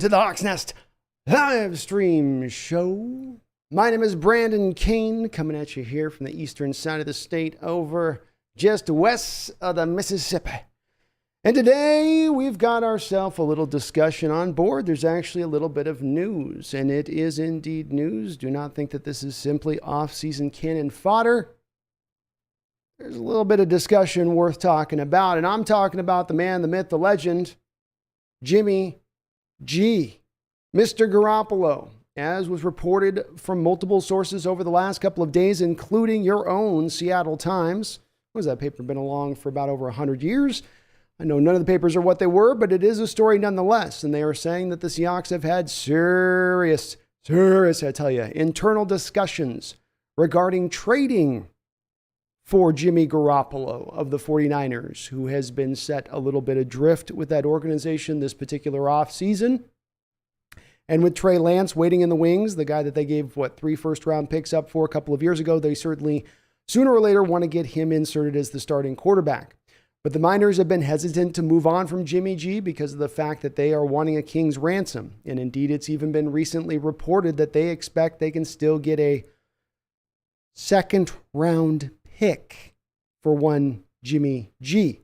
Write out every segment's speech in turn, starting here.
to the TheSeahawksNest live stream show. My name is Brandon Kane, coming at you here from the eastern side of the state over just west of the Mississippi. And today we've got ourselves a little discussion on board. There's actually a little bit of news, and it is indeed news. Do not think that this is simply off-season cannon fodder. There's a little bit of discussion worth talking about, and I'm talking about the man, the myth, the legend, Jimmy G. Mr. Garoppolo, as was reported from multiple sources over the last couple of days, including your own Seattle Times. What has that paper been along for about over 100 years? I know none of the papers are what they were, but it is a story nonetheless. And they are saying that the Seahawks have had serious, I tell you, internal discussions regarding trading for Jimmy Garoppolo of the 49ers, who has been set a little bit adrift with that organization this particular offseason. And with Trey Lance waiting in the wings, the guy that they gave, 3 first-round picks up for a couple of years ago, they certainly, sooner or later, want to get him inserted as the starting quarterback. But the Miners have been hesitant to move on from Jimmy G because of the fact that they are wanting a king's ransom. And indeed, it's even been recently reported that they expect they can still get a second-round pick for one Jimmy G.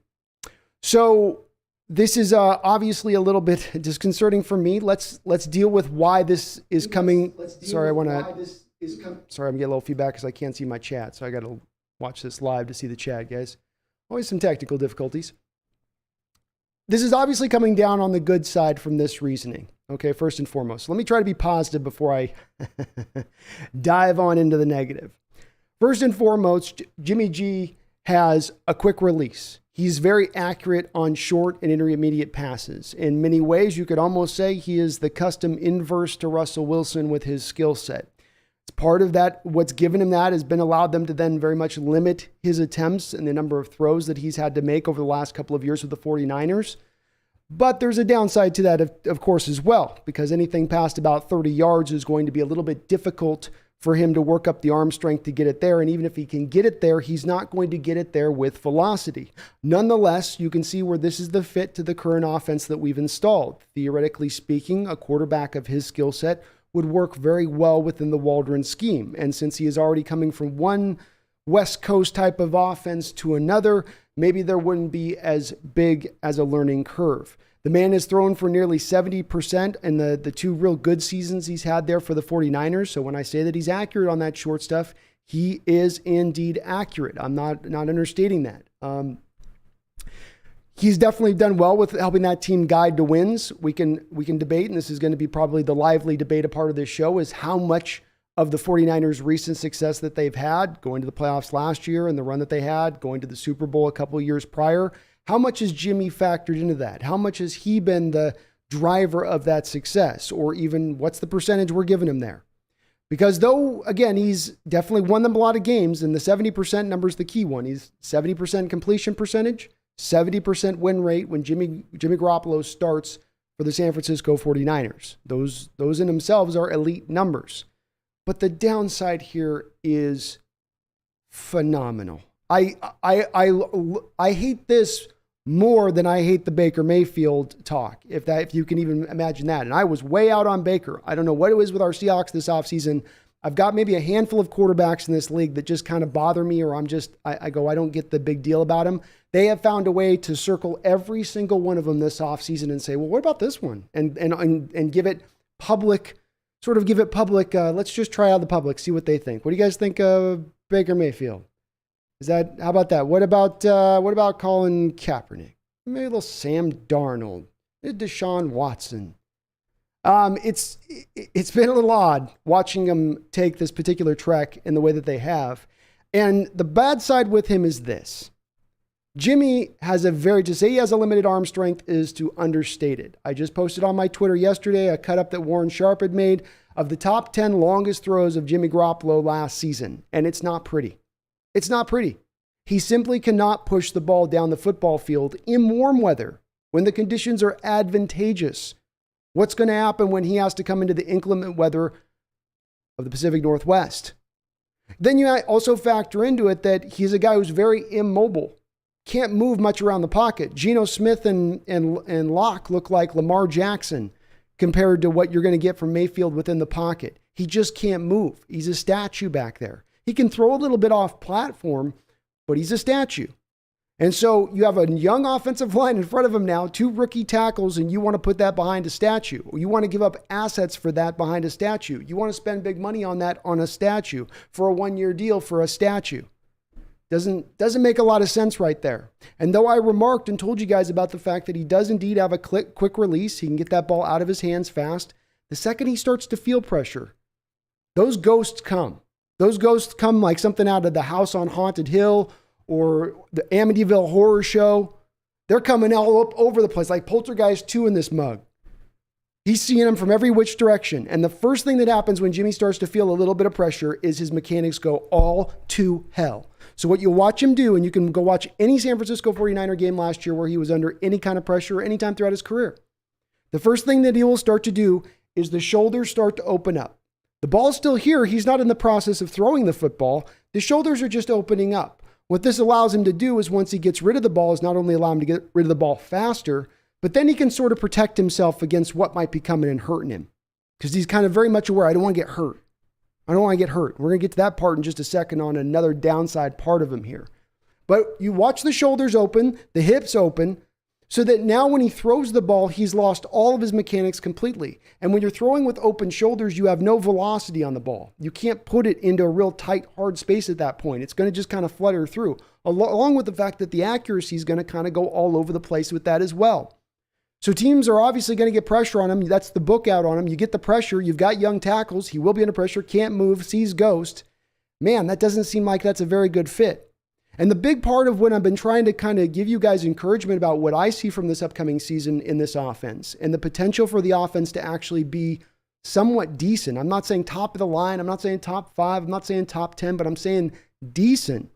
So this is obviously a little bit disconcerting for me. Let's deal with why this is coming. Sorry, I'm getting a little feedback because I can't see my chat, so I got to watch this live to see the chat, guys. Always some technical difficulties. This is obviously coming down on the good side from this reasoning. Okay, first and foremost. Let me try to be positive before I dive on into the negative. First and foremost, Jimmy G has a quick release. He's very accurate on short and intermediate passes. In many ways, you could almost say he is the custom inverse to Russell Wilson with his skill set. It's part of that. What's given him that has been allowed them to then very much limit his attempts and the number of throws that he's had to make over the last couple of years with the 49ers. But there's a downside to that, of course, as well, because anything past about 30 yards is going to be a little bit difficult for him to work up the arm strength to get it there. And even if he can get it there, he's not going to get it there with velocity. Nonetheless, you can see where this is the fit to the current offense that we've installed. Theoretically speaking, a quarterback of his skill set would work very well within the Waldron scheme. And since he is already coming from one West Coast type of offense to another, maybe there wouldn't be as big as a learning curve. The man has thrown for nearly 70% in the 2 real good seasons he's had there for the 49ers. So when I say that he's accurate on that short stuff, he is indeed accurate. I'm not understating that. He's definitely done well with helping that team guide to wins. We can debate, and this is going to be probably the lively debate a part of this show, is how much of the 49ers' recent success that they've had, going to the playoffs last year and the run that they had, going to the Super Bowl a couple of years prior, how much has Jimmy factored into that? How much has he been the driver of that success? Or even what's the percentage we're giving him there? Because though, again, he's definitely won them a lot of games, and the 70% number is the key one. He's 70% completion percentage, 70% win rate when Jimmy Garoppolo starts for the San Francisco 49ers. Those in themselves are elite numbers. But the downside here is phenomenal. I hate this more than I hate the Baker Mayfield talk, if you can even imagine that. And I was way out on Baker. I don't know what it was with our Seahawks this offseason. I've got maybe a handful of quarterbacks in this league that just kind of bother me, or I don't get the big deal about them. They have found a way to circle every single one of them this offseason and say, well, what about this one? And give it public, let's just try out the public, see what they think. What do you guys think of Baker Mayfield? How about that? What about Colin Kaepernick? Maybe a little Sam Darnold, Deshaun Watson. It's been a little odd watching him take this particular trek in the way that they have. And the bad side with him is this. Jimmy to say he has a limited arm strength is to understate it. I just posted on my Twitter yesterday a cut up that Warren Sharp had made of the top 10 longest throws of Jimmy Garoppolo last season. And it's not pretty. It's not pretty. He simply cannot push the ball down the football field in warm weather when the conditions are advantageous. What's going to happen when he has to come into the inclement weather of the Pacific Northwest? Then you also factor into it that he's a guy who's very immobile, can't move much around the pocket. Geno Smith and Locke look like Lamar Jackson. compared to what you're going to get from Mayfield within the pocket. He just can't move. He's a statue back there. He can throw a little bit off platform, but he's a statue. And so you have a young offensive line in front of him now, 2 rookie tackles, and you want to put that behind a statue. You want to give up assets for that behind a statue. You want to spend big money on that on a statue for a 1-year deal for a statue. Doesn't make a lot of sense right there. And though I remarked and told you guys about the fact that he does indeed have a quick release, he can get that ball out of his hands fast. The second he starts to feel pressure, those ghosts come. Those ghosts come like something out of the House on Haunted Hill or the Amityville Horror Show. They're coming all up over the place, like Poltergeist 2 in this mug. He's seeing them from every which direction. And the first thing that happens when Jimmy starts to feel a little bit of pressure is his mechanics go all to hell. So what you'll watch him do, and you can go watch any San Francisco 49er game last year where he was under any kind of pressure anytime throughout his career. The first thing that he will start to do is the shoulders start to open up. The ball's still here. He's not in the process of throwing the football. The shoulders are just opening up. What this allows him to do is once he gets rid of the ball is not only allow him to get rid of the ball faster, but then he can sort of protect himself against what might be coming and hurting him. Because he's kind of very much aware, I don't want to get hurt. I don't want to get hurt. We're going to get to that part in just a second on another downside part of him here. But you watch the shoulders open, the hips open, so that now when he throws the ball, he's lost all of his mechanics completely. And when you're throwing with open shoulders, you have no velocity on the ball. You can't put it into a real tight, hard space at that point. It's going to just kind of flutter through, along with the fact that the accuracy is going to kind of go all over the place with that as well. So teams are obviously going to get pressure on him. That's the book out on him. You get the pressure. You've got young tackles. He will be under pressure, can't move, sees ghost. Man, that doesn't seem like that's a very good fit. And the big part of what I've been trying to kind of give you guys encouragement about what I see from this upcoming season in this offense and the potential for the offense to actually be somewhat decent. I'm not saying top of the line. I'm not saying top 5. I'm not saying top 10, but I'm saying decent.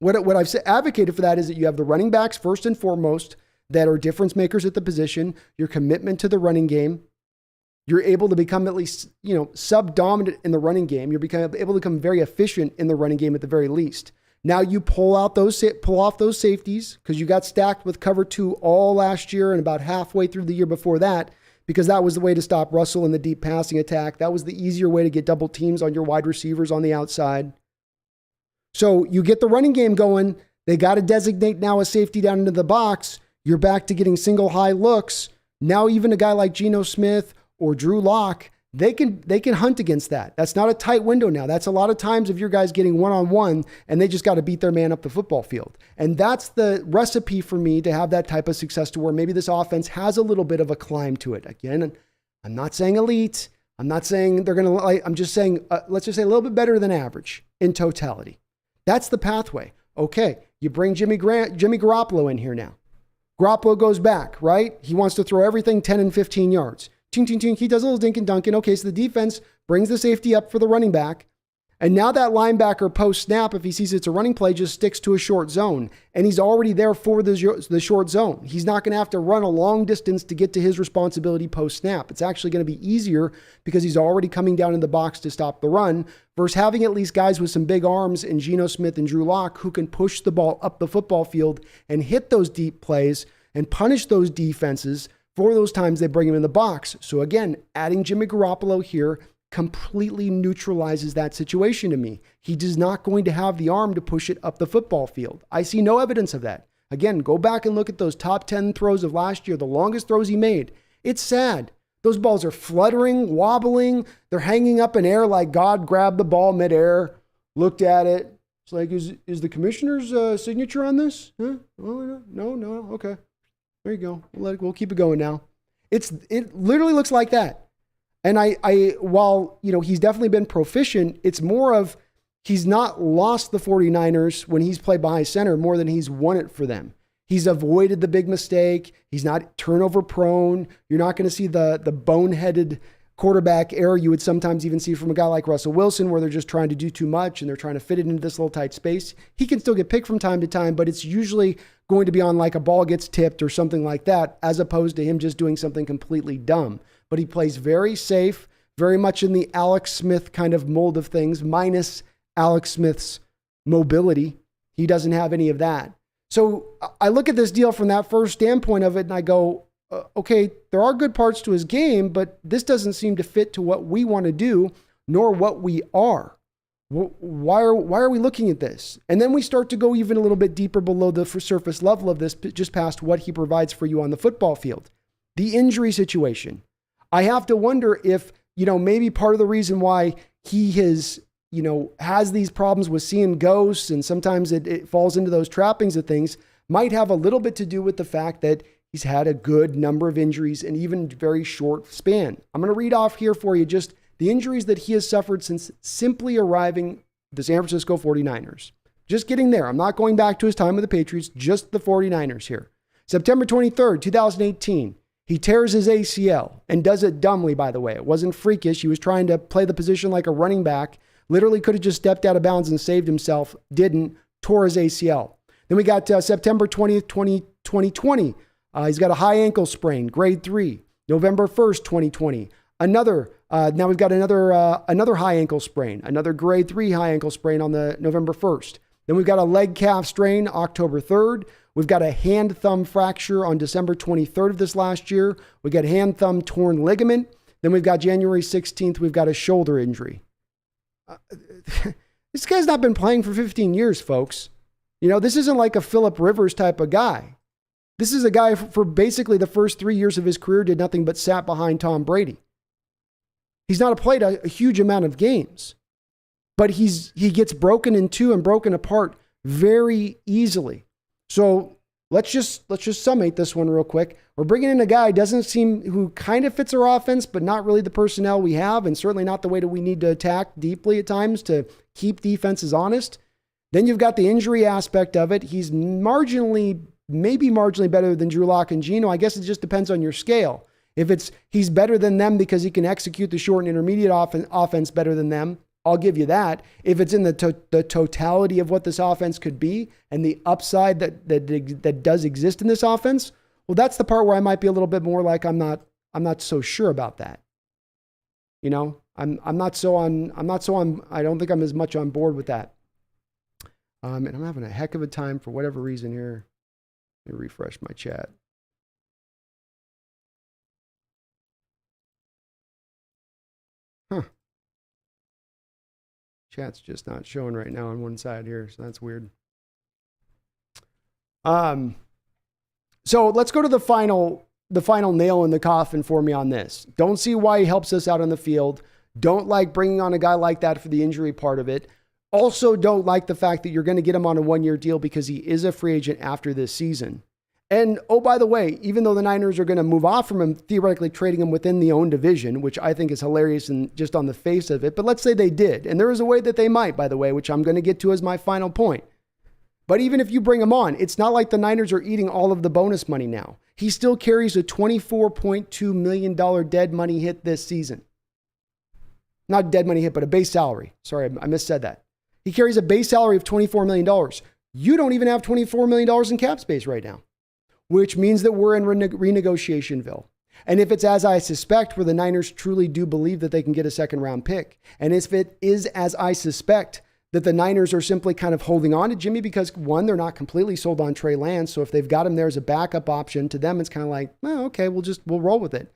What I've advocated for that is that you have the running backs first and foremost that are difference makers at the position, your commitment to the running game. You're able to become at least, sub-dominant in the running game. You're able to become very efficient in the running game at the very least. Now you pull off those safeties because you got stacked with cover 2 all last year and about halfway through the year before that, because that was the way to stop Russell in the deep passing attack. That was the easier way to get double teams on your wide receivers on the outside. So you get the running game going. They got to designate now a safety down into the box. You're back to getting single high looks. Now even a guy like Geno Smith or Drew Lock, they can hunt against that. That's not a tight window now. That's a lot of times of your guys getting one-on-one and they just got to beat their man up the football field. And that's the recipe for me to have that type of success to where maybe this offense has a little bit of a climb to it. Again, I'm not saying elite. I'm not saying they're going to, I'm just saying, let's just say a little bit better than average in totality. That's the pathway. Okay, you bring Jimmy Garoppolo in here now. Garoppolo goes back, right? He wants to throw everything 10 and 15 yards. Ting, ting, ting. He does a little dink and dunking. Okay, so the defense brings the safety up for the running back. And now that linebacker post-snap, if he sees it's a running play, just sticks to a short zone. And he's already there for the short zone. He's not going to have to run a long distance to get to his responsibility post-snap. It's actually going to be easier because he's already coming down in the box to stop the run versus having at least guys with some big arms in Geno Smith and Drew Lock who can push the ball up the football field and hit those deep plays and punish those defenses for those times they bring him in the box. So again, adding Jimmy Garoppolo here completely neutralizes that situation to me. He is not going to have the arm to push it up the football field. I see no evidence of that. Again, go back and look at those top 10 throws of last year, the longest throws he made. It's sad. Those balls are fluttering, wobbling. They're hanging up in air like God grabbed the ball midair, looked at it. It's like, is the commissioner's signature on this? Huh? Oh, no. Okay. There you go. We'll keep it going now. It literally looks like that. And while, he's definitely been proficient, it's more of he's not lost the 49ers when he's played behind center more than he's won it for them. He's avoided the big mistake. He's not turnover prone. You're not going to see the boneheaded quarterback error you would sometimes even see from a guy like Russell Wilson where they're just trying to do too much and they're trying to fit it into this little tight space. He can still get picked from time to time, but it's usually going to be on like a ball gets tipped or something like that, as opposed to him just doing something completely dumb. But he plays very safe, very much in the Alex Smith kind of mold of things, minus Alex Smith's mobility. He doesn't have any of that. So I look at this deal from that first standpoint of it and I go, okay, there are good parts to his game, but this doesn't seem to fit to what we want to do, nor what we are. Why are we looking at this? And then we start to go even a little bit deeper below the surface level of this, just past what he provides for you on the football field. The injury situation. I have to wonder if, maybe part of the reason why he has these problems with seeing ghosts, and sometimes it falls into those trappings of things, might have a little bit to do with the fact that he's had a good number of injuries in even very short span. I'm going to read off here for you just the injuries that he has suffered since simply arriving the San Francisco 49ers. Just getting there. I'm not going back to his time with the Patriots, just the 49ers here. September 23rd, 2018, he tears his ACL and does it dumbly, by the way. It wasn't freakish. He was trying to play the position like a running back. Literally could have just stepped out of bounds and saved himself. Didn't. Tore his ACL. Then we got September 20th, 2020. He's got a high ankle sprain, grade 3. November 1st, 2020. Now we've got another high ankle sprain, another grade 3 high ankle sprain on the November 1st. Then we've got a leg calf strain, October 3rd. We've got a hand thumb fracture on December 23rd of this last year. We got hand thumb torn ligament. Then we've got January 16th. We've got a shoulder injury. This guy's not been playing for 15 years, folks. This isn't like a Phillip Rivers type of guy. This is a guy for basically the first 3 years of his career did nothing but sat behind Tom Brady. He's not played a huge amount of games, but he gets broken in two and broken apart very easily. So let's just summate this one real quick. We're bringing in a guy who kind of fits our offense, but not really the personnel we have, and certainly not the way that we need to attack deeply at times to keep defenses honest. Then you've got the injury aspect of it. He's maybe marginally better than Drew Lock and Geno. I guess it just depends on your scale. If he's better than them because he can execute the short and intermediate offense better than them, I'll give you that. If it's in the totality of what this offense could be and the upside that does exist in this offense, well, that's the part where I might be a little bit more like I'm not so sure about that. I'm not so on. I don't think I'm as much on board with that. And I'm having a heck of a time for whatever reason here. Let me refresh my chat. Huh. Chat's just not showing right now on one side here, so that's weird. So let's go to the final nail in the coffin for me on this. Don't see why he helps us out on the field. Don't like bringing on a guy like that for the injury part of it. Also don't like the fact that you're going to get him on a 1-year deal because he is a free agent after this season. And, oh, by the way, even though the Niners are going to move off from him, theoretically trading him within the own division, which I think is hilarious and just on the face of it, but let's say they did. And there is a way that they might, by the way, which I'm going to get to as my final point. But even if you bring him on, it's not like the Niners are eating all of the bonus money now. He still carries a $24.2 million dead money hit this season. Not dead money hit, but a base salary. Sorry, I missaid that. He carries a base salary of $24 million. You don't even have $24 million in cap space right now, which means that we're in renegotiationville. And if it's as I suspect, where the Niners truly do believe that they can get a second round pick, and if it is as I suspect, that the Niners are simply kind of holding on to Jimmy because, one, they're not completely sold on Trey Lance. So if they've got him there as a backup option, to them, it's kind of like, well, okay, we'll roll with it.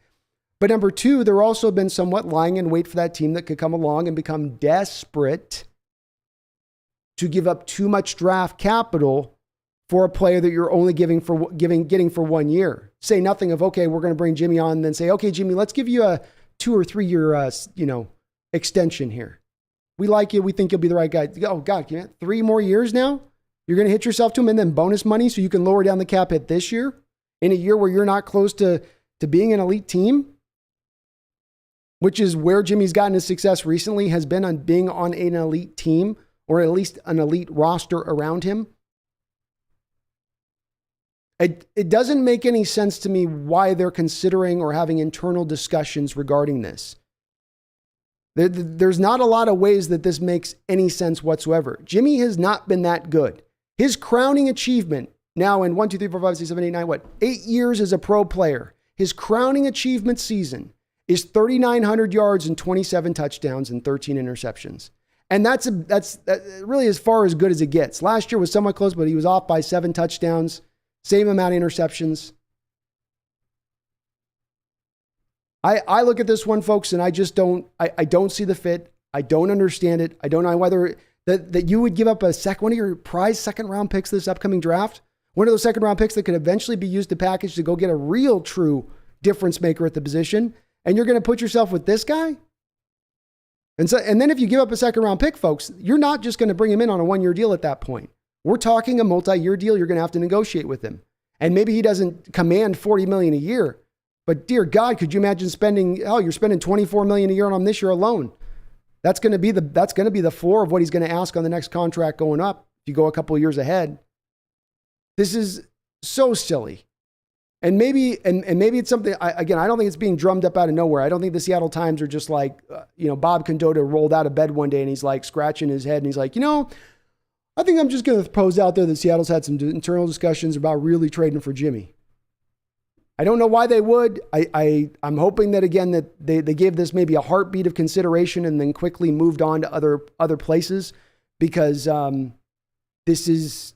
But number two, they're also been somewhat lying in wait for that team that could come along and become desperate to give up too much draft capital for a player that you're only getting for 1 year. Say nothing of, okay, we're going to bring Jimmy on and then say, okay, Jimmy, let's give you a 2 or 3 year, extension here. We like you. We think you'll be the right guy. Oh God, 3 more years now? You're going to hit yourself to him and then bonus money so you can lower down the cap hit this year in a year where you're not close to being an elite team, which is where Jimmy's gotten his success recently, has been on being on an elite team or at least an elite roster around him. It doesn't make any sense to me why they're considering or having internal discussions regarding this. There's not a lot of ways that this makes any sense whatsoever. Jimmy has not been that good. His crowning achievement now in 8 years as a pro player, his crowning achievement season is 3,900 yards and 27 touchdowns and 13 interceptions. And that's really as far as good as it gets. Last year was somewhat close, but he was off by 7 touchdowns, same amount of interceptions. I look at this one, folks, and I just don't see the fit. I don't understand it. I don't know whether that you would give up one of your prize second round picks this upcoming draft, one of those second round picks that could eventually be used to package to go get a real true difference maker at the position. And you're going to put yourself with this guy? And then if you give up a second round pick, folks, you're not just going to bring him in on a 1-year deal at that point. We're talking a multi-year deal. You're going to have to negotiate with him. And maybe he doesn't command $40 million a year, but dear God, could you imagine you're spending $24 million a year on him this year alone? That's going to be the floor of what he's going to ask on the next contract going up if you go a couple of years ahead. This is so silly. And maybe it's something, I don't think it's being drummed up out of nowhere. I don't think the Seattle Times are just like, Bob Condotta rolled out of bed one day and he's like scratching his head and he's like, I think I'm just going to pose out there that Seattle's had some internal discussions about really trading for Jimmy. I don't know why they would. I'm hoping that, again, that they gave this maybe a heartbeat of consideration and then quickly moved on to other places, because this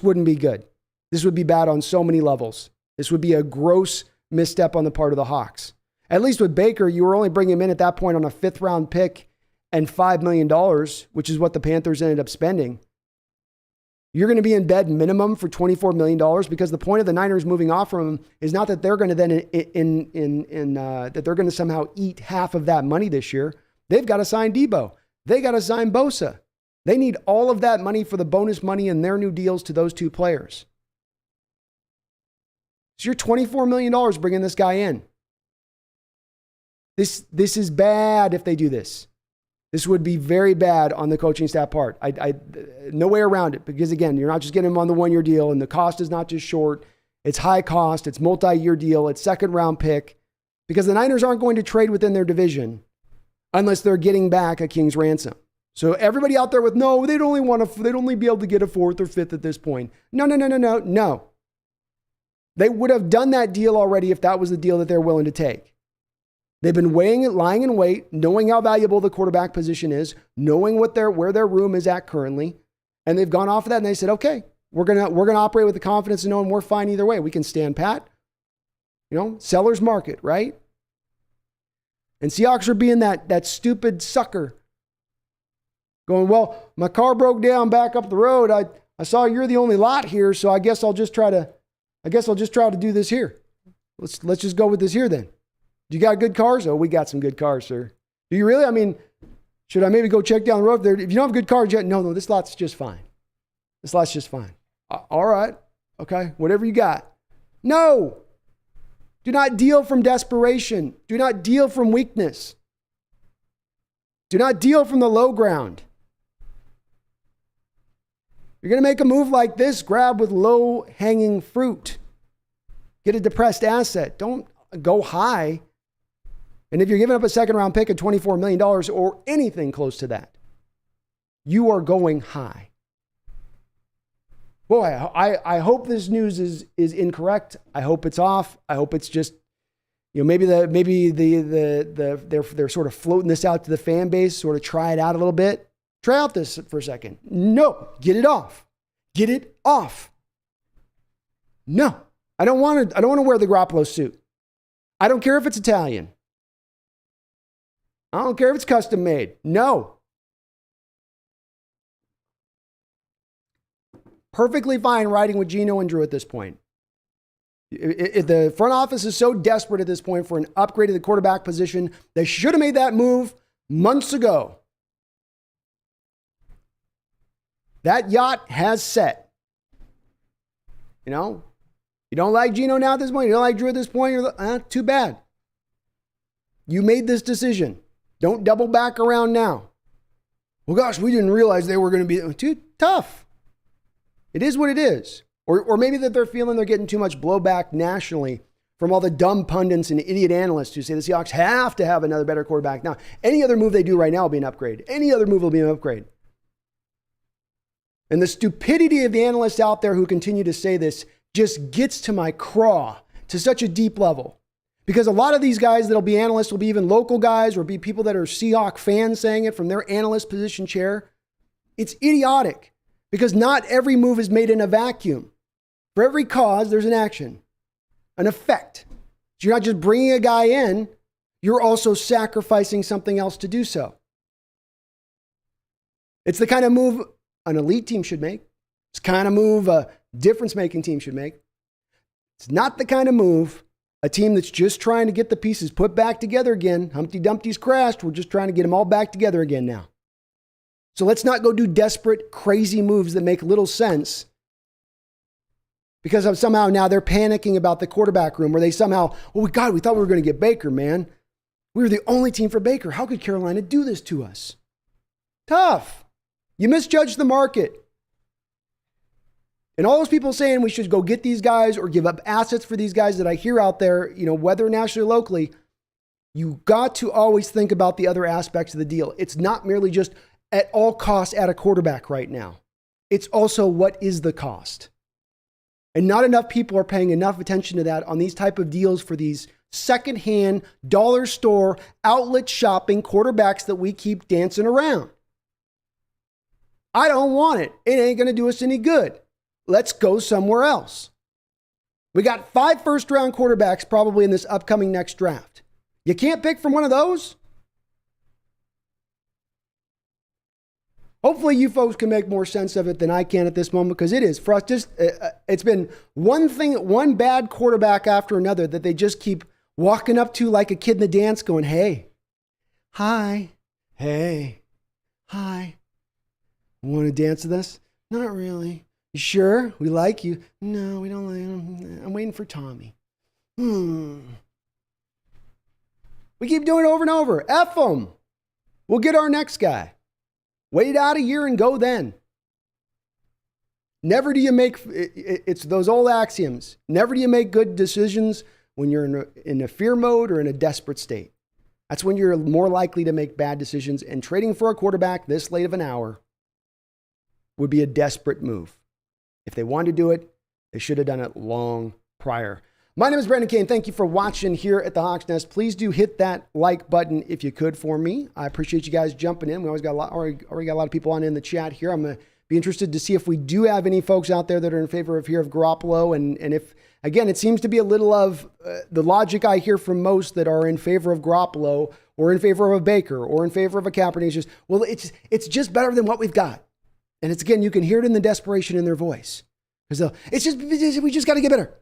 wouldn't be good. This would be bad on so many levels. This would be a gross misstep on the part of the Hawks. At least with Baker, you were only bringing him in at that point on a 5th round pick and $5 million, which is what the Panthers ended up spending. You're going to be in bed minimum for $24 million, because the point of the Niners moving off from him is not that they're going to then that they're going to somehow eat half of that money this year. They've got to sign Debo. They got to sign Bosa. They need all of that money for the bonus money and their new deals to those two players. So you're $24 million bringing this guy in. This is bad if they do this. This would be very bad on the coaching staff part. No way around it, because again, you're not just getting him on the 1-year deal, and the cost is not just short. It's high cost. It's multi-year deal. It's second round pick, because the Niners aren't going to trade within their division unless they're getting back a king's ransom. So everybody out there with, no, they'd only be able to get a 4th or 5th at this point. No. They would have done that deal already if that was the deal that they're willing to take. They've been lying in wait, knowing how valuable the quarterback position is, knowing where their room is at currently, and they've gone off of that and they said, okay, we're gonna operate with the confidence of knowing we're fine either way. We can stand pat. Seller's market, right? And Seahawks are being that stupid sucker, going, well, my car broke down back up the road. I saw you're the only lot here, so I guess I'll just try to do this here. Let's just go with this here then. You got good cars? Oh, we got some good cars, sir. Do you really? I mean, should I maybe go check down the road there? If you don't have good cars yet, no, this lot's just fine. This lot's just fine. All right. Okay. Whatever you got. No. Do not deal from desperation. Do not deal from weakness. Do not deal from the low ground. You're going to make a move like this, grab with low-hanging fruit. Get a depressed asset. Don't go high. And if you're giving up a second-round pick at $24 million or anything close to that, you are going high. Boy, I hope this news is incorrect. I hope it's off. I hope it's just, maybe they're sort of floating this out to the fan base, sort of try it out a little bit. Try out this for a second. No, get it off. Get it off. No, I don't want to wear the Garoppolo suit. I don't care if it's Italian. I don't care if it's custom made. No. Perfectly fine riding with Geno and Drew at this point. If the front office is so desperate at this point for an upgrade to the quarterback position, they should have made that move months ago. That yacht has set. You don't like Geno now at this point. You don't like Drew at this point. Too bad. You made this decision. Don't double back around now. Well, gosh, we didn't realize they were going to be too tough. It is what it is. Or maybe that they're feeling they're getting too much blowback nationally from all the dumb pundits and idiot analysts who say the Seahawks have to have another better quarterback. Now, any other move they do right now will be an upgrade. Any other move will be an upgrade. And the stupidity of the analysts out there who continue to say this just gets to my craw to such a deep level. Because a lot of these guys that'll be analysts will be even local guys or be people that are Seahawk fans saying it from their analyst position chair. It's idiotic because not every move is made in a vacuum. For every cause, there's an action, an effect. So you're not just bringing a guy in, you're also sacrificing something else to do so. It's the kind of move an elite team should make. It's the kind of move a difference-making team should make. It's not the kind of move a team that's just trying to get the pieces put back together again. Humpty Dumpty's crashed. We're just trying to get them all back together again now. So let's not go do desperate, crazy moves that make little sense because of somehow now they're panicking about the quarterback room, or they somehow, oh God, we thought we were going to get Baker, man. We were the only team for Baker. How could Carolina do this to us? Tough. You misjudged the market. And all those people saying we should go get these guys or give up assets for these guys that I hear out there, whether nationally or locally, you got to always think about the other aspects of the deal. It's not merely just at all costs at a quarterback right now. It's also what is the cost. And not enough people are paying enough attention to that on these type of deals for these secondhand, dollar store, outlet shopping quarterbacks that we keep dancing around. I don't want it. It ain't going to do us any good. Let's go somewhere else. We got 5 first-round quarterbacks probably in this upcoming next draft. You can't pick from one of those? Hopefully you folks can make more sense of it than I can at this moment, because it is for us just, it's been one bad quarterback after another that they just keep walking up to like a kid in the dance going, hey, hi, hey, hi. Want to dance with us? Not really. You sure? We like you. No, we don't like him. I'm waiting for Tommy. We keep doing it over and over. F them. We'll get our next guy. Wait out a year and go then. Never do you make, it's those old axioms. Never do you make good decisions when you're in a fear mode or in a desperate state. That's when you're more likely to make bad decisions. And trading for a quarterback this late of an hour would be a desperate move. If they wanted to do it, they should have done it long prior. My name is Brandon Kane. Thank you for watching here at the Hawks Nest. Please do hit that like button if you could for me. I appreciate you guys jumping in. We already got a lot of people on in the chat here. I'm going to be interested to see if we do have any folks out there that are in favor of Garoppolo. And if, again, it seems to be a little of the logic I hear from most that are in favor of Garoppolo or in favor of a Baker or in favor of a Kaepernick. It's just, well, it's just better than what we've got. And it's, again, you can hear it in the desperation in their voice. Because we just got to get better.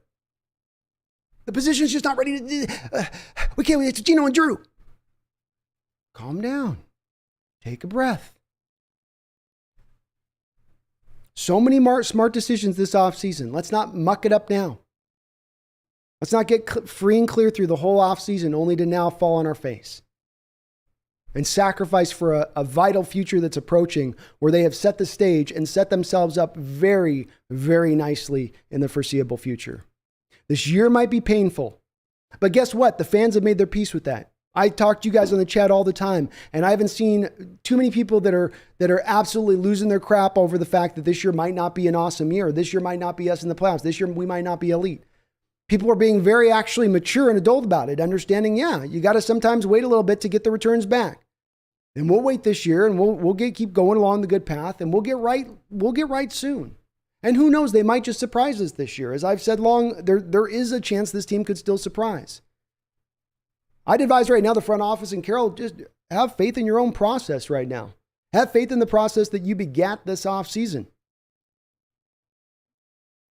The position's just not ready to, we can't, it's Gino and Drew. Calm down. Take a breath. So many smart decisions this offseason. Let's not muck it up now. Let's not get free and clear through the whole offseason only to now fall on our face and sacrifice for a vital future that's approaching where they have set the stage and set themselves up very, very nicely in the foreseeable future. This year might be painful, but guess what? The fans have made their peace with that. I talk to you guys on the chat all the time, and I haven't seen too many people that are absolutely losing their crap over the fact that this year might not be an awesome year. This year might not be us in the playoffs. This year we might not be elite. People are being very actually mature and adult about it, understanding, yeah, you got to sometimes wait a little bit to get the returns back. And we'll wait this year, and we'll keep going along the good path, and we'll get right soon. And who knows, they might just surprise us this year. As I've said there is a chance this team could still surprise. I'd advise right now the front office and Carol, just have faith in your own process right now. Have faith in the process that you begat this offseason.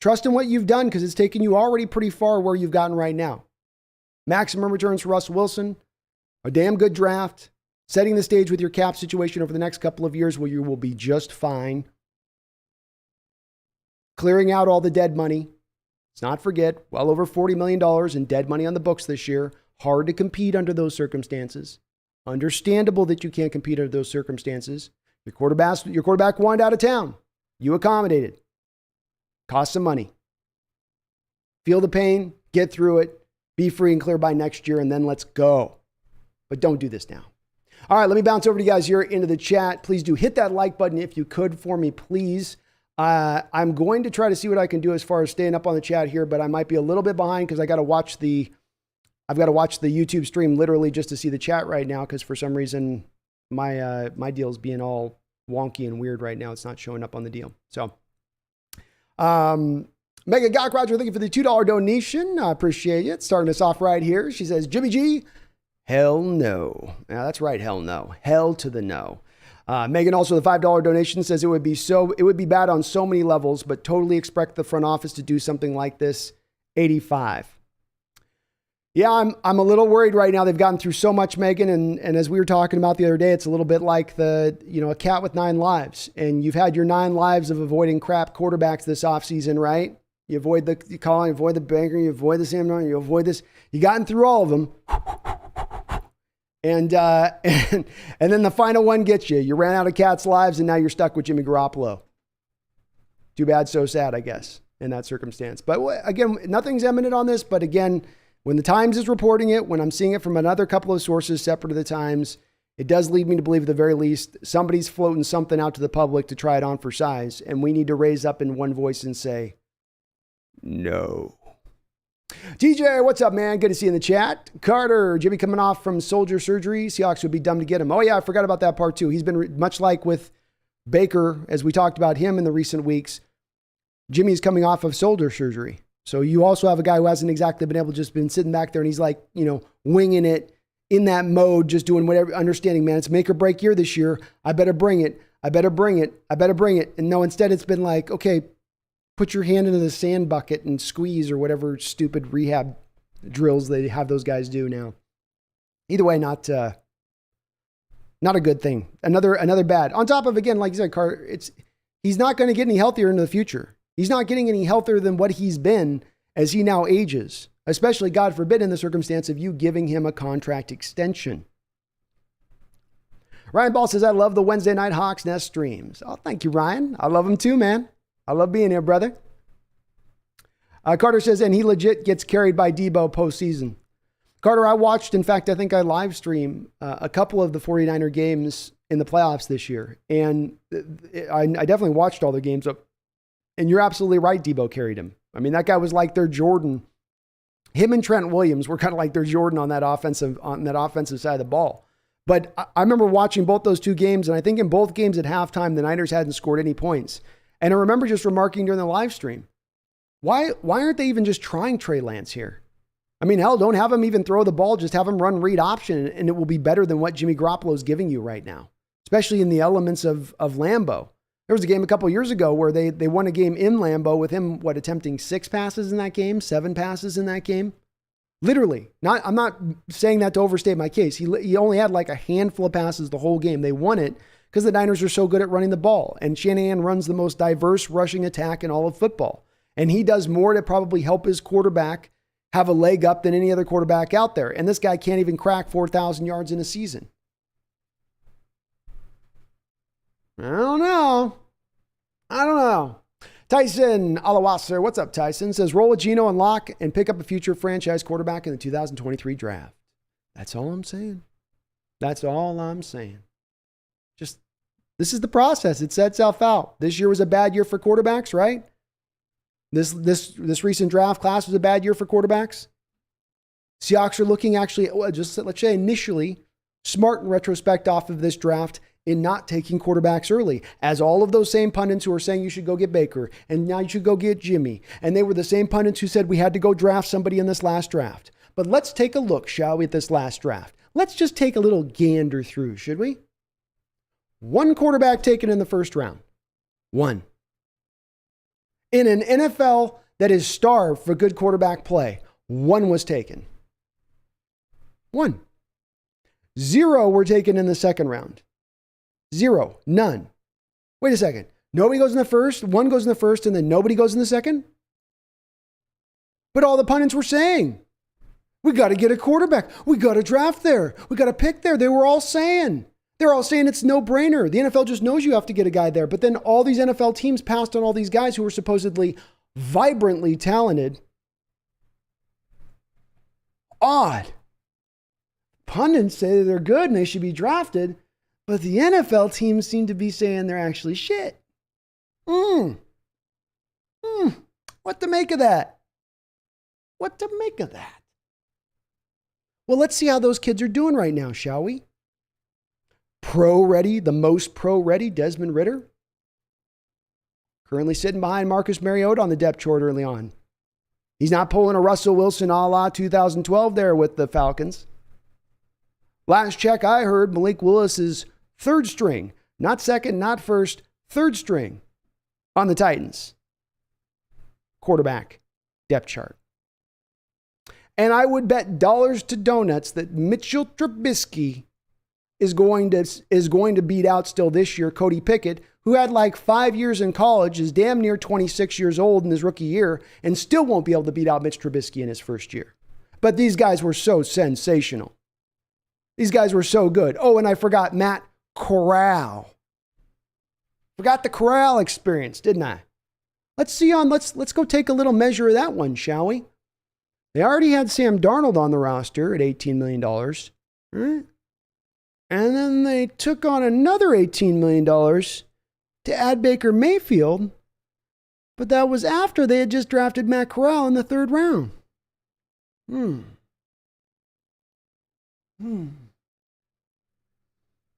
Trust in what you've done because it's taken you already pretty far where you've gotten right now. Maximum returns for Russell Wilson, a damn good draft, setting the stage with your cap situation over the next couple of years where you will be just fine. Clearing out all the dead money. Let's not forget, well over $40 million in dead money on the books this year. Hard to compete under those circumstances. Understandable that you can't compete under those circumstances. Your quarterback wanted out of town. You accommodated. Cost some money. Feel the pain, get through it, be free and clear by next year, and then let's go. But don't do this now. All right, let me bounce over to you guys here into the chat. Please do hit that like button if you could for me, please. I'm going to try to see what I can do as far as staying up on the chat here, but I might be a little bit behind because I've got to watch the YouTube stream literally just to see the chat right now because for some reason my deal's being all wonky and weird right now. It's not showing up on the deal. So Mega Gawk Roger, thank you for the $2 donation. I appreciate it. Starting us off right here. She says, Jimmy G, hell no. Yeah, that's right. Hell no. Hell to the no. Megan also the $5 donation says it would be bad on so many levels, but totally expect the front office to do something like this. 85. Yeah, I'm a little worried right now. They've gotten through so much, Megan, and as we were talking about the other day, it's a little bit like a cat with 9 lives, and you've had your 9 lives of avoiding crap quarterbacks this offseason, right? You avoid the calling, you avoid the banker, you avoid the Sam Darnold, you avoid this. You gotten through all of them. And then the final one gets you. You ran out of cats' lives, and now you're stuck with Jimmy Garoppolo. Too bad, so sad, I guess, in that circumstance. But again, nothing's eminent on this. But again, when the Times is reporting it, when I'm seeing it from another couple of sources separate to the Times, it does lead me to believe at the very least somebody's floating something out to the public to try it on for size. And we need to raise up in one voice and say, no. TJ, what's up, man? Good to see you in the chat. Carter, Jimmy coming off from soldier surgery. Seahawks would be dumb to get him. Oh, yeah, I forgot about that part, too. He's been much like with Baker, as we talked about him in the recent weeks. Jimmy's coming off of shoulder surgery. So you also have a guy who hasn't exactly been able to just been sitting back there and he's like, winging it in that mode, just doing whatever, understanding, man, it's make or break year this year. I better bring it. I better bring it. I better bring it. And no, instead it's been like, okay, put your hand into the sand bucket and squeeze or whatever stupid rehab drills they have those guys do now. Either way, not a good thing. Another bad. On top of, again, like you said, Carter, he's not going to get any healthier into the future. He's not getting any healthier than what he's been as he now ages, especially, God forbid, in the circumstance of you giving him a contract extension. Ryan Ball says, I love the Wednesday night Hawks Nest streams. Oh, thank you, Ryan. I love them too, man. I love being here, brother. Carter says, and he legit gets carried by Debo postseason. Carter, I watched, in fact, I think I live streamed a couple of the 49er games in the playoffs this year. And I definitely watched all the games. And you're absolutely right, Debo carried him. I mean, that guy was like their Jordan. Him and Trent Williams were kind of like their Jordan on that offensive side of the ball. But I remember watching both those two games, and I think in both games at halftime, the Niners hadn't scored any points. And I remember just remarking during the live stream, why aren't they even just trying Trey Lance here? I mean, hell, don't have him even throw the ball. Just have him run read option, and it will be better than what Jimmy Garoppolo is giving you right now, especially in the elements of Lambeau. There was a game a couple years ago where they won a game in Lambeau with him, attempting 6 passes in that game, 7 passes in that game. Literally. I'm not saying that to overstate my case. He only had like a handful of passes the whole game. They won it because the Niners are so good at running the ball. And Shanahan runs the most diverse rushing attack in all of football. And he does more to probably help his quarterback have a leg up than any other quarterback out there. And this guy can't even crack 4,000 yards in a season. I don't know. Tyson Alawasser, what's up, Tyson? Says, roll with Geno and Locke and pick up a future franchise quarterback in the 2023 draft. That's all I'm saying. That's all I'm saying. Just, this is the process. It set itself out. This year was a bad year for quarterbacks, right? This recent draft class was a bad year for quarterbacks. Seahawks are looking actually, just let's say initially, smart in retrospect off of this draft in not taking quarterbacks early, as all of those same pundits who are saying you should go get Baker and now you should go get Jimmy. And they were the same pundits who said we had to go draft somebody in this last draft. But let's take a look, shall we, at this last draft. Let's just take a little gander through, should we? 1 quarterback taken in the first round. 1. In an NFL that is starved for good quarterback play, 1 was taken. 1. 0 were taken in the second round. 0. None. Wait a second. Nobody goes in the first, 1 goes in the first, and then nobody goes in the second? But all the pundits were saying, we got to get a quarterback. We got to draft there. We got to pick there. They're all saying it's no brainer. The NFL just knows you have to get a guy there. But then all these NFL teams passed on all these guys who were supposedly vibrantly talented. Odd. Pundits say they're good and they should be drafted. But the NFL teams seem to be saying they're actually shit. What to make of that? What to make of that? Well, let's see how those kids are doing right now, shall we? Pro ready, the most pro ready, Desmond Ridder. Currently sitting behind Marcus Mariota on the depth chart early on. He's not pulling a Russell Wilson a la 2012 there with the Falcons. Last check I heard, Malik Willis is third string. Not second, not first, third string on the Titans. Quarterback depth chart. And I would bet dollars to donuts that Mitchell Trubisky is going to beat out still this year Cody Pickett, who had like 5 years in college, is damn near 26 years old in his rookie year, and still won't be able to beat out Mitch Trubisky in his first year. But these guys were so sensational. These guys were so good. Oh, and I forgot Matt Corral. Forgot the Corral experience, didn't I? Let's go take a little measure of that one, shall we? They already had Sam Darnold on the roster at $18 million. Right? And then they took on another $18 million to add Baker Mayfield. But that was after they had just drafted Matt Corral in the third round. But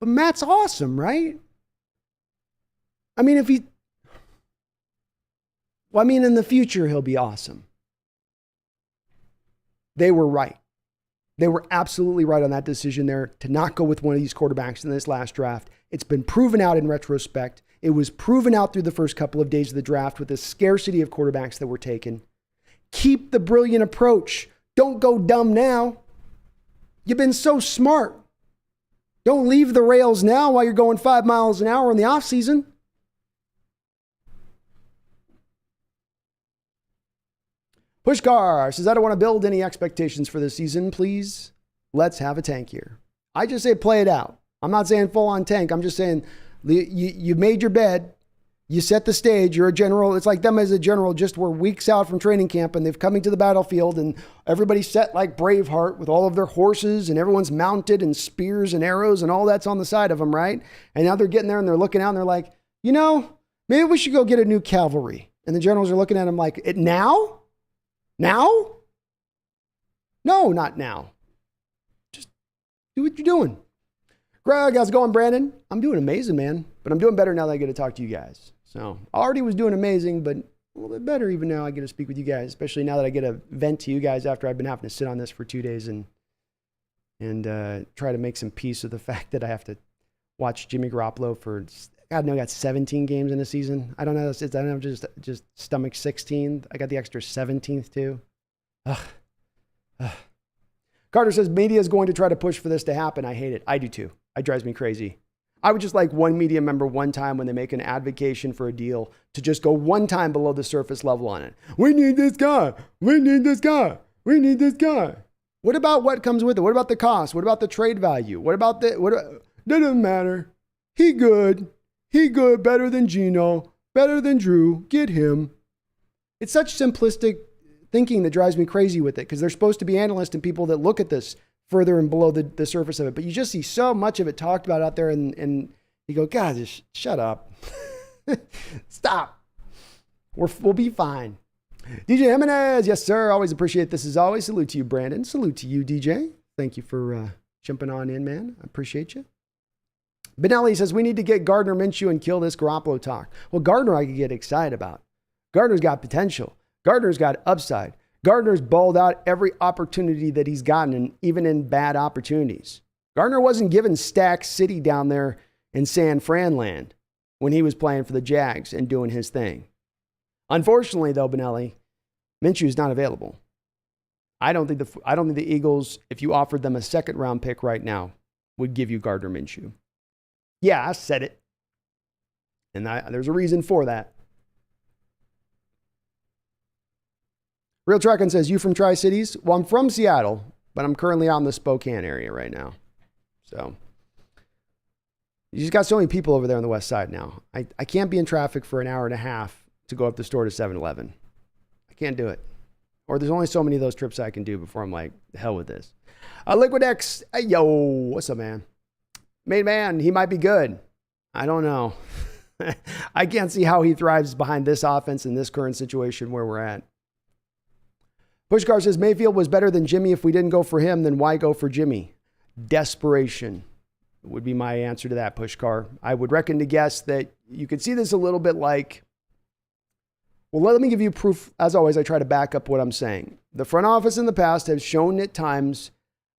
Matt's awesome, right? I mean, in the future, he'll be awesome. They were right. They were absolutely right on that decision there to not go with one of these quarterbacks in this last draft. It's been proven out in retrospect. It was proven out through the first couple of days of the draft with the scarcity of quarterbacks that were taken. Keep the brilliant approach. Don't go dumb now. You've been so smart. Don't leave the rails now while you're going 5 miles an hour in the offseason. Pushkar says, I don't want to build any expectations for this season. Please, let's have a tank here. I just say play it out. I'm not saying full on tank. I'm just saying you made your bed. You set the stage. You're a general. It's like them as a general just were weeks out from training camp and they've coming to the battlefield and everybody's set like Braveheart with all of their horses and everyone's mounted and spears and arrows and all that's on the side of them, right? And now they're getting there and they're looking out and they're like, maybe we should go get a new cavalry. And the generals are looking at them like, now? Now? No, not now. Just do what you're doing. Greg, how's it going, Brandon? I'm doing amazing, man. But I'm doing better now that I get to talk to you guys. So I already was doing amazing, but a little bit better even now I get to speak with you guys, especially now that I get to vent to you guys after I've been having to sit on this for 2 days and try to make some peace with the fact that I have to watch Jimmy Garoppolo for, God, no, I got 17 games in a season. I don't know. I don't have just stomach 16. I got the extra 17th too. Ugh. Carter says media is going to try to push for this to happen. I hate it. I do too. It drives me crazy. I would just like one media member one time when they make an advocation for a deal to just go one time below the surface level on it. We need this guy. We need this guy. We need this guy. What about what comes with it? What about the cost? What about the trade value? What about that doesn't matter. He good. He good. Better than Gino. Better than Drew. Get him. It's such simplistic thinking that drives me crazy with it because they're supposed to be analysts and people that look at this further and below the surface of it. But you just see so much of it talked about out there and you go, God, just shut up. Stop. We'll be fine. DJ Jimenez, yes, sir. Always appreciate this as always. Salute to you, Brandon. Salute to you, DJ. Thank you for jumping on in, man. I appreciate you. Benelli says, we need to get Gardner Minshew and kill this Garoppolo talk. Well, Gardner I could get excited about. Gardner's got potential. Gardner's got upside. Gardner's balled out every opportunity that he's gotten, and even in bad opportunities. Gardner wasn't given Stack City down there in San Fran land when he was playing for the Jags and doing his thing. Unfortunately, though, Benelli, Minshew's not available. I don't think the Eagles, if you offered them a second round pick right now, would give you Gardner Minshew. Yeah, I said it. And there's a reason for that. Real Truckin' says, you from Tri-Cities? Well, I'm from Seattle, but I'm currently out in the Spokane area right now. So you just got so many people over there on the west side now. I can't be in traffic for an hour and a half to go up the store to 7-Eleven. I can't do it. Or there's only so many of those trips I can do before I'm like, the hell with this. Liquid X, hey, yo, what's up, man? Made man, he might be good. I don't know. I can't see how he thrives behind this offense in this current situation where we're at. Pushkar says, Mayfield was better than Jimmy. If we didn't go for him, then why go for Jimmy? Desperation would be my answer to that, Pushkar. I would reckon to guess that you could see this a little bit like Well, let me give you proof. As always, I try to back up what I'm saying. The front office in the past has shown at times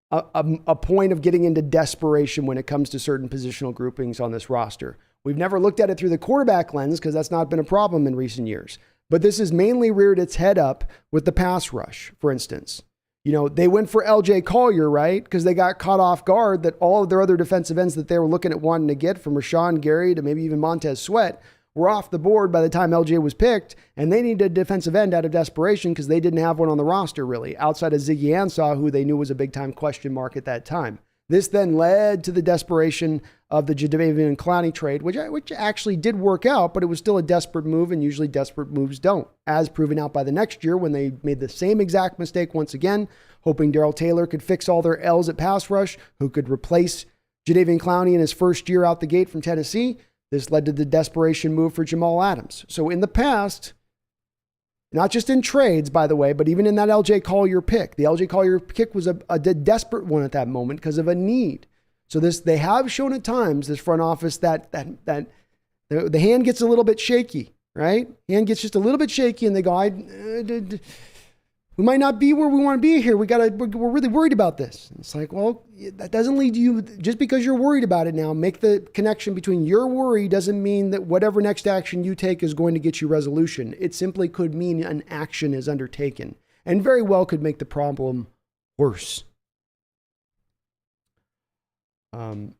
a point of getting into desperation when it comes to certain positional groupings on this roster. We've never looked at it through the quarterback lens because that's not been a problem in recent years. But this has mainly reared its head up with the pass rush, for instance. You know, they went for LJ Collier, right? Because they got caught off guard that all of their other defensive ends that they were looking at wanting to get, from Rashawn Gary to maybe even Montez Sweat, were off the board by the time LJ was picked, and they needed a defensive end out of desperation because they didn't have one on the roster, really, outside of Ziggy Ansah, who they knew was a big-time question mark at that time. This then led to the desperation of the Jadeveon Clowney trade, which actually did work out, but it was still a desperate move, and usually desperate moves don't, as proven out by the next year when they made the same exact mistake once again, hoping Darrell Taylor could fix all their L's at pass rush, who could replace Jadeveon Clowney in his first year out the gate from Tennessee. This led to the desperation move for Jamal Adams. So in the past, not just in trades, by the way, but even in that LJ Collier pick, the LJ Collier pick was a desperate one at that moment because of a need. So they have shown at times, this front office, that the hand gets a little bit shaky, right? Hand gets just a little bit shaky, and they go, we might not be where we want to be here. We're really worried about this. And it's like, well, that doesn't lead you, just because you're worried about it now, make the connection between your worry doesn't mean that whatever next action you take is going to get you resolution. It simply could mean an action is undertaken and very well could make the problem worse. Drunk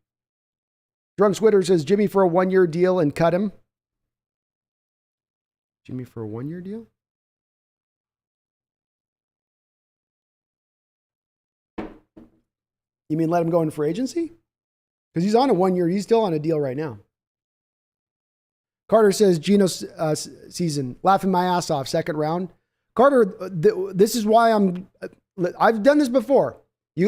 Twitter says Jimmy for a 1-year deal and cut him. Jimmy for a 1-year deal? You mean let him go in free agency? Because he's on a 1-year. He's still on a deal right now. Carter says Geno's season. Laughing my ass off. Second round. Carter, this is why I've done this before.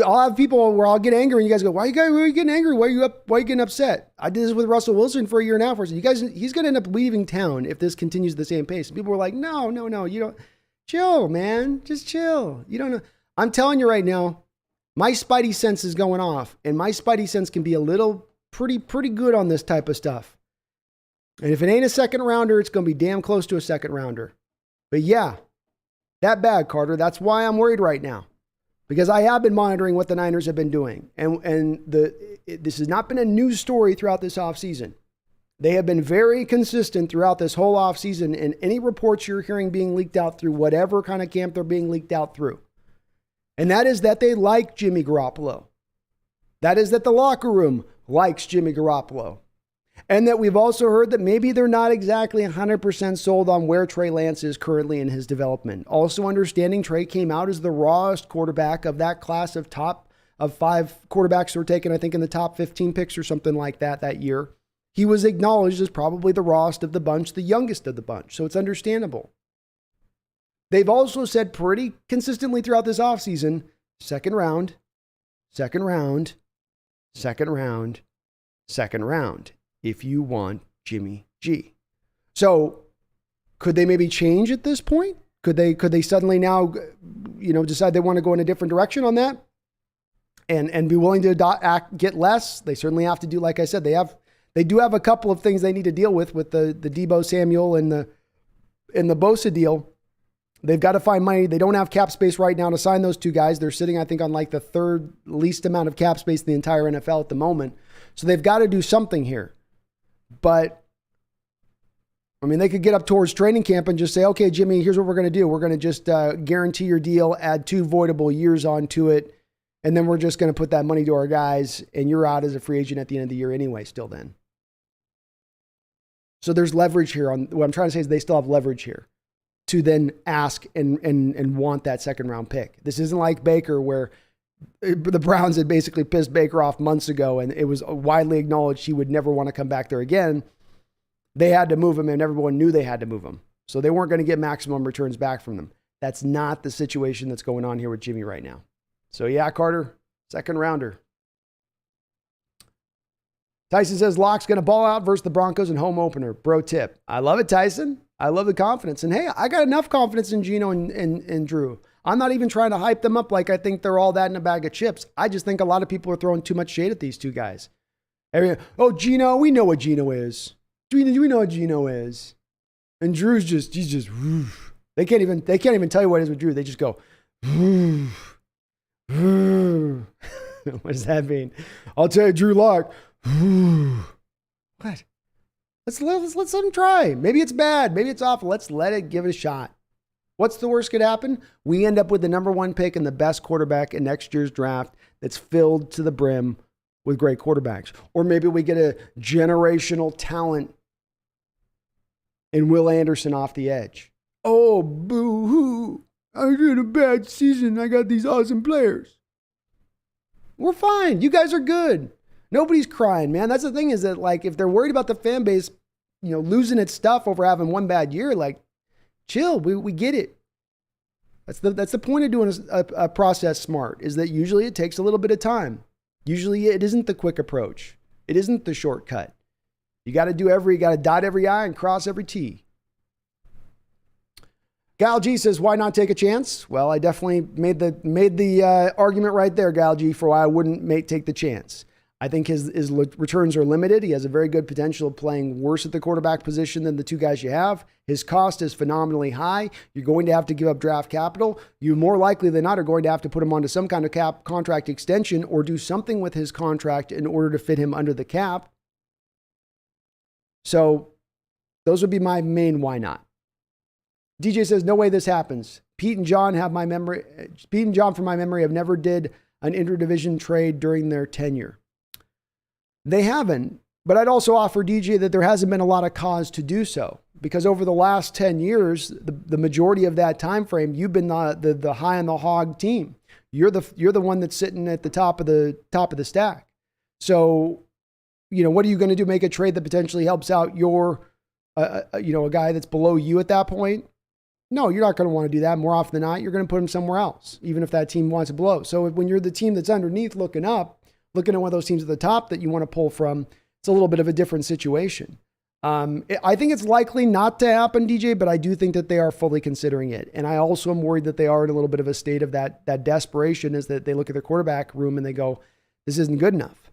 I'll have people where I'll get angry and you guys go, why are you getting angry? Why are you getting upset? I did this with Russell Wilson for a year now. He's going to end up leaving town if this continues the same pace. And people were like, no, you don't. Chill, man. Just chill. You don't know. I'm telling you right now, my spidey sense is going off, and my spidey sense can be a little pretty good on this type of stuff. And if it ain't a second rounder, it's going to be damn close to a second rounder. But yeah, that bad, Carter. That's why I'm worried right now, because I have been monitoring what the Niners have been doing. And this has not been a news story throughout this offseason. They have been very consistent throughout this whole offseason, and any reports you're hearing being leaked out through whatever kind of camp they're being leaked out through. And that is that they like Jimmy Garoppolo. That is that the locker room likes Jimmy Garoppolo. And that we've also heard that maybe they're not exactly 100% sold on where Trey Lance is currently in his development. Also understanding Trey came out as the rawest quarterback of that class of 5 quarterbacks who were taken, I think, in the top 15 picks or something like that year. He was acknowledged as probably the rawest of the bunch, the youngest of the bunch. So it's understandable. They've also said pretty consistently throughout this offseason, second round, if you want Jimmy G. So could they maybe change at this point? Could they suddenly now, decide they want to go in a different direction on that and be willing to get less? They certainly have to do, like I said, they do have a couple of things they need to deal with the Deebo Samuel and the Bosa deal. They've got to find money. They don't have cap space right now to sign those two guys. They're sitting, I think, on like the third least amount of cap space in the entire NFL at the moment. So they've got to do something here. But, I mean, they could get up towards training camp and just say, okay, Jimmy, here's what we're going to do. We're going to just guarantee your deal, add 2 voidable years onto it, and then we're just going to put that money to our guys, and you're out as a free agent at the end of the year anyway, still then. So there's leverage here. What I'm trying to say is they still have leverage here to then ask and want that second round pick. This isn't like Baker, where the Browns had basically pissed Baker off months ago and it was widely acknowledged he would never want to come back there again. They had to move him and everyone knew they had to move him. So they weren't going to get maximum returns back from them. That's not the situation that's going on here with Jimmy right now. So yeah, Carter, second rounder. Tyson says Locke's going to ball out versus the Broncos in home opener. Bro tip. I love it, Tyson. I love the confidence. And hey, I got enough confidence in Geno and Drew. I'm not even trying to hype them up like I think they're all that in a bag of chips. I just think a lot of people are throwing too much shade at these two guys. Oh, Geno, we know what Geno is. We know what Geno is. And Drew's he's just, woof. They can't even tell you what it is with Drew. They just go, woof, woof. What does that mean? I'll tell you, Drew Lock. What? Let's let him try. Maybe it's bad. Maybe it's awful. Let's give it a shot. What's the worst could happen? We end up with the number 1 pick and the best quarterback in next year's draft that's filled to the brim with great quarterbacks. Or maybe we get a generational talent in Will Anderson off the edge. Oh, boo-hoo. I did a bad season. I got these awesome players. We're fine. You guys are good. Nobody's crying, man. That's the thing is that, like, if they're worried about the fan base, losing its stuff over having one bad year, like, chill. We get it. That's the point of doing a process smart, is that usually it takes a little bit of time. Usually it isn't the quick approach. It isn't the shortcut. You got to dot every I and cross every T. Gal G says, why not take a chance? Well, I definitely made the argument right there, Gal G, for why I wouldn't take the chance. I think his returns are limited. He has a very good potential of playing worse at the quarterback position than the two guys you have. His cost is phenomenally high. You're going to have to give up draft capital. You more likely than not are going to have to put him onto some kind of contract extension or do something with his contract in order to fit him under the cap. So those would be my main why not. DJ says, no way this happens. Pete and John, from my memory, have never did an interdivision trade during their tenure. They haven't, but I'd also offer DJ that there hasn't been a lot of cause to do so, because over the last 10 years, the majority of that time frame, you've been the high on the hog team. You're the one that's sitting at the top of the stack. So, what are you going to do? Make a trade that potentially helps out a guy that's below you at that point? No, you're not going to want to do that. More often than not, you're going to put him somewhere else, even if that team wants to blow. So when you're the team that's underneath looking up, looking at one of those teams at the top that you want to pull from, it's a little bit of a different situation. I think it's likely not to happen, DJ, but I do think that they are fully considering it. And I also am worried that they are in a little bit of a state of that desperation, is that they look at their quarterback room and they go, this isn't good enough.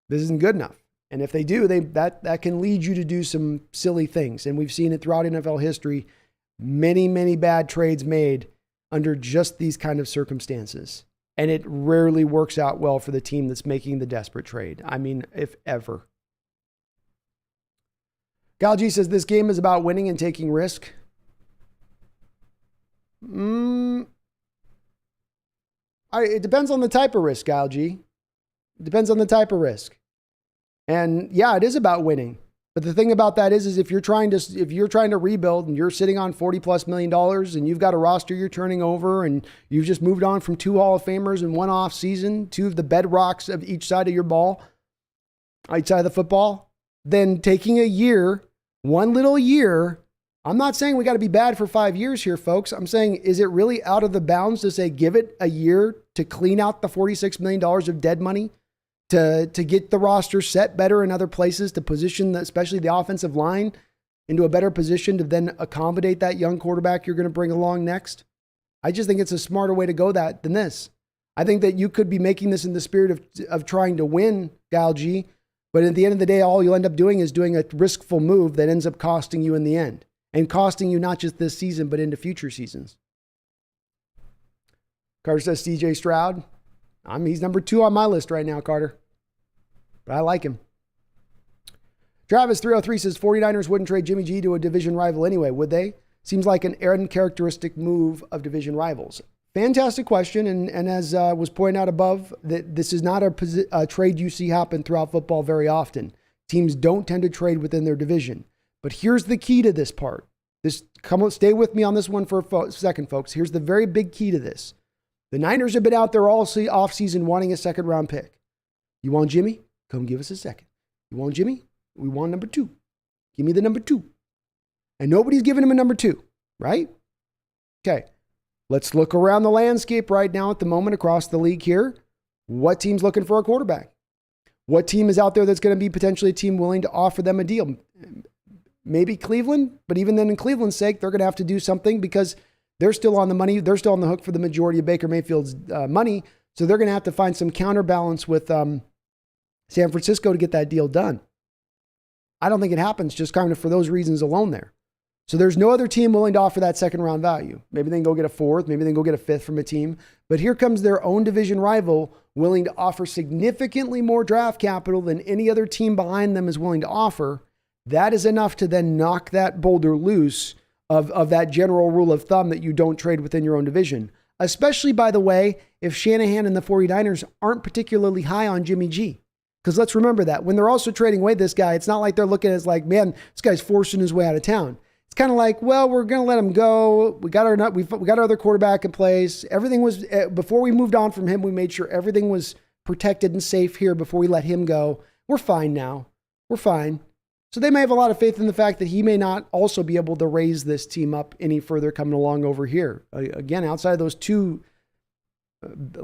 This isn't good enough. And if they do, that can lead you to do some silly things. And we've seen it throughout NFL history. Many, many bad trades made under just these kind of circumstances. And it rarely works out well for the team that's making the desperate trade. I mean, if ever. Gal G says, this game is about winning and taking risk. It depends on the type of risk, Gal G. It depends on the type of risk. And yeah, it is about winning. But the thing about that is if you're trying to rebuild and you're sitting on $40+ million and you've got a roster you're turning over and you've just moved on from 2 Hall of Famers in one off season, 2 of the bedrocks of each side of your ball, each side of the football, then taking a year, one little year, I'm not saying we got to be bad for 5 years here, folks. I'm saying, is it really out of the bounds to say, give it a year to clean out the $46 million of dead money? To get the roster set better in other places, to position, especially the offensive line, into a better position to then accommodate that young quarterback you're going to bring along next? I just think it's a smarter way to go than this. I think that you could be making this in the spirit of trying to win, Gal G, but at the end of the day, all you'll end up doing is doing a riskful move that ends up costing you in the end, and costing you not just this season, but into future seasons. Carter says CJ Stroud. He's number 2 on my list right now, Carter. But I like him. Travis 303 says 49ers wouldn't trade Jimmy G to a division rival anyway, would they? Seems like an uncharacteristic move of division rivals. Fantastic question. And as was pointed out above, that this is not a trade you see happen throughout football very often. Teams don't tend to trade within their division. But here's the key to this part. Stay with me on this one for a second, folks. Here's the very big key to this. The Niners have been out there all offseason wanting a second-round pick. You want Jimmy? Come give us a second. You want Jimmy? We want number 2. Give me the number 2. And nobody's giving him a number 2, right? Okay. Let's look around the landscape right now at the moment across the league here. What team's looking for a quarterback? What team is out there that's going to be potentially a team willing to offer them a deal? Maybe Cleveland, but even then in Cleveland's sake, they're going to have to do something because they're still on the money. They're still on the hook for the majority of Baker Mayfield's money. So they're going to have to find some counterbalance with San Francisco to get that deal done. I don't think it happens just kind of for those reasons alone there. So there's no other team willing to offer that second round value. Maybe they can go get a fourth, maybe they can go get a fifth from a team. But here comes their own division rival willing to offer significantly more draft capital than any other team behind them is willing to offer. That is enough to then knock that boulder loose of that general rule of thumb that you don't trade within your own division. Especially, by the way, if Shanahan and the 49ers aren't particularly high on Jimmy G. Because let's remember that when they're also trading away this guy, it's not like they're looking at it as like, man, this guy's forcing his way out of town. It's kind of like, well, we're going to let him go. We got our other quarterback in place. Everything was, before we moved on from him, we made sure everything was protected and safe here before we let him go. We're fine now. We're fine. So they may have a lot of faith in the fact that he may not also be able to raise this team up any further coming along over here. Again, outside of those two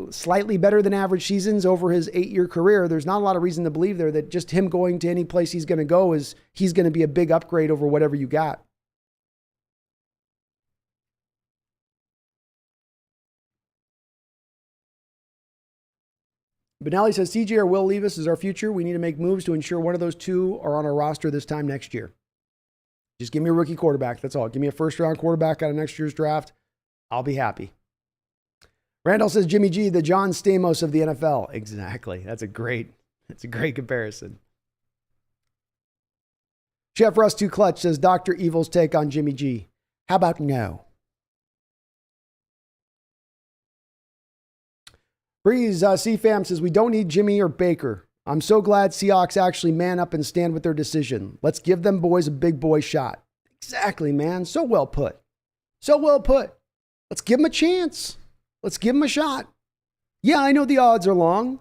slightly better than average seasons over his 8-year career, there's not a lot of reason to believe there that just him going to any place he's going to go is he's going to be a big upgrade over whatever you got. Benelli says, CJ or Will Levis is our future. We need to make moves to ensure one of those two are on our roster this time next year. Just give me a rookie quarterback. That's all. Give me a first-round quarterback out of next year's draft. I'll be happy. Randall says, Jimmy G, the John Stamos of the NFL. Exactly. That's a great comparison. Chef Russ Too Clutch says, Dr. Evil's take on Jimmy G. How about no? Breeze CFAM says, we don't need Jimmy or Baker. I'm so glad Seahawks actually man up and stand with their decision. Let's give them boys a big boy shot. Exactly, man. So well put. So well put. Let's give them a chance. Let's give them a shot. Yeah, I know the odds are long,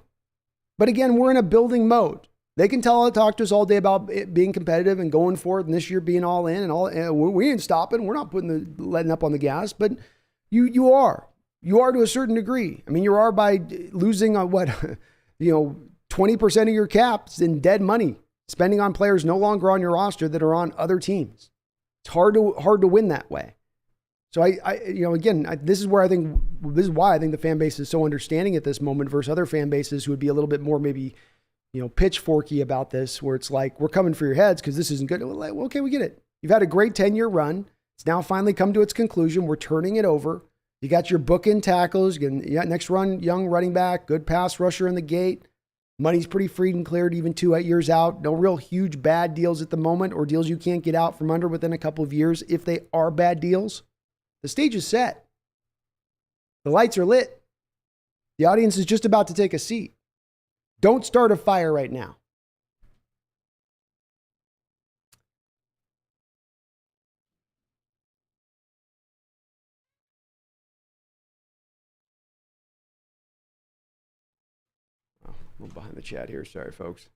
but again, we're in a building mode. They can talk to us all day about it being competitive and going for it, and this year being all in and all. We ain't stopping. We're not letting up on the gas, but you are. You are to a certain degree. I mean, you are by losing on 20% of your caps in dead money, spending on players no longer on your roster that are on other teams. It's hard to win that way. So this is why I think the fan base is so understanding at this moment versus other fan bases who would be a little bit more maybe, pitchforky about this, where it's like, we're coming for your heads because this isn't good. Well, okay, we get it. You've had a great 10-year run. It's now finally come to its conclusion. We're turning it over. You got your bookend tackles. Next run, young running back, good pass rusher in the gate. Money's pretty freed and cleared even 2 years out. No real huge bad deals at the moment or deals you can't get out from under within a couple of years if they are bad deals. The stage is set. The lights are lit. The audience is just about to take a seat. Don't start a fire right now. I'm behind the chat here. Sorry, folks.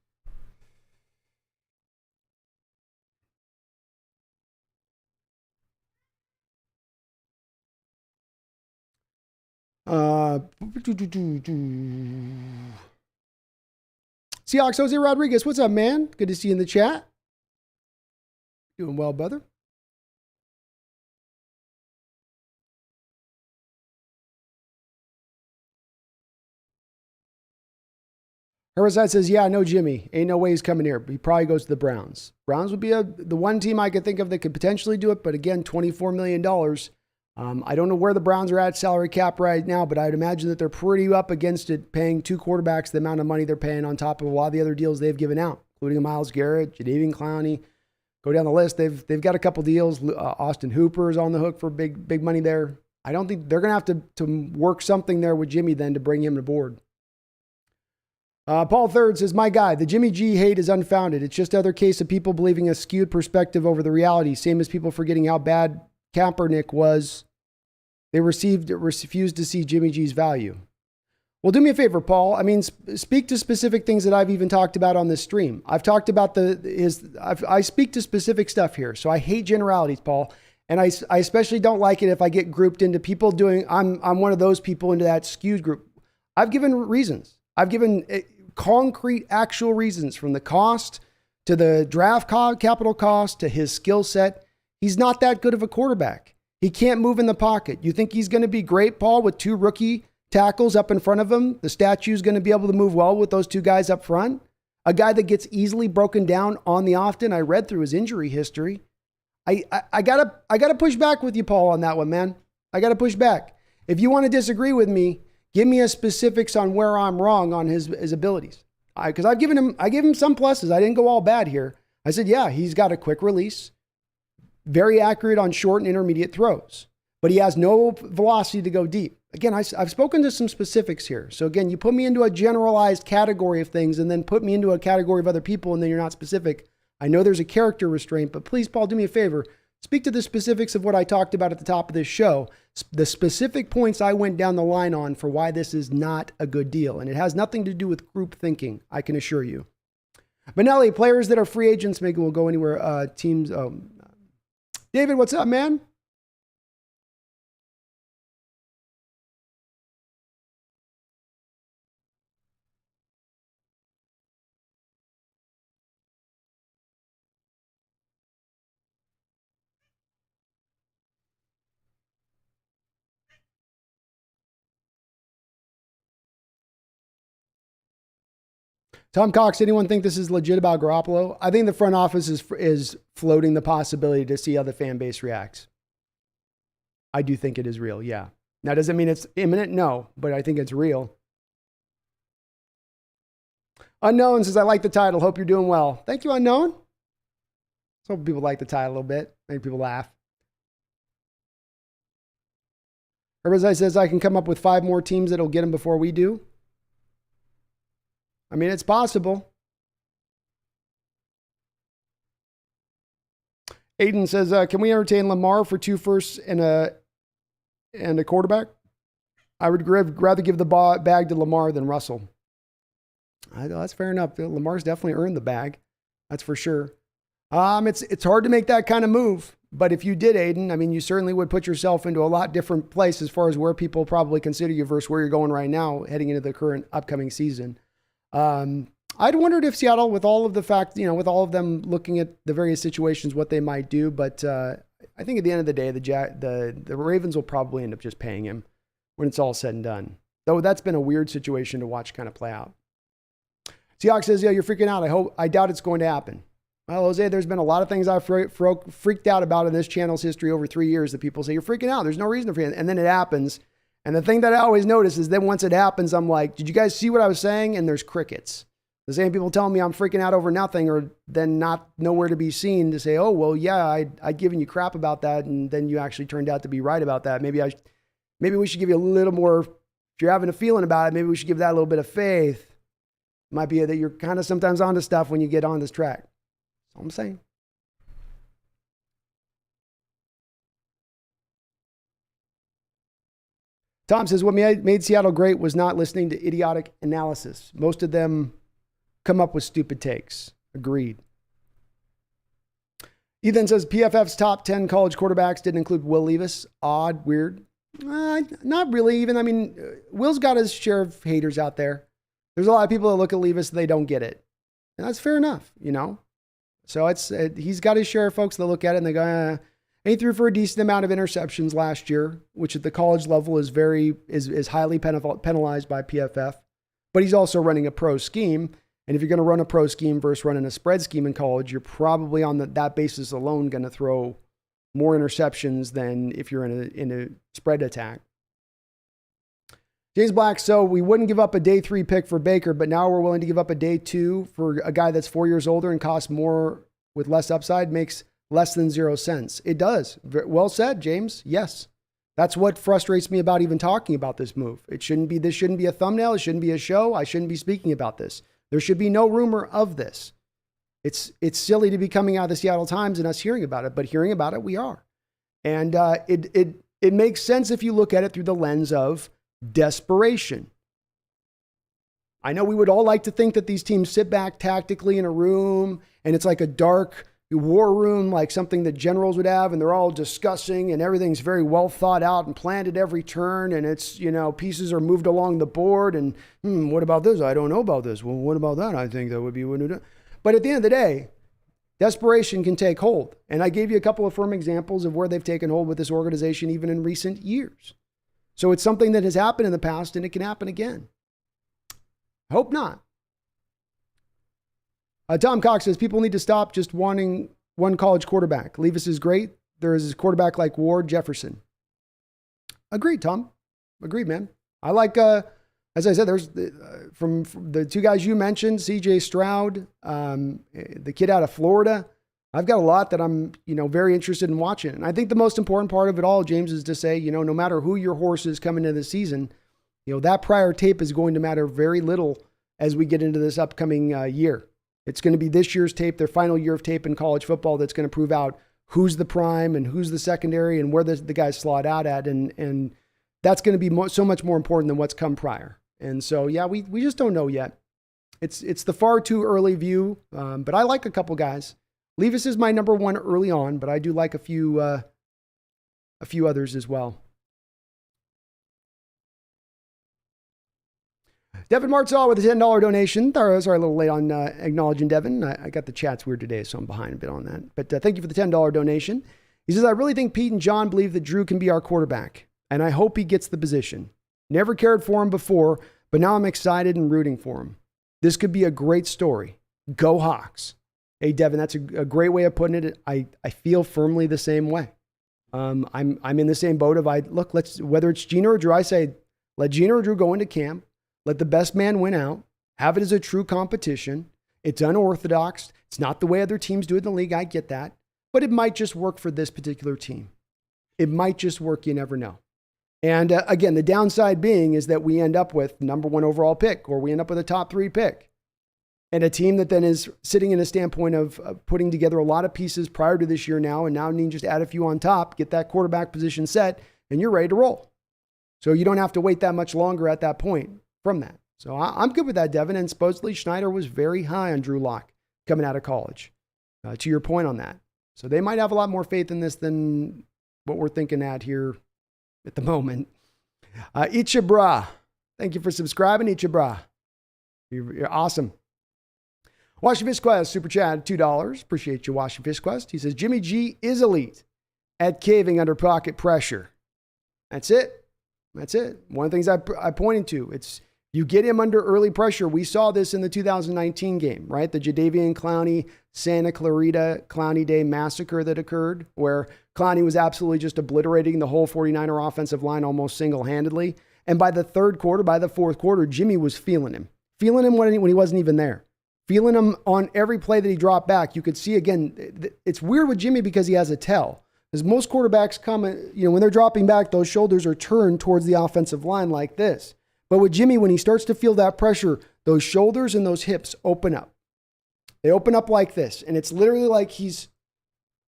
Seahawks Jose Rodriguez, what's up, man? Good to see you in the chat. Doing well, brother. Herbicide says, yeah, no Jimmy. Ain't no way he's coming here. He probably goes to the Browns. Browns would be the one team I could think of that could potentially do it, but again, $24 million. I don't know where the Browns are at salary cap right now, but I'd imagine that they're pretty up against it, paying two quarterbacks the amount of money they're paying on top of a lot of the other deals they've given out, including a Myles Garrett, Jadeveon Clowney. Go down the list. They've got a couple deals. Austin Hooper is on the hook for big money there. I don't think they're going to have to work something there with Jimmy then to bring him to board. Paul Third says, my guy, the Jimmy G hate is unfounded. It's just another case of people believing a skewed perspective over the reality. Same as people forgetting how bad Kaepernick was. They refused to see Jimmy G's value. Well, do me a favor, Paul. I mean, speak to specific things that I've even talked about on this stream. I've talked about I speak to specific stuff here. So I hate generalities, Paul. And I especially don't like it if I get grouped into people I'm one of those people into that skewed group. I've given reasons. I've given concrete, actual reasons, from the cost to the draft capital cost to his skill set. He's not that good of a quarterback. He can't move in the pocket. You think he's going to be great, Paul, with two rookie tackles up in front of him? The statue's going to be able to move well with those two guys up front? A guy that gets easily broken down on the often. I read through his injury history. I gotta push back with you, Paul, on that one, man. I gotta push back. If you want to disagree with me, give me a specifics on where I'm wrong on his abilities. Because I gave him some pluses. I didn't go all bad here. I said, yeah, he's got a quick release, very accurate on short and intermediate throws, but he has no velocity to go deep. Again, I've spoken to some specifics here. So again, you put me into a generalized category of things and then put me into a category of other people and then you're not specific. I know there's a character restraint, but please, Paul, do me a favor. Speak to the specifics of what I talked about at the top of this show, the specific points I went down the line on for why this is not a good deal. And it has nothing to do with group thinking, I can assure you. Benelli, players that are free agents maybe will go anywhere. Teams. David, what's up, man? Tom Cox, anyone think this is legit about Garoppolo? I think the front office is floating the possibility to see how the fan base reacts. I do think it is real, yeah. Now, does it mean it's imminent? No, but I think it's real. Unknown says, I like the title. Hope you're doing well. Thank you, Unknown. So people like the title a little bit. Make people laugh. Herbazai says, I can come up with 5 more teams that'll get him before we do. I mean, it's possible. Aiden says, can we entertain Lamar for 2 firsts and a quarterback? I would rather give the bag to Lamar than Russell. That's fair enough. Lamar's definitely earned the bag. That's for sure. It's hard to make that kind of move. But if you did, Aiden, I mean, you certainly would put yourself into a lot different place as far as where people probably consider you versus where you're going right now, heading into the current upcoming season. I'd wondered if Seattle, with all of the fact, with all of them looking at the various situations, what they might do. But I think at the end of the day, the Ravens will probably end up just paying him when it's all said and done. Though that's been a weird situation to watch kind of play out. Seahawks says, yeah, you're freaking out. I doubt it's going to happen. Well, Jose, there's been a lot of things I've freaked out about in this channel's history over 3 years that people say, you're freaking out. There's no reason to freak out. And then it happens. And the thing that I always notice is then once it happens, I'm like, did you guys see what I was saying? And there's crickets. The same people telling me I'm freaking out over nothing or then not nowhere to be seen to say, oh, well, yeah, I'd given you crap about that. And then you actually turned out to be right about that. Maybe we should give you a little more, if you're having a feeling about it, maybe we should give that a little bit of faith. It might be that you're kind of sometimes onto stuff when you get on this track. That's all I'm saying. Tom says, what made Seattle great was not listening to idiotic analysis. Most of them come up with stupid takes. Agreed. Ethan says, PFF's top 10 college quarterbacks didn't include Will Levis. Odd, weird. Not really even. I mean, Will's got his share of haters out there. There's a lot of people that look at Levis and they don't get it. And that's fair enough, So he's got his share of folks that look at it and they go, And he threw for a decent amount of interceptions last year, which at the college level is highly penalized by PFF. But he's also running a pro scheme. And if you're going to run a pro scheme versus running a spread scheme in college, you're probably on that basis alone going to throw more interceptions than if you're in a spread attack. James Black, so we wouldn't give up a day 3 pick for Baker, but now we're willing to give up a day 2 for a guy that's 4 years older and costs more with less upside, makes less than 0 cents. It does. Well said, James. Yes. That's what frustrates me about even talking about this move. This shouldn't be a thumbnail. It shouldn't be a show. I shouldn't be speaking about this. There should be no rumor of this. It's silly to be coming out of the Seattle Times and us hearing about it, but hearing about it, we are. And it makes sense if you look at it through the lens of desperation. I know we would all like to think that these teams sit back tactically in a room and it's like a dark war room, like something that generals would have, and they're all discussing and everything's very well thought out and planned at every turn, and it's, pieces are moved along the board and what about this? I don't know about this. Well, what about that? I think that would be what it is. But at the end of the day, desperation can take hold. And I gave you a couple of firm examples of where they've taken hold with this organization even in recent years. So it's something that has happened in the past and it can happen again. Hope not. Tom Cox says people need to stop just wanting one college quarterback. Levis is great. There is a quarterback like Ward, Jefferson. Agreed, Tom. Agreed, man. I like, as I said, there's from the two guys you mentioned, CJ Stroud, the kid out of Florida. I've got a lot that I'm, very interested in watching. And I think the most important part of it all, James, is to say, no matter who your horse is coming into the season, that prior tape is going to matter very little as we get into this upcoming year. It's going to be this year's tape, their final year of tape in college football, that's going to prove out who's the prime and who's the secondary and where the guys slot out at. And that's going to be so much more important than what's come prior. And so, yeah, we just don't know yet. It's the far too early view, but I like a couple guys. Levis is my number one early on, but I do like a few others as well. Devin Martzall with a $10 donation. Sorry, a little late on acknowledging Devin. I got the chats weird today, so I'm behind a bit on that. But thank you for the $10 donation. He says, I really think Pete and John believe that Drew can be our quarterback, and I hope he gets the position. Never cared for him before, but now I'm excited and rooting for him. This could be a great story. Go Hawks. Hey, Devin, that's a great way of putting it. I feel firmly the same way. I'm in the same boat of whether it's Gino or Drew, I say, let Gino or Drew go into camp. Let the best man win out. Have it as a true competition. It's unorthodox. It's not the way other teams do it in the league. I get that. But it might just work for this particular team. It might just work. You never know. And again, the downside being is that we end up with number 1 overall pick, or we end up with a top 3 pick. And a team that then is sitting in a standpoint of putting together a lot of pieces prior to this year now, and now need just add a few on top, get that quarterback position set, and you're ready to roll. So you don't have to wait that much longer at that point from that. So I'm good with that, Devin. And supposedly Schneider was very high on Drew Lock coming out of college, to your point on that. So they might have a lot more faith in this than what we're thinking at here at the moment. Ichabra, thank you for subscribing, Ichabra. You're awesome. Washington Fish Quest, super chat, $2. Appreciate you, Washington Fish Quest. He says, Jimmy G is elite at caving under pocket pressure. That's it. That's it. One of the things I pointed to, it's you get him under early pressure. We saw this in the 2019 game, right? The Jadeveon Clowney, Santa Clarita Clowney Day massacre that occurred, where Clowney was absolutely just obliterating the whole 49er offensive line almost single-handedly. And by the third quarter, by the fourth quarter, Jimmy was feeling him when he wasn't even there. Feeling him on every play that he dropped back. You could see, again, it's weird with Jimmy because he has a tell. Because most quarterbacks come, when they're dropping back, those shoulders are turned towards the offensive line like this. But with Jimmy, when he starts to feel that pressure, those shoulders and those hips open up. They open up like this. And it's literally like he's,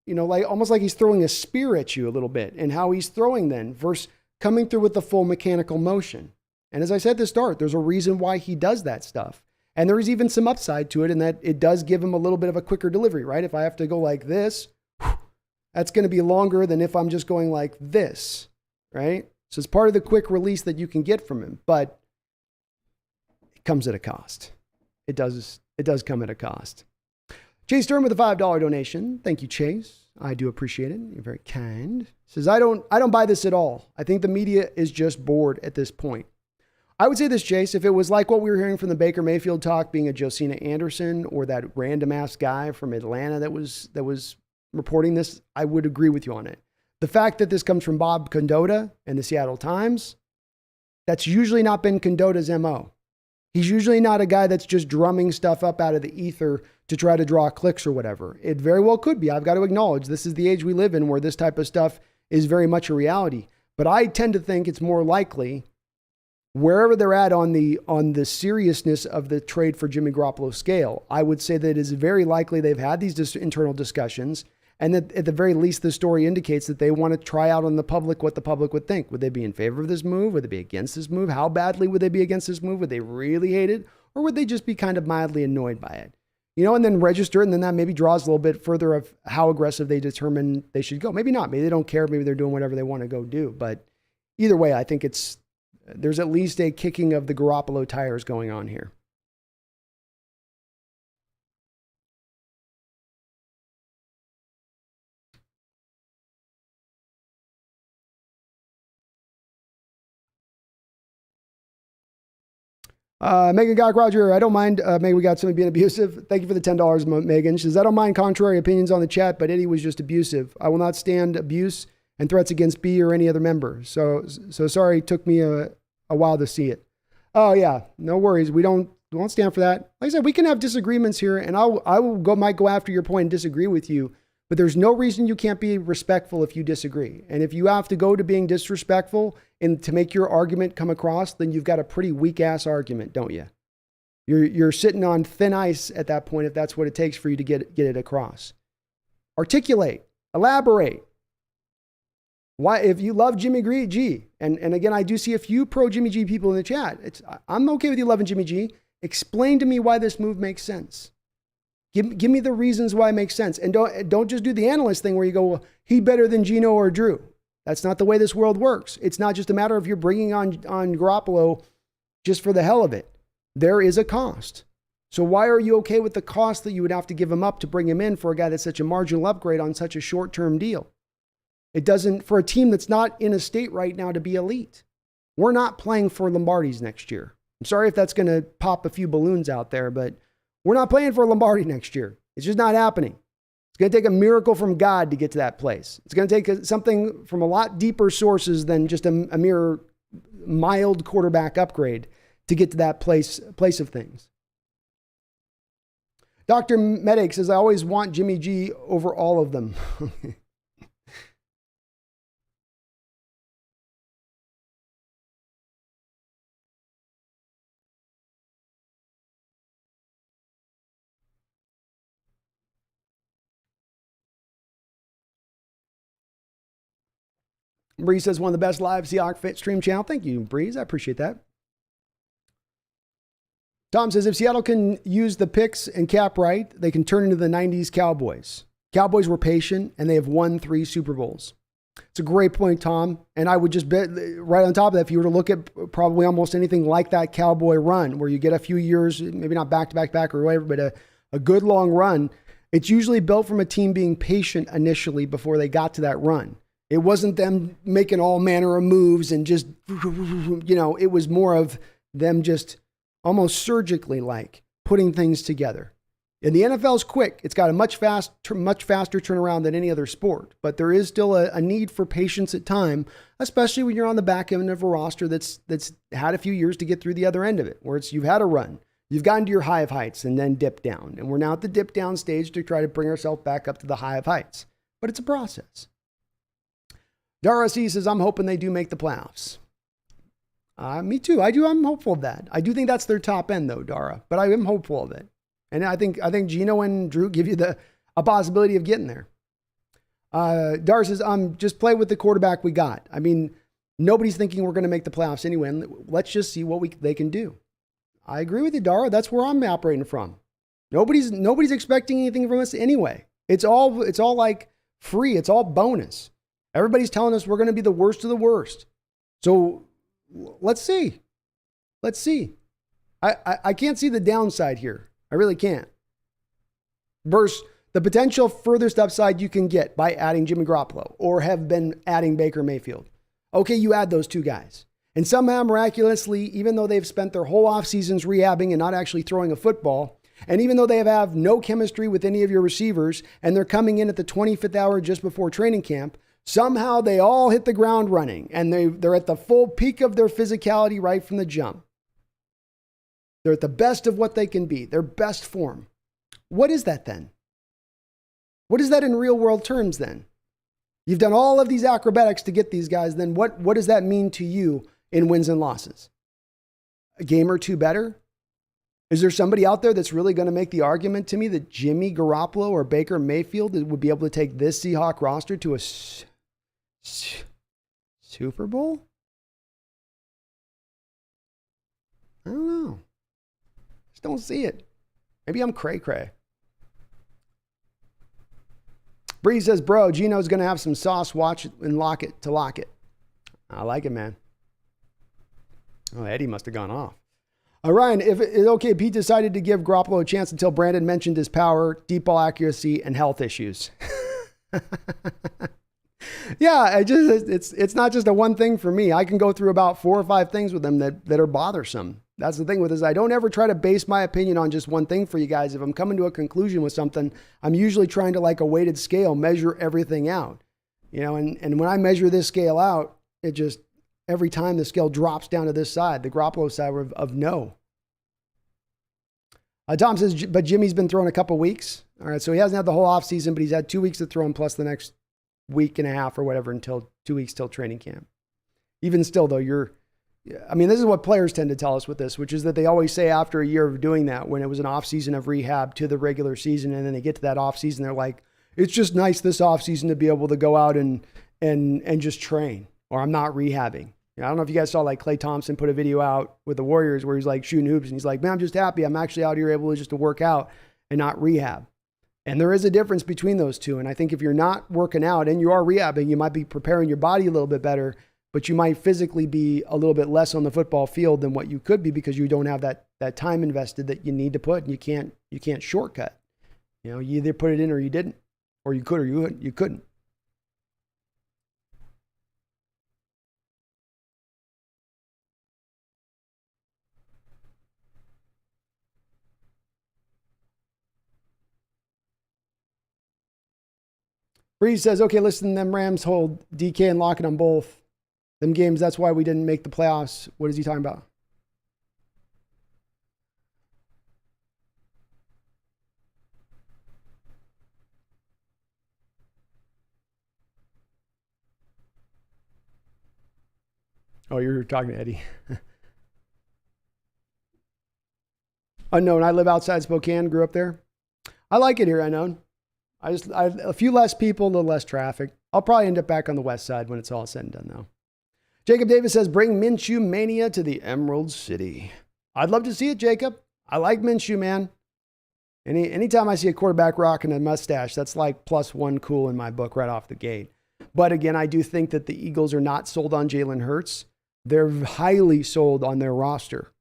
almost like he's throwing a spear at you a little bit. And how he's throwing then versus coming through with the full mechanical motion. And as I said at the start, there's a reason why he does that stuff. And there is even some upside to it in that it does give him a little bit of a quicker delivery, right? If I have to go like this, that's going to be longer than if I'm just going like this, right? So it's part of the quick release that you can get from him, but it comes at a cost. It does come at a cost. Chase Stern with a $5 donation. Thank you, Chase. I do appreciate it. You're very kind. Says, I don't buy this at all. I think the media is just bored at this point. I would say this, Chase, if it was like what we were hearing from the Baker Mayfield talk, being a Josina Anderson or that random ass guy from Atlanta that was reporting this, I would agree with you on it. The fact that this comes from Bob Condotta and the Seattle Times, that's usually not been Condotta's MO. He's usually not a guy that's just drumming stuff up out of the ether to try to draw clicks or whatever. It very well could be. I've got to acknowledge this is the age we live in where this type of stuff is very much a reality. But I tend to think it's more likely wherever they're at on the seriousness of the trade for Jimmy Garoppolo scale. I would say that it is very likely they've had these internal discussions, and that at the very least, the story indicates that they want to try out on the public what the public would think. Would they be in favor of this move? Would they be against this move? How badly would they be against this move? Would they really hate it? Or would they just be kind of mildly annoyed by it? And then register, and then that maybe draws a little bit further of how aggressive they determine they should go. Maybe not. Maybe they don't care. Maybe they're doing whatever they want to go do. But either way, I think there's at least a kicking of the Garoppolo tires going on here. Megan Gock Roger, I don't mind. Megan, we got somebody being abusive. Thank you for the $10, Megan. She says, I don't mind contrary opinions on the chat, but Eddie was just abusive. I will not stand abuse and threats against B or any other member. So sorry, it took me a while to see it. Oh yeah, no worries. We won't stand for that. Like I said, we can have disagreements here, and might go after your point and disagree with you, but there's no reason you can't be respectful if you disagree. And if you have to go to being disrespectful and to make your argument come across, then you've got a pretty weak ass argument, don't you? You're sitting on thin ice at that point if that's what it takes for you to get it across. Articulate, elaborate. Why, if you love Jimmy G, and again, I do see a few pro Jimmy G people in the chat. I'm okay with you loving Jimmy G. Explain to me why this move makes sense. Give me the reasons why it makes sense. And don't just do the analyst thing where you go, well, he better than Gino or Drew. That's not the way this world works. It's not just a matter of you're bringing on Garoppolo just for the hell of it. There is a cost. So why are you okay with the cost that you would have to give him up to bring him in for a guy that's such a marginal upgrade on such a short-term deal? It doesn't, for a team that's not in a state right now to be elite. We're not playing for Lombardi's next year. I'm sorry if that's going to pop a few balloons out there, but we're not playing for Lombardi next year. It's just not happening. It's going to take a miracle from God to get to that place. It's going to take something from a lot deeper sources than just a mere mild quarterback upgrade to get to that place of things. Dr. Medic says, I always want Jimmy G over all of them. Breeze says, one of the best live Seahawks Fit stream channel. Thank you, Breeze. I appreciate that. Tom says, if Seattle can use the picks and cap right, they can turn into the 90s Cowboys. Cowboys were patient, and they have won 3 Super Bowls. It's a great point, Tom. And I would just bet right on top of that, if you were to look at probably almost anything like that Cowboy run, where you get a few years, maybe not back or whatever, but a good long run, it's usually built from a team being patient initially before they got to that run. It wasn't them making all manner of moves and just, it was more of them just almost surgically like putting things together. And the NFL's quick. It's got a much faster turnaround than any other sport, but there is still a need for patience at time, especially when you're on the back end of a roster that's had a few years to get through the other end of it, where you've had a run, you've gotten to your high of heights and then dipped down. And we're now at the dip down stage to try to bring ourselves back up to the high of heights, but it's a process. Dara C says, I'm hoping they do make the playoffs. Me too. I'm hopeful of that. I do think that's their top end though, Dara, but I am hopeful of it. And I think Gino and Drew give you a possibility of getting there. Dara says, just play with the quarterback we got. I mean, nobody's thinking we're going to make the playoffs anyway. And let's just see what they can do. I agree with you, Dara. That's where I'm operating from. Nobody's expecting anything from us anyway. It's all like free. It's all bonus. Everybody's telling us we're going to be the worst of the worst. So let's see. I can't see the downside here. I really can't. Versus the potential furthest upside you can get by adding Jimmy Garoppolo or have been adding Baker Mayfield. Okay, you add those 2 guys. And somehow miraculously, even though they've spent their whole off seasons rehabbing and not actually throwing a football, and even though they have no chemistry with any of your receivers, and they're coming in at the 25th hour just before training camp, somehow they all hit the ground running, and they're at the full peak of their physicality right from the jump. They're at the best of what they can be, their best form. What is that then? What is that in real world terms then? You've done all of these acrobatics to get these guys, then what does that mean to you in wins and losses? A game or 2 better? Is there somebody out there that's really going to make the argument to me that Jimmy Garoppolo or Baker Mayfield would be able to take this Seahawk roster to a Super Bowl? I don't know. Just don't see it. Maybe I'm cray-cray. Bree says, bro, Gino's going to have some sauce. Watch it and lock it. I like it, man. Oh, Eddie must have gone off. Ryan, if it's okay, Pete decided to give Garoppolo a chance until Brandon mentioned his power, deep ball accuracy, and health issues. Yeah, it's not just a one thing for me. I can go through about 4 or 5 things with them that are bothersome. That's the thing with this. I don't ever try to base my opinion on just one thing for you guys. If I'm coming to a conclusion with something, I'm usually trying to, like a weighted scale, measure everything out. And when I measure this scale out, it just, every time the scale drops down to this side, the Garoppolo side of no. Tom says, but Jimmy's been throwing a couple weeks. All right, so he hasn't had the whole offseason, but he's had 2 weeks to throw him plus the next week and a half or whatever until 2 weeks till training camp. Even still, though, this is what players tend to tell us with this, which is that they always say after a year of doing that, when it was an offseason of rehab to the regular season, and then they get to that offseason, they're like, it's just nice this offseason to be able to go out and just train, or I'm not rehabbing. I don't know if you guys saw, like, Klay Thompson put a video out with the Warriors where he's like shooting hoops and he's like, man, I'm just happy I'm actually out here able to work out and not rehab. And there is a difference between those two. And I think if you're not working out and you are rehabbing, you might be preparing your body a little bit better, but you might physically be a little bit less on the football field than what you could be because you don't have that time invested that you need to put, and you can't shortcut. You either put it in or you didn't, or you could or you couldn't. Breeze says, okay, listen, them Rams hold DK and Lockett on both them games. That's why we didn't make the playoffs. What is he talking about? Oh, you're talking to Eddie. Unknown. I live outside Spokane, grew up there. I like it here, Unknown. A few less people, a little less traffic. I'll probably end up back on the west side when it's all said and done, though. Jacob Davis says, bring Minshew mania to the Emerald City. I'd love to see it, Jacob. I like Minshew, man. Anytime I see a quarterback rocking a mustache, that's like +1 cool in my book right off the gate. But again, I do think that the Eagles are not sold on Jalen Hurts. They're highly sold on their roster.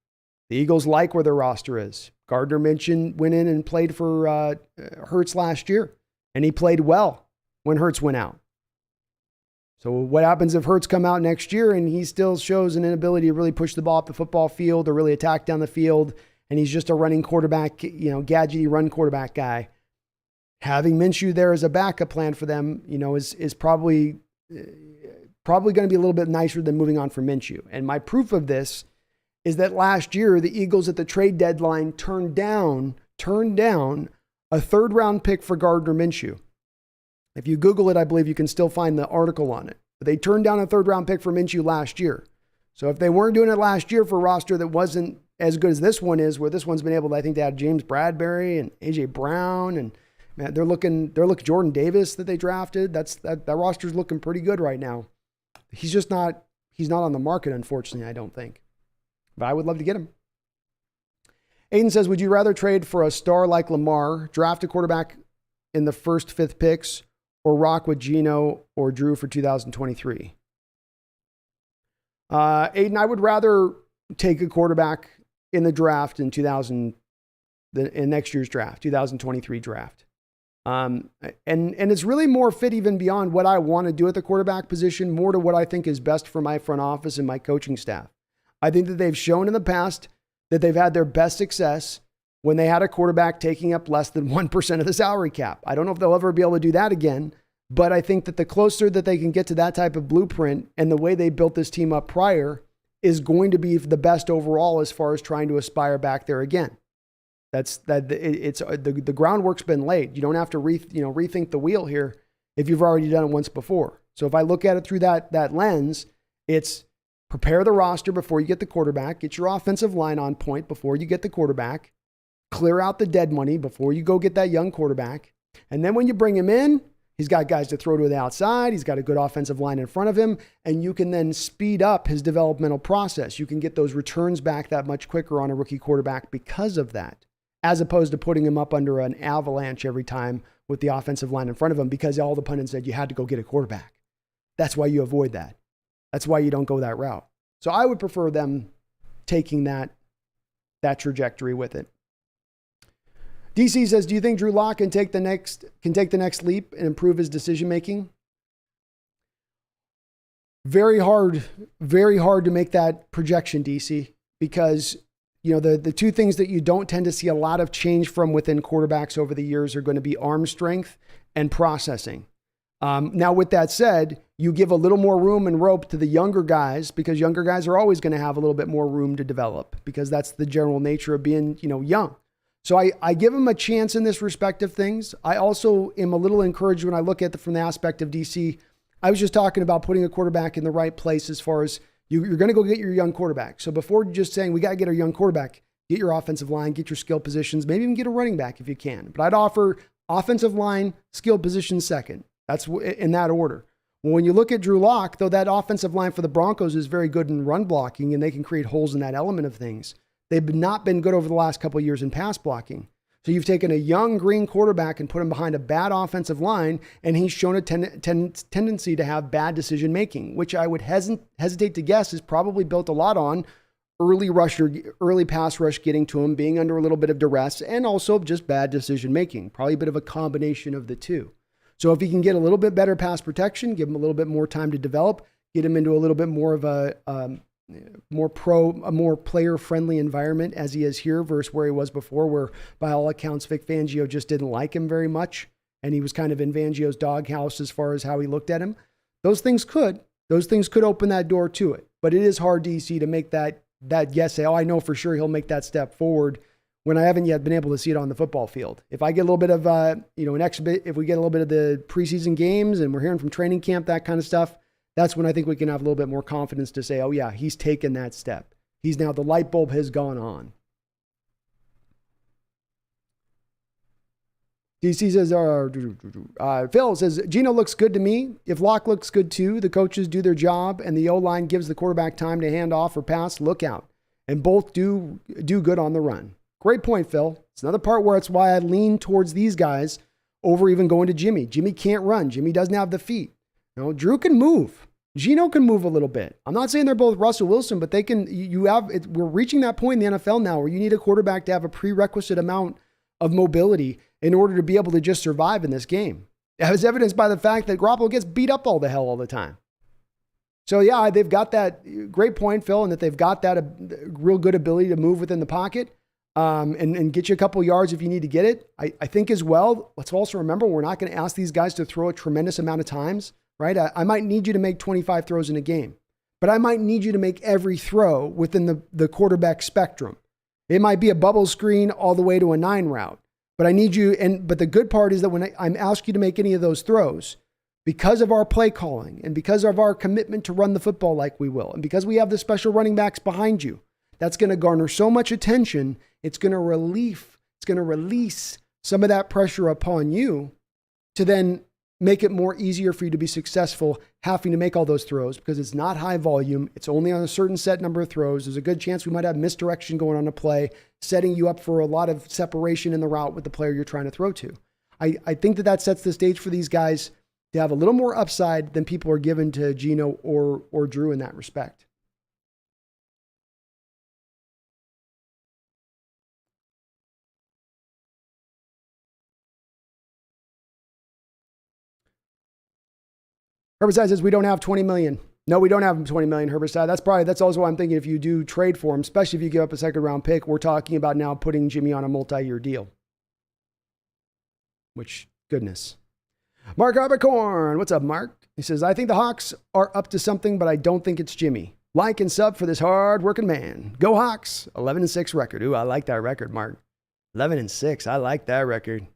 The Eagles like where their roster is. Gardner Minshew went in and played for Hurts last year. And he played well when Hurts went out. So what happens if Hurts come out next year and he still shows an inability to really push the ball up the football field or really attack down the field, and he's just a running quarterback, gadgety run quarterback guy? Having Minshew there as a backup plan for them, is probably going to be a little bit nicer than moving on from Minshew. And my proof of this is that last year the Eagles at the trade deadline turned down a 3rd-round pick for Gardner Minshew. If you Google it, I believe you can still find the article on it. But they turned down a 3rd-round pick for Minshew last year. So if they weren't doing it last year for a roster that wasn't as good as this one is, where this one's been able to, I think they had James Bradbury and A.J. Brown, and man, they're looking Jordan Davis that they drafted. That roster's looking pretty good right now. He's not on the market, unfortunately, I don't think. But I would love to get him. Aiden says, would you rather trade for a star like Lamar, draft a quarterback in the 1st, 5th picks, or rock with Geno or Drew for 2023? Aiden, I would rather take a quarterback in the draft in next year's draft, 2023 draft. And it's really more fit even beyond what I want to do at the quarterback position, more to what I think is best for my front office and my coaching staff. I think that they've shown in the past that they've had their best success when they had a quarterback taking up less than 1% of the salary cap. I don't know if they'll ever be able to do that again, but I think that the closer that they can get to that type of blueprint and the way they built this team up prior is going to be the best overall as far as trying to aspire back there again. The groundwork's been laid. You don't have to rethink the wheel here if you've already done it once before. So if I look at it through that lens, it's prepare the roster before you get the quarterback, get your offensive line on point before you get the quarterback, clear out the dead money before you go get that young quarterback. And then when you bring him in, he's got guys to throw to the outside. He's got a good offensive line in front of him, and you can then speed up his developmental process. You can get those returns back that much quicker on a rookie quarterback because of that, as opposed to putting him up under an avalanche every time with the offensive line in front of him because all the pundits said you had to go get a quarterback. That's why you avoid that. That's why you don't go that route. So I would prefer them taking that trajectory with it. DC says, do you think Drew Lock can take the next leap and improve his decision making? Very hard to make that projection, DC, because the two things that you don't tend to see a lot of change from within quarterbacks over the years are going to be arm strength and processing. Now, with that said, you give a little more room and rope to the younger guys, because younger guys are always going to have a little bit more room to develop, because that's the general nature of being, young. So I give them a chance in this respect of things. I also am a little encouraged when I look at from the aspect of DC. I was just talking about putting a quarterback in the right place as far as you're going to go get your young quarterback. So before just saying we got to get our young quarterback, get your offensive line, get your skill positions, maybe even get a running back if you can. But I'd offer offensive line, skill position second. That's in that order. Well, when you look at Drew Lock, though that offensive line for the Broncos is very good in run blocking and they can create holes in that element of things, they've not been good over the last couple of years in pass blocking. So you've taken a young green quarterback and put him behind a bad offensive line, and he's shown a tendency to have bad decision making, which I would hesitate to guess is probably built a lot on early pass rush getting to him, being under a little bit of duress, and also just bad decision making. Probably a bit of a combination of the two. So if he can get a little bit better pass protection, give him a little bit more time to develop, get him into a little bit more of a more player-friendly environment as he is here versus where he was before, where by all accounts Vic Fangio just didn't like him very much, and he was kind of in Fangio's doghouse as far as how he looked at him. Those things could open that door to it, but it is hard, DC, to make that guess, say, oh, I know for sure he'll make that step forward, when I haven't yet been able to see it on the football field. If I get a little bit of, if we get a little bit of the preseason games and we're hearing from training camp, that kind of stuff, that's when I think we can have a little bit more confidence to say, oh yeah, he's taken that step. He's now, the light bulb has gone on. DC says, Phil says, Geno looks good to me. If Locke looks good too, the coaches do their job and the O-line gives the quarterback time to hand off or pass, look out. And both do good on the run. Great point, Phil. It's another part where it's why I lean towards these guys over even going to Jimmy. Jimmy can't run. Jimmy doesn't have the feet. Drew can move. Geno can move a little bit. I'm not saying they're both Russell Wilson, but they can. We're reaching that point in the NFL now where you need a quarterback to have a prerequisite amount of mobility in order to be able to just survive in this game. As evidenced by the fact that Garoppolo gets beat up all the hell all the time. So yeah, they've got that great point, Phil, and that they've got that real good ability to move within the pocket. And get you a couple yards if you need to get it. I think as well, let's also remember, we're not going to ask these guys to throw a tremendous amount of times, right? I might need you to make 25 throws in a game, but I might need you to make every throw within the quarterback spectrum. It might be a bubble screen all the way to a 9 route, but I need you. But the good part is that when I'm asking you to make any of those throws, because of our play calling and because of our commitment to run the football like we will, and because we have the special running backs behind you, that's going to garner so much attention. It's going to release some of that pressure upon you to then make it more easier for you to be successful having to make all those throws, because it's not high volume. It's only on a certain set number of throws. There's a good chance we might have misdirection going on a play, setting you up for a lot of separation in the route with the player you're trying to throw to. I think that sets the stage for these guys to have a little more upside than people are given to Geno or Drew in that respect. Herbicide says we don't have 20 million. No, we don't have 20 million, Herbicide. That's also why I'm thinking if you do trade for him, especially if you give up a second round pick, we're talking about now putting Jimmy on a multi-year deal. Which, goodness. Mark Abercorn. What's up, Mark? He says, I think the Hawks are up to something, but I don't think it's Jimmy. Like and sub for this hard-working man. Go Hawks. 11-6 record. Ooh, I like that record, Mark. 11-6. I like that record.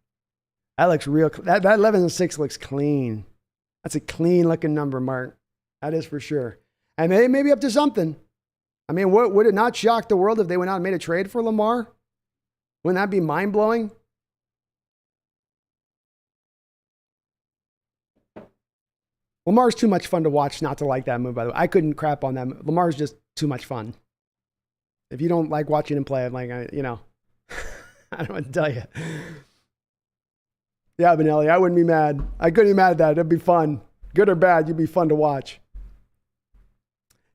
That looks real. That 11-6 looks clean. That's a clean-looking number, Mark. That is for sure. And they may be up to something. I mean, would it not shock the world if they went out and made a trade for Lamar? Wouldn't that be mind-blowing? Lamar's too much fun to watch not to like that move, by the way. I couldn't crap on that move. Lamar's just too much fun. If you don't like watching him play, I'm like, I don't know what to tell you. Yeah, Benelli, I wouldn't be mad. I couldn't be mad at that. It'd be fun. Good or bad, you'd be fun to watch.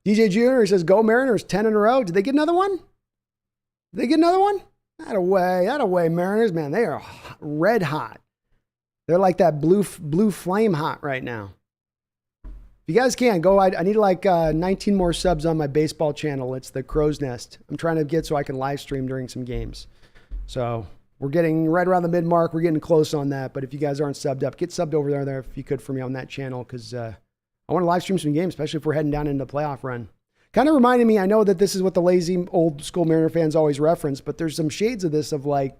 DJ Jr. says, go Mariners, 10 in a row. Did they get another one? That away, Mariners, man. They are red hot. They're like that blue flame hot right now. If you guys can, go. I need like 19 more subs on my baseball channel. It's the Crow's Nest. I'm trying to get so I can live stream during some games. So we're getting right around the mid mark. We're getting close on that. But if you guys aren't subbed up, get subbed over there if you could for me on that channel, because I want to live stream some games, especially if we're heading down into the playoff run. Kind of reminded me, I know that this is what the lazy old school Mariner fans always reference, but there's some shades of this of like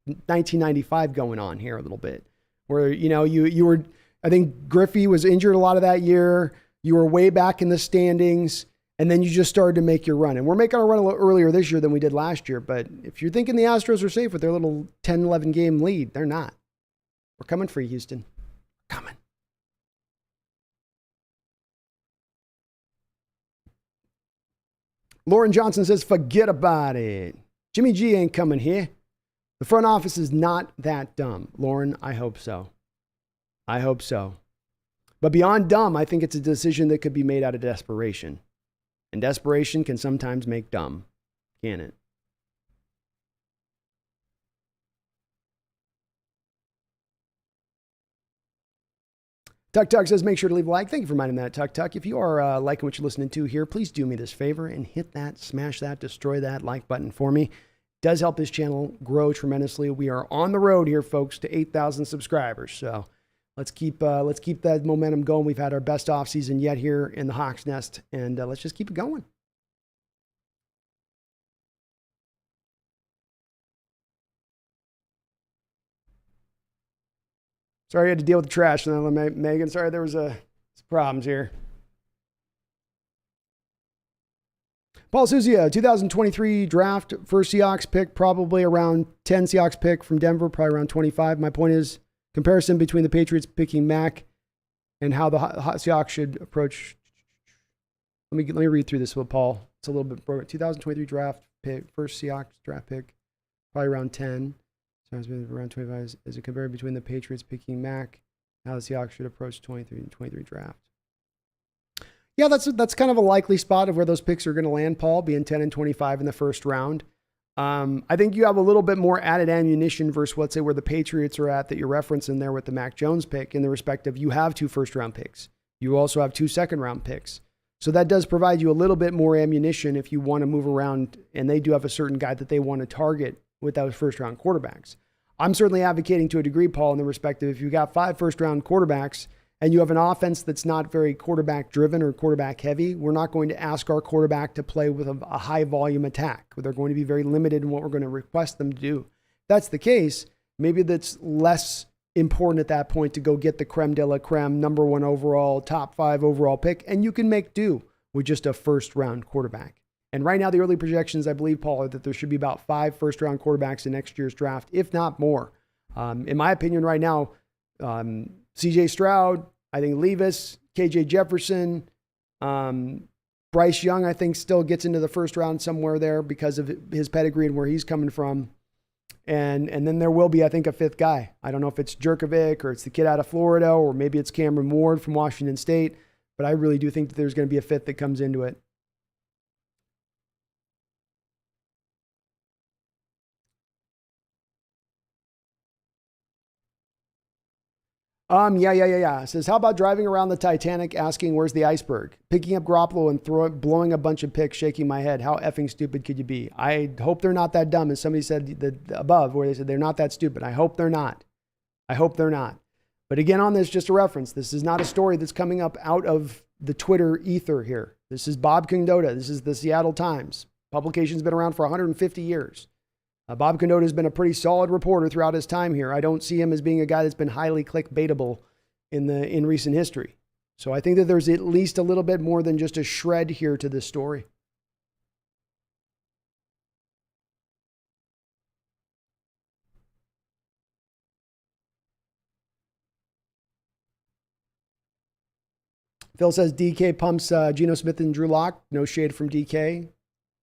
1995 going on here a little bit, where, you know, you were, I think Griffey was injured a lot of that year. You were way back in the standings, and then you just started to make your run. And we're making our run a little earlier this year than we did last year. But if you're thinking the Astros are safe with their little 10, 11 game lead, they're not. We're coming for you, Houston. Coming. Lauren Johnson says, forget about it. Jimmy G ain't coming here. The front office is not that dumb. Lauren, I hope so. I hope so. But beyond dumb, I think it's a decision that could be made out of desperation. And desperation can sometimes make dumb, can it? Tuck Tuck says, make sure to leave a like. Thank you for reminding that, Tuck Tuck. If you are liking what you're listening to here, please do me this favor and hit that, smash that, destroy that like button for me. It does help this channel grow tremendously. We are on the road here, folks, to 8,000 subscribers. So let's keep that momentum going. We've had our best offseason yet here in the Hawks Nest, and let's just keep it going. Sorry I had to deal with the trash, Megan. Sorry there was some problems here. Paul Suzia, 2023 draft, first Seahawks pick, probably around 10 Seahawks pick from Denver, probably around 25. My point is, comparison between the Patriots picking Mac and how the Seahawks should approach. Let me read through this with Paul. It's a little bit broken. 2023 draft pick, first Seahawks draft pick, probably around 10. Sounds around 25. Is it compared between the Patriots picking Mac, how the Seahawks should approach 23 draft? Yeah, that's kind of a likely spot of where those picks are going to land, Paul, being 10 and 25 in the first round. I think you have a little bit more added ammunition versus, let's say, where the Patriots are at that you're referencing there with the Mac Jones pick, in the respect of you have 2 first-round picks. You also have 2 second-round picks. So that does provide you a little bit more ammunition if you want to move around, and they do have a certain guy that they want to target with those first-round quarterbacks. I'm certainly advocating to a degree, Paul, in the respect of if you've got 5 first-round quarterbacks and you have an offense that's not very quarterback-driven or quarterback-heavy, we're not going to ask our quarterback to play with a high-volume attack. They're going to be very limited in what we're going to request them to do. If that's the case, maybe that's less important at that point to go get the creme de la creme, number 1 overall, top 5 overall pick, and you can make do with just a first-round quarterback. And right now, the early projections, I believe, Paul, are that there should be about 5 first-round quarterbacks in next year's draft, if not more. In my opinion, right now, C.J. Stroud, I think Levis, K.J. Jefferson, Bryce Young, I think still gets into the first round somewhere there because of his pedigree and where he's coming from. And then there will be, I think, a 5th guy. I don't know if it's Jerkovic or it's the kid out of Florida or maybe it's Cameron Ward from Washington State, but I really do think that there's going to be a 5th that comes into it. Yeah. It says, how about driving around the Titanic asking, where's the iceberg? Picking up Garoppolo and blowing a bunch of picks, shaking my head. How effing stupid could you be? I hope they're not that dumb. As somebody said above, where they said they're not that stupid. I hope they're not. But again, on this, just a reference. This is not a story that's coming up out of the Twitter ether here. This is Bob Condotta. This is the Seattle Times. Publication's been around for 150 years. Bob Condotta has been a pretty solid reporter throughout his time here. I don't see him as being a guy that's been highly clickbaitable in recent history. So I think that there's at least a little bit more than just a shred here to this story. Phil says DK pumps Geno Smith and Drew Lock. No shade from DK.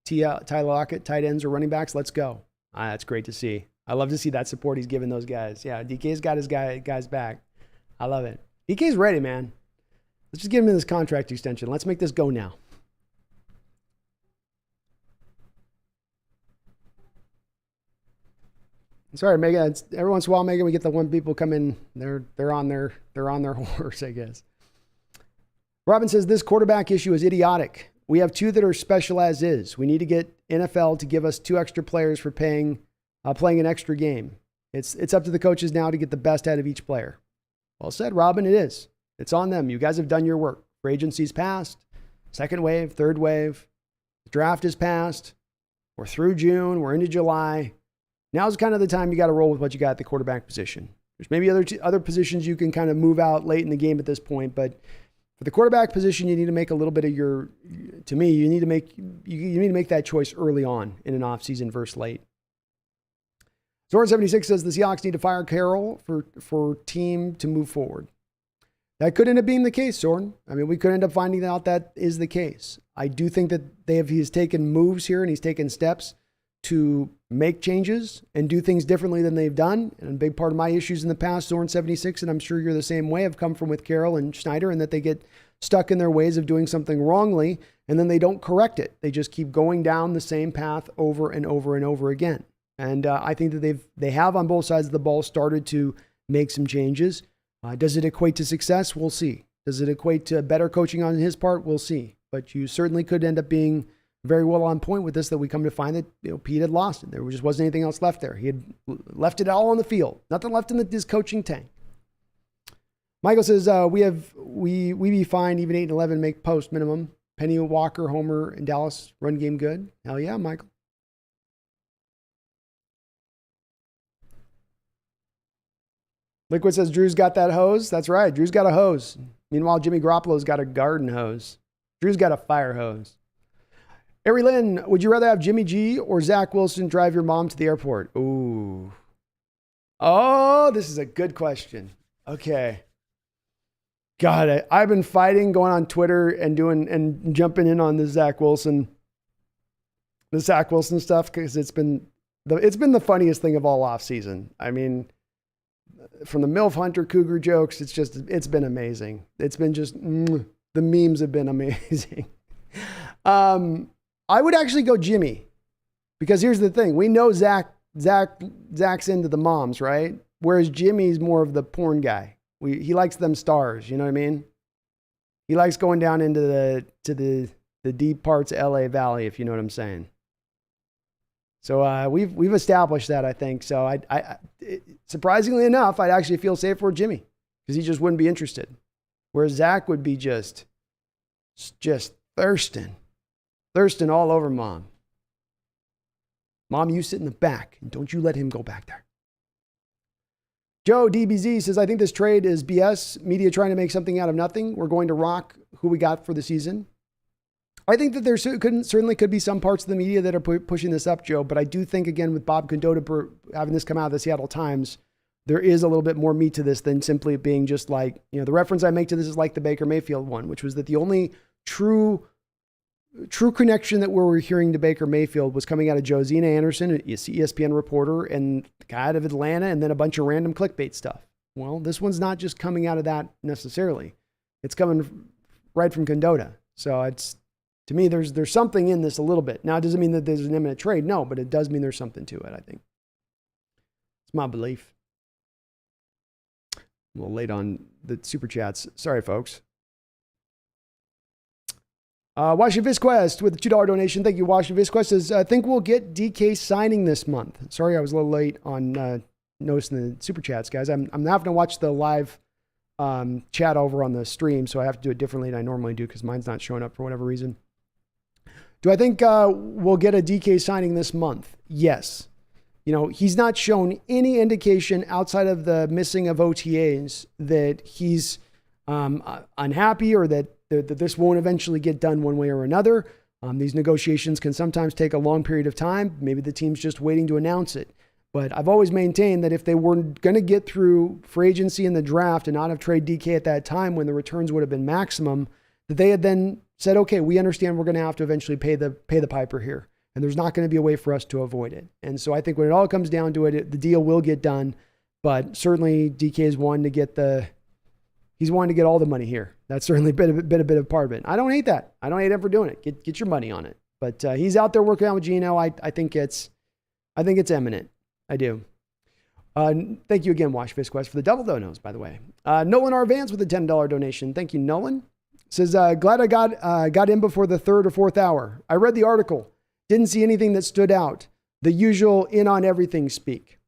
Tyler Lockett, tight ends or running backs. Let's go. That's great to see. I love to see that support he's giving those guys. Yeah, DK's got his guys back. I love it. DK's ready, man. Let's just give him this contract extension. Let's make this go now. Sorry, Megan. Every once in a while, Megan, we get the one people come in. They're on their horse, I guess. Robin says this quarterback issue is idiotic. We have 2 that are special as is. We need to get NFL to give us 2 extra players for playing an extra game. It's up to the coaches now to get the best out of each player. Well said, Robin. It is. It's on them. You guys have done your work. Free agency's passed. Second wave, third wave. The draft is passed. We're through June. We're into July. Now's kind of the time you got to roll with what you got at the quarterback position. There's maybe other positions you can kind of move out late in the game at this point, but for the quarterback position, you need to make a little bit of you need to make that choice early on in an offseason versus late. Zoran76 says the Seahawks need to fire Carroll for team to move forward. That could end up being the case, Soren. I mean, we could end up finding out that is the case. I do think that he's taken moves here and he's taken steps to make changes and do things differently than they've done. And a big part of my issues in the past, Zoran76, and I'm sure you're the same way, have come from with Carroll and Schneider, and that they get stuck in their ways of doing something wrongly, and then they don't correct it. They just keep going down the same path over and over and over again. And I think that they have on both sides of the ball started to make some changes. Does it equate to success? We'll see. Does it equate to better coaching on his part? We'll see. But you certainly could end up being very well on point with this, that we come to find that Pete had lost it. There just wasn't anything else left there. He had left it all on the field. Nothing left in his coaching tank. Michael says, we be fine, even 8-11 make post minimum. Penny, Walker, Homer, and Dallas run game good. Hell yeah, Michael. Liquid says Drew's got that hose. That's right. Drew's got a hose. Meanwhile, Jimmy Garoppolo's got a garden hose. Drew's got a fire hose. Ari Lynn, would you rather have Jimmy G or Zach Wilson drive your mom to the airport? Ooh. Oh, this is a good question. Okay. God, I've been fighting, going on Twitter and jumping in on the Zach Wilson stuff, because it's been the funniest thing of all off season. I mean, from the MILF Hunter Cougar jokes, it's been amazing. It's been just, the memes have been amazing. I would actually go Jimmy, because here's the thing. We know Zach's into the moms, right? Whereas Jimmy's more of the porn guy. He likes them stars, you know what I mean? He likes going down into the deep parts of LA Valley, if you know what I'm saying. So we've established that, I think. So I surprisingly enough, I'd actually feel safe for Jimmy, because he just wouldn't be interested. Whereas Zach would be just thirsting all over mom. Mom, you sit in the back, and don't you let him go back there. Joe DBZ says, I think this trade is BS. Media trying to make something out of nothing. We're going to rock who we got for the season. I think that there certainly could be some parts of the media that are pushing this up, Joe. But I do think, again, with Bob Condotta having this come out of the Seattle Times, there is a little bit more meat to this than simply being just like, the reference I make to this is like the Baker Mayfield one, which was that the only true connection that we were hearing to Baker Mayfield was coming out of Josina Anderson, an ESPN reporter, and the guy out of Atlanta, and then a bunch of random clickbait stuff. Well, this one's not just coming out of that necessarily. It's coming right from Condotta. So to me, there's something in this a little bit. Now, it doesn't mean that there's an imminent trade. No, but it does mean there's something to it, I think. It's my belief. I'm a little late on the super chats. Sorry, folks. Washington Visquest with a $2 donation. Thank you, Washington Visquest. Says, I think we'll get DK signing this month. Sorry, I was a little late on noticing the super chats, guys. I'm having to watch the live chat over on the stream, so I have to do it differently than I normally do because mine's not showing up for whatever reason. Do I think we'll get a DK signing this month? Yes. He's not shown any indication outside of the missing of OTAs that he's unhappy or that this won't eventually get done one way or another. These negotiations can sometimes take a long period of time. Maybe the team's just waiting to announce it. But I've always maintained that if they were going to get through free agency and the draft and not have trade DK at that time when the returns would have been maximum, that they had then said, okay, we understand we're going to have to eventually pay the piper here. And there's not going to be a way for us to avoid it. And so I think when it all comes down to it, the deal will get done. But certainly DK is wanting to get all the money here. That's certainly a bit of part of it. I don't hate that. I don't hate him for doing it. Get your money on it. But he's out there working out with Gino. I think it's imminent. I do. Thank you again, Wash Visquest, for the double donos, by the way. Nolan R. Vance with a $10 donation. Thank you, Nolan. Says, glad I got in before the third or fourth hour. I read the article. Didn't see anything that stood out. The usual in on everything speak.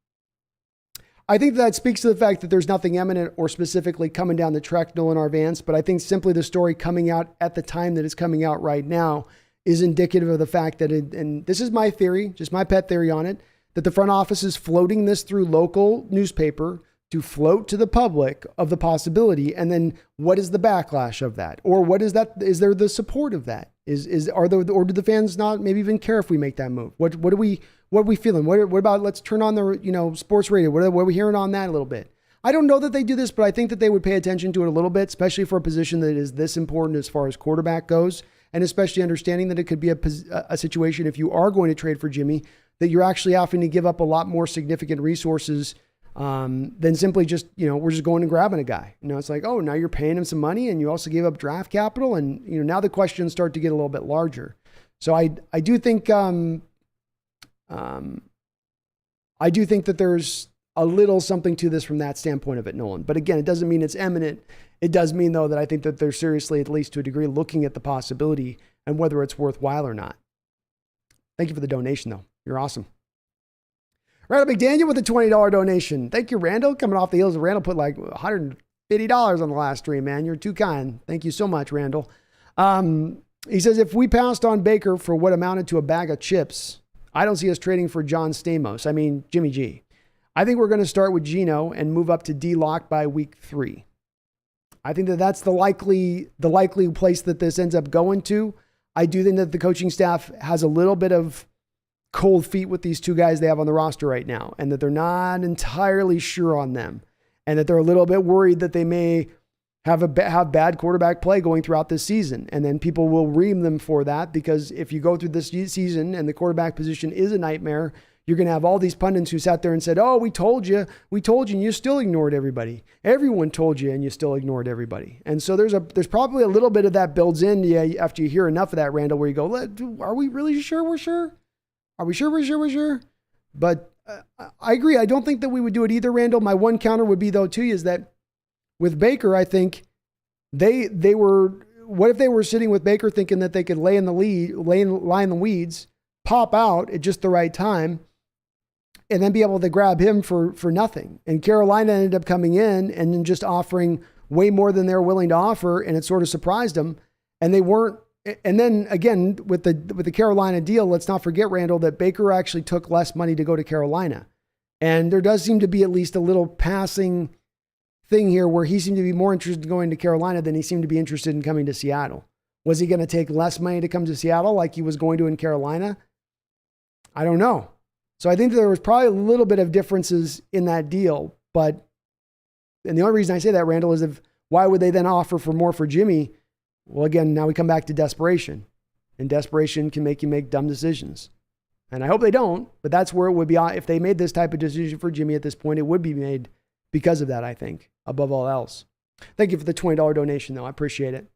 I think that speaks to the fact that there's nothing imminent or specifically coming down the track, Nolan Arvance, but I think simply the story coming out at the time that it's coming out right now is indicative of the fact that, and this is my theory, just my pet theory on it, that the front office is floating this through local newspaper to float to the public of the possibility. And then what is the backlash of that? Or what is that? Is there the support of that? Or do the fans not maybe even care if we make that move? What are we feeling? What about, let's turn on the, sports radio. What are we hearing on that a little bit? I don't know that they do this, but I think that they would pay attention to it a little bit, especially for a position that is this important as far as quarterback goes. And especially understanding that it could be a situation, if you are going to trade for Jimmy, that you're actually having to give up a lot more significant resources than simply just, we're just going and grabbing a guy. It's like, oh, now you're paying him some money and you also gave up draft capital. And, now the questions start to get a little bit larger. So I do think that there's a little something to this from that standpoint of it, Nolan. But again, it doesn't mean it's imminent. It does mean, though, that I think that they're seriously, at least to a degree, looking at the possibility and whether it's worthwhile or not. Thank you for the donation, though. You're awesome. Randall McDaniel with a $20 donation. Thank you, Randall. Coming off the heels of Randall put like $150 on the last stream, man. You're too kind. Thank you so much, Randall. He says, if we passed on Baker for what amounted to a bag of chips, I don't see us trading for John Stamos. I mean, Jimmy G. I think we're going to start with Geno and move up to D-Lock by week 3. I think that that's the likely place that this ends up going to. I do think that the coaching staff has a little bit of cold feet with these two guys they have on the roster right now, and that they're not entirely sure on them, and that they're a little bit worried that they may have bad quarterback play going throughout this season. And then people will ream them for that, because if you go through this season and the quarterback position is a nightmare, you're going to have all these pundits who sat there and said, oh, we told you, and you still ignored everybody. Everyone told you, and you still ignored everybody. And so there's probably a little bit of that builds in after you hear enough of that, Randall, where you go, are we really sure we're sure? Are we sure we're sure? But I agree. I don't think that we would do it either, Randall. My one counter would be, though, too, is that with Baker, I think they were, what if they were sitting with Baker thinking that they could lie in the weeds, pop out at just the right time, and then be able to grab him for nothing. And Carolina ended up coming in and then just offering way more than they're willing to offer, and it sort of surprised them. And they weren't. And then again, with the Carolina deal, let's not forget, Randall, that Baker actually took less money to go to Carolina. And there does seem to be at least a little passing thing here where he seemed to be more interested in going to Carolina than he seemed to be interested in coming to Seattle. Was he going to take less money to come to Seattle like he was going to in Carolina? I don't know. So I think there was probably a little bit of differences in that deal. And the only reason I say that, Randall, is why would they then offer for more for Jimmy? Well, again, now we come back to desperation. And desperation can make you make dumb decisions. And I hope they don't, but that's where it would be. If they made this type of decision for Jimmy at this point, it would be made because of that, I think, above all else. Thank you for the $20 donation, though. I appreciate it.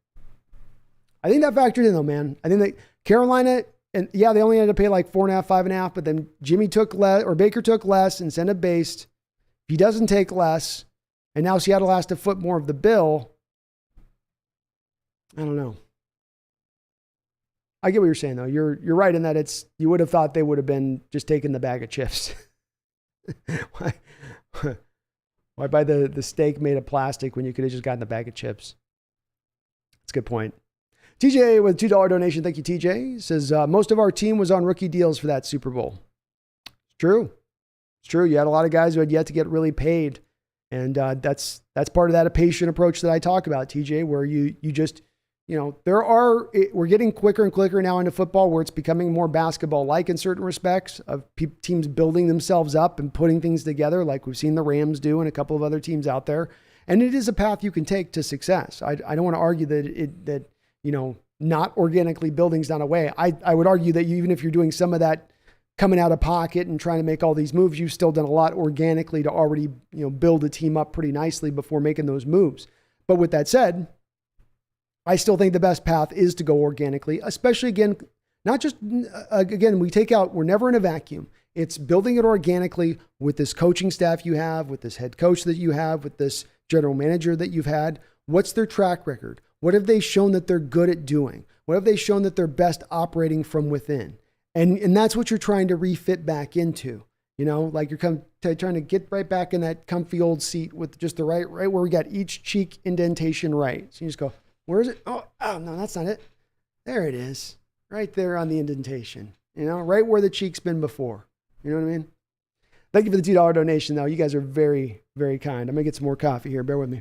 I think that factored in, though, man. I think that Carolina, and yeah, they only had to pay like 4.5, 5.5, but then Jimmy took less, or Baker took less, incentive based. If he doesn't take less, and now Seattle has to foot more of the bill, I don't know. I get what you're saying, though. You're right in that you would have thought they would have been just taking the bag of chips. Why buy the steak made of plastic when you could have just gotten the bag of chips? That's a good point. TJ with $2 donation. Thank you, TJ. Says, most of our team was on rookie deals for that Super Bowl. It's true. It's true. You had a lot of guys who had yet to get really paid. And that's part of that patient approach that I talk about, TJ, where you just, we're getting quicker and quicker now into football where it's becoming more basketball-like in certain respects of teams building themselves up and putting things together like we've seen the Rams do and a couple of other teams out there. And it is a path you can take to success. I don't want to argue that not organically building's not a way. I would argue that even if you're doing some of that coming out of pocket and trying to make all these moves, you've still done a lot organically to already, build a team up pretty nicely before making those moves. But with that said, I still think the best path is to go organically, especially again, not just, we're never in a vacuum. It's building it organically with this coaching staff you have, with this head coach that you have, with this general manager that you've had. What's their track record? What have they shown that they're good at doing? What have they shown that they're best operating from within? And that's what you're trying to refit back into. You know, like you're trying to get right back in that comfy old seat with just the right where we got each cheek indentation right. So you just go, where is it? Oh, no, that's not it. There it is. Right there on the indentation. You know, right where the cheek's been before. You know what I mean? Thank you for the $2 donation, though. You guys are very, very kind. I'm going to get some more coffee here. Bear with me.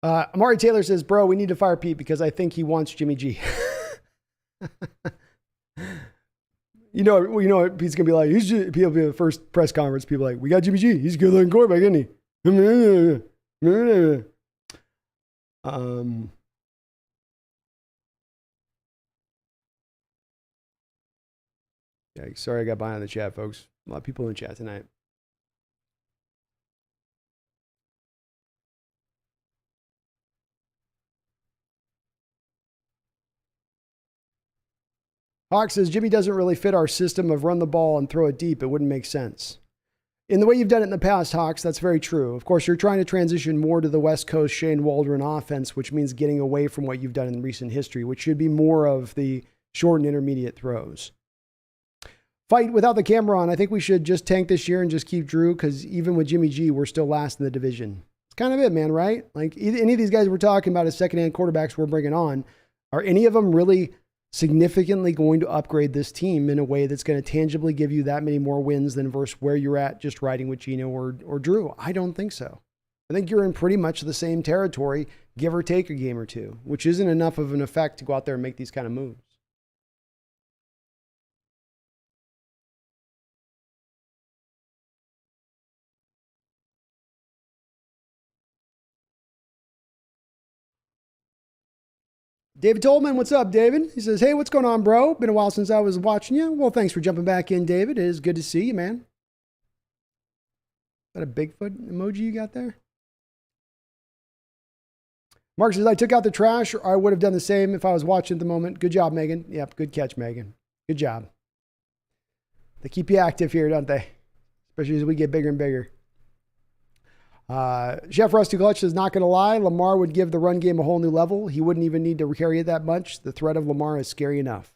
Amari Taylor says, bro, we need to fire Pete because I think he wants Jimmy G. you know, Pete's going to be like, he'll be the first press conference. People are like, we got Jimmy G. He's a good looking quarterback, isn't he? Yeah, sorry I got behind the chat, folks. A lot of people in the chat tonight. Hawk says, Jimmy doesn't really fit our system of run the ball and throw it deep. It wouldn't make sense. In the way you've done it in the past, Hawks, that's very true. Of course, you're trying to transition more to the West Coast Shane Waldron offense, which means getting away from what you've done in recent history, which should be more of the short and intermediate throws. Fight without the camera on. I think we should just tank this year and just keep Drew because even with Jimmy G, we're still last in the division. It's kind of it, man, right? Like any of these guys we're talking about as secondhand quarterbacks we're bringing on, are any of them really significantly going to upgrade this team in a way that's going to tangibly give you that many more wins than versus where you're at just riding with Gino or Drew? I don't think so. I think you're in pretty much the same territory, give or take a game or two, which isn't enough of an effect to go out there and make these kind of moves. David Tolman, what's up, David? He says, hey, what's going on, bro? Been a while since I was watching you. Well, thanks for jumping back in, David. It is good to see you, man. Is that a Bigfoot emoji you got there? Mark says, I took out the trash, or I would have done the same if I was watching at the moment. Good job, Megan. Yep, good catch, Megan. Good job. They keep you active here, don't they? Especially as we get bigger and bigger. Chef Rusty Clutch says, not going to lie, Lamar would give the run game a whole new level. He wouldn't even need to carry it that much. The threat of Lamar is scary enough.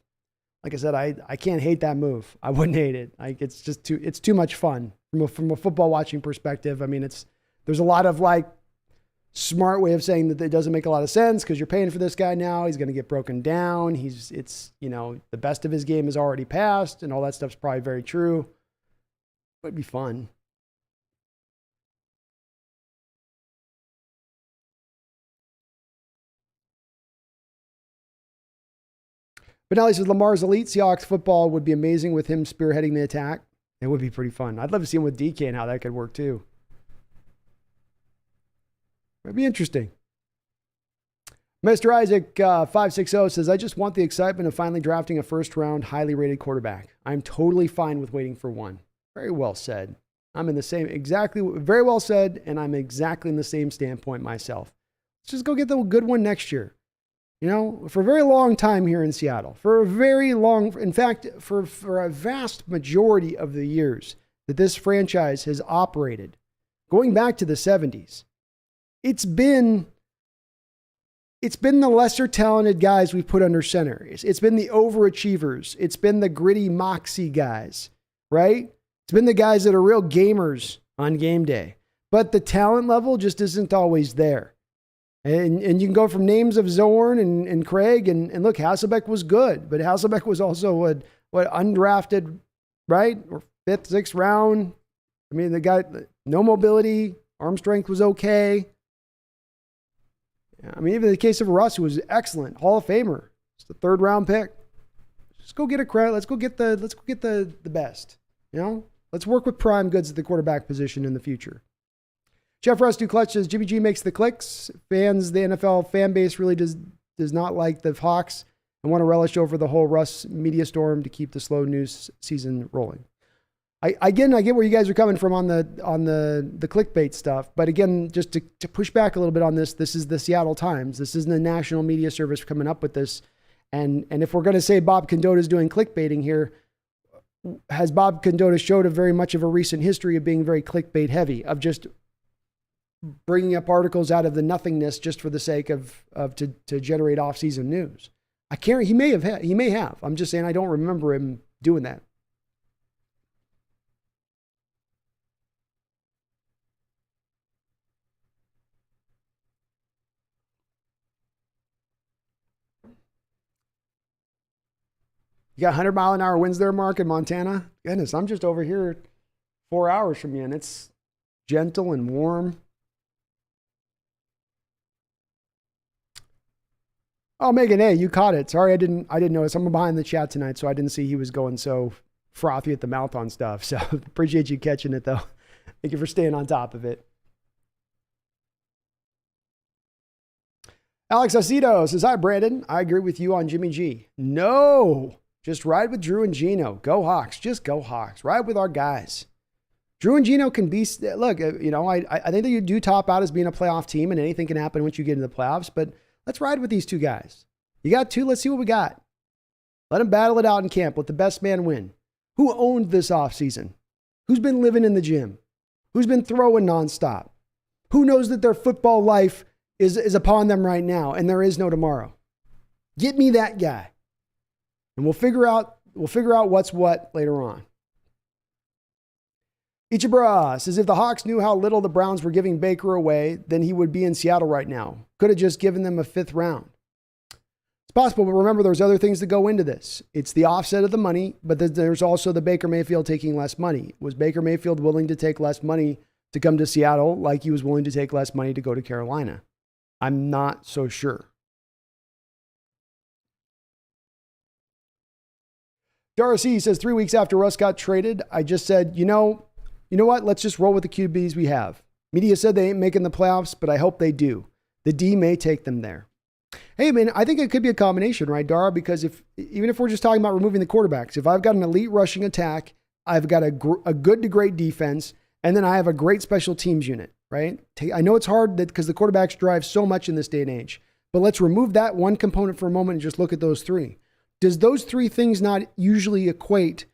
Like I said, I can't hate that move. I wouldn't hate it. Like it's too much fun from a football watching perspective. I mean, there's a lot of like smart way of saying that it doesn't make a lot of sense because you're paying for this guy now. He's going to get broken down. The best of his game is already passed and all that stuff's probably very true. It'd be fun. But now he says Lamar's elite. Seahawks football would be amazing with him spearheading the attack. It would be pretty fun. I'd love to see him with DK and how that could work too. It'd be interesting. Mr. Isaac 560 says, I just want the excitement of finally drafting a first round, highly rated quarterback. I'm totally fine with waiting for one. Very well said. I'm in the same, very well said. And I'm exactly in the same standpoint myself. Let's just go get the good one next year. You know, for a very long time here in Seattle, for a vast majority of the years that this franchise has operated, going back to the 70s, it's been the lesser talented guys we've put under center. It's been the overachievers. It's been the gritty moxie guys, right? It's been the guys that are real gamers on game day. But the talent level just isn't always there. And you can go from names of Zorn and Craig and look, Hasselbeck was good, but Hasselbeck was also what undrafted, right? Or 5th, 6th round. I mean, the guy, no mobility, arm strength was okay. I mean, even in the case of Russ, who was excellent, Hall of Famer. It's the 3rd round pick. Just go get a credit. Let's go get the best. Let's work with prime goods at the quarterback position in the future. Jeff Russ Clutch says Jimmy G makes the clicks. Fans, the NFL fan base really does not like the Hawks and want to relish over the whole Russ media storm to keep the slow news season rolling. I get where you guys are coming from on the clickbait stuff, but again, just to push back a little bit on this is the Seattle Times. This isn't a national media service coming up with this. And if we're going to say Bob Condotta is doing clickbaiting here, has Bob Condotta showed a very much of a recent history of being very clickbait heavy, of just bringing up articles out of the nothingness just for the sake of to generate off-season news? He may have. I'm just saying I don't remember him doing that. You got 100-mile-an-hour winds there, Mark, in Montana? Goodness, I'm just over here 4 hours from you, and it's gentle and warm. Oh, Megan, hey, you caught it. Sorry, I didn't notice. I'm behind the chat tonight, so I didn't see he was going so frothy at the mouth on stuff. So appreciate you catching it, though. Thank you for staying on top of it. Alex Aceto says, hi, Brandon. I agree with you on Jimmy G. No. Just ride with Drew and Gino. Go Hawks. Just go Hawks. Ride with our guys. Drew and Gino can be, look, I think that you do top out as being a playoff team, and anything can happen once you get into the playoffs, but let's ride with these two guys. You got 2. Let's see what we got. Let them battle it out in camp. Let the best man win. Who owned this offseason? Who's been living in the gym? Who's been throwing nonstop? Who knows that their football life is upon them right now and there is no tomorrow? Get me that guy. And we'll figure out what's what later on. Ichibra says, if the Hawks knew how little the Browns were giving Baker away, then he would be in Seattle right now. Could have just given them a 5th round. It's possible, but remember, there's other things that go into this. It's the offset of the money, but there's also the Baker Mayfield taking less money. Was Baker Mayfield willing to take less money to come to Seattle like he was willing to take less money to go to Carolina? I'm not so sure. Darcy says 3 weeks after Russ got traded, I just said, you know what? Let's just roll with the QBs we have. Media said they ain't making the playoffs, but I hope they do. The D may take them there. Hey, man, I think it could be a combination, right, Dara? Because even if we're just talking about removing the quarterbacks, if I've got an elite rushing attack, I've got a good to great defense, and then I have a great special teams unit, right? I know it's hard because the quarterbacks drive so much in this day and age, but let's remove that one component for a moment and just look at those 3. Does those 3 things not usually equate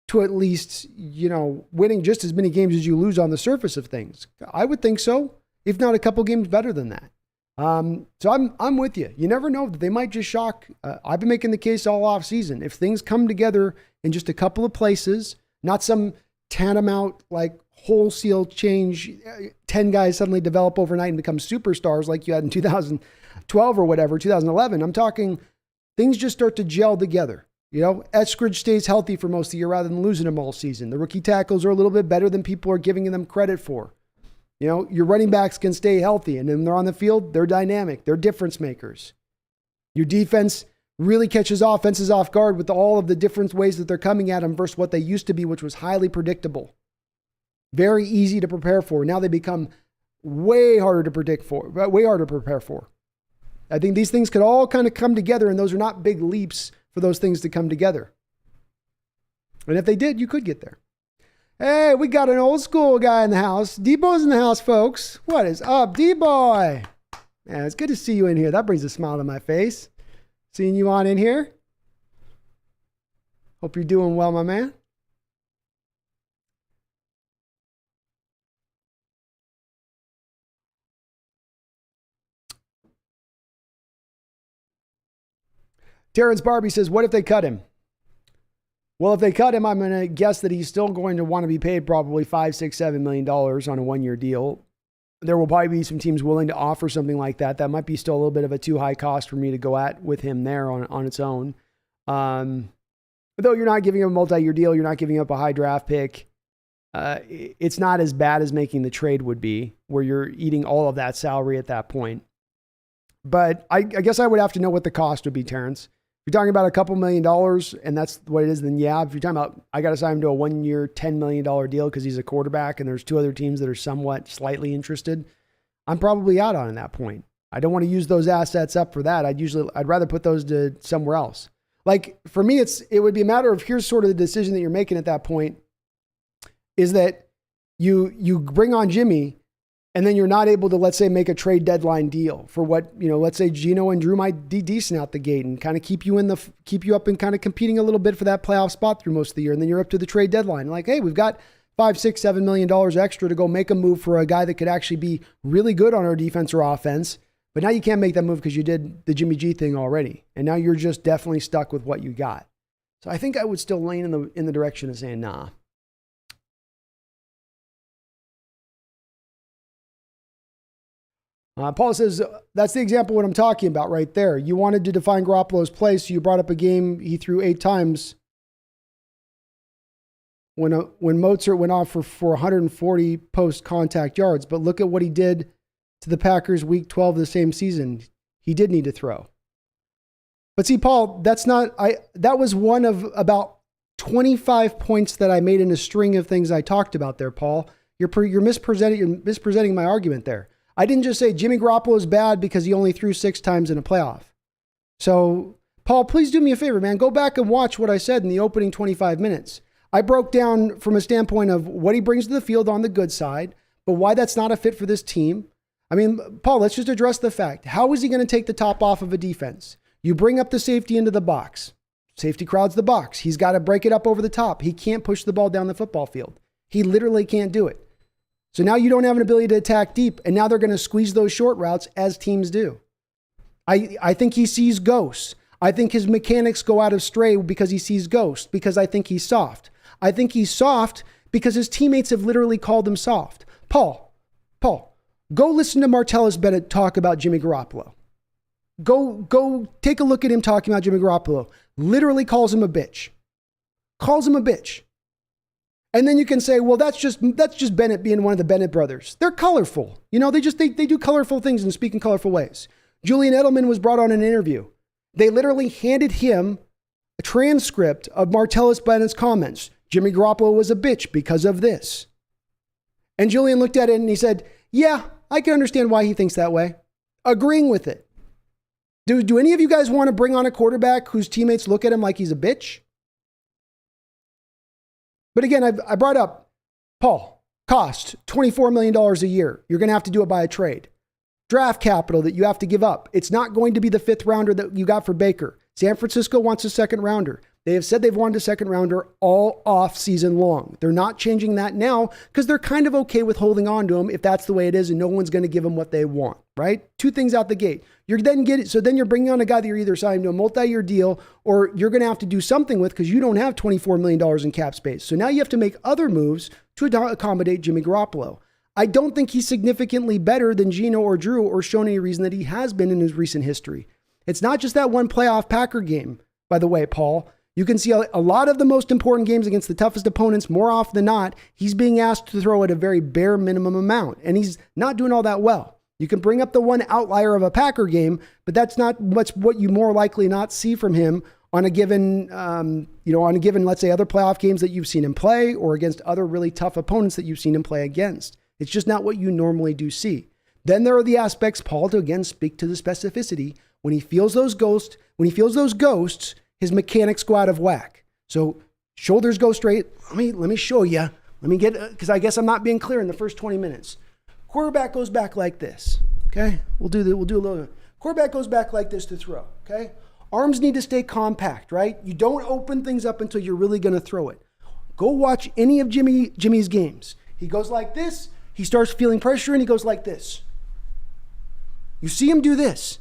to at least, winning just as many games as you lose on the surface of things? I would think so, if not a couple games better than that. So I'm with you. You never know. They might just shock. I've been making the case all off season. If things come together in just a couple of places, not some tantamount like wholesale change, 10 guys suddenly develop overnight and become superstars like you had in 2012 or whatever, 2011. I'm talking things just start to gel together. Eskridge stays healthy for most of the year rather than losing him all season. The rookie tackles are a little bit better than people are giving them credit for. Your running backs can stay healthy, and when they're on the field, they're dynamic. They're difference makers. Your defense really catches offenses off guard with all of the different ways that they're coming at them versus what they used to be, which was highly predictable. Very easy to prepare for. Now they become way harder to predict for, way harder to prepare for. I think these things could all kind of come together, and those are not big leaps for those things to come together. And if they did, you could get there. Hey, we got an old school guy in the house. D-Boy's in the house, folks. What is up, D-Boy? Man, it's good to see you in here. That brings a smile to my face. Seeing you on in here. Hope you're doing well, my man. Terrence Barbie says, what if they cut him? Well, if they cut him, I'm going to guess that he's still going to want to be paid probably $5, $6, $7 million on a 1-year deal. There will probably be some teams willing to offer something like that. That might be still a little bit of a too high cost for me to go at with him there on its own. But though you're not giving him a multi-year deal, you're not giving up a high draft pick. It's not as bad as making the trade would be, where you're eating all of that salary at that point. But I guess I would have to know what the cost would be, Terrence. If you're talking about a couple $1 million and that's what it is, then yeah. If you're talking about, I got to sign him to a 1 year, $10 million deal because he's a quarterback and there's two other teams that are somewhat slightly interested, I'm probably out on that point. I don't want to use those assets up for that. I'd rather put those to somewhere else. Like for me, it would be a matter of, here's sort of the decision that you're making at that point, is that you bring on Jimmy and then you're not able to, let's say, make a trade deadline deal for what, let's say Geno and Drew might be decent out the gate and kind of keep you up and kind of competing a little bit for that playoff spot through most of the year. And then you're up to the trade deadline. Like, hey, we've got $5, $6, $7 million extra to go make a move for a guy that could actually be really good on our defense or offense. But now you can't make that move because you did the Jimmy G thing already. And now you're just definitely stuck with what you got. So I think I would still lean in the direction of saying, nah. Paul says, that's the example of what I'm talking about right there. You wanted to define Garoppolo's play, so you brought up a game he threw 8 times when Mozart went off for 140 post-contact yards. But look at what he did to the Packers week 12 of the same season. He did need to throw. But see, Paul, that was one of about 25 points that I made in a string of things I talked about there, Paul. You're mispresenting my argument there. I didn't just say Jimmy Garoppolo is bad because he only threw 6 times in a playoff. So, Paul, please do me a favor, man. Go back and watch what I said in the opening 25 minutes. I broke down from a standpoint of what he brings to the field on the good side, but why that's not a fit for this team. I mean, Paul, let's just address the fact. How is he going to take the top off of a defense? You bring up the safety into the box. Safety crowds the box. He's got to break it up over the top. He can't push the ball down the football field. He literally can't do it. So now you don't have an ability to attack deep, and now they're going to squeeze those short routes as teams do. I think he sees ghosts. I think his mechanics go out of stray because he sees ghosts, because I think he's soft. I think he's soft because his teammates have literally called him soft. Paul, go listen to Martellus Bennett talk about Jimmy Garoppolo. Go take a look at him talking about Jimmy Garoppolo. Literally calls him a bitch. Calls him a bitch. And then you can say, well, that's just Bennett being one of the Bennett brothers. They're colorful. They do colorful things and speak in colorful ways. Julian Edelman was brought on an interview. They literally handed him a transcript of Martellus Bennett's comments. Jimmy Garoppolo was a bitch because of this. And Julian looked at it and he said, yeah, I can understand why he thinks that way. Agreeing with it. Do any of you guys want to bring on a quarterback whose teammates look at him like he's a bitch? But again, I brought up, Paul, cost $24 million a year. You're going to have to do it by a trade. Draft capital that you have to give up. It's not going to be the 5th rounder that you got for Baker. San Francisco wants a 2nd rounder. They have said they've wanted a 2nd rounder all off season long. They're not changing that now because they're kind of okay with holding on to him if that's the way it is and no one's going to give them what they want, right? 2 things out the gate. Then you're bringing on a guy that you're either signing to a multi-year deal or you're going to have to do something with because you don't have $24 million in cap space. So now you have to make other moves to accommodate Jimmy Garoppolo. I don't think he's significantly better than Geno or Drew or shown any reason that he has been in his recent history. It's not just that one playoff Packer game, by the way, Paul. You can see a lot of the most important games against the toughest opponents, more often than not, he's being asked to throw at a very bare minimum amount, and he's not doing all that well. You can bring up the one outlier of a Packer game, but that's not much what you more likely not see from him on a given, let's say, other playoff games that you've seen him play or against other really tough opponents that you've seen him play against. It's just not what you normally do see. Then there are the aspects, Paul, to again speak to the specificity. When he feels those ghosts, his mechanics go out of whack. So shoulders go straight. Let me show you. Because I guess I'm not being clear in the first 20 minutes. Quarterback goes back like this. Okay, we'll do a little. Quarterback goes back like this to throw. Okay, arms need to stay compact, right? You don't open things up until you're really going to throw it. Go watch any of Jimmy's games. He goes like this. He starts feeling pressure and he goes like this. You see him do this.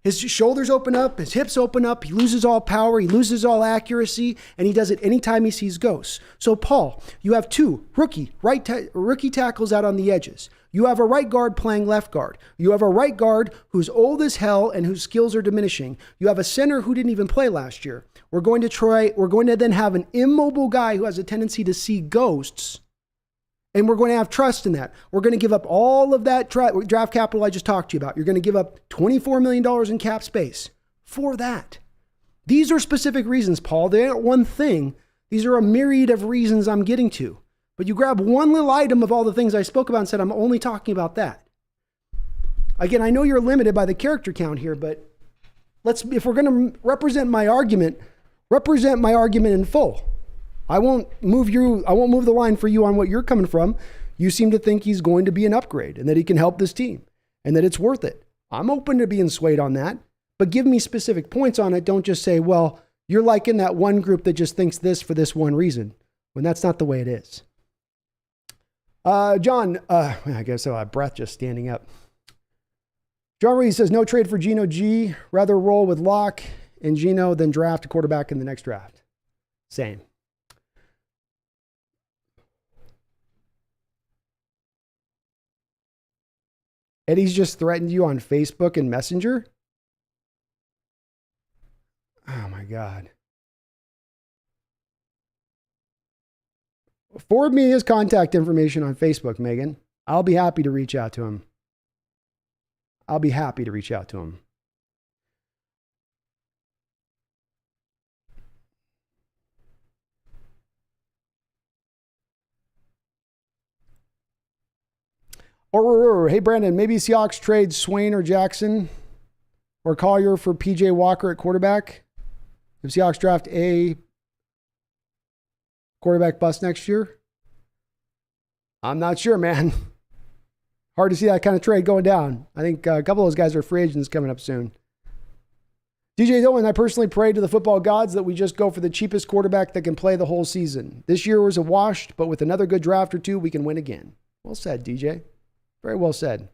His shoulders open up, his hips open up, he loses all power, he loses all accuracy, and he does it anytime he sees ghosts. So, Paul, you have 2 rookie tackles out on the edges. You have a right guard playing left guard. You have a right guard who's old as hell and whose skills are diminishing. You have a center who didn't even play last year. We're going to then have an immobile guy who has a tendency to see ghosts, and we're going to have trust in that. We're going to give up all of that draft capital I just talked to you about. You're going to give up $24 million in cap space for that. These are specific reasons, Paul. They aren't one thing. These are a myriad of reasons I'm getting to. But you grab one little item of all the things I spoke about and said, I'm only talking about that. Again, I know you're limited by the character count here, but if we're going to represent my argument in full. I won't move the line for you on what you're coming from. You seem to think he's going to be an upgrade and that he can help this team and that it's worth it. I'm open to being swayed on that, but give me specific points on it. Don't just say, well, you're like in that one group that just thinks this for this one reason, when that's not the way it is. John, I guess I'll have breath just standing up. John Reed says, no trade for Geno G. Rather roll with Locke and Geno than draft a quarterback in the next draft. Same. Eddie's just threatened you on Facebook and Messenger? Oh my God. Forward me his contact information on Facebook, Megan. I'll be happy to reach out to him. Or, hey, Brandon, maybe Seahawks trade Swain or Jackson or Collier for PJ Walker at quarterback. If Seahawks draft a quarterback bust next year, I'm not sure, man. Hard to see that kind of trade going down. I think a couple of those guys are free agents coming up soon. DJ Dillon, I personally pray to the football gods that we just go for the cheapest quarterback that can play the whole season. This year was a wash, but with another good draft or two, we can win again. Well said, DJ. Very well said.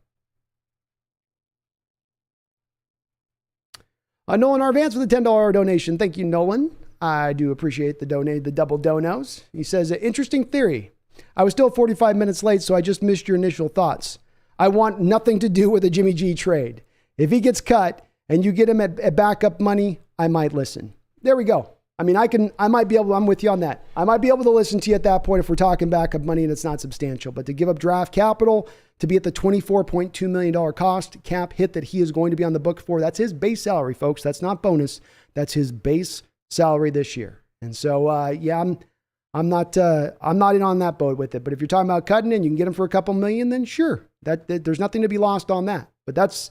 Nolan Arvance with a $10 donation. Thank you, Nolan. I do appreciate the double donos. He says, interesting theory. I was still 45 minutes late, so I just missed your initial thoughts. I want nothing to do with a Jimmy G trade. If he gets cut and you get him at backup money, I might listen. There we go. I mean, I'm with you on that. I might be able to listen to you at that point if we're talking backup money and it's not substantial. But to give up draft capital, to be at the $24.2 million cost cap hit that he is going to be on the book for, that's his base salary, folks. That's not bonus. That's his base salary this year. And so, I'm not in on that boat with it. But if you're talking about cutting and you can get him for a couple million, then sure, that there's nothing to be lost on that. But that's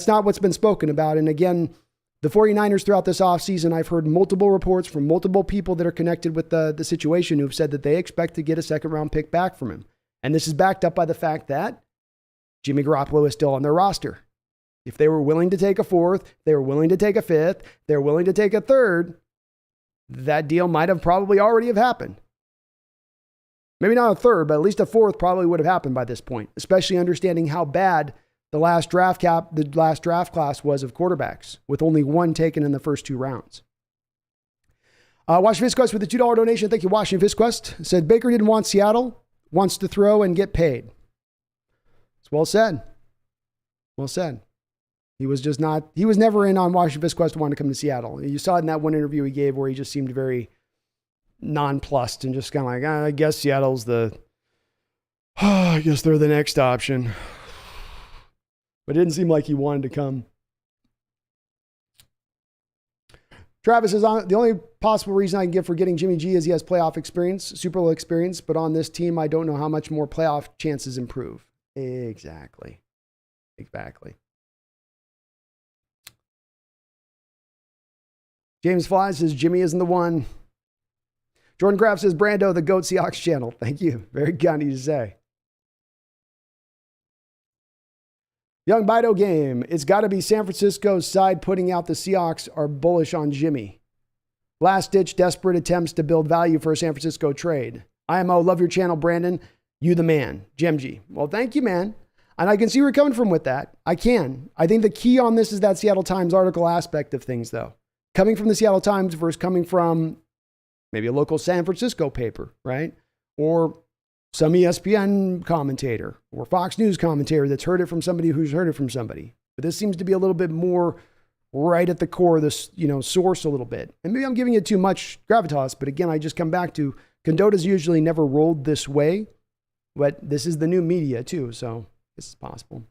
not what's been spoken about. And again, the 49ers throughout this offseason, I've heard multiple reports from multiple people that are connected with the situation who've said that they expect to get a second round pick back from him. And this is backed up by the fact that Jimmy Garoppolo is still on their roster. If they were willing to take a fourth, they were willing to take a fifth, they're willing to take a third, that deal might have probably already have happened. Maybe not a third, but at least a fourth probably would have happened by this point, especially understanding how bad the last draft class was of quarterbacks, with only one taken in the first two rounds. Washington Fistquest with a $2 donation. Thank you, Washington Fistquest. Said Baker didn't want Seattle, wants to throw and get paid. It's well said. Well said. He was never in on Washington Fistquest to want to come to Seattle. You saw it in that one interview he gave where he just seemed very nonplussed and just kind of like, I guess Seattle's I guess they're the next option. But it didn't seem like he wanted to come. Travis says, the only possible reason I can give for getting Jimmy G is he has playoff experience, Super Bowl experience, but on this team, I don't know how much more playoff chances improve. Exactly. James Fly says, Jimmy isn't the one. Jordan Graff says, Brando, the GOAT Seahawks channel. Thank you. Very kind of you to say. Young Bido game. It's got to be San Francisco's side putting out the Seahawks are bullish on Jimmy. Last-ditch desperate attempts to build value for a San Francisco trade. IMO, love your channel, Brandon. You the man. Jemji. Well, thank you, man. And I can see where you're coming from with that. I can. I think the key on this is that Seattle Times article aspect of things, though. Coming from the Seattle Times versus coming from maybe a local San Francisco paper, right? Or some ESPN commentator or Fox News commentator that's heard it from somebody who's heard it from somebody. But this seems to be a little bit more right at the core of this, source a little bit. And maybe I'm giving it too much gravitas, but again, I just come back to Condotta's usually never rolled this way, but this is the new media too, so this is possible.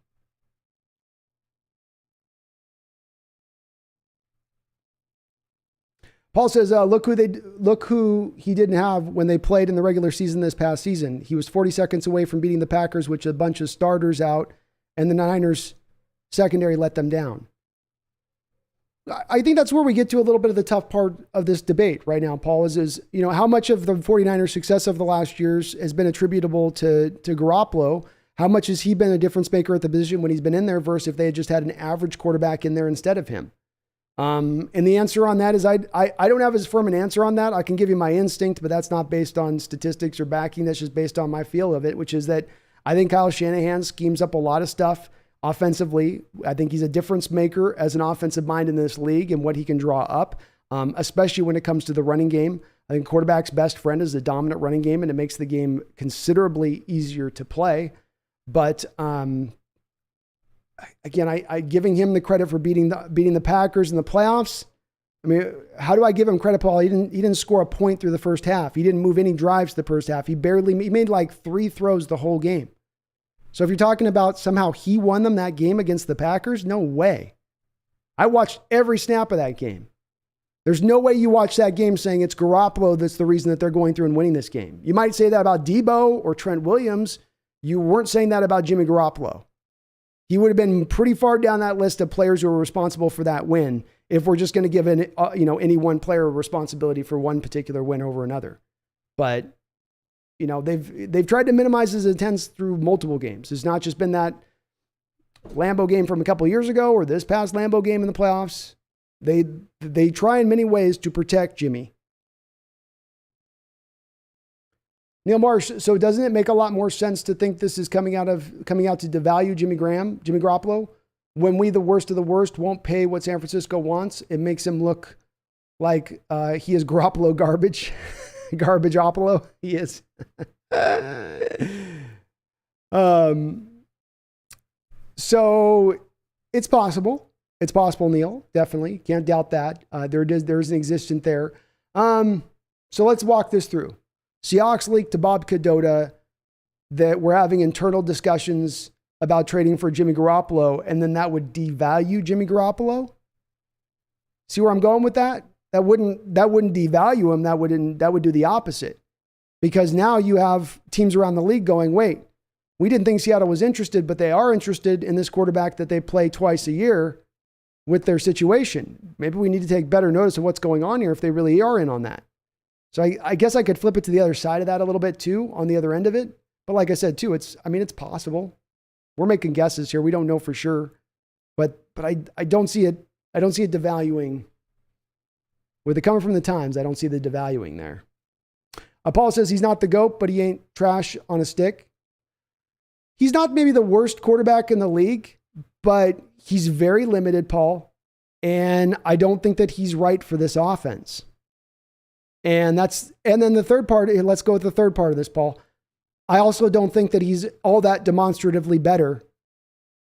Paul says, look who he didn't have when they played in the regular season this past season. He was 40 seconds away from beating the Packers, which a bunch of starters out, and the Niners secondary let them down. I think that's where we get to a little bit of the tough part of this debate right now, Paul, is how much of the 49ers success of the last years has been attributable to Garoppolo? How much has he been a difference maker at the position when he's been in there versus if they had just had an average quarterback in there instead of him? And the answer on that is I don't have as firm an answer on that. I can give you my instinct, but that's not based on statistics or backing. That's just based on my feel of it, which is that I think Kyle Shanahan schemes up a lot of stuff offensively. I think he's a difference maker as an offensive mind in this league and what he can draw up, especially when it comes to the running game. I think quarterback's best friend is a dominant running game, and it makes the game considerably easier to play. But again, I giving him the credit for beating the Packers in the playoffs. I mean, how do I give him credit, Paul? He didn't score a point through the first half. He didn't move any drives the first half. He made like 3 throws the whole game. So if you're talking about somehow he won them that game against the Packers, no way. I watched every snap of that game. There's no way you watch that game saying it's Garoppolo that's the reason that they're going through and winning this game. You might say that about Debo or Trent Williams. You weren't saying that about Jimmy Garoppolo. He would have been pretty far down that list of players who were responsible for that win if we're just going to give any one player responsibility for one particular win over another. But they've tried to minimize his attempts through multiple games. It's not just been that Lambeau game from a couple of years ago or this past Lambeau game in the playoffs. They try in many ways to protect Jimmy. Neil Marsh, so doesn't it make a lot more sense to think this is coming out to devalue Jimmy Garoppolo, when we, the worst of the worst, won't pay what San Francisco wants? It makes him look like he is Garoppolo garbage. Garbage-oppolo. He is. So it's possible. It's possible, Neil. Definitely. Can't doubt that. There's an existence there. So let's walk this through. Seahawks leaked to Bob Cadota that we're having internal discussions about trading for Jimmy Garoppolo, and then that would devalue Jimmy Garoppolo. See where I'm going with that? That wouldn't devalue him. That would do the opposite. Because now you have teams around the league going, wait, we didn't think Seattle was interested, but they are interested in this quarterback that they play twice a year with their situation. Maybe we need to take better notice of what's going on here if they really are in on that. So I guess I could flip it to the other side of that a little bit too, on the other end of it. But like I said too, it's possible. We're making guesses here. We don't know for sure. But I don't see it. I don't see it devaluing. With it coming from the Times, I don't see the devaluing there. Paul says he's not the GOAT, but he ain't trash on a stick. He's not maybe the worst quarterback in the league, but he's very limited, Paul. And I don't think that he's right for this offense. And then the third part, let's go with the third part of this, Paul. I also don't think that he's all that demonstratively better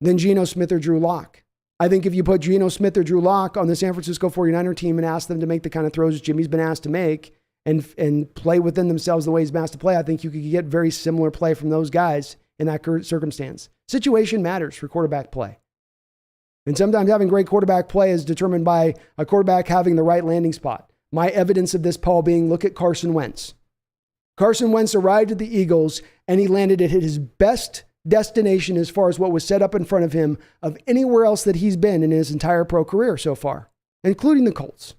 than Geno Smith or Drew Lock. I think if you put Geno Smith or Drew Lock on the San Francisco 49er team and ask them to make the kind of throws Jimmy's been asked to make and play within themselves the way he's been asked to play, I think you could get very similar play from those guys in that circumstance. Situation matters for quarterback play. And sometimes having great quarterback play is determined by a quarterback having the right landing spot. My evidence of this, Paul, being look at Carson Wentz. Carson Wentz arrived at the Eagles and he landed at his best destination as far as what was set up in front of him of anywhere else that he's been in his entire pro career so far, including the Colts.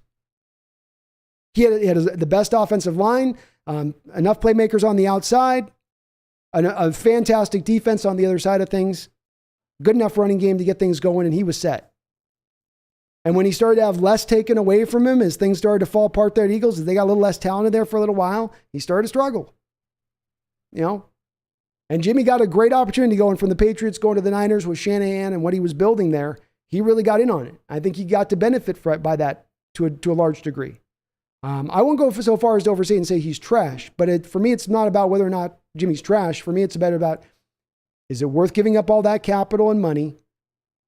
He had the best offensive line, enough playmakers on the outside, a fantastic defense on the other side of things, good enough running game to get things going, and he was set. And when he started to have less taken away from him, as things started to fall apart there at Eagles, as they got a little less talented there for a little while, he started to struggle. And Jimmy got a great opportunity going from the Patriots going to the Niners with Shanahan and what he was building there. He really got in on it. I think he got to benefit by that to a large degree. I won't go so far as to overstate and say he's trash, but for me, it's not about whether or not Jimmy's trash. For me, it's about, is it worth giving up all that capital and money?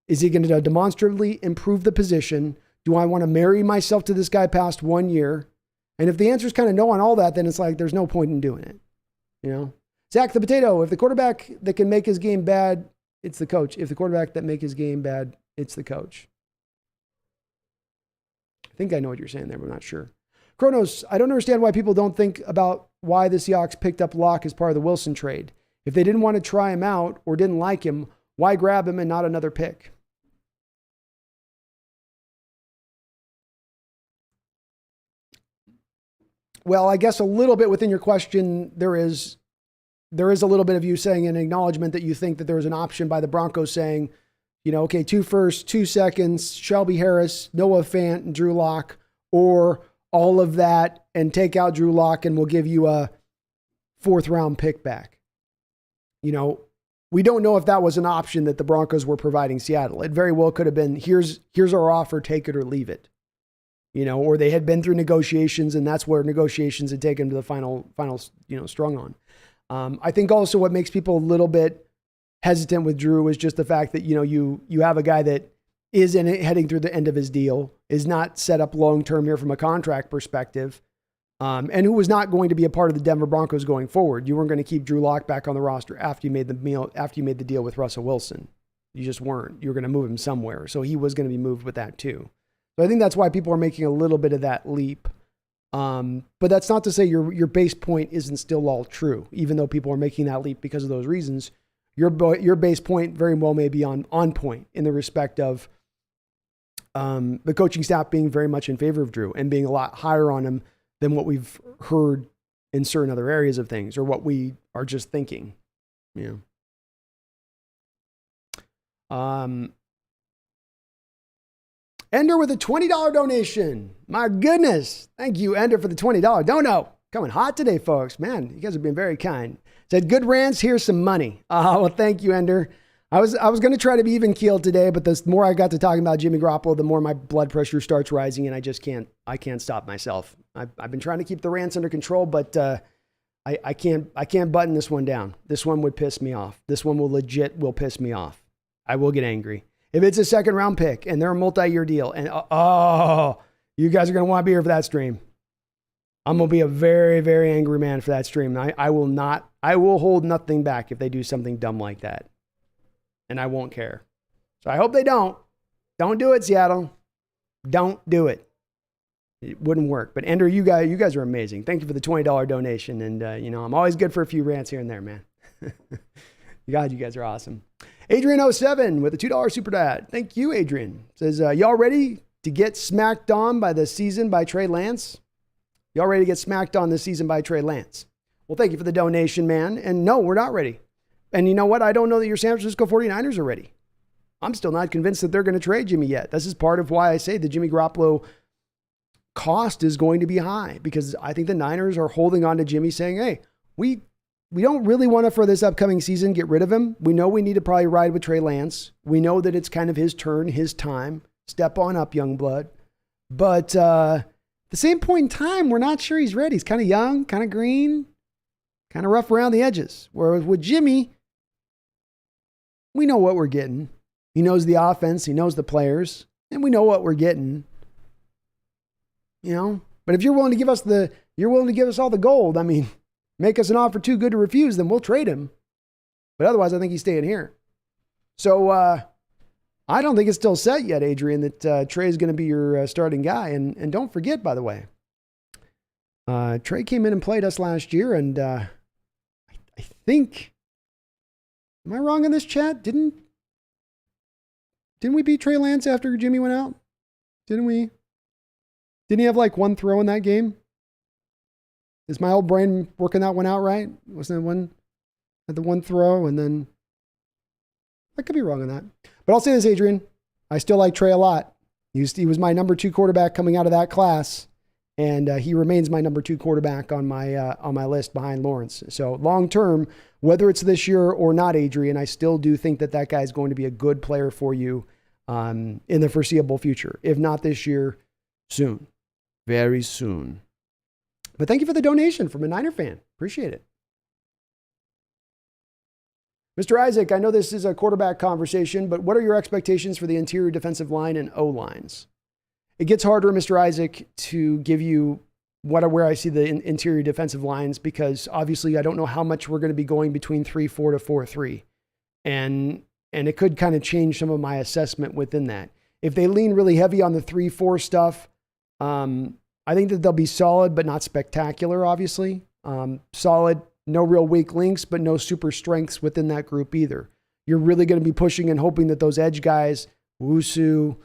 Is he going to demonstrably improve the position? Do I want to marry myself to this guy past 1 year? And if the answer is kind of no on all that, then it's like there's no point in doing it. Zach the Potato, if the quarterback that can make his game bad, it's the coach. If the quarterback that make his game bad, it's the coach. I think I know what you're saying there, but I'm not sure. Kronos, I don't understand why people don't think about why the Seahawks picked up Locke as part of the Wilson trade. If they didn't want to try him out or didn't like him, why grab him and not another pick? Well, I guess a little bit within your question, there is a little bit of you saying an acknowledgement that you think that there was an option by the Broncos saying, okay, 2 firsts, 2 seconds, Shelby Harris, Noah Fant, and Drew Lock, or all of that and take out Drew Lock and we'll give you a 4th round pick back. We don't know if that was an option that the Broncos were providing Seattle. It very well could have been, here's our offer, take it or leave it. Or they had been through negotiations and that's where negotiations had taken to the final, strung on. I think also what makes people a little bit hesitant with Drew is just the fact that, you have a guy that is heading through the end of his deal, is not set up long-term here from a contract perspective, and who was not going to be a part of the Denver Broncos going forward. You weren't going to keep Drew Lock back on the roster after you made the deal with Russell Wilson. You just weren't. You were going to move him somewhere. So he was going to be moved with that too. So I think that's why people are making a little bit of that leap. But that's not to say your base point isn't still all true, even though people are making that leap because of those reasons. Your base point very well may be on point in the respect of the coaching staff being very much in favor of Drew and being a lot higher on him than what we've heard in certain other areas of things or what we are just thinking. Yeah. Ender with a $20 donation. My goodness. Thank you, Ender, for the $20 dono. Coming hot today, folks. Man, you guys have been very kind. Said, good rants, here's some money. Well, thank you, Ender. I was going to try to be even keeled today, but the more I got to talking about Jimmy Garoppolo, the more my blood pressure starts rising, and I can't stop myself. I've been trying to keep the rants under control, but I can't button this one down. This one would piss me off. This one will piss me off. I will get angry. If it's a 2nd round pick and they're a multi-year deal and, you guys are going to want to be here for that stream. I'm going to be a very, very angry man for that stream. I will hold nothing back if they do something dumb like that. And I won't care. So I hope they don't. Don't do it, Seattle. Don't do it. It wouldn't work. But Ender, you guys are amazing. Thank you for the $20 donation. And, I'm always good for a few rants here and there, man. God, you guys are awesome. Adrian07 with a $2 super dad. Thank you, Adrian. Says, y'all ready to get smacked on by the season by Trey Lance? Y'all ready to get smacked on this season by Trey Lance? Well, thank you for the donation, man. And no, we're not ready. And you know what? I don't know that your San Francisco 49ers are ready. I'm still not convinced that they're going to trade Jimmy yet. This is part of why I say the Jimmy Garoppolo cost is going to be high, because I think the Niners are holding on to Jimmy saying, hey, we don't really want to, for this upcoming season, get rid of him. We know we need to probably ride with Trey Lance. We know that it's kind of his turn, his time. Step on up, young blood. But at the same point in time, we're not sure he's ready. He's kind of young, kind of green, kind of rough around the edges. Whereas with Jimmy, we know what we're getting. He knows the offense. He knows the players. And we know what we're getting. But if you're willing to give us all the gold, make us an offer too good to refuse, then we'll trade him. But otherwise, I think he's staying here. So I don't think it's still set yet, Adrian, that Trey is going to be your starting guy. And don't forget, by the way, Trey came in and played us last year, and I think, am I wrong in this chat? Didn't we beat Trey Lance after Jimmy went out? Didn't we? Didn't he have like one throw in that game? Is my old brain working that one out right? Wasn't it one at the one throw, and then I could be wrong on that. But I'll say this, Adrian. I still like Trey a lot. He was my number 2 quarterback coming out of that class, and he remains my number 2 quarterback on my list behind Lawrence. So long term, whether it's this year or not, Adrian, I still do think that guy is going to be a good player for you in the foreseeable future. If not this year, soon, very soon. But thank you for the donation from a Niner fan. Appreciate it. Mr. Isaac, I know this is a quarterback conversation, but what are your expectations for the interior defensive line and O-lines? It gets harder, Mr. Isaac, to give you where I see the interior defensive lines, because obviously I don't know how much we're going to be going between 3-4 to 4-3. And it could kind of change some of my assessment within that. If they lean really heavy on the 3-4 stuff, I think that they'll be solid, but not spectacular, obviously. Solid, no real weak links, but no super strengths within that group either. You're really going to be pushing and hoping that those edge guys, Wusu,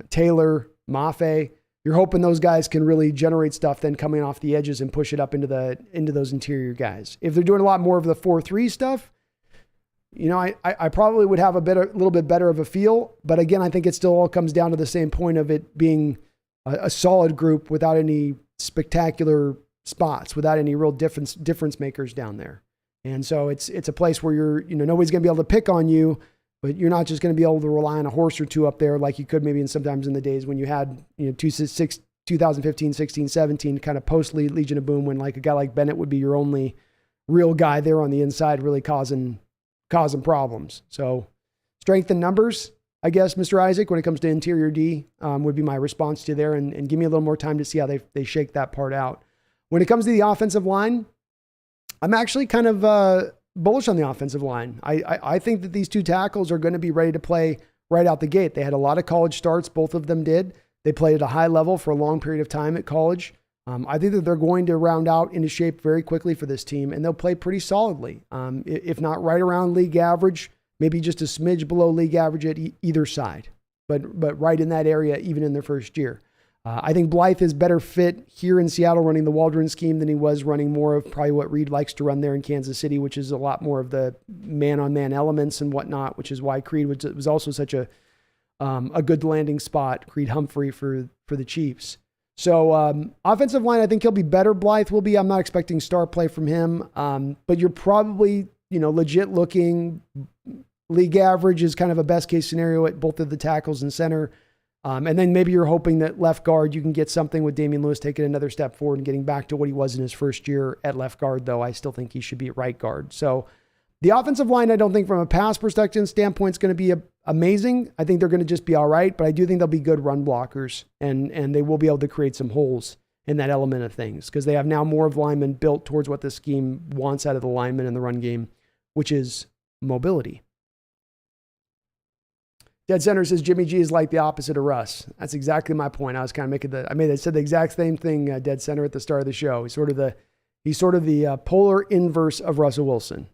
Taylor, Mafe, you're hoping those guys can really generate stuff then coming off the edges and push it up into those interior guys. If they're doing a lot more of the 4-3 stuff, I probably would have a little bit better of a feel. But again, I think it still all comes down to the same point of it being a solid group without any spectacular spots, without any real difference makers down there. And so it's a place where nobody's going to be able to pick on you, but you're not just going to be able to rely on a horse or two up there like you could maybe sometimes in the days when you had 2015, 16, 17 kind of post Legion of Boom, when like a guy like Bennett would be your only real guy there on the inside, really causing problems. So strength in numbers, I guess, Mr. Isaac, when it comes to interior D, would be my response to there, and give me a little more time to see how they shake that part out. When it comes to the offensive line, I'm actually kind of bullish on the offensive line. I think that these two tackles are going to be ready to play right out the gate. They had a lot of college starts. Both of them did. They played at a high level for a long period of time at college. I think that they're going to round out into shape very quickly for this team, and they'll play pretty solidly. If not right around league average, maybe just a smidge below league average at either side, but right in that area, even in their first year. I think Blythe is better fit here in Seattle running the Waldron scheme than he was running more of probably what Reed likes to run there in Kansas City, which is a lot more of the man-on-man elements and whatnot, which is why Creed was also such a good landing spot, Creed Humphrey for the Chiefs. So offensive line, I think he'll be better. Blythe will be. I'm not expecting star play from him, but you're probably legit looking. League average is kind of a best case scenario at both of the tackles and center. And then maybe you're hoping that left guard, you can get something with Damian Lewis taking another step forward and getting back to what he was in his first year at left guard, though I still think he should be at right guard. So the offensive line, I don't think from a pass perspective standpoint is going to be amazing. I think they're going to just be all right, but I do think they'll be good run blockers, and they will be able to create some holes in that element of things because they have now more of linemen built towards what the scheme wants out of the linemen in the run game, which is mobility. Dead Center says Jimmy G is like the opposite of Russ. That's exactly my point. I was kind of said the exact same thing, Dead Center, at the start of the show. He's sort of the polar inverse of Russell Wilson.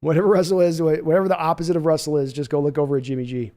Whatever Russell is, whatever the opposite of Russell is, just go look over at Jimmy G.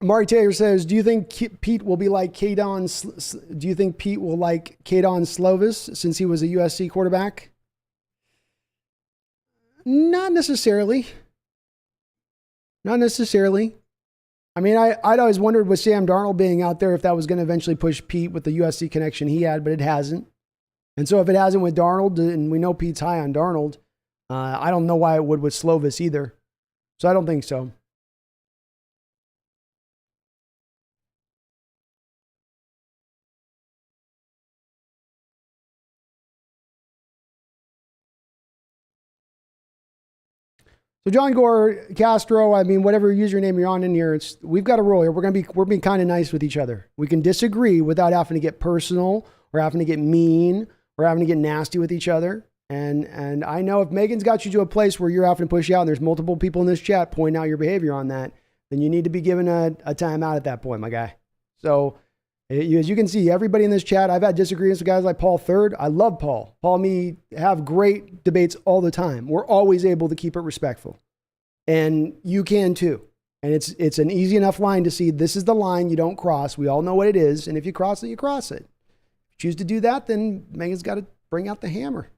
Mari Taylor says, do you think Pete will be like Kadon Slovis since he was a USC quarterback? Not necessarily. Not necessarily. I mean, I'd always wondered with Sam Darnold being out there if that was going to eventually push Pete with the USC connection he had, but it hasn't. And so if it hasn't with Darnold, and we know Pete's high on Darnold, I don't know why it would with Slovis either. So I don't think so. So John Gore, Castro, I mean, whatever username you're on in here, we've got a rule here. We're being kind of nice with each other. We can disagree without having to get personal or having to get mean or having to get nasty with each other. And I know if Megan's got you to a place where you're having to push you out and there's multiple people in this chat pointing out your behavior on that, then you need to be given a timeout at that point, my guy. So as you can see, everybody in this chat, I've had disagreements with guys like Paul Third. I love Paul. Paul and me have great debates all the time. We're always able to keep it respectful. And you can too. And it's an easy enough line to see this is the line you don't cross. We all know what it is. And if you cross it, you cross it. If you choose to do that, then Megan's got to bring out the hammer.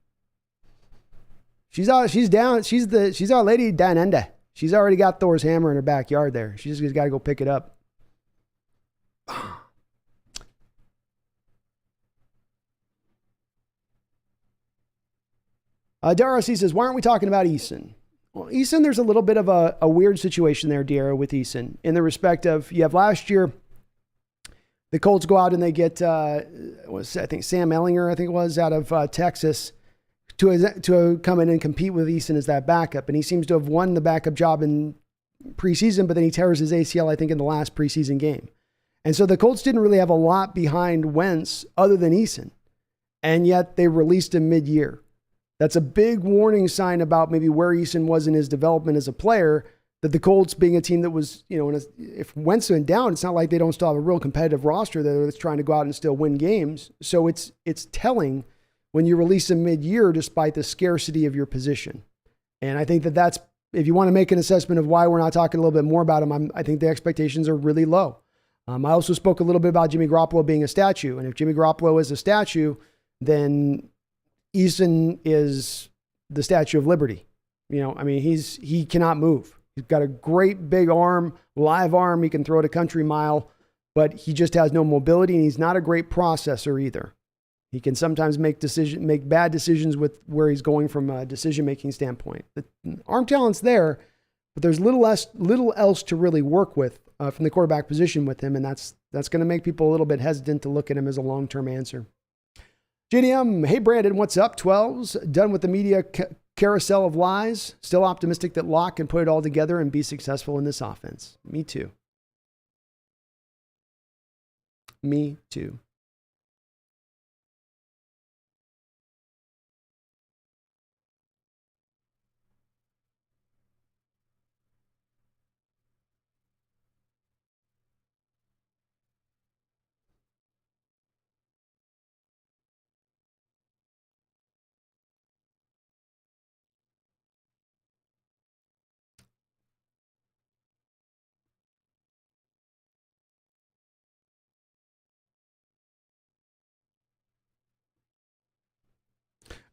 She's down. She's our lady down under. She's already got Thor's hammer in her backyard there. She just got to go pick it up. Darcy says, why aren't we talking about Eason? Well, Eason, there's a little bit of a weird situation there, Diarra, with Eason, in the respect of you have last year, the Colts go out and they get, I think Sam Ehlinger, I think it was, out of Texas to come in and compete with Eason as that backup. And he seems to have won the backup job in preseason, but then he tears his ACL, I think, in the last preseason game. And so the Colts didn't really have a lot behind Wentz other than Eason. And yet they released him mid-year. That's a big warning sign about maybe where Eason was in his development as a player, that the Colts being a team that was, if Wentz went down, it's not like they don't still have a real competitive roster there that's trying to go out and still win games. So it's telling when you release him mid-year despite the scarcity of your position. And I think that's, if you want to make an assessment of why we're not talking a little bit more about him, I think the expectations are really low. I also spoke a little bit about Jimmy Garoppolo being a statue. And if Jimmy Garoppolo is a statue, then Eason is the Statue of Liberty. He cannot move. He's got a great big arm, live arm. He can throw it a country mile, but he just has no mobility, and he's not a great processor either. He can sometimes make bad decisions with where he's going from a decision-making standpoint. The arm talent's there, but there's little else to really work with from the quarterback position with him, and that's going to make people a little bit hesitant to look at him as a long-term answer. JDM, hey Brandon, what's up? 12s, done with the media carousel of lies. Still optimistic that Locke can put it all together and be successful in this offense. Me too. Me too.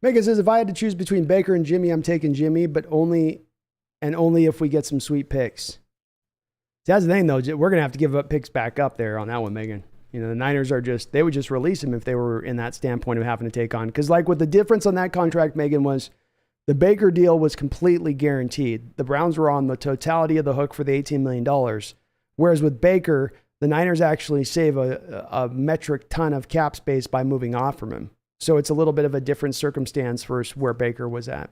Megan says, if I had to choose between Baker and Jimmy, I'm taking Jimmy, but only if we get some sweet picks. See, that's the thing, though. We're going to have to give up picks back up there on that one, Megan. The Niners they would just release him if they were in that standpoint of having to take on. Because like what the difference on that contract, Megan, was the Baker deal was completely guaranteed. The Browns were on the totality of the hook for the $18 million. Whereas with Baker, the Niners actually save a metric ton of cap space by moving off from him. So it's a little bit of a different circumstance versus where Baker was at.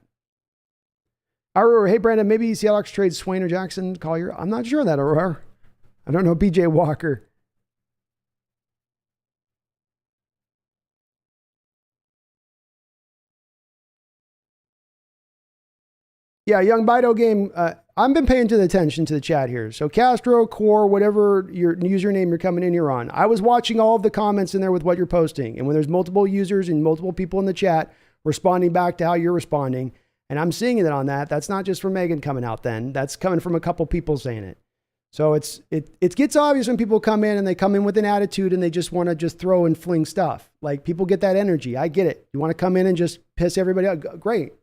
Aurora, hey, Brandon, maybe Seahawks trade Swain or Jackson Collier. I'm not sure of that, Aurora. I don't know PJ Walker. Yeah, Young Bido game. I've been paying attention to the chat here. So Castro, Core, whatever your username you're coming in here on. I was watching all of the comments in there with what you're posting. And when there's multiple users and multiple people in the chat responding back to how you're responding, and I'm seeing it on that, that's not just from Megan coming out then. That's coming from a couple people saying it. So it gets obvious when people come in and they come in with an attitude and they just want to just throw and fling stuff. Like people get that energy. I get it. You want to come in and just piss everybody out. Great.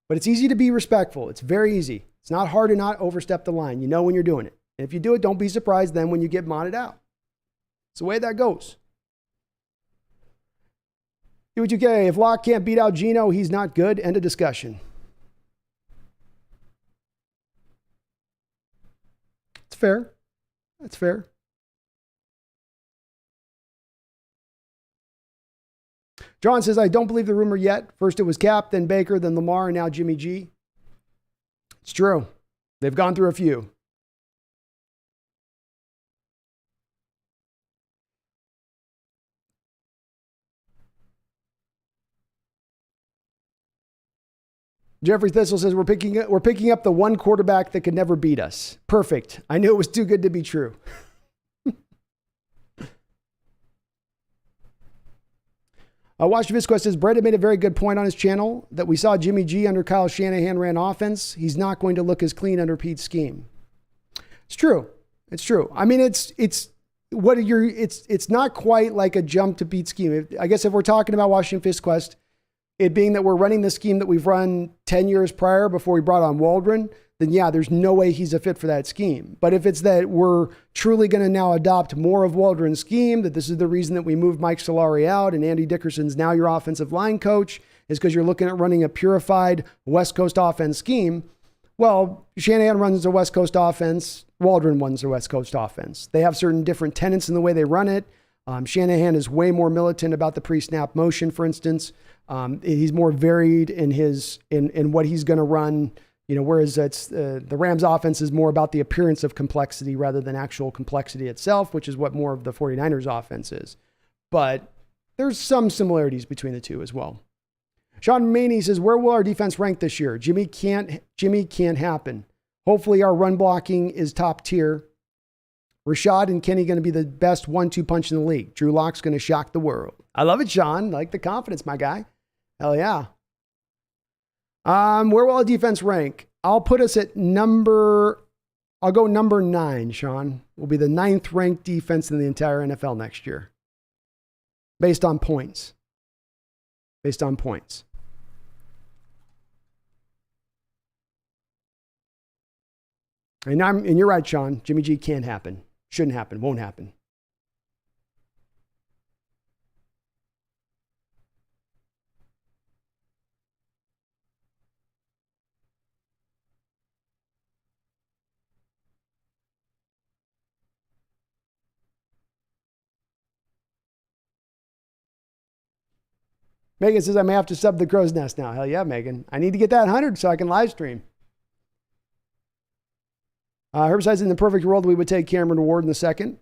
But it's easy to be respectful. It's very easy. It's not hard to not overstep the line. You know when you're doing it. And if you do it, don't be surprised then when you get modded out. It's the way that goes. Do what you can. If Locke can't beat out Geno, he's not good. End of discussion. It's fair. That's fair. John says, I don't believe the rumor yet. First it was Cap, then Baker, then Lamar, and now Jimmy G. It's true. They've gone through a few. Jeffrey Thistle says, we're picking up the one quarterback that could never beat us. Perfect. I knew it was too good to be true. Watch Visquest says, Brandon made a very good point on his channel that we saw Jimmy G under Kyle Shanahan ran offense. He's not going to look as clean under Pete's scheme. It's true. It's true. I mean, it's not quite like a jump to Pete's scheme. I guess if we're talking about Washington Visquest, it being that we're running the scheme that we've run 10 years prior before we brought on Waldron, then yeah, there's no way he's a fit for that scheme. But if it's that we're truly going to now adopt more of Waldron's scheme, that this is the reason that we moved Mike Solari out and Andy Dickerson's now your offensive line coach, is because you're looking at running a purified West Coast offense scheme, Well, Shanahan runs the West Coast offense. Waldron runs the West Coast offense. They have certain different tenets in the way they run it. Shanahan is way more militant about the pre-snap motion, for instance. He's more varied in what he's going to run. Whereas the Rams offense is more about the appearance of complexity rather than actual complexity itself, which is what more of the 49ers offense is. But there's some similarities between the two as well. Sean Maney says, where will our defense rank this year? Jimmy can't happen. Hopefully our run blocking is top tier. Rashad and Kenny going to be the best 1-2 punch in the league. Drew Lock's going to shock the world. I love it, Sean. I like the confidence, my guy. Hell yeah. Where will our defense rank? I'll put us at I'll go number 9, Sean. We'll be the 9th ranked defense in the entire NFL next year. Based on points. And you're right, Sean. Jimmy G can't happen. Shouldn't happen. Won't happen. Megan says, I may have to sub the Crow's Nest now. Hell yeah, Megan. I need to get that 100 so I can live stream. Herbicides in the perfect world, we would take Cameron Ward in the second.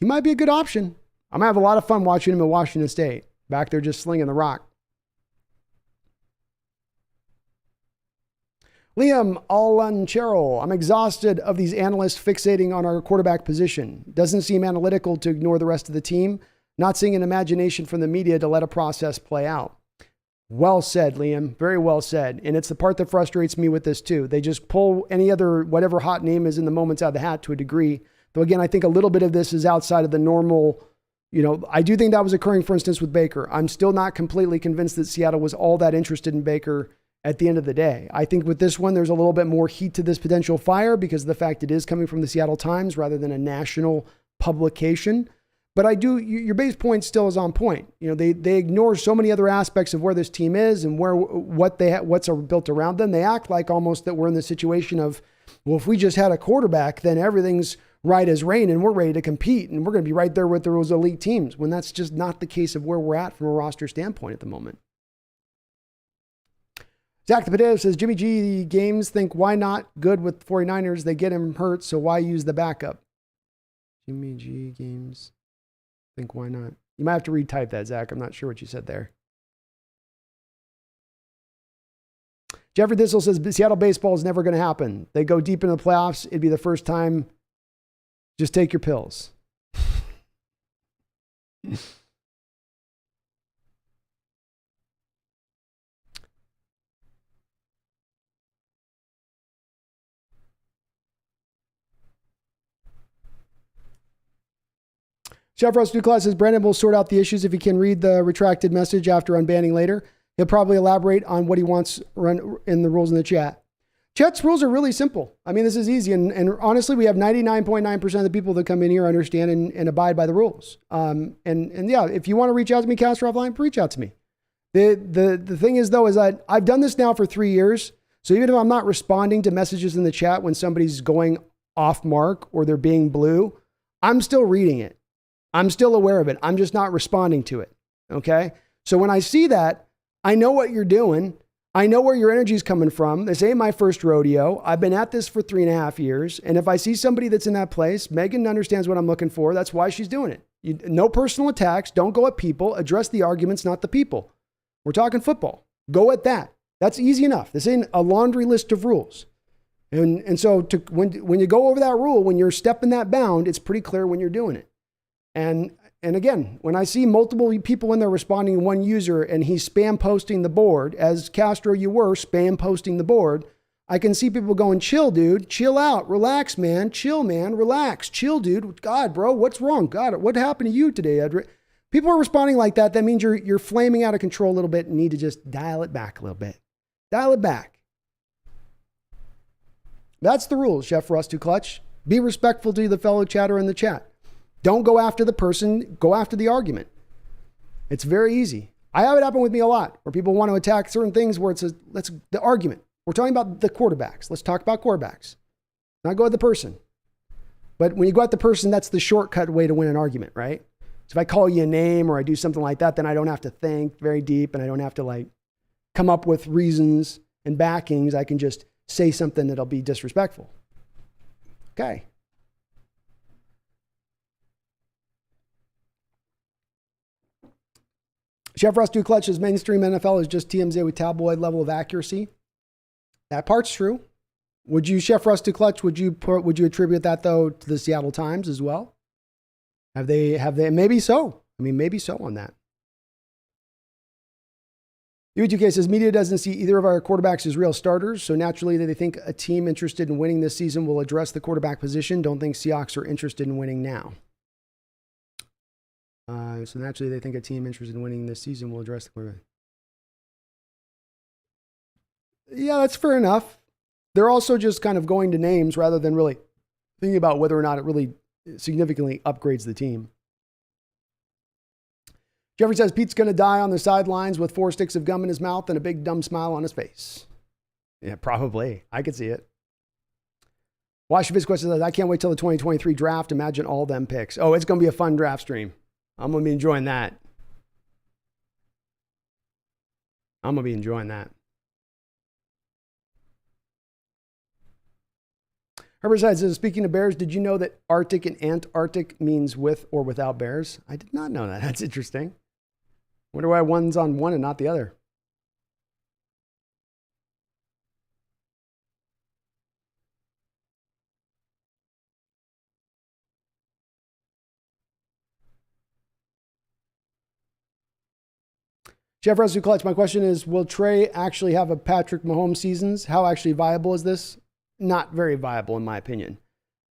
He might be a good option. I'm going to have a lot of fun watching him at Washington State. Back there just slinging the rock. Liam Alanchero, I'm exhausted of these analysts fixating on our quarterback position. Doesn't seem analytical to ignore the rest of the team. Not seeing an imagination from the media to let a process play out. Well said, Liam. Very well said. And it's the part that frustrates me with this too. They just pull any other, whatever hot name is in the moments out of the hat to a degree. Though again, I think a little bit of this is outside of the normal, I do think that was occurring, for instance, with Baker. I'm still not completely convinced that Seattle was all that interested in Baker at the end of the day. I think with this one, there's a little bit more heat to this potential fire because of the fact it is coming from the Seattle Times rather than a national publication. But your base point still is on point. They ignore so many other aspects of where this team is and what's built around them. They act like almost that we're in the situation of, well, if we just had a quarterback, then everything's right as rain and we're ready to compete and we're going to be right there with those elite teams, when that's just not the case of where we're at from a roster standpoint at the moment. Zach the Potato says, Jimmy G games think why not good with 49ers? They get him hurt, so why use the backup? Jimmy G games think why not? You might have to retype that, Zach. I'm not sure what you said there. Jeffrey Thistle says, Seattle baseball is never going to happen. They go deep into the playoffs. It'd be the first time. Just take your pills. Chef Russ Duclass says, Brandon will sort out the issues if he can read the retracted message after unbanning later. He'll probably elaborate on what he wants run in the rules in the chat. Chat's rules are really simple. I mean, this is easy. And honestly, we have 99.9% of the people that come in here understand and abide by the rules. And yeah, if you want to reach out to me, Castro offline, reach out to me. The thing is, though, is that I've done this now for 3 years. So even if I'm not responding to messages in the chat when somebody's going off mark or they're being blue, I'm still reading it. I'm still aware of it. I'm just not responding to it. Okay. So when I see that, I know what you're doing. I know where your energy is coming from. This ain't my first rodeo. I've been at this for 3.5 years. And if I see somebody that's in that place, Megan understands what I'm looking for. That's why she's doing it. No personal attacks. Don't go at people. Address the arguments, not the people. We're talking football. Go at that. That's easy enough. This ain't a laundry list of rules. And so when you go over that rule, when you're stepping that bound, it's pretty clear when you're doing it. And again, when I see multiple people in there responding to one user and he's spam posting the board, as Castro you were spam posting the board, I can see people going, chill, dude, chill out, relax, man, chill, man, relax, chill, dude. God, bro, what's wrong? God, what happened to you today? People are responding like that. That means you're flaming out of control a little bit and need to just dial it back a little bit. Dial it back. That's the rules, Chef Russ Too Clutch. Be respectful to the fellow chatter in the chat. Don't go after the person, go after the argument. It's very easy. I have it happen with me a lot where people want to attack certain things where it's the argument. We're talking about the quarterbacks. Let's talk about quarterbacks. Not go at the person. But when you go at the person, that's the shortcut way to win an argument, right? So if I call you a name or I do something like that, then I don't have to think very deep and I don't have to like come up with reasons and backings. I can just say something that'll be disrespectful. Okay. Chef Russ Clutch's mainstream NFL is just TMZ with tabloid level of accuracy. That part's true. Would you, Chef Russ Clutch, would you attribute that though to the Seattle Times as well? Have they, maybe so. I mean, maybe so on that. U2K says, media doesn't see either of our quarterbacks as real starters, so naturally they think a team interested in winning this season will address the quarterback position. Don't think Seahawks are interested in winning now. So naturally they think a team interested in winning this season will address the quarterback. Yeah, that's fair enough. They're also just kind of going to names rather than really thinking about whether or not it really significantly upgrades the team. Jeffrey says Pete's going to die on the sidelines with 4 sticks of gum in his mouth and a big dumb smile on his face. Yeah, probably. I could see it. Washington question says, I can't wait till the 2023 draft. Imagine all them picks. Oh, it's going to be a fun draft stream. I'm going to be enjoying that. Herbert says, speaking of bears, did you know that Arctic and Antarctic means with or without bears? I did not know that. That's interesting. Wonder why one's on one and not the other. Jeff Russell Clutch, my question is, will Trey actually have a Patrick Mahomes seasons? How actually viable is this? Not very viable, in my opinion.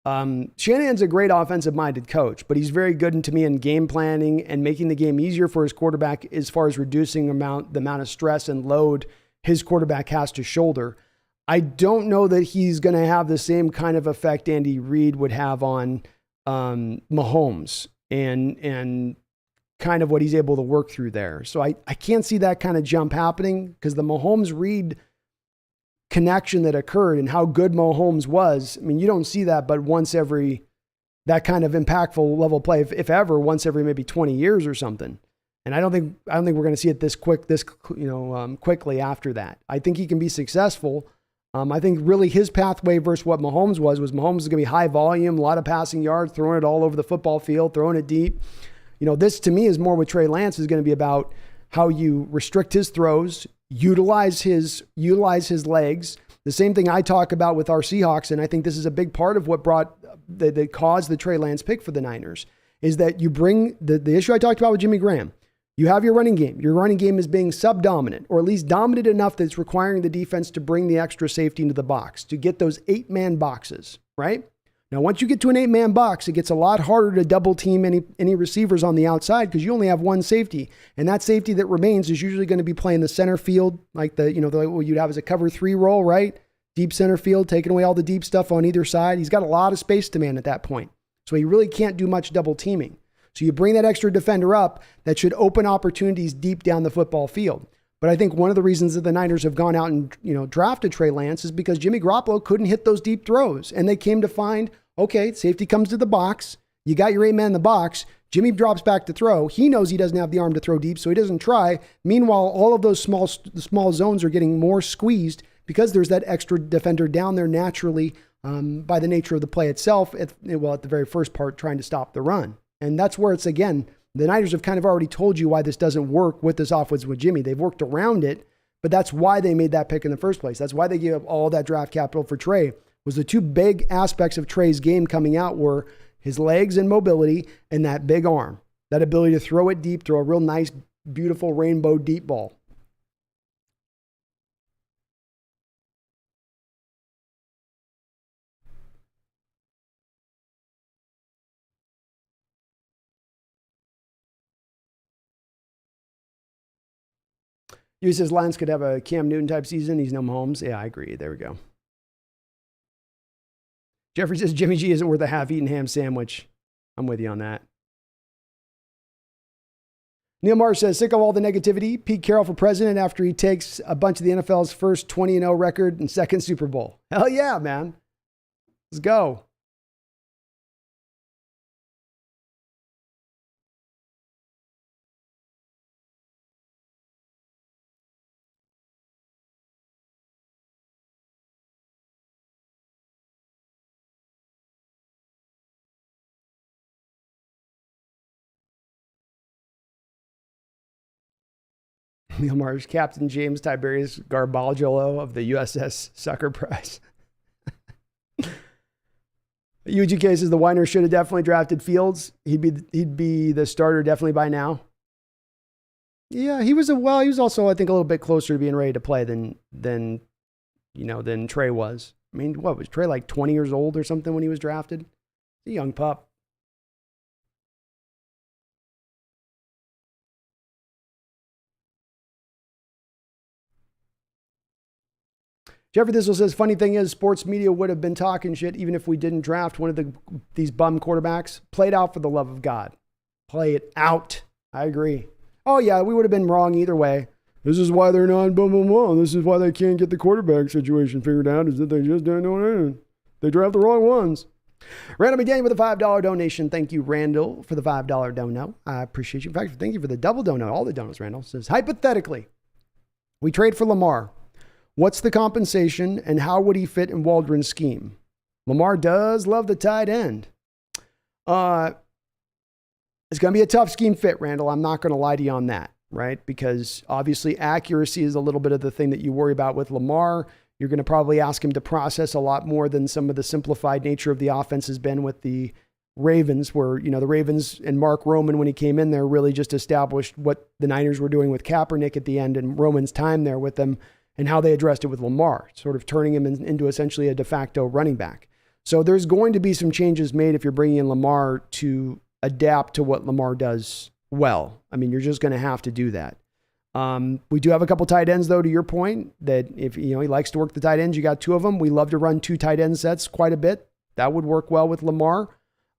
Shanahan's a great offensive-minded coach, but he's very good to me in game planning and making the game easier for his quarterback as far as reducing the amount of stress and load his quarterback has to shoulder. I don't know that he's going to have the same kind of effect Andy Reid would have on Mahomes and kind of what he's able to work through there. So I can't see that kind of jump happening because the Mahomes-Reid connection that occurred and how good Mahomes was. I mean, you don't see that, but that kind of impactful level play, if ever, once every maybe 20 years or something. And I don't think we're going to see it quickly after that. I think he can be successful. I think really his pathway versus what Mahomes was Mahomes is going to be high volume, a lot of passing yards, throwing it all over the football field, throwing it deep. This to me is more with Trey Lance is going to be about how you restrict his throws, utilize his legs. The same thing I talk about with our Seahawks, and I think this is a big part of what that caused the Trey Lance pick for the Niners, is that you bring the issue I talked about with Jimmy Graham. You have your running game. Your running game is being subdominant, or at least dominant enough that it's requiring the defense to bring the extra safety into the box, to get those 8-man boxes, right? Now, once you get to an 8-man box, it gets a lot harder to double team any receivers on the outside because you only have one safety. And that safety that remains is usually going to be playing the center field, like what you'd have as a cover 3 role, right? Deep center field, taking away all the deep stuff on either side. He's got a lot of space to man at that point. So he really can't do much double teaming. So you bring that extra defender up, that should open opportunities deep down the football field. But I think one of the reasons that the Niners have gone out and drafted Trey Lance is because Jimmy Garoppolo couldn't hit those deep throws. And they came to find, okay, safety comes to the box. You got your 8-man in the box. Jimmy drops back to throw. He knows he doesn't have the arm to throw deep, so he doesn't try. Meanwhile, all of those small zones are getting more squeezed because there's that extra defender down there naturally by the nature of the play itself, at the very first part, trying to stop the run. And that's where it's, again, the Niners have kind of already told you why this doesn't work with this offense with Jimmy. They've worked around it, but that's why they made that pick in the first place. That's why they gave up all that draft capital for Trey. Was the two big aspects of Trey's game coming out were his legs and mobility and that big arm, that ability to throw it deep, throw a real nice, beautiful rainbow deep ball. He says Lions could have a Cam Newton type season. He's no Mahomes. Yeah, I agree. There we go. Jeffrey says Jimmy G isn't worth a half-eaten ham sandwich. I'm with you on that. Neil Marsh says, sick of all the negativity. Pete Carroll for president after he takes a bunch of the NFL's first 20-0 record and second Super Bowl. Hell yeah, man. Let's go. Neil Marsh, Captain James Tiberius Garbalgolo of the USS Sucker Prize. UGK says the Winers should have definitely drafted Fields. He'd be the starter definitely by now. Yeah, he was also, I think, a little bit closer to being ready to play than Trey was. I mean, what was Trey, like 20 years old or something when he was drafted? A young pup. Jeffrey Thistle says, funny thing is, sports media would have been talking shit even if we didn't draft one of these bum quarterbacks. Play it out for the love of God. Play it out. I agree. Oh, yeah, we would have been wrong either way. This is why they're not blah, blah, blah. This is why they can't get the quarterback situation figured out, is that they just don't know anything. They draft the wrong ones. Randall McDaniel with a $5 donation. Thank you, Randall, for the $5 dono. I appreciate you. In fact, thank you for the double dono. All the donos, Randall says, hypothetically, we trade for Lamar. What's the compensation and how would he fit in Waldron's scheme? Lamar does love the tight end. It's going to be a tough scheme fit, Randall. I'm not going to lie to you on that, right? Because obviously accuracy is a little bit of the thing that you worry about with Lamar. You're going to probably ask him to process a lot more than some of the simplified nature of the offense has been with the Ravens, where, the Ravens and Mark Roman, when he came in there, really just established what the Niners were doing with Kaepernick at the end and Roman's time there with them, and how they addressed it with Lamar, sort of turning him into essentially a de facto running back. So there's going to be some changes made if you're bringing in Lamar to adapt to what Lamar does well. I mean, you're just going to have to do that. We do have a couple tight ends, though, to your point, that if he likes to work the tight ends, you got two of them. We love to run two tight end sets quite a bit. That would work well with Lamar.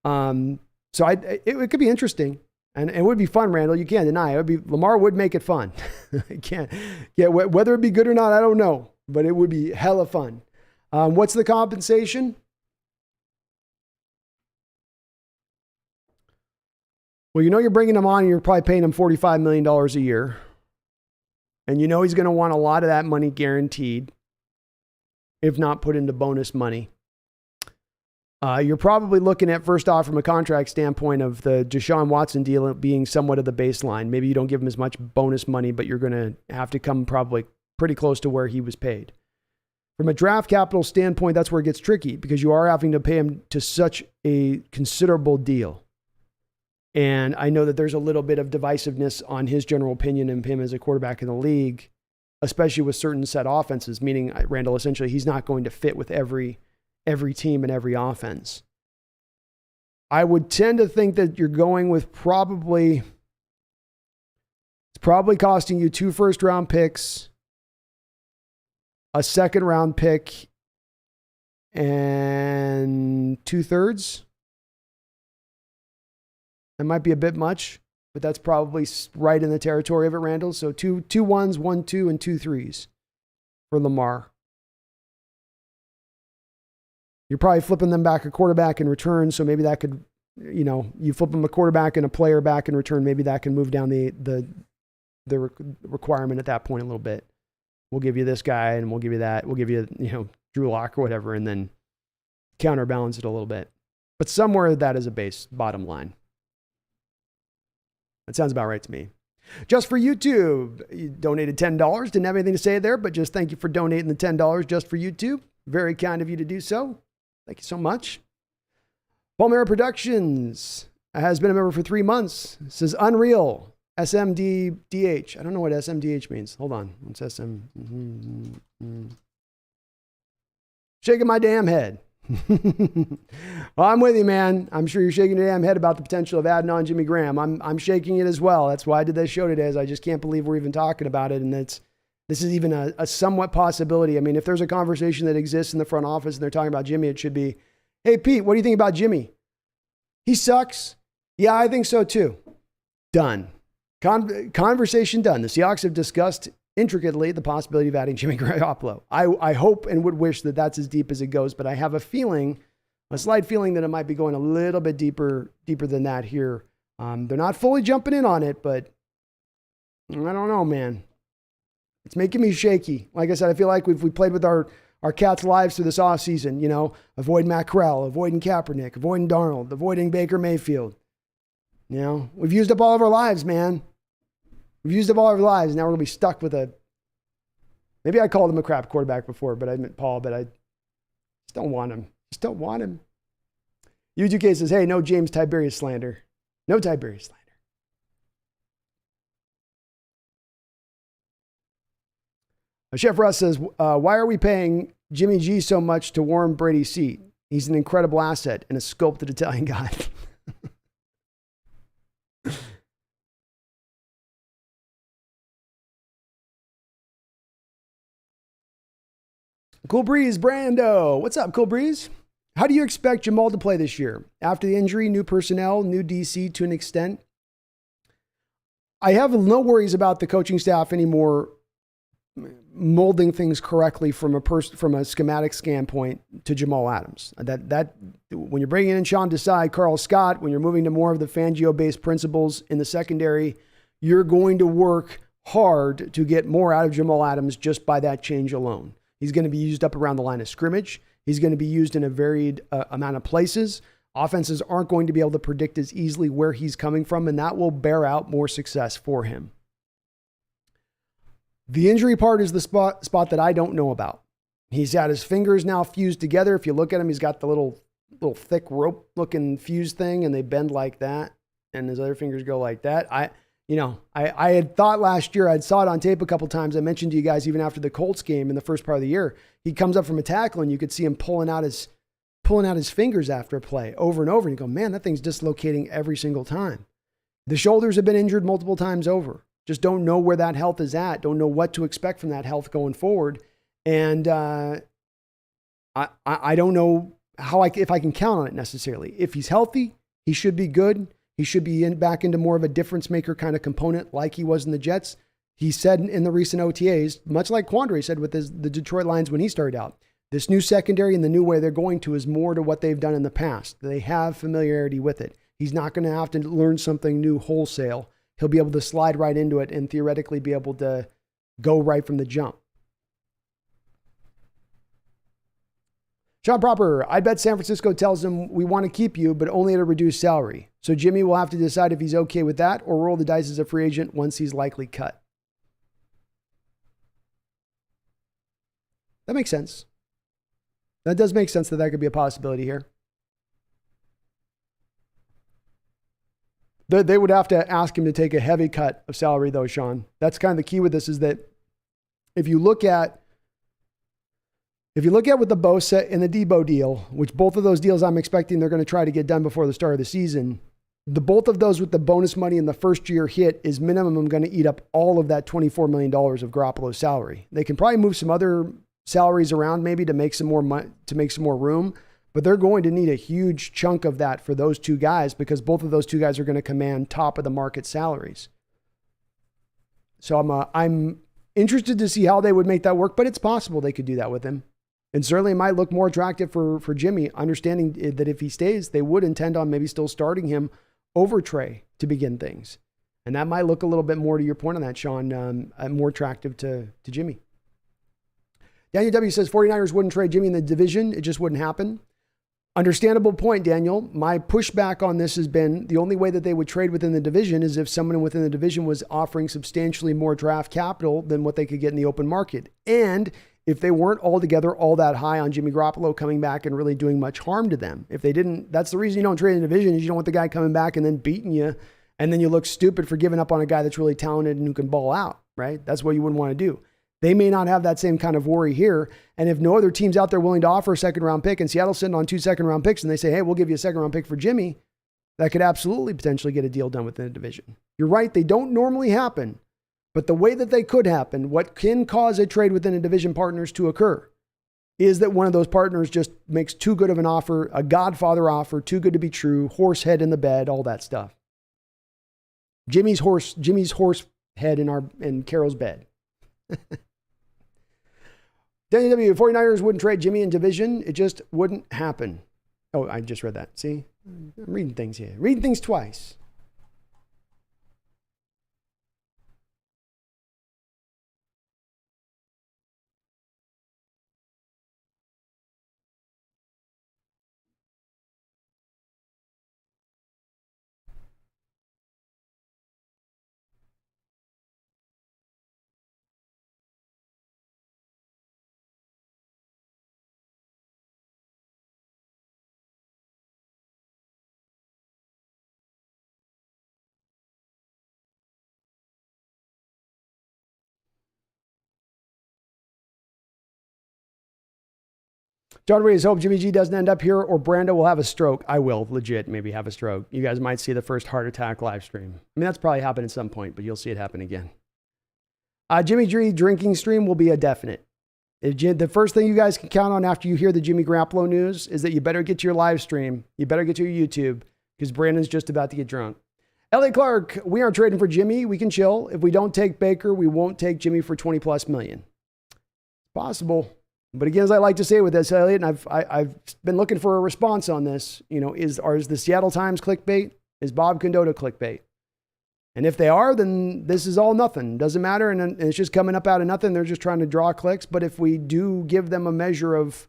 So it could be interesting. And it would be fun, Randall. You can't deny it. Lamar would make it fun. Whether it'd be good or not, I don't know. But it would be hella fun. What's the compensation? Well, you're bringing him on, and you're probably paying him $45 million a year. And he's going to want a lot of that money guaranteed, if not put into bonus money. You're probably looking at, first off, from a contract standpoint, of the Deshaun Watson deal being somewhat of the baseline. Maybe you don't give him as much bonus money, but you're going to have to come probably pretty close to where he was paid. From a draft capital standpoint, that's where it gets tricky, because you are having to pay him to such a considerable deal. And I know that there's a little bit of divisiveness on his general opinion of him as a quarterback in the league, especially with certain set offenses, meaning, Randall, essentially he's not going to fit with every team and every offense. I would tend to think that you're going with it's probably costing you 2 first-round picks, a second-round pick, and 2/3. That might be a bit much, but that's probably right in the territory of it, Randall. So two 1s, 1 2, and 2 3s for Lamar. You're probably flipping them back a quarterback in return, so maybe that could, you flip them a quarterback and a player back in return, maybe that can move down the requirement at that point a little bit. We'll give you this guy, and we'll give you that. We'll give you, Drew Lock or whatever, and then counterbalance it a little bit. But somewhere that is a bottom line. That sounds about right to me. Just for YouTube, you donated $10. Didn't have anything to say there, but just thank you for donating the $10 just for YouTube. Very kind of you to do so. Thank you so much. Palmera Productions has been a member for 3 months. It says Unreal, SMDDH. I don't know what SMDH means. Hold on. What's SM? Shaking my damn head. Well, I'm with you, man. I'm sure you're shaking your damn head about the potential of adding on Jimmy Graham. I'm shaking it as well. That's why I did this show today, is I just can't believe we're even talking about it. And this is even a somewhat possibility. I mean, if there's a conversation that exists in the front office and they're talking about Jimmy, it should be, hey, Pete, what do you think about Jimmy? He sucks. Yeah, I think so too. Done. Conversation done. The Seahawks have discussed intricately the possibility of adding Jimmy Garoppolo. I hope and would wish that that's as deep as it goes, but I have a slight feeling that it might be going a little bit deeper than that here. They're not fully jumping in on it, but I don't know, man. It's making me shaky. Like I said, I feel like we played with our cats' lives through this offseason, avoiding Matt Corral, avoiding Kaepernick, avoiding Darnold, avoiding Baker Mayfield. We've used up all of our lives, man. We've used up all of our lives. Now we're going to be stuck with maybe I called him a crap quarterback before, but I meant Paul, but I just don't want him. Just don't want him. UGK says, hey, no James Tiberius slander. No Tiberius slander. Chef Russ says, why are we paying Jimmy G so much to warm Brady's seat? He's an incredible asset and a sculpted Italian guy. Cool Breeze, Brando. What's up, Cool Breeze? How do you expect Jamal to play this year? After the injury, new personnel, new DC to an extent. I have no worries about the coaching staff anymore molding things correctly from a schematic standpoint to Jamal Adams. That when you're bringing in Sean Desai, Carl Scott, when you're moving to more of the Fangio-based principles in the secondary, you're going to work hard to get more out of Jamal Adams just by that change alone. He's going to be used up around the line of scrimmage. He's going to be used in a varied amount of places. Offenses aren't going to be able to predict as easily where he's coming from, and that will bear out more success for him. The injury part is the spot that I don't know about. He's had his fingers now fused together. If you look at him, he's got the little thick rope looking fused thing, and they bend like that, and his other fingers go like that. I had thought last year, I'd saw it on tape a couple times. I mentioned to you guys, even after the Colts game in the first part of the year, he comes up from a tackle and you could see him pulling out his fingers after a play over and over. And you go, man, that thing's dislocating every single time. The shoulders have been injured multiple times over. Just don't know where that health is at. Don't know what to expect from that health going forward. And I don't know if I can count on it necessarily. If he's healthy, he should be good. He should be back into more of a difference maker kind of component like he was in the Jets. He said in the recent OTAs, much like Quandre said with the Detroit Lions when he started out, this new secondary and the new way they're going to is more to what they've done in the past. They have familiarity with it. He's not going to have to learn something new wholesale. He'll be able to slide right into it and theoretically be able to go right from the jump. Sean Proper, I bet San Francisco tells him we want to keep you, but only at a reduced salary. So Jimmy will have to decide if he's okay with that or roll the dice as a free agent once he's likely cut. That makes sense. That does make sense that could be a possibility here. They would have to ask him to take a heavy cut of salary though, Sean. That's kind of the key with this is that if you look at with the Bosa and the Debo deal, which both of those deals I'm expecting they're going to try to get done before the start of the season, both of those with the bonus money in the first year hit is minimum going to eat up all of that $24 million of Garoppolo's salary. They can probably move some other salaries around maybe to make some more room, but they're going to need a huge chunk of that for those two guys because both of those two guys are going to command top of the market salaries. So I'm interested to see how they would make that work, but it's possible they could do that with him. And certainly it might look more attractive for Jimmy, understanding that if he stays, they would intend on maybe still starting him over Trey to begin things. And that might look a little bit more to your point on that, Sean, more attractive to Jimmy. Daniel W. says 49ers wouldn't trade Jimmy in the division. It just wouldn't happen. Understandable point, Daniel. My pushback on this has been the only way that they would trade within the division is if someone within the division was offering substantially more draft capital than what they could get in the open market. And if they weren't altogether all that high on Jimmy Garoppolo coming back and really doing much harm to them. If they didn't, that's the reason you don't trade in the division is you don't want the guy coming back and then beating you. And then you look stupid for giving up on a guy that's really talented and who can ball out, right? That's what you wouldn't want to do. They may not have that same kind of worry here. And if no other team's out there willing to offer a second round pick and Seattle's sitting on 2 second round picks and they say, hey, we'll give you a second round pick for Jimmy, that could absolutely potentially get a deal done within the division. You're right. They don't normally happen, but the way that they could happen, what can cause a trade within a division partners to occur is that one of those partners just makes too good of an offer, a Godfather offer, too good to be true, horse head in the bed, all that stuff. Jimmy's horse head in Carol's bed. WW 49ers wouldn't trade Jimmy in division. It just wouldn't happen. Oh, I just read that. See? I'm reading things here. Reading things twice. John Reeves, hope Jimmy G doesn't end up here or Brando will have a stroke. I will legit maybe have a stroke. You guys might see the first heart attack live stream. I mean, that's probably happened at some point, but you'll see it happen again. Jimmy G drinking stream will be a definite. The first thing you guys can count on after you hear the Jimmy Garoppolo news is that you better get to your live stream. You better get to your YouTube because Brandon's just about to get drunk. Elliot Clark, we aren't trading for Jimmy. We can chill. If we don't take Baker, we won't take Jimmy for 20 plus million. It's possible. But again, as I like to say with this, Elliot, and I've been looking for a response on this, is the Seattle Times clickbait? Is Bob Condotta clickbait? And if they are, then this is all nothing. Doesn't matter. And it's just coming up out of nothing. They're just trying to draw clicks. But if we do give them a measure of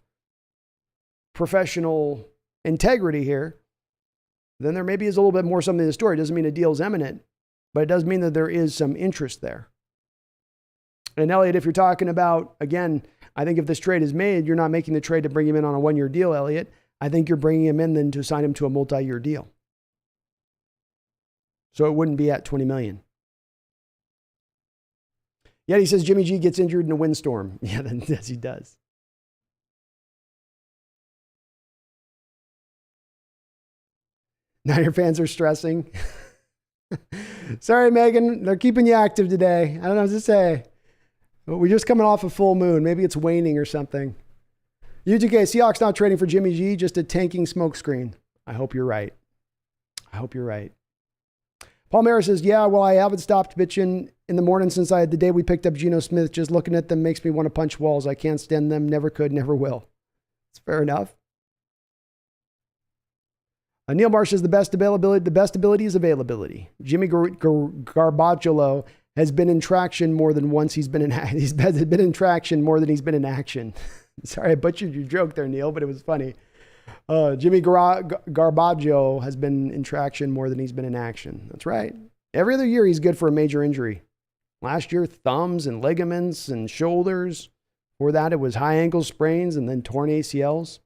professional integrity here, then there maybe is a little bit more something to the story. It doesn't mean a deal is imminent, but it does mean that there is some interest there. And Elliot, if you're talking about, again, I think if this trade is made, you're not making the trade to bring him in on a one-year deal, Elliot. I think you're bringing him in then to sign him to a multi-year deal. So it wouldn't be at $20 million. Yet he says Jimmy G gets injured in a windstorm. Yeah, yes, he does. Now your fans are stressing. Sorry, Megan. They're keeping you active today. I don't know what to say. But we're just coming off a full moon. Maybe it's waning or something. UGK, Seahawks not trading for Jimmy G, just a tanking smokescreen. I hope you're right. I hope you're right. Paul Mayer says, yeah, well, I haven't stopped bitching in the morning since the day we picked up Geno Smith. Just looking at them makes me want to punch walls. I can't stand them. Never could, never will. It's fair enough. Neil Marsh says the best ability is availability. Jimmy Garoppolo has been in traction more than once he's been in traction more than he's been in action. Sorry, I butchered your joke there, Neil, but it was funny. Jimmy Garoppolo has been in traction more than he's been in action. That's right. Every other year he's good for a major injury. Last year, thumbs and ligaments and shoulders. Before that, it was high ankle sprains and then torn ACLs.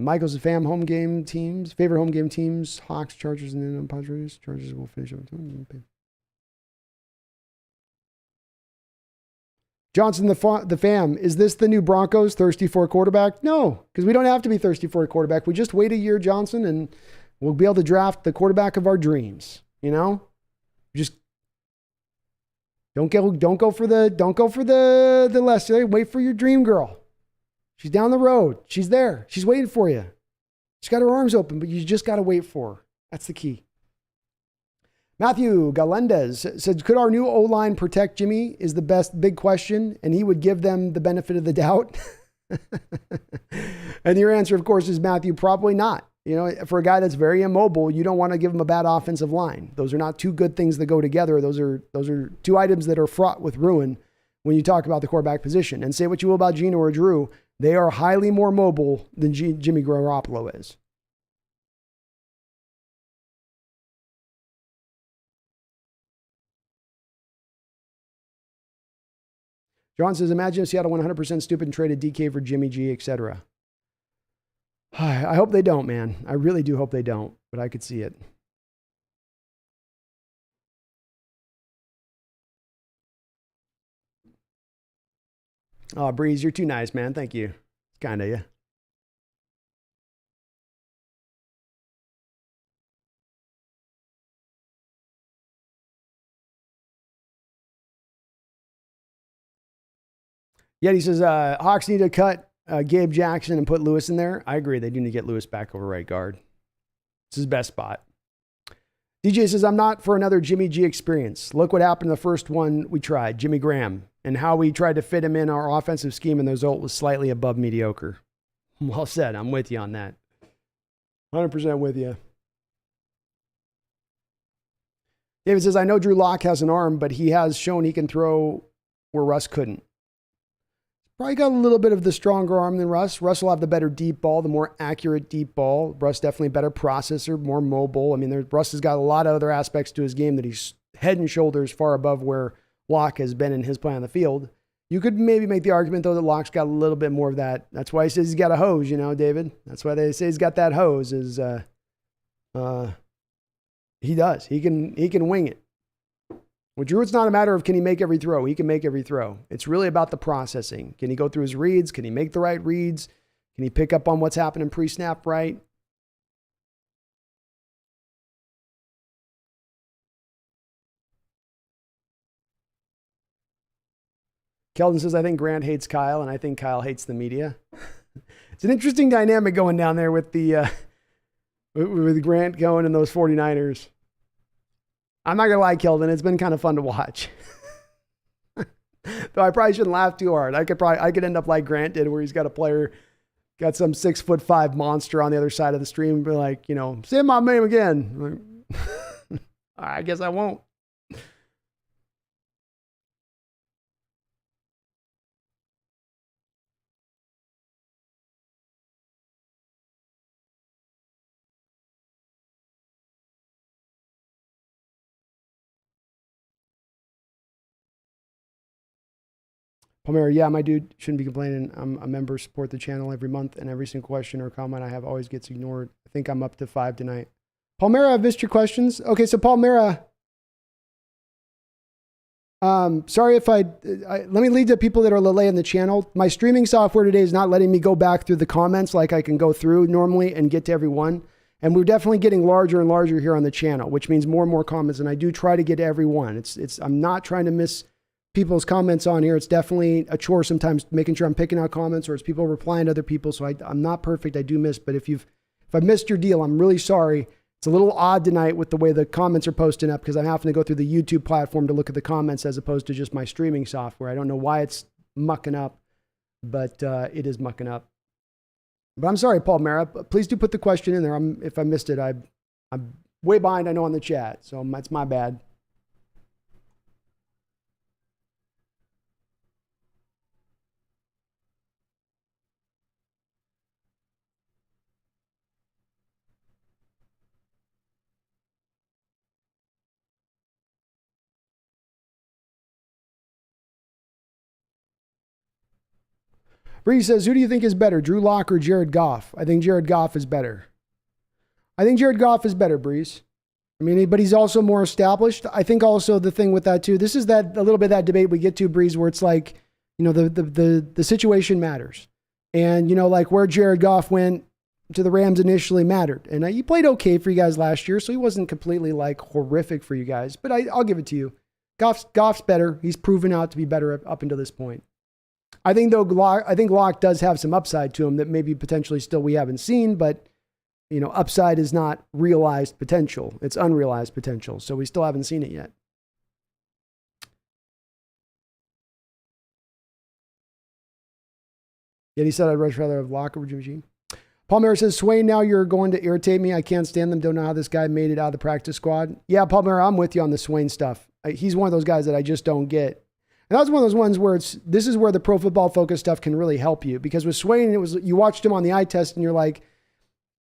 Michael's favorite home game teams, Hawks, Chargers, and then Padres. Chargers will finish up. Johnson, the fam, is this the new Broncos thirsty for a quarterback? No, because we don't have to be thirsty for a quarterback. We just wait a year, Johnson, and we'll be able to draft the quarterback of our dreams. Just don't go for the lesser. Wait for your dream girl. She's down the road. She's there. She's waiting for you. She's got her arms open, but you just got to wait for her. That's the key. Matthew Galendez said, could our new O-line protect Jimmy is the big question, and he would give them the benefit of the doubt? And your answer, of course, is Matthew, probably not. For a guy that's very immobile, you don't want to give him a bad offensive line. Those are not two good things that go together. Those are two items that are fraught with ruin when you talk about the quarterback position. And say what you will about Geno or Drew, they are highly more mobile than Jimmy Garoppolo is. John says, imagine if Seattle 100% stupid and traded DK for Jimmy G, etc. I hope they don't, man. I really do hope they don't, but I could see it. Oh, Breeze, you're too nice, man. Thank you. It's kind of you. Yet he says, Hawks need to cut Gabe Jackson and put Lewis in there. I agree. They do need to get Lewis back over right guard. It's his best spot. DJ says, I'm not for another Jimmy G experience. Look what happened in the first one we tried, Jimmy Graham, and how we tried to fit him in our offensive scheme, and the result was slightly above mediocre. Well said. I'm with you on that. 100% with you. David says, I know Drew Lock has an arm, but he has shown he can throw where Russ couldn't. Probably got a little bit of the stronger arm than Russ. Russ will have the better deep ball, the more accurate deep ball. Russ definitely a better processor, more mobile. I mean, Russ has got a lot of other aspects to his game that he's head and shoulders far above where Lock has been in his play on the field. You could maybe make the argument, though, that Lock's got a little bit more of that. That's why he says he's got a hose, you know, David. That's why they say he's got that hose. He does. He can wing it. With Drew, it's not a matter of can he make every throw. He can make every throw. It's really about the processing. Can he go through his reads? Can he make the right reads? Can he pick up on what's happening pre-snap right? Keldon says, I think Grant hates Kyle, and I think Kyle hates the media. It's an interesting dynamic going down there with with Grant going and those 49ers. I'm not going to lie, Keldon, it's been kind of fun to watch. Though I probably shouldn't laugh too hard. I could end up like Grant did, where he's got a player, got some 6'5" monster on the other side of the stream, be like, you know, say my name again. Like, I guess I won't. Palmera, yeah, my dude shouldn't be complaining. I'm a member, support the channel every month, and every single question or comment I have always gets ignored. I think I'm up to 5 tonight. Palmera, I've missed your questions. Okay, so Palmera, sorry if let me lead to people that are late in the channel. My streaming software today is not letting me go back through the comments like I can go through normally and get to everyone. And we're definitely getting larger and larger here on the channel, which means more and more comments. And I do try to get to everyone. I'm not trying to miss people's comments on here. It's definitely a chore sometimes making sure I'm picking out comments, or it's people replying to other people. So I'm not perfect. I do miss, but if I missed your deal, I'm really sorry. It's a little odd tonight with the way the comments are posting up, because I'm having to go through the YouTube platform to look at the comments as opposed to just my streaming software. I don't know why it's mucking up, but it is mucking up. But I'm sorry, Paul Mara. Please do put the question in there. If I missed it, I'm way behind, I know, on the chat. So that's my bad. Bree says, who do you think is better, Drew Lock or Jared Goff? I think Jared Goff is better. Breeze. I mean, but he's also more established. I think also the thing with that too, this is that a little bit of that debate we get to, Breeze, where it's like, you know, the situation matters. And, you know, like where Jared Goff went to the Rams initially mattered. And he played okay for you guys last year, so he wasn't completely like horrific for you guys. But I'll give it to you. Goff's better. He's proven out to be better up until this point. I think Locke does have some upside to him that maybe potentially still we haven't seen, but you know, upside is not realized potential. It's unrealized potential. So we still haven't seen it yet. Yet he said I'd much rather have Locke over Jimmy G. Palmer says, Swain, now you're going to irritate me. I can't stand them. Don't know how this guy made it out of the practice squad. Yeah, Palmer, I'm with you on the Swain stuff. He's one of those guys that I just don't get. And that's one of those ones where this is where the Pro Football Focus stuff can really help you, because with Swain, you watched him on the eye test and you're like,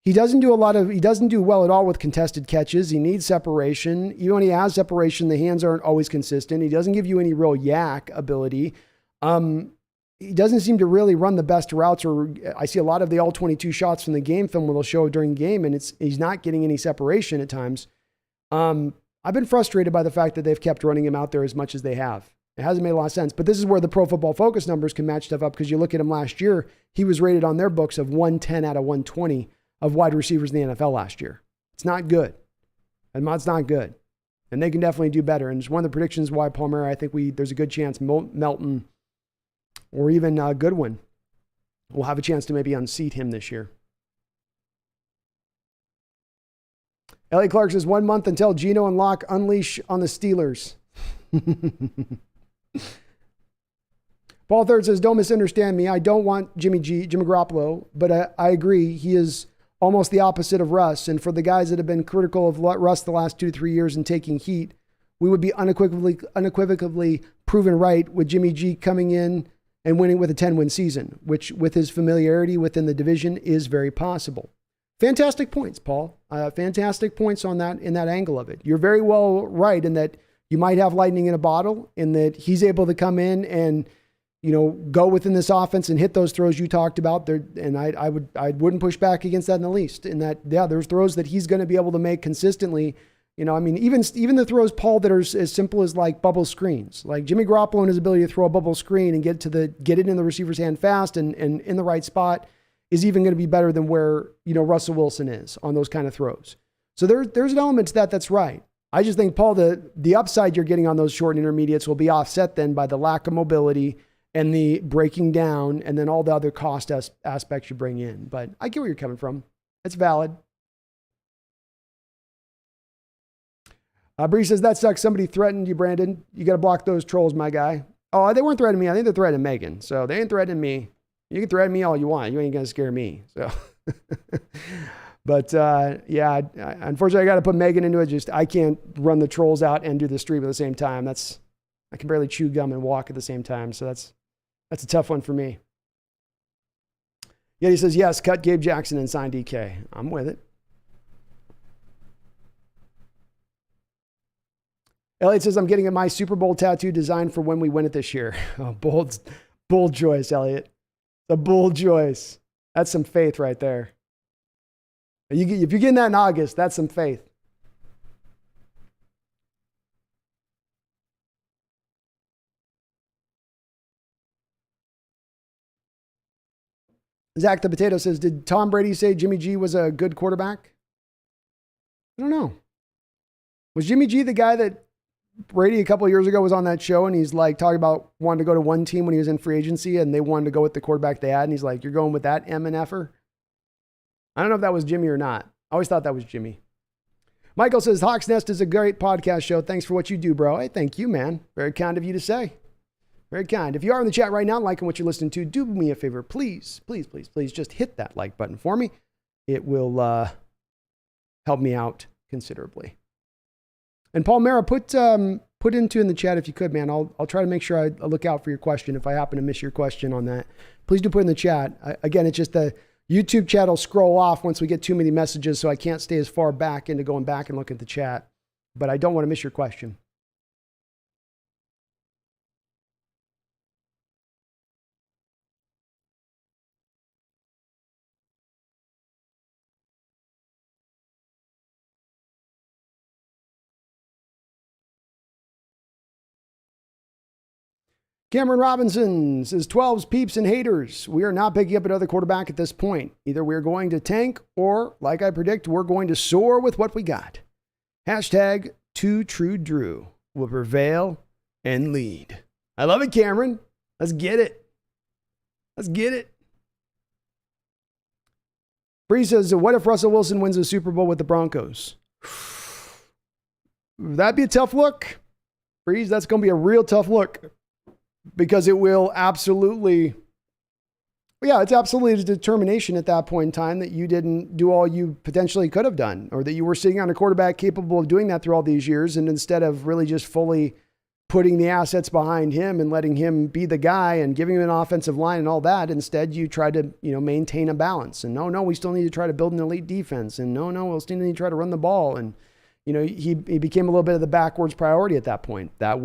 he doesn't do well at all with contested catches. He needs separation. Even when he has separation, the hands aren't always consistent. He doesn't give you any real yak ability. He doesn't seem to really run the best routes, or I see a lot of the all 22 shots from the game film where they'll show during the game, and he's not getting any separation at times. I've been frustrated by the fact that they've kept running him out there as much as they have. It hasn't made a lot of sense, but this is where the Pro Football Focus numbers can match stuff up, because you look at him last year, he was rated on their books of 110 out of 120 of wide receivers in the NFL last year. It's not good. And it's not good. And they can definitely do better. And it's one of the predictions why Palmer, I think there's a good chance Melton or even Goodwin will have a chance to maybe unseat him this year. Ellie Clark says 1 month until Geno and Locke unleash on the Steelers. Paul Third says, don't misunderstand me. I don't want Jimmy Garoppolo, but I agree. He is almost the opposite of Russ. And for the guys that have been critical of Russ the last 2-3 years and taking heat, we would be unequivocally proven right with Jimmy G coming in and winning with a 10-win season, which with his familiarity within the division is very possible. Fantastic points, Paul. Fantastic points on that, in that angle of it. You're very well right in that you might have lightning in a bottle, in that he's able to come in and, go within this offense and hit those throws you talked about there. And I wouldn't push back against that in the least, in that, yeah, there's throws that he's going to be able to make consistently. Even the throws, Paul, that are as simple as like bubble screens, like Jimmy Garoppolo and his ability to throw a bubble screen and get it in the receiver's hand fast and in the right spot is even going to be better than where, Russell Wilson is on those kind of throws. So there's an element to that that's right. I just think, Paul, the upside you're getting on those short and intermediates will be offset then by the lack of mobility and the breaking down and then all the other cost aspects you bring in. But I get where you're coming from. It's valid. Bree says, that sucks. Somebody threatened you, Brandon. You got to block those trolls, my guy. Oh, they weren't threatening me. I think they're threatening Megan. So they ain't threatening me. You can threaten me all you want. You ain't going to scare me. So, but yeah, unfortunately, I got to put Megan into it. I can't run the trolls out and do the stream at the same time. I can barely chew gum and walk at the same time. So that's a tough one for me. Yet he says, yes, cut Gabe Jackson and sign DK. I'm with it. Elliot says, I'm getting my Super Bowl tattoo designed for when we win it this year. Oh, bold choice, Elliot. A bold choice. That's some faith right there. If you're getting that in August, that's some faith. Zach the Potato says, did Tom Brady say Jimmy G was a good quarterback? I don't know. Was Jimmy G the guy that Brady a couple of years ago was on that show and he's like talking about wanting to go to one team when he was in free agency and they wanted to go with the quarterback they had. And he's like, you're going with that MNFer? I don't know if that was Jimmy or not. I always thought that was Jimmy. Michael says, Hawks Nest is a great podcast show. Thanks for what you do, bro. Hey, thank you, man. Very kind of you to say. Very kind. If you are in the chat right now liking what you're listening to, do me a favor. Please, please, please, please just hit that like button for me. It will help me out considerably. And Paul Mara, put into in the chat if you could, man. I'll try to make sure I look out for your question. If I happen to miss your question on that, please do put in the chat. Again, it's just the YouTube chat will scroll off once we get too many messages, so I can't stay as far back into going back and look at the chat. But I don't want to miss your question. Cameron Robinson says, 12s, peeps, and haters. We are not picking up another quarterback at this point. Either we're going to tank or, like I predict, we're going to soar with what we got. Hashtag 2TrueDrew will prevail and lead. I love it, Cameron. Let's get it. Let's get it. Bree says, what if Russell Wilson wins the Super Bowl with the Broncos? That'd be a tough look. Breeze, that's going to be a real tough look. Because it will absolutely, it's absolutely a determination at that point in time that you didn't do all you potentially could have done, or that you were sitting on a quarterback capable of doing that through all these years. And instead of really just fully putting the assets behind him and letting him be the guy and giving him an offensive line and all that, instead you tried to, maintain a balance. And no, we still need to try to build an elite defense. And no, we'll still need to try to run the ball. And, he became a little bit of the backwards priority at that point. That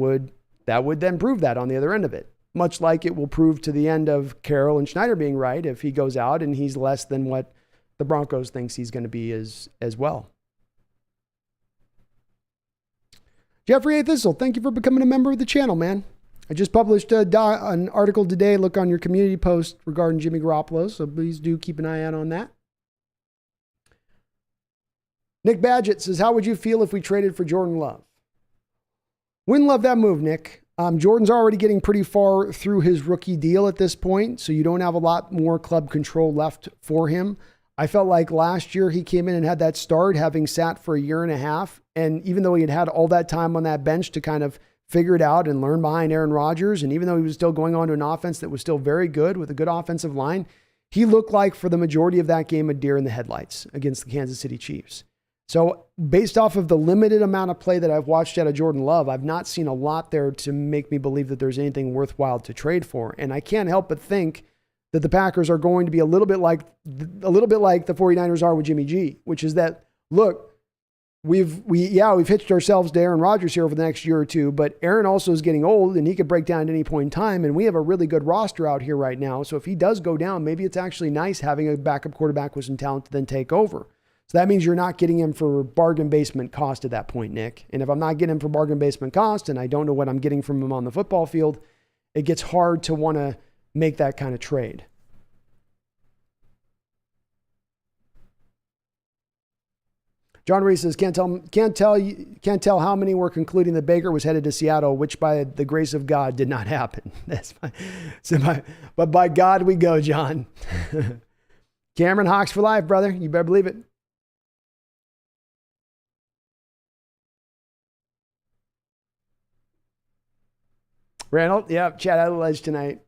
would then prove that on the other end of it, much like it will prove to the end of Carroll and Schneider being right if he goes out and he's less than what the Broncos thinks he's going to be as well. Jeffrey A. Thistle, thank you for becoming a member of the channel, man. I just published an article today. Look on your community post regarding Jimmy Garoppolo, so please do keep an eye out on that. Nick Badgett says, how would you feel if we traded for Jordan Love? Wouldn't love that move, Nick. Jordan's already getting pretty far through his rookie deal at this point, so you don't have a lot more club control left for him. I felt like last year he came in and had that start, having sat for a year and a half. And even though he had all that time on that bench to kind of figure it out and learn behind Aaron Rodgers, and even though he was still going on to an offense that was still very good with a good offensive line, he looked like for the majority of that game a deer in the headlights against the Kansas City Chiefs. So based off of the limited amount of play that I've watched out of Jordan Love, I've not seen a lot there to make me believe that there's anything worthwhile to trade for. And I can't help but think that the Packers are going to be a little bit like the 49ers are with Jimmy G, which is that, look, we've hitched ourselves to Aaron Rodgers here over the next year or two, but Aaron also is getting old and he could break down at any point in time. And we have a really good roster out here right now. So if he does go down, maybe it's actually nice having a backup quarterback with some talent to then take over. So that means you're not getting him for bargain basement cost at that point, Nick. And if I'm not getting him for bargain basement cost and I don't know what I'm getting from him on the football field, it gets hard to want to make that kind of trade. John Reese says, can't tell how many were concluding that Baker was headed to Seattle, which by the grace of God did not happen. But by God we go, John. Cameron, Hawks for life, brother. You better believe it. Randall, yeah, chat out of the ledge tonight.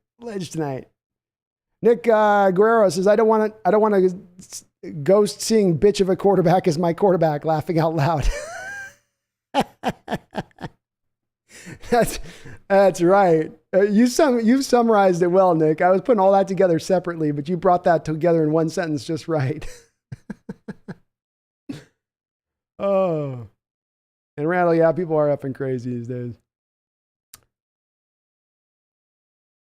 Nick Guerrero says, I don't want to ghost seeing bitch of a quarterback as my quarterback, laughing out loud. That's right. You summarized it well, Nick. I was putting all that together separately, but you brought that together in one sentence just right. Oh. And Randall, yeah, people are effing crazy these days.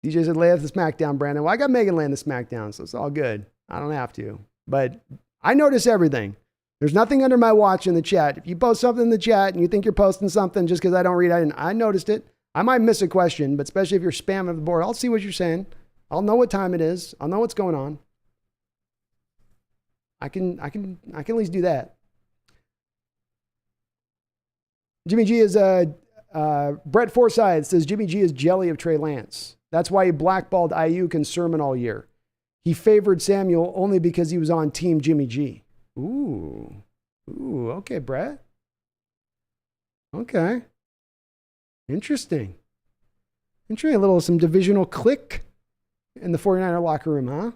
DJ said, lay off the smackdown, Brandon. Well, I got Megan laying the smackdown, so it's all good. I don't have to. But I notice everything. There's nothing under my watch in the chat. If you post something in the chat and you think you're posting something just because I don't read it, I noticed it. I might miss a question, but especially if you're spamming the board, I'll see what you're saying. I'll know what time it is. I'll know what's going on. I can at least do that. Jimmy G is Brett Forsyth says Jimmy G is jelly of Trey Lance. That's why he blackballed Ayuk and Sermon all year. He favored Samuel only because he was on Team Jimmy G. Ooh, okay, Brett. Okay. Interesting. A little, some divisional click in the 49er locker room, huh?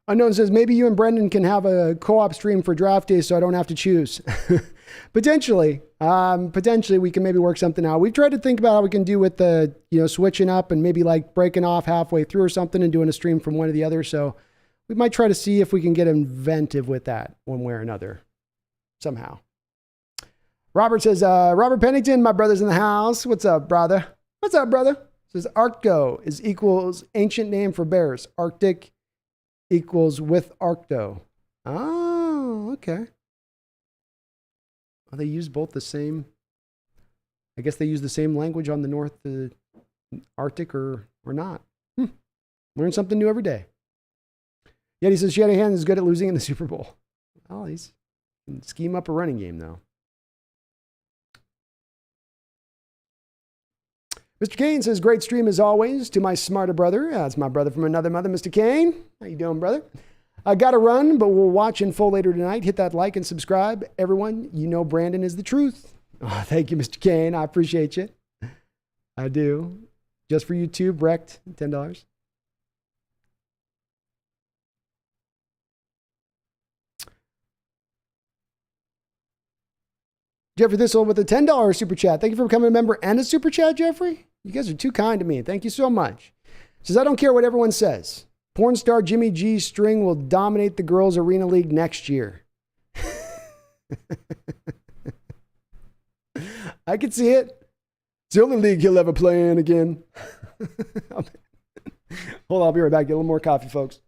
Unknown says, maybe you and Brendan can have a co-op stream for draft day so I don't have to choose. Potentially we can maybe work something out. We've tried to think about how we can do with the, switching up and maybe like breaking off halfway through or something and doing a stream from one or the other. So we might try to see if we can get inventive with that one way or another somehow. Robert says, Robert Pennington, my brother's in the house. What's up, brother? Says Arcto is equals ancient name for bears. Arctic equals with Arcto. Oh, okay. Well, they use both the same. I guess they use the same language on the North Arctic or not. Learn something new every day. Yet he says Shanahan is good at losing in the Super Bowl. Well, he's can scheme up a running game, though. Mr. Kane says, great stream as always to my smarter brother. That's my brother from another mother, Mr. Kane. How you doing, brother? I got to run, but we'll watch in full later tonight. Hit that like and subscribe. Everyone, Brandon is the truth. Oh, thank you, Mr. Kane. I appreciate you. I do. Just for YouTube, wrecked, $10. Jeffrey Thistle with a $10 super chat. Thank you for becoming a member and a super chat, Jeffrey. You guys are too kind to me. Thank you so much. Says, I don't care what everyone says. Porn star Jimmy G's string will dominate the girls' arena league next year. I can see it. It's the only league he'll ever play in again. Hold on, I'll be right back. Get a little more coffee, folks.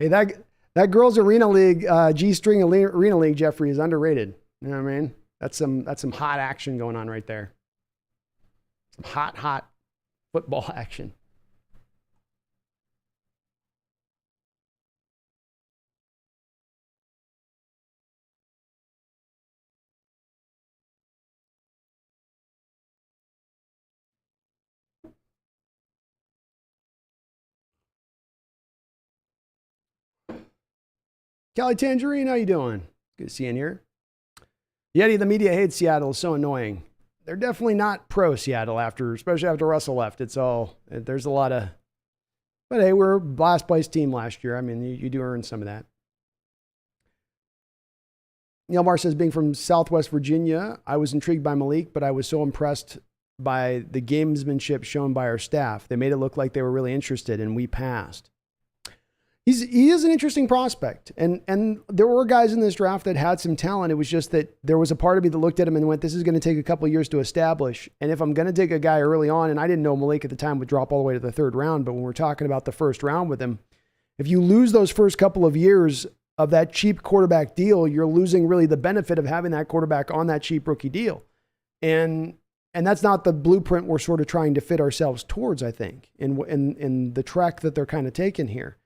Hey, that girls arena league, G-string arena league, Jeffrey, is underrated. You know what I mean? That's some hot action going on right there. Some hot football action. Kelly Tangerine, how you doing? Good to see you in here. Yeti, the media hates Seattle. It's so annoying. They're definitely not pro Seattle especially after Russell left. There's a lot of, but hey, we're a last place team last year. I mean, you do earn some of that. Neil Marr says, being from Southwest Virginia, I was intrigued by Malik, but I was so impressed by the gamesmanship shown by our staff. They made it look like they were really interested, and we passed. He is an interesting prospect. And there were guys in this draft that had some talent. It was just that there was a part of me that looked at him and went, this is going to take a couple of years to establish. And if I'm going to take a guy early on, and I didn't know Malik at the time would drop all the way to the third round, but when we're talking about the first round with him, if you lose those first couple of years of that cheap quarterback deal, you're losing really the benefit of having that quarterback on that cheap rookie deal. And that's not the blueprint we're sort of trying to fit ourselves towards, I think, in the track that they're kind of taking here.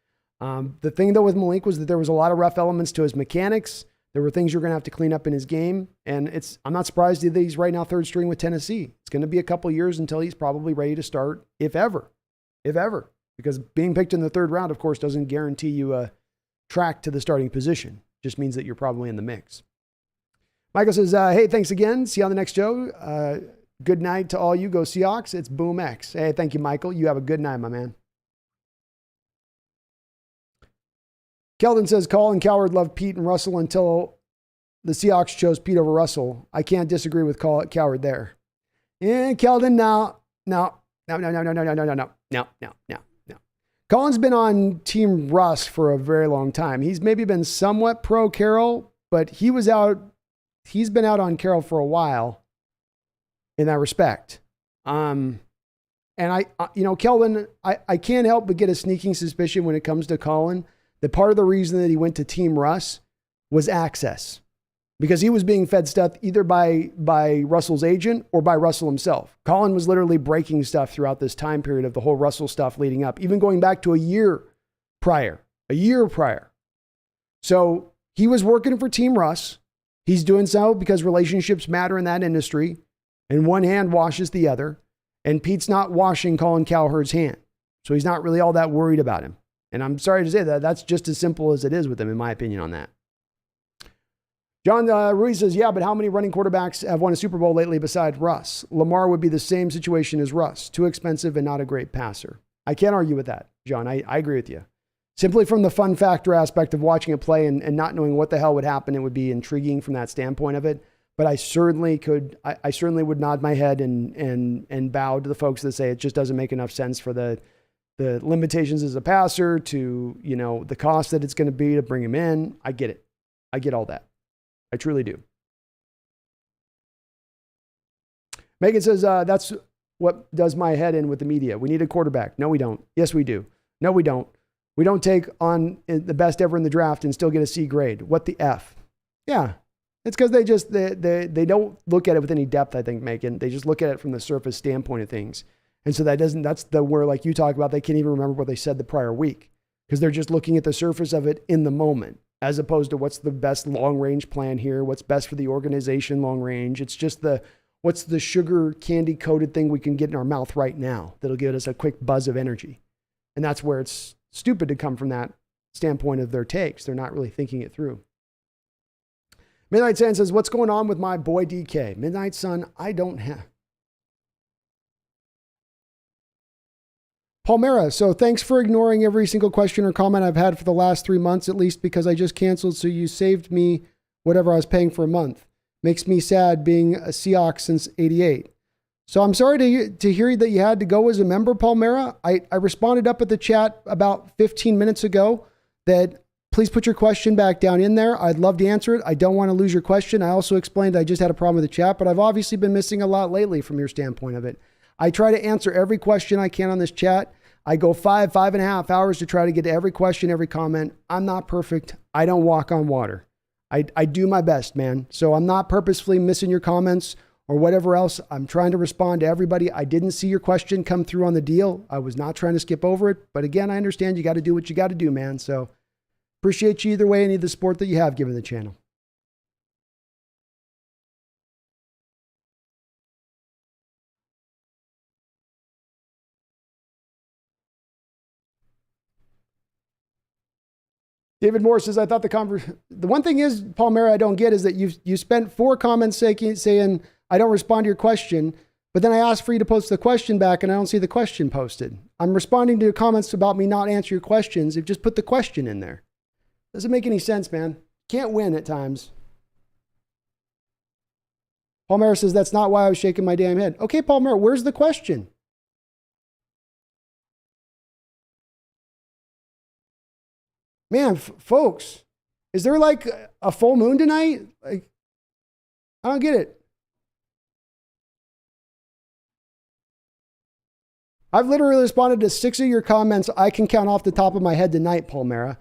The thing though with Malik was that there was a lot of rough elements to his mechanics. There were things you're going to have to clean up in his game. And I'm not surprised that he's right now third string with Tennessee. It's going to be a couple years until he's probably ready to start, if ever, because being picked in the third round, of course, doesn't guarantee you a track to the starting position. Just means that you're probably in the mix. Michael says, hey, thanks again. See you on the next show. Good night to all you. Go Seahawks. It's Boom X. Hey, thank you, Michael. You have a good night, my man. Keldon says, Colin Cowherd loved Pete and Russell until the Seahawks chose Pete over Russell. I can't disagree with Cowherd there. And Keldon, no. Colin's been on Team Russ for a very long time. He's maybe been somewhat pro Carroll, but he's been out on Carroll for a while in that respect. And Keldon, I can't help but get a sneaking suspicion when it comes to Colin that part of the reason that he went to Team Russ was access, because he was being fed stuff either by Russell's agent or by Russell himself. Colin was literally breaking stuff throughout this time period of the whole Russell stuff leading up, even going back to a year prior. So he was working for Team Russ. He's doing so because relationships matter in that industry, and one hand washes the other, and Pete's not washing Colin Cowherd's hand. So he's not really all that worried about him. And I'm sorry to say that that's just as simple as it is with him, in my opinion on that. John Ruiz says, yeah, but how many running quarterbacks have won a Super Bowl lately besides Russ? Lamar would be the same situation as Russ. Too expensive and not a great passer. I can't argue with that, John. I agree with you. Simply from the fun factor aspect of watching it play and not knowing what the hell would happen, it would be intriguing from that standpoint of it. But I certainly would nod my head and bow to the folks that say it just doesn't make enough sense for the limitations as a passer to, the cost that it's going to be to bring him in. I get it. I get all that. I truly do. Megan says, that's what does my head in with the media. We need a quarterback. No, we don't. Yes, we do. No, we don't. We don't take on the best ever in the draft and still get a C grade. What the F? Yeah. It's because they don't look at it with any depth, I think, Megan. They just look at it from the surface standpoint of things. And so that's where, like you talk about, they can't even remember what they said the prior week because they're just looking at the surface of it in the moment, as opposed to what's the best long range plan here, what's best for the organization long range. It's just what's the sugar candy coated thing we can get in our mouth right now that'll give us a quick buzz of energy. And that's where it's stupid to come from that standpoint of their takes. They're not really thinking it through. Midnight Sun says, what's going on with my boy DK? Midnight Sun, I don't have. Palmera, so thanks for ignoring every single question or comment I've had for the last 3 months, at least because I just canceled, so you saved me whatever I was paying for a month. Makes me sad being a Seahawks since 88. So I'm sorry to hear that you had to go as a member, Palmera. I responded up at the chat about 15 minutes ago that please put your question back down in there. I'd love to answer it. I don't want to lose your question. I also explained I just had a problem with the chat, but I've obviously been missing a lot lately from your standpoint of it. I try to answer every question I can on this chat. I go 5.5 hours to try to get to every question, every comment. I'm not perfect. I don't walk on water. I do my best, man. So I'm not purposefully missing your comments or whatever else. I'm trying to respond to everybody. I didn't see your question come through on the deal. I was not trying to skip over it. But again, I understand you got to do what you got to do, man. So appreciate you either way, any of the support that you have given the channel. David Moore says, I thought the one thing is, Palmera, I don't get is that you spent 4 comments saying, I don't respond to your question, but then I asked for you to post the question back and I don't see the question posted. I'm responding to your comments about me not answering your questions. If just put the question in there. Doesn't make any sense, man. Can't win at times. Palmera says, that's not why I was shaking my damn head. Okay, Palmera, where's the question? Man, folks, is there like a full moon tonight? Like, I don't get it. I've literally responded to 6 of your comments I can count off the top of my head tonight, Palmera.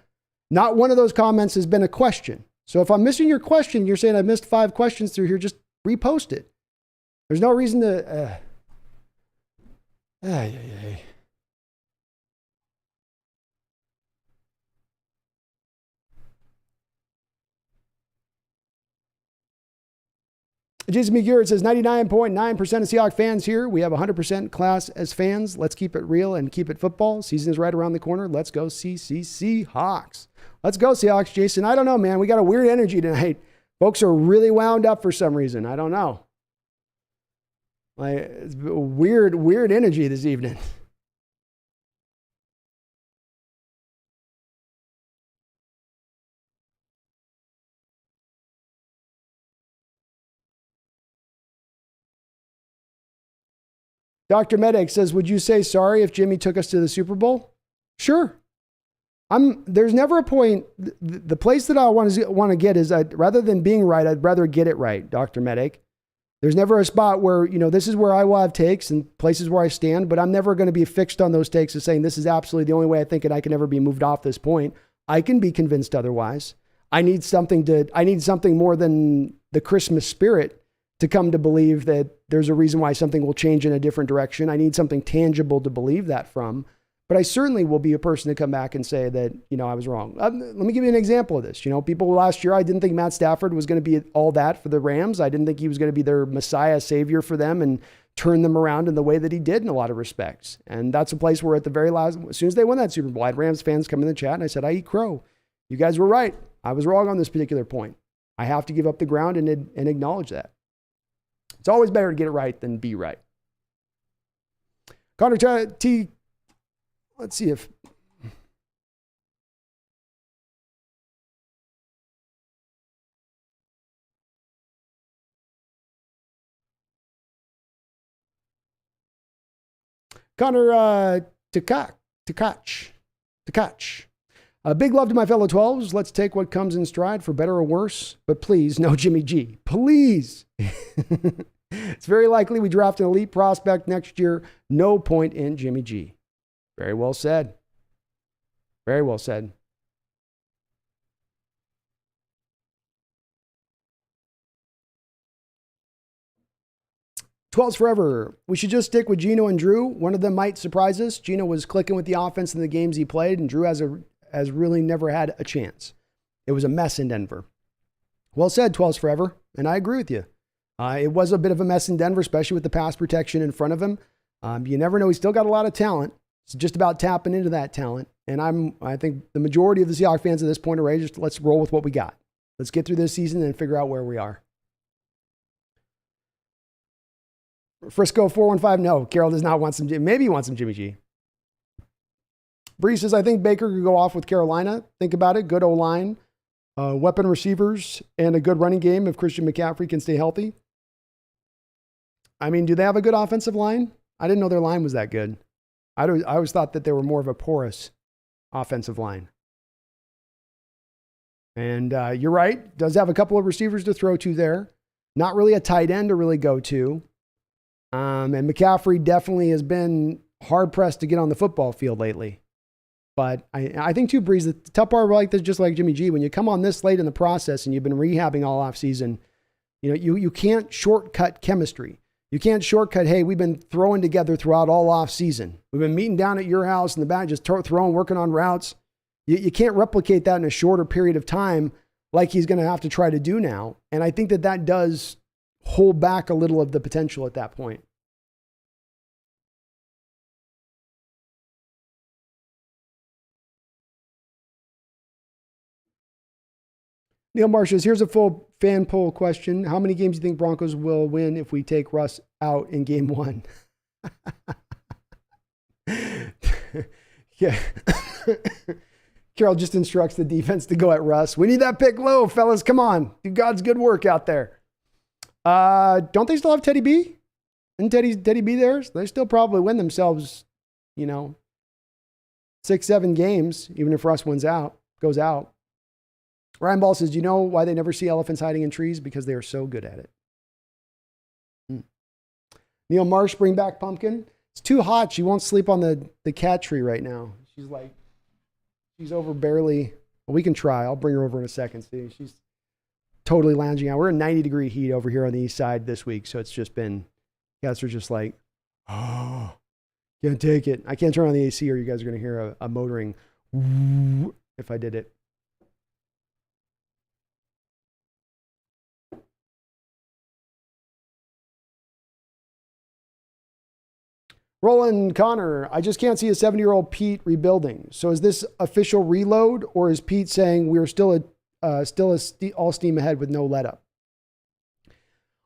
Not one of those comments has been a question. So if I'm missing your question, you're saying I missed 5 questions through here, just repost it. There's no reason to... Jimmy Garoppolo says 99.9% of Seahawks fans here. We have 100% class as fans. Let's keep it real and keep it football. Season is right around the corner. Let's go Seahawks. Let's go Seahawks, Jason. I don't know, man. We got a weird energy tonight. Folks are really wound up for some reason. I don't know. Like, it's weird energy this evening. Dr. Medic says, would you say sorry if Jimmy took us to the Super Bowl? Sure. There's never a point. The place that I want to get is rather than being right, I'd rather get it right, Dr. Medic. There's never a spot where, this is where I will have takes and places where I stand, but I'm never going to be fixed on those takes of saying this is absolutely the only way I think and I can never be moved off this point. I can be convinced otherwise. I need something more than the Christmas spirit to come to believe that there's a reason why something will change in a different direction. I need something tangible to believe that from. But I certainly will be a person to come back and say that, I was wrong. Let me give you an example of this. People last year, I didn't think Matt Stafford was going to be all that for the Rams. I didn't think he was going to be their Messiah savior for them and turn them around in the way that he did in a lot of respects. And that's a place where at the very last, as soon as they won that Super Bowl, I had Rams fans come in the chat and I said, I eat crow. You guys were right. I was wrong on this particular point. I have to give up the ground and acknowledge that. It's always better to get it right than be right. Connor T. Let's see if. Connor Takach. Big love to my fellow 12s. Let's take what comes in stride for better or worse. But please, no Jimmy G. Please. It's very likely we draft an elite prospect next year. No point in Jimmy G. Very well said. Very well said. 12's forever. We should just stick with Geno and Drew. One of them might surprise us. Geno was clicking with the offense in the games he played, and Drew has really never had a chance. It was a mess in Denver. Well said, 12's forever, and I agree with you. It was a bit of a mess in Denver, especially with the pass protection in front of him. You never know. He's still got a lot of talent. It's just about tapping into that talent. And I think the majority of the Seahawks fans at this point are ready. Just let's roll with what we got. Let's get through this season and figure out where we are. Frisco 415. No, Carroll does not want some. Maybe he wants some Jimmy G. Bree says, I think Baker could go off with Carolina. Think about it. Good O-line, weapon receivers, and a good running game if Christian McCaffrey can stay healthy. I mean, do they have a good offensive line? I didn't know their line was that good. I always thought that they were more of a porous offensive line. And you're right. Does have a couple of receivers to throw to there. Not really a tight end to really go to. And McCaffrey definitely has been hard pressed to get on the football field lately. But I think too, Breeze, the tough part like this, just like Jimmy G, when you come on this late in the process and you've been rehabbing all off season, you can't shortcut chemistry. You can't shortcut, hey, we've been throwing together throughout all off season. We've been meeting down at your house in the back, just throwing, working on routes. You can't replicate that in a shorter period of time like he's going to have to try to do now. And I think that does hold back a little of the potential at that point. Neil Marsh says, here's a full fan poll question. How many games do you think Broncos will win if we take Russ out in game 1? Yeah. Carroll just instructs the defense to go at Russ. We need that pick low, fellas. Come on. Do God's good work out there. Don't they still have Teddy B? Isn't Teddy B there? They still probably win themselves, 6-7 games, even if Russ goes out. Ryan Ball says, do you know why they never see elephants hiding in trees? Because they are so good at it. Neil Marsh, bring back Pumpkin. It's too hot. She won't sleep on the cat tree right now. She's over barely. Well, we can try. I'll bring her over in a second. See, she's totally lounging out. We're in 90-degree heat over here on the east side this week. So it's just been, cats are just like, oh, can't take it. I can't turn on the AC or you guys are going to hear a motoring if I did it. Roland Connor, I just can't see a 70-year-old Pete rebuilding. So is this official reload, or is Pete saying we're still all steam ahead with no let up?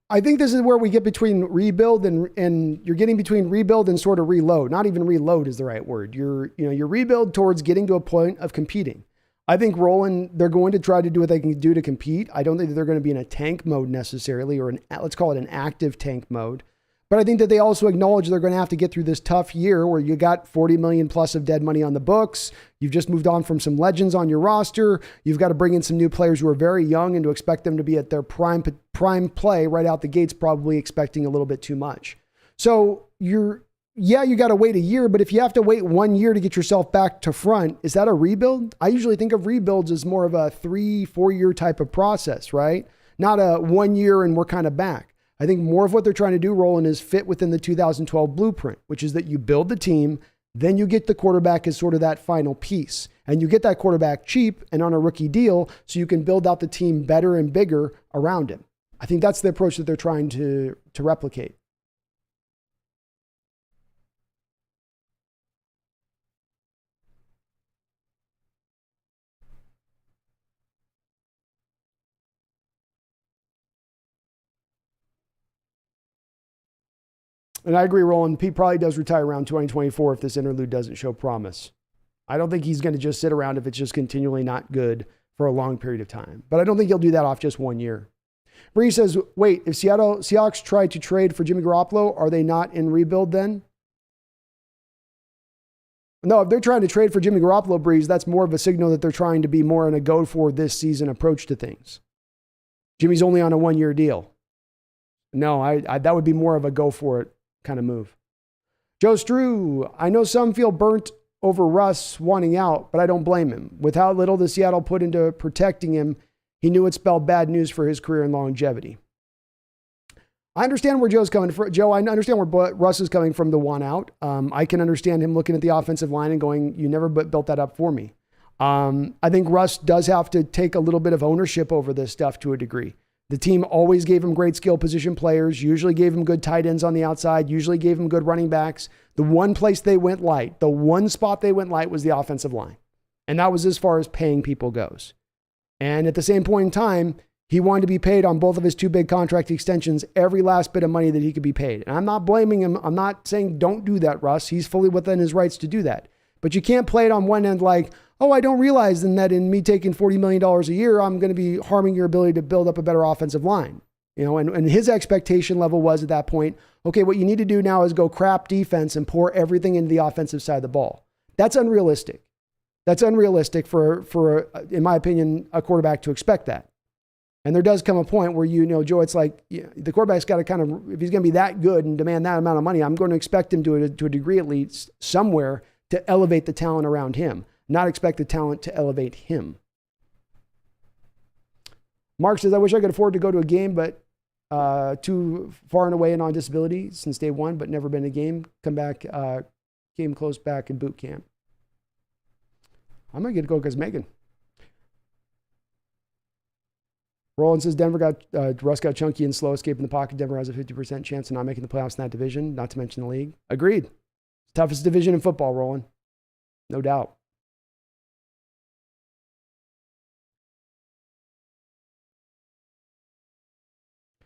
I think this is where we get between rebuild and you're getting between rebuild and sort of reload. Not even reload is the right word. You're rebuild towards getting to a point of competing. I think Roland, they're going to try to do what they can do to compete. I don't think that they're going to be in a tank mode necessarily, or let's call it an active tank mode. But I think that they also acknowledge they're going to have to get through this tough year where you got 40 million plus of dead money on the books. You've just moved on from some legends on your roster. You've got to bring in some new players who are very young, and to expect them to be at their prime play right out the gates, probably expecting a little bit too much. So you got to wait a year, but if you have to wait 1 year to get yourself back to front, is that a rebuild? I usually think of rebuilds as more of a 3-4 year type of process, right? Not a 1 year and we're kind of back. I think more of what they're trying to do, Roland, is fit within the 2012 blueprint, which is that you build the team, then you get the quarterback as sort of that final piece. And you get that quarterback cheap and on a rookie deal so you can build out the team better and bigger around him. I think that's the approach that they're trying to replicate. And I agree, Roland. Pete probably does retire around 2024 if this interlude doesn't show promise. I don't think he's going to just sit around if it's just continually not good for a long period of time. But I don't think he'll do that off just 1 year. Bree says, wait, if Seahawks try to trade for Jimmy Garoppolo, are they not in rebuild then? No, if they're trying to trade for Jimmy Garoppolo, Breeze, that's more of a signal that they're trying to be more in a go for this season approach to things. Jimmy's only on a 1 year deal. No, I that would be more of a go for it kind of move. Joe Strew, I know some feel burnt over Russ wanting out, but I don't blame him. With how little the Seattle put into protecting him, he knew it spelled bad news for his career and longevity. I understand where Joe's coming from. Joe, I understand where Russ is coming from the one out. I can understand him looking at the offensive line and going, you never built that up for me. I think Russ does have to take a little bit of ownership over this stuff to a degree. The team always gave him great skill position players, usually gave him good tight ends on the outside, usually gave him good running backs. The one place they went light, the one spot they went light was the offensive line. And that was as far as paying people goes. And at the same point in time, he wanted to be paid on both of his 2 big contract extensions, every last bit of money that he could be paid. And I'm not blaming him. I'm not saying don't do that, Russ. He's fully within his rights to do that. But you can't play it on one end like, oh, I don't realize then that in me taking $40 million a year, I'm going to be harming your ability to build up a better offensive line. And his expectation level was at that point, okay, what you need to do now is go crap defense and pour everything into the offensive side of the ball. That's unrealistic. That's unrealistic for in my opinion, a quarterback to expect that. And there does come a point where, Joe, it's like the quarterback's got to kind of, if he's going to be that good and demand that amount of money, I'm going to expect him to a degree at least somewhere to elevate the talent around him, not expect the talent to elevate him. Mark says, I wish I could afford to go to a game, but too far and away and on disability since day one, but never been a game. Come back, came close back in boot camp. I'm going to get to go because Megan. Roland says Russ got chunky and slow, escaping the pocket. Denver has a 50% chance of not making the playoffs in that division, not to mention the league. Agreed. Toughest division in football, Roland. No doubt.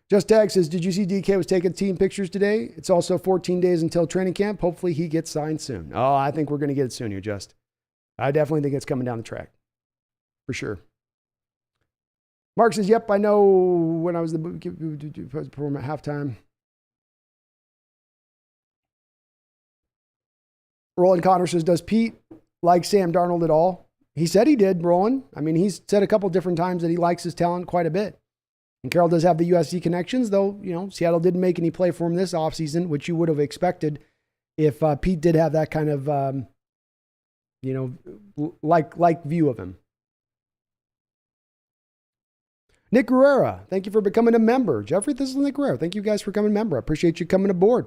Just Tag says, did you see DK was taking team pictures today? It's also 14 days until training camp. Hopefully he gets signed soon. Oh, I think we're going to get it soon here, Just. I definitely think it's coming down the track. For sure. Mark says, yep, I know when I was the perform at halftime. Roland Connor says, does Pete like Sam Darnold at all? He said he did, Roland. I mean, he's said a couple different times that he likes his talent quite a bit. And Carroll does have the USC connections, though, Seattle didn't make any play for him this offseason, which you would have expected if Pete did have that kind of, like view of him. Nick Guerrera, thank you for becoming a member. Jeffrey, this is Nick Guerrera. Thank you guys for becoming a member. I appreciate you coming aboard.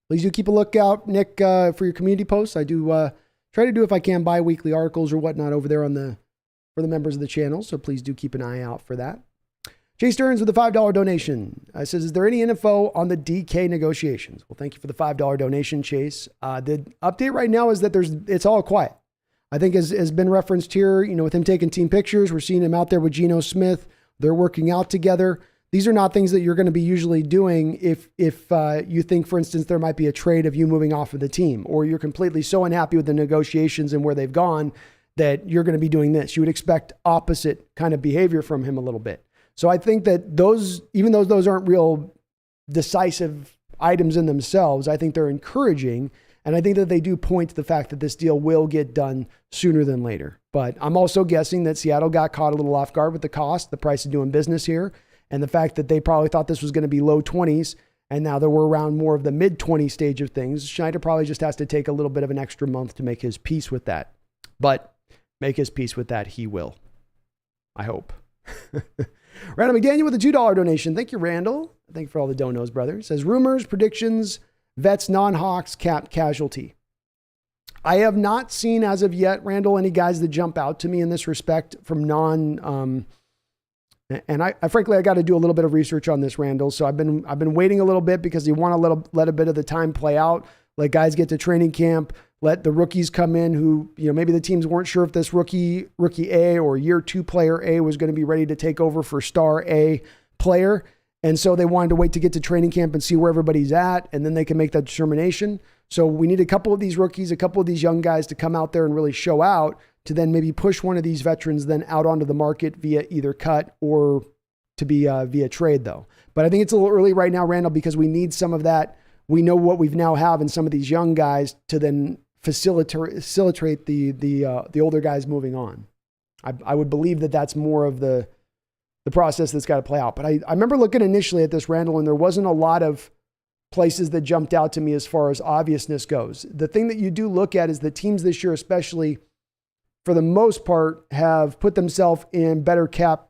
Please do keep a lookout, Nick, for your community posts. I do try to do, if I can, bi-weekly articles or whatnot over there for the members of the channel. So please do keep an eye out for that. Jay Stearns with a $5 donation says, is there any info on the DK negotiations? Well, thank you for the $5 donation, Chase. The update right now is that it's all quiet. I think has been referenced here, with him taking team pictures. We're seeing him out there with Geno Smith. They're working out together. These are not things that you're going to be usually doing if you think, for instance, there might be a trade of you moving off of the team, or you're completely so unhappy with the negotiations and where they've gone that you're going to be doing this. You would expect opposite kind of behavior from him a little bit. So I think that even though those aren't real decisive items in themselves, I think they're encouraging. And I think that they do point to the fact that this deal will get done sooner than later. But I'm also guessing that Seattle got caught a little off guard with the cost, the price of doing business here, and the fact that they probably thought this was going to be low 20s, and now that we're around more of the mid 20 stage of things. Schneider probably just has to take a little bit of an extra month to make his peace with that. But make his peace with that, he will. I hope. Randall McDaniel with a $2 donation. Thank you, Randall. Thank you for all the donos, brother. Says, rumors, predictions, vets, non-Hawks, cap casualty. I have not seen as of yet, Randall, any guys that jump out to me in this respect from and I frankly, I got to do a little bit of research on this, Randall. So I've been waiting a little bit because you want to let a bit of the time play out. Let guys get to training camp, let the rookies come in who, maybe the teams weren't sure if this rookie A or year 2 player A was going to be ready to take over for star A player. And so they wanted to wait to get to training camp and see where everybody's at, and then they can make that determination. So we need a couple of these rookies, a couple of these young guys to come out there and really show out to then maybe push one of these veterans then out onto the market via either cut or to be via trade, though. But I think it's a little early right now, Randall, because we need some of that. We know what we've now have in some of these young guys to then facilitate the older guys moving on. I would believe that that's more of the process that's got to play out. But I remember looking initially at this, Randall, and there wasn't a lot of places that jumped out to me as far as obviousness goes. The thing that you do look at is the teams this year, especially for the most part, have put themselves in better cap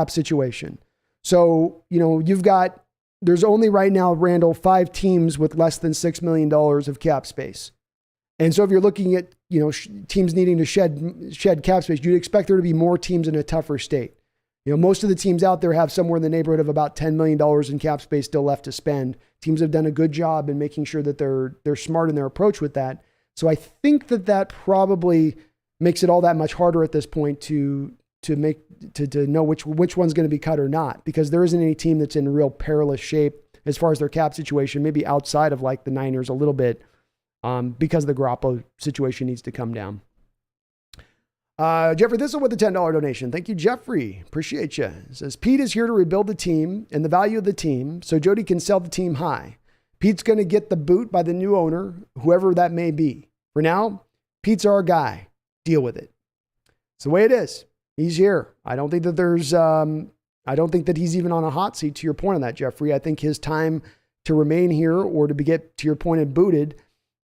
situation. So, there's only right now, Randall, 5 teams with less than $6 million of cap space. And so if you're looking at, teams needing to shed cap space, you'd expect there to be more teams in a tougher state. Most of the teams out there have somewhere in the neighborhood of about $10 million in cap space still left to spend. Teams have done a good job in making sure that they're smart in their approach with that. So I think that probably makes it all that much harder at this point to know which one's going to be cut or not, because there isn't any team that's in real perilous shape as far as their cap situation, maybe outside of like the Niners a little bit, because the Garoppolo situation needs to come down. Jeffrey Thistle with a $10 donation. Thank you, Jeffrey. Appreciate you. It says, Pete is here to rebuild the team and the value of the team so Jody can sell the team high. Pete's going to get the boot by the new owner, whoever that may be. For now, Pete's our guy. Deal with it. It's the way it is. He's here. I don't think that there's I don't think that he's even on a hot seat, to your point on that, Jeffrey. I think his time to remain here or to get, to your point, and booted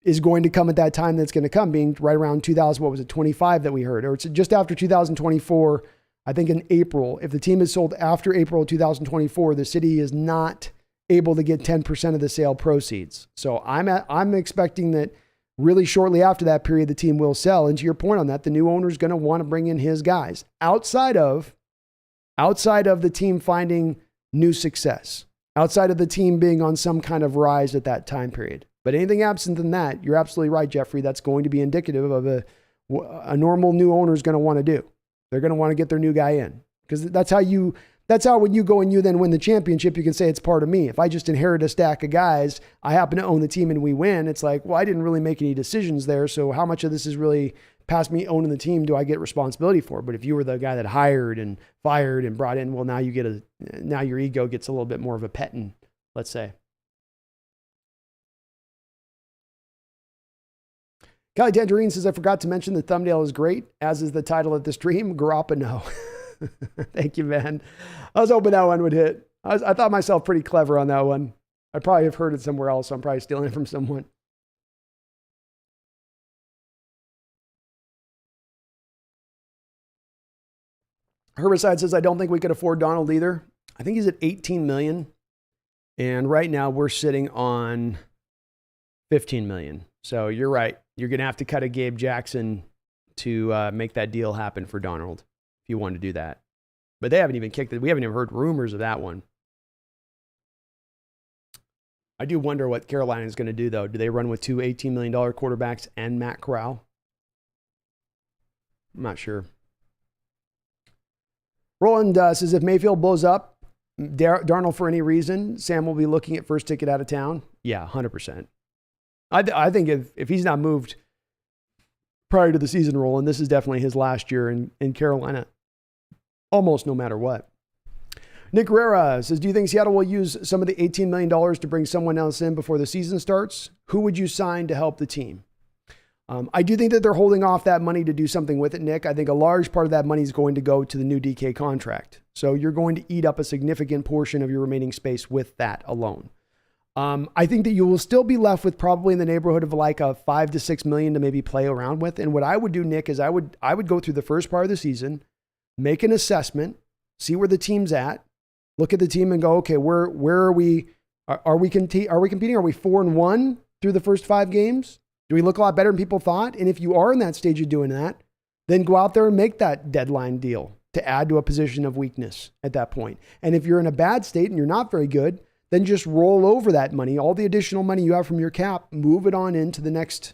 is going to come at that time that's going to come, being right around 25 that we heard, or it's just after 2024, I think in April. If the team is sold after April of 2024, the city is not able to get 10% of the sale proceeds. So I'm expecting that really shortly after that period, the team will sell. And to your point on that, the new owner is going to want to bring in his guys outside of the team finding new success, outside of the team being on some kind of rise at that time period. But anything absent than that, you're absolutely right, Jeffrey. That's going to be indicative of a normal new owner is going to want to do. They're going to want to get their new guy in, because that's how when you go and you then win the championship, you can say it's part of me. If I just inherit a stack of guys, I happen to own the team and we win. It's like, well, I didn't really make any decisions there. So how much of this is really past me owning the team do I get responsibility for? But if you were the guy that hired and fired and brought in, well, now your ego gets a little bit more of a petting, let's say. Kylie Tangerine says, I forgot to mention the thumbnail is great, as is the title of the stream, GaroppoNO. Thank you, man. I was hoping that one would hit. I thought myself pretty clever on that one. I probably have heard it somewhere else, so I'm probably stealing it from someone. Herbicide says, I don't think we could afford Donald either. I think he's at 18 million. And right now we're sitting on 15 million. So you're right. You're going to have to cut a Gabe Jackson to make that deal happen for Donald, if you want to do that. But they haven't even kicked it. We haven't even heard rumors of that one. I do wonder what Carolina is going to do, though. Do they run with two $18 million quarterbacks and Matt Corral? I'm not sure. Roland says, if Mayfield blows up Darnold for any reason, Sam will be looking at first ticket out of town. Yeah, 100%. I think if he's not moved prior to the season, Roland, this is definitely his last year in Carolina, almost no matter what. Nick Guerrera says, do you think Seattle will use some of the $18 million to bring someone else in before the season starts? Who would you sign to help the team? I do think that they're holding off that money to do something with it, Nick. I think a large part of that money is going to go to the new DK contract. So you're going to eat up a significant portion of your remaining space with that alone. I think that you will still be left with probably in the neighborhood of like a $5 to $6 million to maybe play around with. And what I would do, Nick, is I would go through the first part of the season, make an assessment, see where the team's at, look at the team and go, okay, where are we? Are we competing? Are we 4-1 through the first 5 games? Do we look a lot better than people thought? And if you are in that stage of doing that, then go out there and make that deadline deal to add to a position of weakness at that point. And if you're in a bad state and you're not very good, then just roll over that money, all the additional money you have from your cap, move it on into the next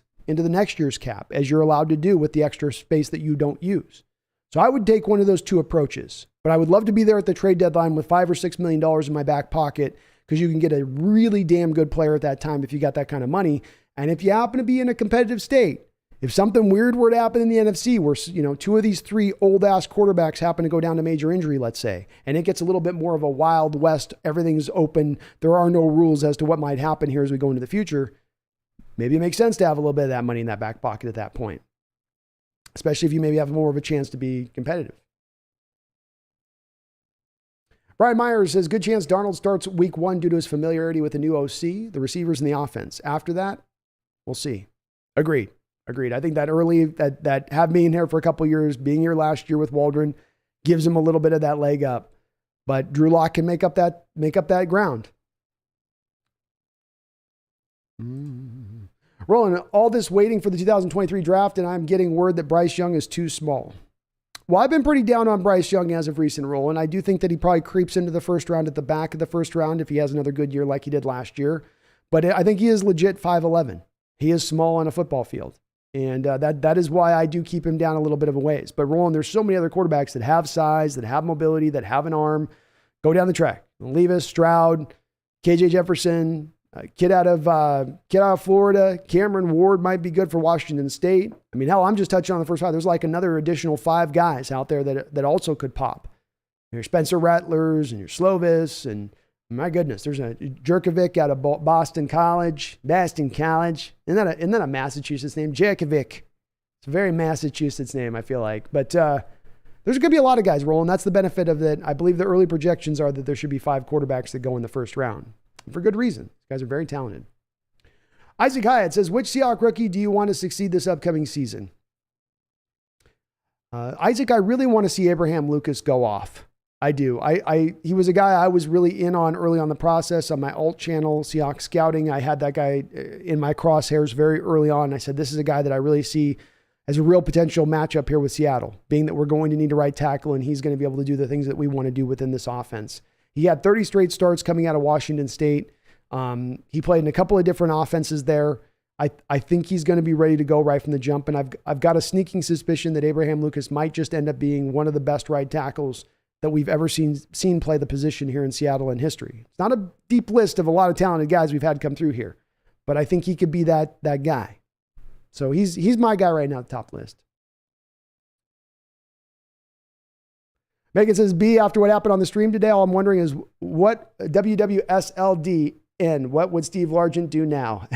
year's cap, as you're allowed to do with the extra space that you don't use. So I would take one of those two approaches, but I would love to be there at the trade deadline with $5 or $6 million in my back pocket, because you can get a really damn good player at that time if you got that kind of money. And if you happen to be in a competitive state, if something weird were to happen in the NFC where, 2 of these 3 old ass quarterbacks happen to go down to major injury, let's say, and it gets a little bit more of a wild west, everything's open, there are no rules as to what might happen here as we go into the future, maybe it makes sense to have a little bit of that money in that back pocket at that point, especially if you maybe have more of a chance to be competitive. Brian Myers says, good chance Darnold starts week 1 due to his familiarity with the new OC, the receivers, and the offense. After that, we'll see. Agreed. I think that early, that have me in here for a couple of years, being here last year with Waldron, gives him a little bit of that leg up. But Drew Lock can make up that ground. Roland, all this waiting for the 2023 draft, and I'm getting word that Bryce Young is too small. Well, I've been pretty down on Bryce Young as of recent, Roland. I do think that he probably creeps into the first round at the back of the first round if he has another good year like he did last year. But I think he is legit 5'11". He is small on a football field. And that is why I do keep him down a little bit of a ways. But Roland, there's so many other quarterbacks that have size, that have mobility, that have an arm. Go down the track. Levis, Stroud, KJ Jefferson, kid out of Florida. Cameron Ward might be good for Washington State. I mean, hell, I'm just touching on the first 5. There's like another additional 5 guys out there that also could pop. Your Spencer Rattlers and your Slovis, and my goodness, there's a Jerkovic out of Boston College. Isn't that a Massachusetts name? Jerkovic. It's a very Massachusetts name, I feel like. But there's going to be a lot of guys rolling. That's the benefit of that. I believe the early projections are that there should be 5 quarterbacks that go in the first round. And for good reason. These guys are very talented. Isaac Hyatt says, which Seahawks rookie do you want to succeed this upcoming season? Isaac, I really want to see Abraham Lucas go off. I do. He was a guy I was really in on early on the process on my alt channel, Seahawks Scouting. I had that guy in my crosshairs very early on. I said, this is a guy that I really see as a real potential matchup here with Seattle, being that we're going to need a right tackle and he's going to be able to do the things that we want to do within this offense. He had 30 straight starts coming out of Washington State. He played in a couple of different offenses there. I think he's going to be ready to go right from the jump. And I've got a sneaking suspicion that Abraham Lucas might just end up being one of the best right tackles that we've ever seen play the position here in Seattle in history. It's not a deep list of a lot of talented guys we've had come through here, but I think he could be that guy. So he's my guy right now at the top list. Megan says, B, after what happened on the stream today, all I'm wondering is what WWSLDN, what would Steve Largent do now?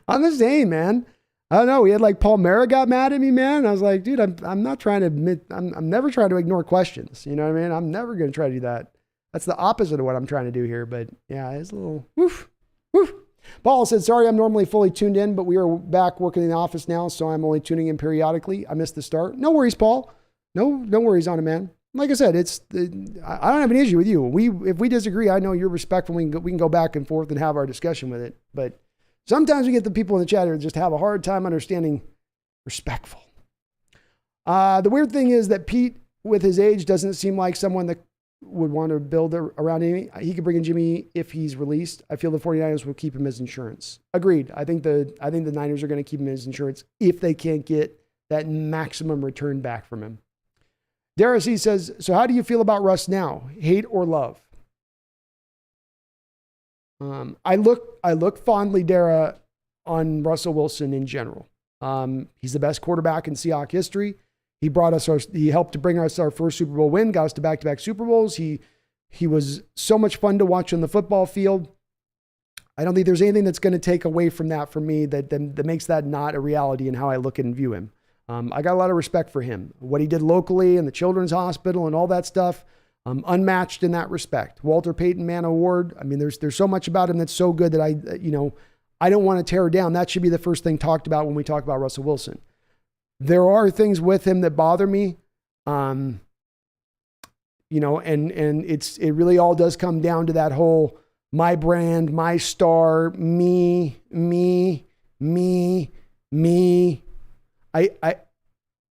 I'm the same, man. I don't know. We had like Paul Mara got mad at me, man. I was like, dude, I'm not trying to admit, I'm never trying to ignore questions. You know what I mean? I'm never going to try to do that. That's the opposite of what I'm trying to do here. But yeah, it's a little woof. Paul said, sorry, I'm normally fully tuned in, but we are back working in the office now, so I'm only tuning in periodically. I missed the start. No worries, Paul. No worries on it, man. Like I said, I don't have an issue with you. If we disagree, I know you're respectful. We can go back and forth and have our discussion with it. But sometimes we get the people in the chat who just have a hard time understanding respectful. The weird thing is that Pete, with his age, doesn't seem like someone that would want to build around him. He could bring in Jimmy if he's released. I feel the 49ers will keep him as insurance. Agreed. I think the Niners are going to keep him as insurance if they can't get that maximum return back from him. Darcy says, so how do you feel about Russ now? Hate or love? I look fondly, Dara, on Russell Wilson in general. He's the best quarterback in Seahawks history. He helped to bring us our first Super Bowl win, got us to back-to-back Super Bowls. He was so much fun to watch on the football field. I don't think there's anything that's going to take away from that for me that makes that not a reality in how I look and view him. I got a lot of respect for him. What he did locally in the Children's Hospital and all that stuff, unmatched in that respect. Walter Payton Man Award. I mean, there's so much about him that's so good that I don't want to tear down. That should be the first thing talked about when we talk about Russell Wilson. There are things with him that bother me. And it really all does come down to that whole my brand, my star, me.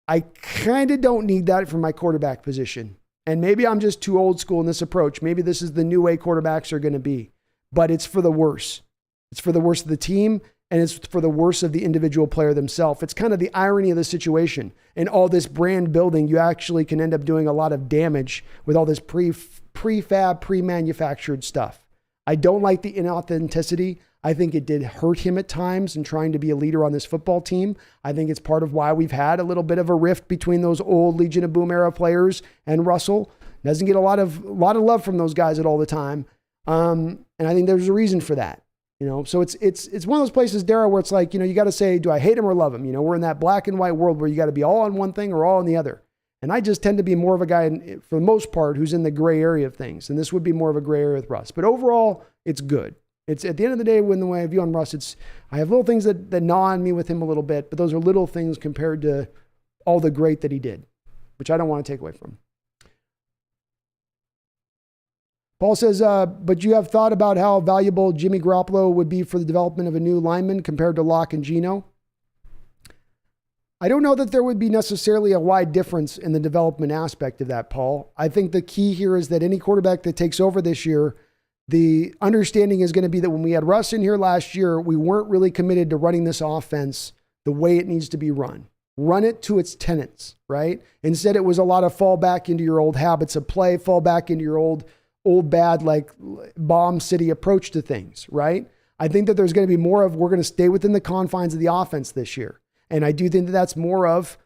I kind of don't need that for my quarterback position. And maybe I'm just too old school in this approach. Maybe this is the new way quarterbacks are going to be, but it's for the worse. It's for the worse of the team, and it's for the worse of the individual player themselves. It's kind of the irony of the situation. In all this brand building, you actually can end up doing a lot of damage with all this prefab, pre-manufactured stuff. I don't like the inauthenticity. I think it did hurt him at times in trying to be a leader on this football team. I think it's part of why we've had a little bit of a rift between those old Legion of Boom era players and Russell. Doesn't get a lot of love from those guys at all the time. And I think there's a reason for that. So it's one of those places, Dara, where it's like, you got to say, do I hate him or love him? We're in that black and white world where you got to be all on one thing or all on the other. And I just tend to be more of a guy, for the most part, who's in the gray area of things. And this would be more of a gray area with Russ. But overall, it's good. It's at the end of the day, when the way I view on Russ, I have little things that gnaw on me with him a little bit, but those are little things compared to all the great that he did, which I don't want to take away from. Paul says, but you have thought about how valuable Jimmy Garoppolo would be for the development of a new lineman compared to Locke and Geno. I don't know that there would be necessarily a wide difference in the development aspect of that, Paul. I think the key here is that any quarterback that takes over this year, the understanding is going to be that when we had Russ in here last year, we weren't really committed to running this offense the way it needs to be run. Run it to its tenets, right? Instead, it was a lot of fall back into your old habits of play, fall back into your old bad, like bomb city approach to things, right? I think that there's going to be more of, we're going to stay within the confines of the offense this year. And I do think that that's more of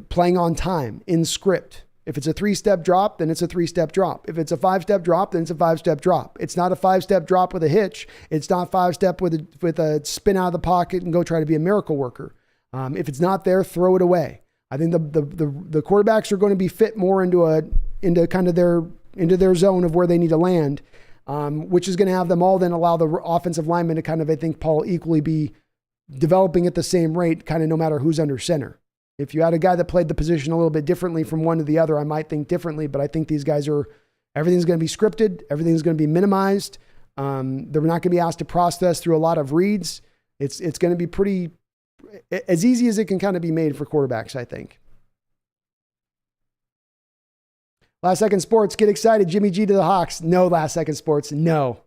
playing on time in script. If it's a 3-step drop, then it's a 3-step drop. If it's a 5-step drop, then it's a 5-step drop. It's not a 5-step drop with a hitch. It's not 5-step with a spin out of the pocket and go try to be a miracle worker. If it's not there, throw it away. I think the quarterbacks are going to be fit more into kind of their zone of where they need to land, which is going to have them all then allow the offensive linemen to kind of, I think, Paul, equally be developing at the same rate, kind of no matter who's under center. If you had a guy that played the position a little bit differently from one to the other, I might think differently, but I think these guys everything's going to be scripted. Everything's going to be minimized. They're not going to be asked to process through a lot of reads. It's going to be pretty, as easy as it can kind of be made for quarterbacks, I think. Last Second Sports, get excited. Jimmy G to the Hawks. No, Last Second Sports. No.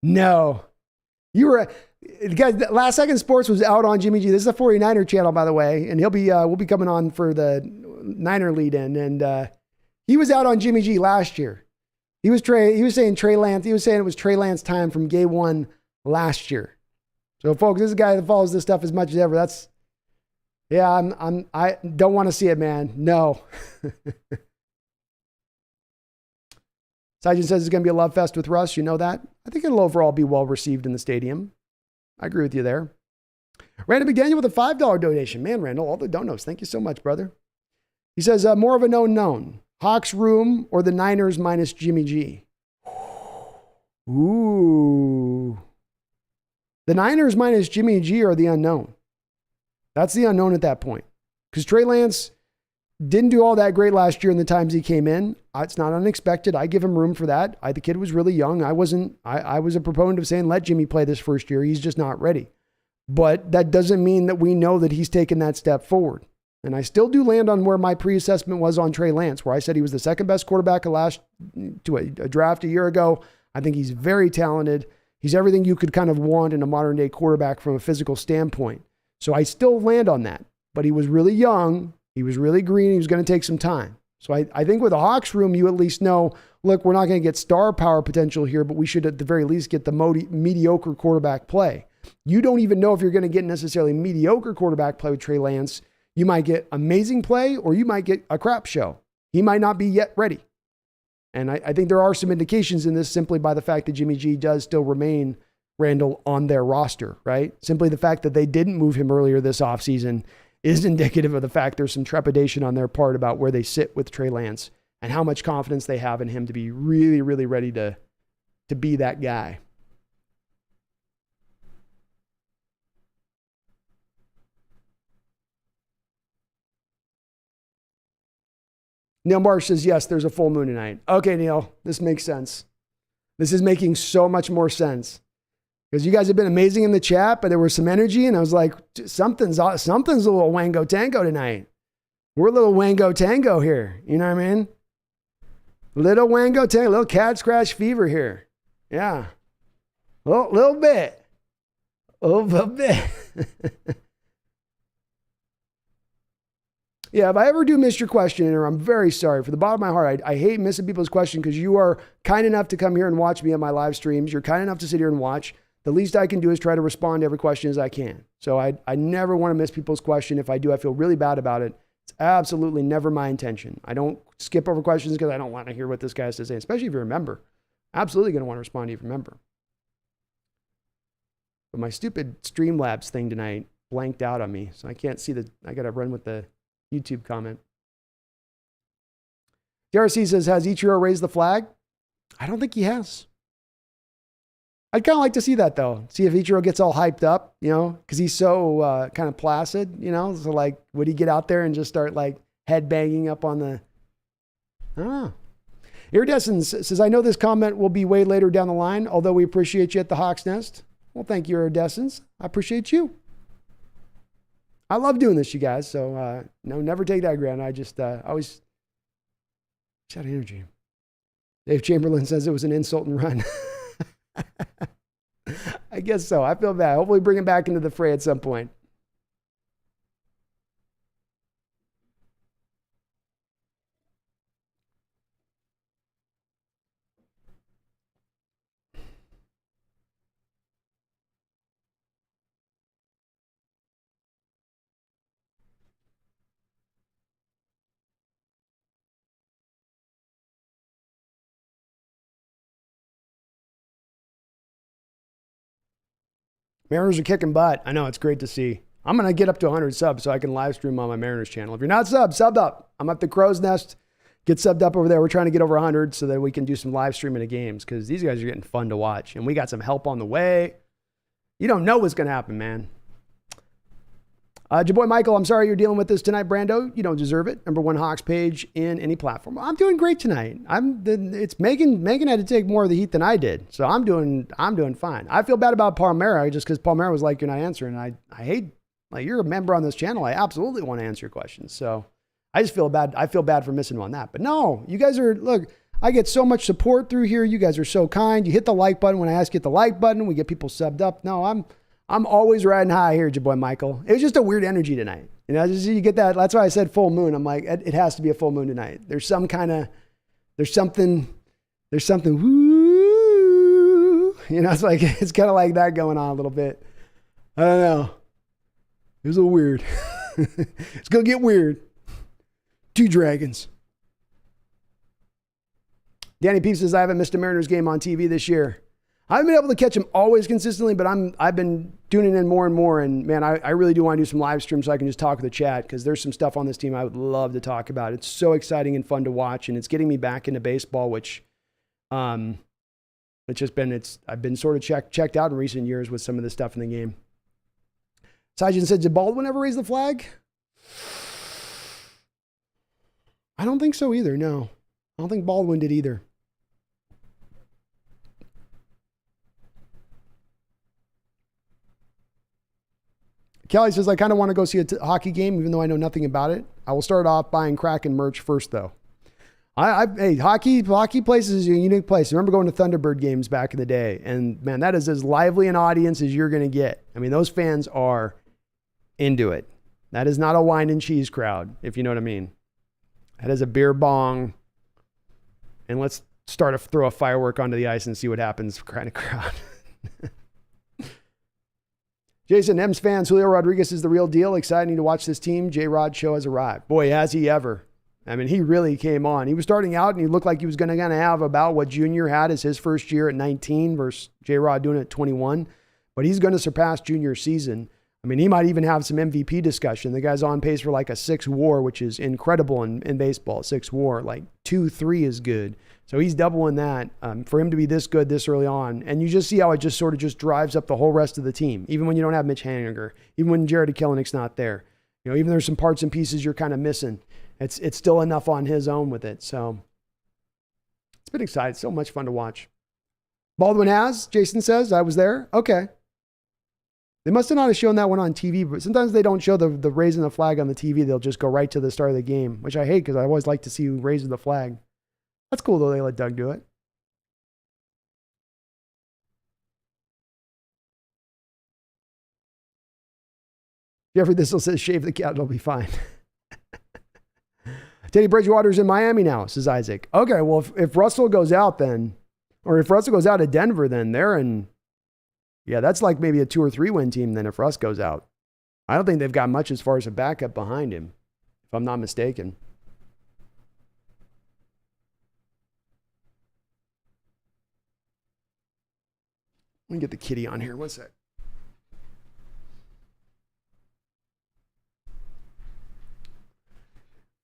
You were, guys, Last Second Sports was out on Jimmy G. This is a 49er channel, by the way, and we'll be coming on for the Niner lead in. And he was out on Jimmy G last year. He was saying Trey Lance. He was saying it was Trey Lance time from game one last year. So, folks, this is a guy that follows this stuff as much as ever. I don't want to see it, man. No. Sajin says it's going to be a love fest with Russ. You know that? I think it'll overall be well received in the stadium. I agree with you there. Randall McDaniel with a $5 donation. Man, Randall, all the donos. Thank you so much, brother. He says, more of a known. Hawks room or the Niners minus Jimmy G? Ooh. The Niners minus Jimmy G are the unknown. That's the unknown at that point. Because Trey Lance didn't do all that great last year in the times he came in. It's not unexpected. I give him room for that. The kid was really young. I was a proponent of saying, let Jimmy play this first year. He's just not ready. But that doesn't mean that we know that he's taken that step forward. And I still do land on where my pre-assessment was on Trey Lance, where I said he was the second best quarterback to a draft a year ago. I think he's very talented. He's everything you could kind of want in a modern day quarterback from a physical standpoint. So I still land on that. But he was really young. He was really green. He was going to take some time. So I think with the Hawks room, you at least know, look, we're not going to get star power potential here, but we should at the very least get the mediocre quarterback play. You don't even know if you're going to get necessarily mediocre quarterback play with Trey Lance. You might get amazing play or you might get a crap show. He might not be yet ready. And I think there are some indications in this simply by the fact that Jimmy G does still remain, Randall, on their roster, right? Simply the fact that they didn't move him earlier this offseason is indicative of the fact there's some trepidation on their part about where they sit with Trey Lance and how much confidence they have in him to be really, really ready to be that guy. Neil Marsh says, yes, there's a full moon tonight. Okay, Neil, this makes sense. This is making so much more sense. Because you guys have been amazing in the chat, but there was some energy, and I was like, something's a little wango tango tonight. We're a little wango tango here. You know what I mean? Little wango tango, little cat scratch fever here. Yeah. Little bit. A little bit. Yeah, if I ever do miss your question, or I'm very sorry. For the bottom of my heart, I hate missing people's question because you are kind enough to come here and watch me on my live streams. You're kind enough to sit here and watch. The least I can do is try to respond to every question as I can. So I never want to miss people's question. If I do, I feel really bad about it. It's absolutely never my intention. I don't skip over questions because I don't want to hear what this guy has to say, especially if you remember. Absolutely going to want to respond to you if you remember. But my stupid Streamlabs thing tonight blanked out on me, so I can't see I got to run with the YouTube comment. DRC says, has Ichiro raised the flag? I don't think he has. I'd kind of like to see that, though. See if Ichiro gets all hyped up, because he's so kind of placid, So, like, would he get out there and just start, like, head banging up on the... I don't know. Iridescence says, I know this comment will be way later down the line, although we appreciate you at the Hawks Nest. Well, thank you, Iridescence. I appreciate you. I love doing this, you guys. So, no, never take that granted. I just always shout energy. Dave Chamberlain says it was an insult and run. I guess so. I feel bad. Hopefully bring him back into the fray at some point. Mariners are kicking butt. I know, it's great to see. I'm going to get up to 100 subs so I can live stream on my Mariners channel. If you're not subbed up. I'm up the Crow's Nest. Get subbed up over there. We're trying to get over 100 so that we can do some live streaming of games because these guys are getting fun to watch. And we got some help on the way. You don't know what's going to happen, man. Your boy Michael, I'm sorry you're dealing with this tonight, Brando. You don't deserve it. #1 Hawks page in any platform. I'm doing great tonight. It's Megan had to take more of the heat than I did, so I'm doing fine. I feel bad about Palmera just because Palmera was like, you're not answering. I hate, like, you're a member on this channel. I absolutely want to answer your questions. So I just feel bad. I feel bad for missing on that. But no, you guys are, look, I get so much support through here. You guys are so kind. You hit the like button when I ask you to hit the like button. We get people subbed up. No, I'm always riding high here, your boy Michael. It was just a weird energy tonight. You know, just, you get that. That's why I said full moon. I'm like, it has to be a full moon tonight. There's something, woo. You know, it's kind of like that going on a little bit. I don't know. It was a little weird. It's going to get weird. 2 dragons. Danny Peeps says, I haven't missed a Mariners game on TV this year. I haven't been able to catch him always consistently, but I've been tuning in more and more. And man, I really do want to do some live streams so I can just talk with the chat because there's some stuff on this team I would love to talk about. It's so exciting and fun to watch, and it's getting me back into baseball, which I've been sort of checked out in recent years with some of the stuff in the game. Sajin said, did Baldwin ever raise the flag? I don't think so either. No, I don't think Baldwin did either. Kelly says, I kind of want to go see a hockey game, even though I know nothing about it. I will start off buying Kraken merch first, though. Hey, hockey places is a unique place. I remember going to Thunderbird games back in the day, and man, that is as lively an audience as you're going to get. I mean, those fans are into it. That is not a wine and cheese crowd, if you know what I mean. That is a beer bong, and let's throw a firework onto the ice and see what happens kind of crowd. Jason, M's fans, Julio Rodriguez is the real deal. Exciting to watch this team. J-Rod show has arrived. Boy, has he ever. I mean, he really came on. He was starting out, and he looked like he was going to have about what Junior had as his first year at 19 versus J-Rod doing it at 21. But he's going to surpass Junior's season. I mean, he might even have some MVP discussion. The guy's on pace for like a 6 WAR, which is incredible in baseball. 6 WAR, like 2-3 is good. So he's doubling that for him to be this good this early on. And you just see how it just sort of just drives up the whole rest of the team, even when you don't have Mitch Haniger, even when Jared Kelenick's not there. You know, even there's some parts and pieces you're kind of missing. It's still enough on his own with it. So it's been exciting. So much fun to watch. Baldwin has, Jason says. I was there. Okay. They must have not have shown that one on TV, but sometimes they don't show the raising the flag on the TV. They'll just go right to the start of the game, which I hate because I always like to see who raises the flag. That's cool, though. They let Doug do it. Jeffrey Thistle says, shave the cat, it'll be fine. Teddy Bridgewater's in Miami now, says Isaac. Okay, well, if Russell goes out then, or if Russell goes out of Denver, then they're in, yeah, that's like maybe a 2 or 3 win team then if Russ goes out. I don't think they've got much as far as a backup behind him, if I'm not mistaken. Let me get the kitty on here. One sec.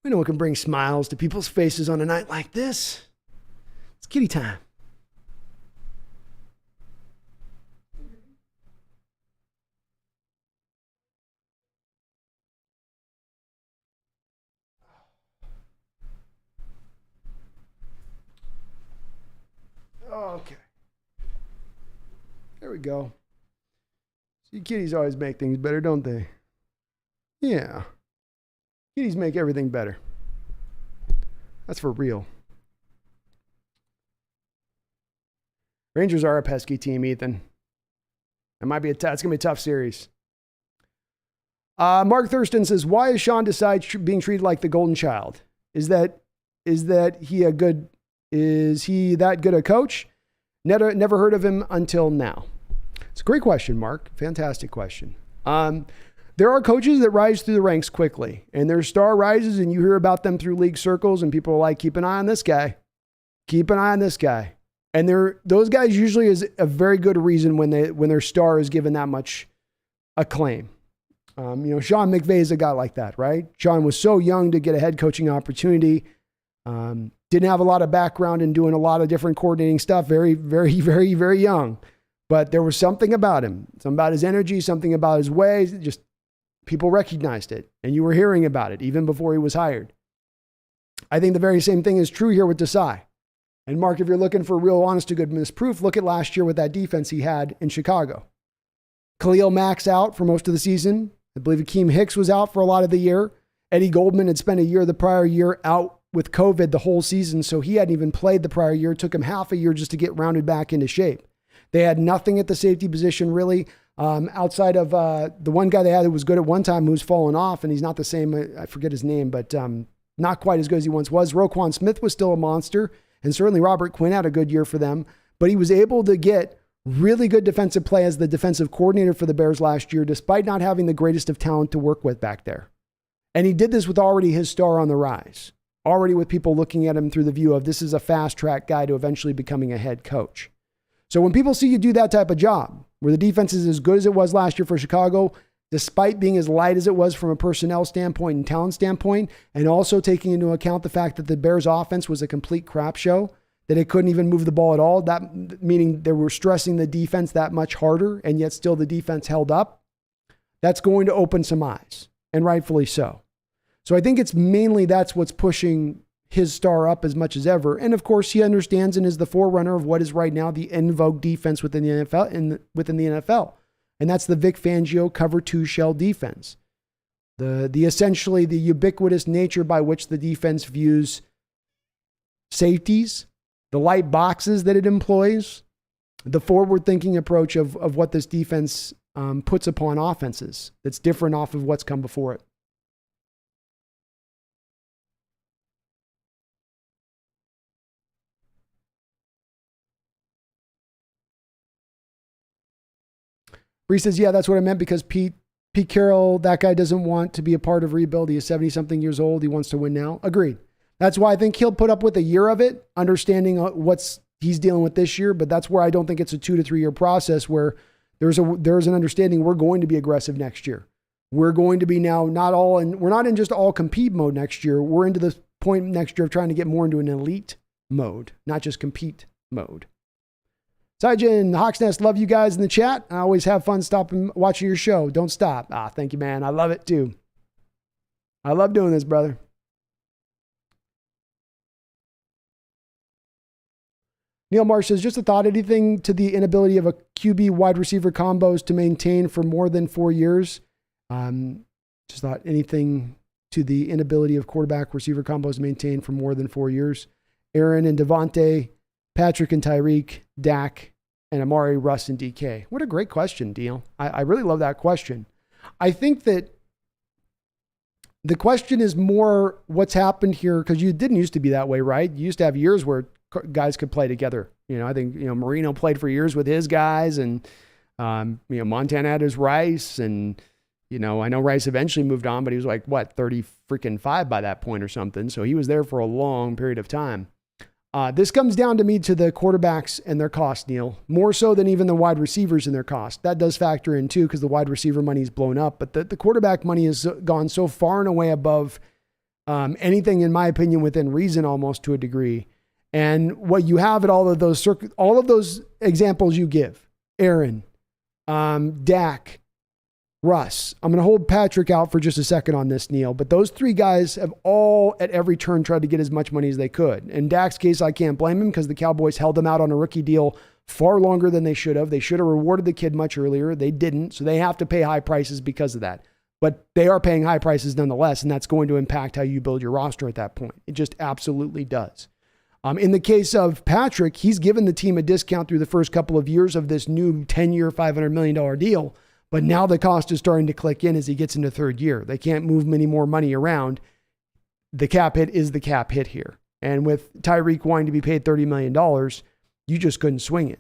We know it can bring smiles to people's faces on a night like this. It's kitty time. Okay. There we go. See, kitties always make things better, don't they? Yeah. Kitties make everything better. That's for real. Rangers are a pesky team, Ethan. It might be it's going to be a tough series. Mark Thurston says, why is Sean Desai being treated like the golden child? Is he that good a coach? Never heard of him until now. It's a great question, Mark. Fantastic question. There are coaches that rise through the ranks quickly, and their star rises, and you hear about them through league circles, and people are like, keep an eye on this guy. Keep an eye on this guy. And those guys usually is a very good reason when their star is given that much acclaim. Sean McVay is a guy like that, right? Sean was so young to get a head coaching opportunity. Didn't have a lot of background in doing a lot of different coordinating stuff. Very, very, very, very young. But there was something about him, something about his energy, something about his ways. Just people recognized it. And you were hearing about it even before he was hired. I think the very same thing is true here with Desai. And Mark, if you're looking for real honest to goodness proof, look at last year with that defense he had in Chicago. Khalil Mack's out for most of the season. I believe Akeem Hicks was out for a lot of the year. Eddie Goldman had spent the prior year out with COVID the whole season, so he hadn't even played the prior year. It took him half a year just to get rounded back into shape. They had nothing at the safety position really, outside of the one guy they had that was good at one time who's fallen off, and he's not the same. I forget his name, but not quite as good as he once was. Roquan Smith was still a monster, and certainly Robert Quinn had a good year for them, but he was able to get really good defensive play as the defensive coordinator for the Bears last year, despite not having the greatest of talent to work with back there. And he did this with already his star on the rise, already with people looking at him through the view of this is a fast track guy to eventually becoming a head coach. So when people see you do that type of job, where the defense is as good as it was last year for Chicago, despite being as light as it was from a personnel standpoint and talent standpoint, and also taking into account the fact that the Bears offense was a complete crap show, that it couldn't even move the ball at all, that meaning they were stressing the defense that much harder, and yet still the defense held up, that's going to open some eyes, and rightfully so. So I think it's mainly that's what's pushing his star up as much as ever. And of course, he understands and is the forerunner of what is right now the en vogue defense within the NFL. And that's the Vic Fangio cover two shell defense. The essentially the ubiquitous nature by which the defense views safeties, the light boxes that it employs, the forward-thinking approach of what this defense puts upon offenses that's different off of what's come before it. Bree says, yeah, that's what I meant because Pete Carroll, that guy doesn't want to be a part of rebuild. He is 70-something years old. He wants to win now. Agreed. That's why I think he'll put up with a year of it, understanding what's he's dealing with this year. But that's where I don't think it's a 2 to 3 year process where there's an understanding we're going to be aggressive next year. We're going to be now we're not in just all compete mode next year. We're into the point next year of trying to get more into an elite mode, not just compete mode. Saijin, Hawks Nest, love you guys in the chat. I always have fun stopping, watching your show. Don't stop. Thank you, man. I love it too. I love doing this, brother. Neil Marsh says, just a thought, anything to the inability of a QB wide receiver combos to maintain for more than 4 years? Just thought anything to the inability of quarterback receiver combos to maintain for more than 4 years. Aaron and Devontae, Patrick and Tyreek, Dak, and Amari, Russ, and DK. What a great question, Deal. I really love that question. I think that the question is more what's happened here, because you didn't used to be that way, right? You used to have years where guys could play together. I think, Marino played for years with his guys, and, Montana had his Rice, and, I know Rice eventually moved on, but he was like, 35 by that point or something. So he was there for a long period of time. This comes down to me to the quarterbacks and their cost, Neil, more so than even the wide receivers and their cost. That does factor in too, because the wide receiver money is blown up, but the quarterback money has gone so far and away above anything, in my opinion, within reason almost to a degree. And what you have at all of those examples you give, Aaron, Dak, Russ. I'm going to hold Patrick out for just a second on this, Neil, but those three guys have all at every turn tried to get as much money as they could. In Dak's case, I can't blame him because the Cowboys held him out on a rookie deal far longer than they should have. They should have rewarded the kid much earlier. They didn't, so they have to pay high prices because of that. But they are paying high prices nonetheless, and that's going to impact how you build your roster at that point. It just absolutely does. In the case of Patrick, he's given the team a discount through the first couple of years of this new 10-year, $500 million deal. But now the cost is starting to click in as he gets into third year. They can't move many more money around. The cap hit is the cap hit here. And with Tyreek wanting to be paid $30 million, you just couldn't swing it.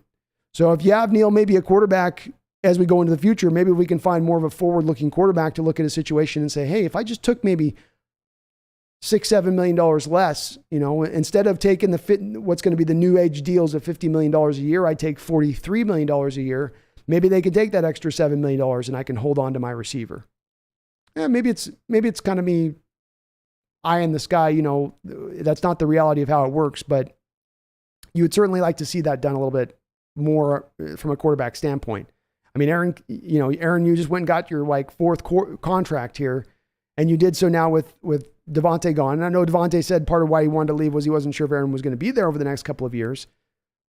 So if you have, Neil, maybe a quarterback as we go into the future, maybe we can find more of a forward-looking quarterback to look at a situation and say, hey, if I just took maybe $6-7 million less, instead of taking what's going to be the new age deals of $50 million a year, I take $43 million a year. Maybe they can take that extra $7 million and I can hold on to my receiver. maybe it's kind of me eye in the sky. That's not the reality of how it works, but you would certainly like to see that done a little bit more from a quarterback standpoint. I mean, Aaron, you just went and got your fourth contract here, and you did so now with Devontae gone. And I know Devontae said part of why he wanted to leave was he wasn't sure if Aaron was going to be there over the next couple of years,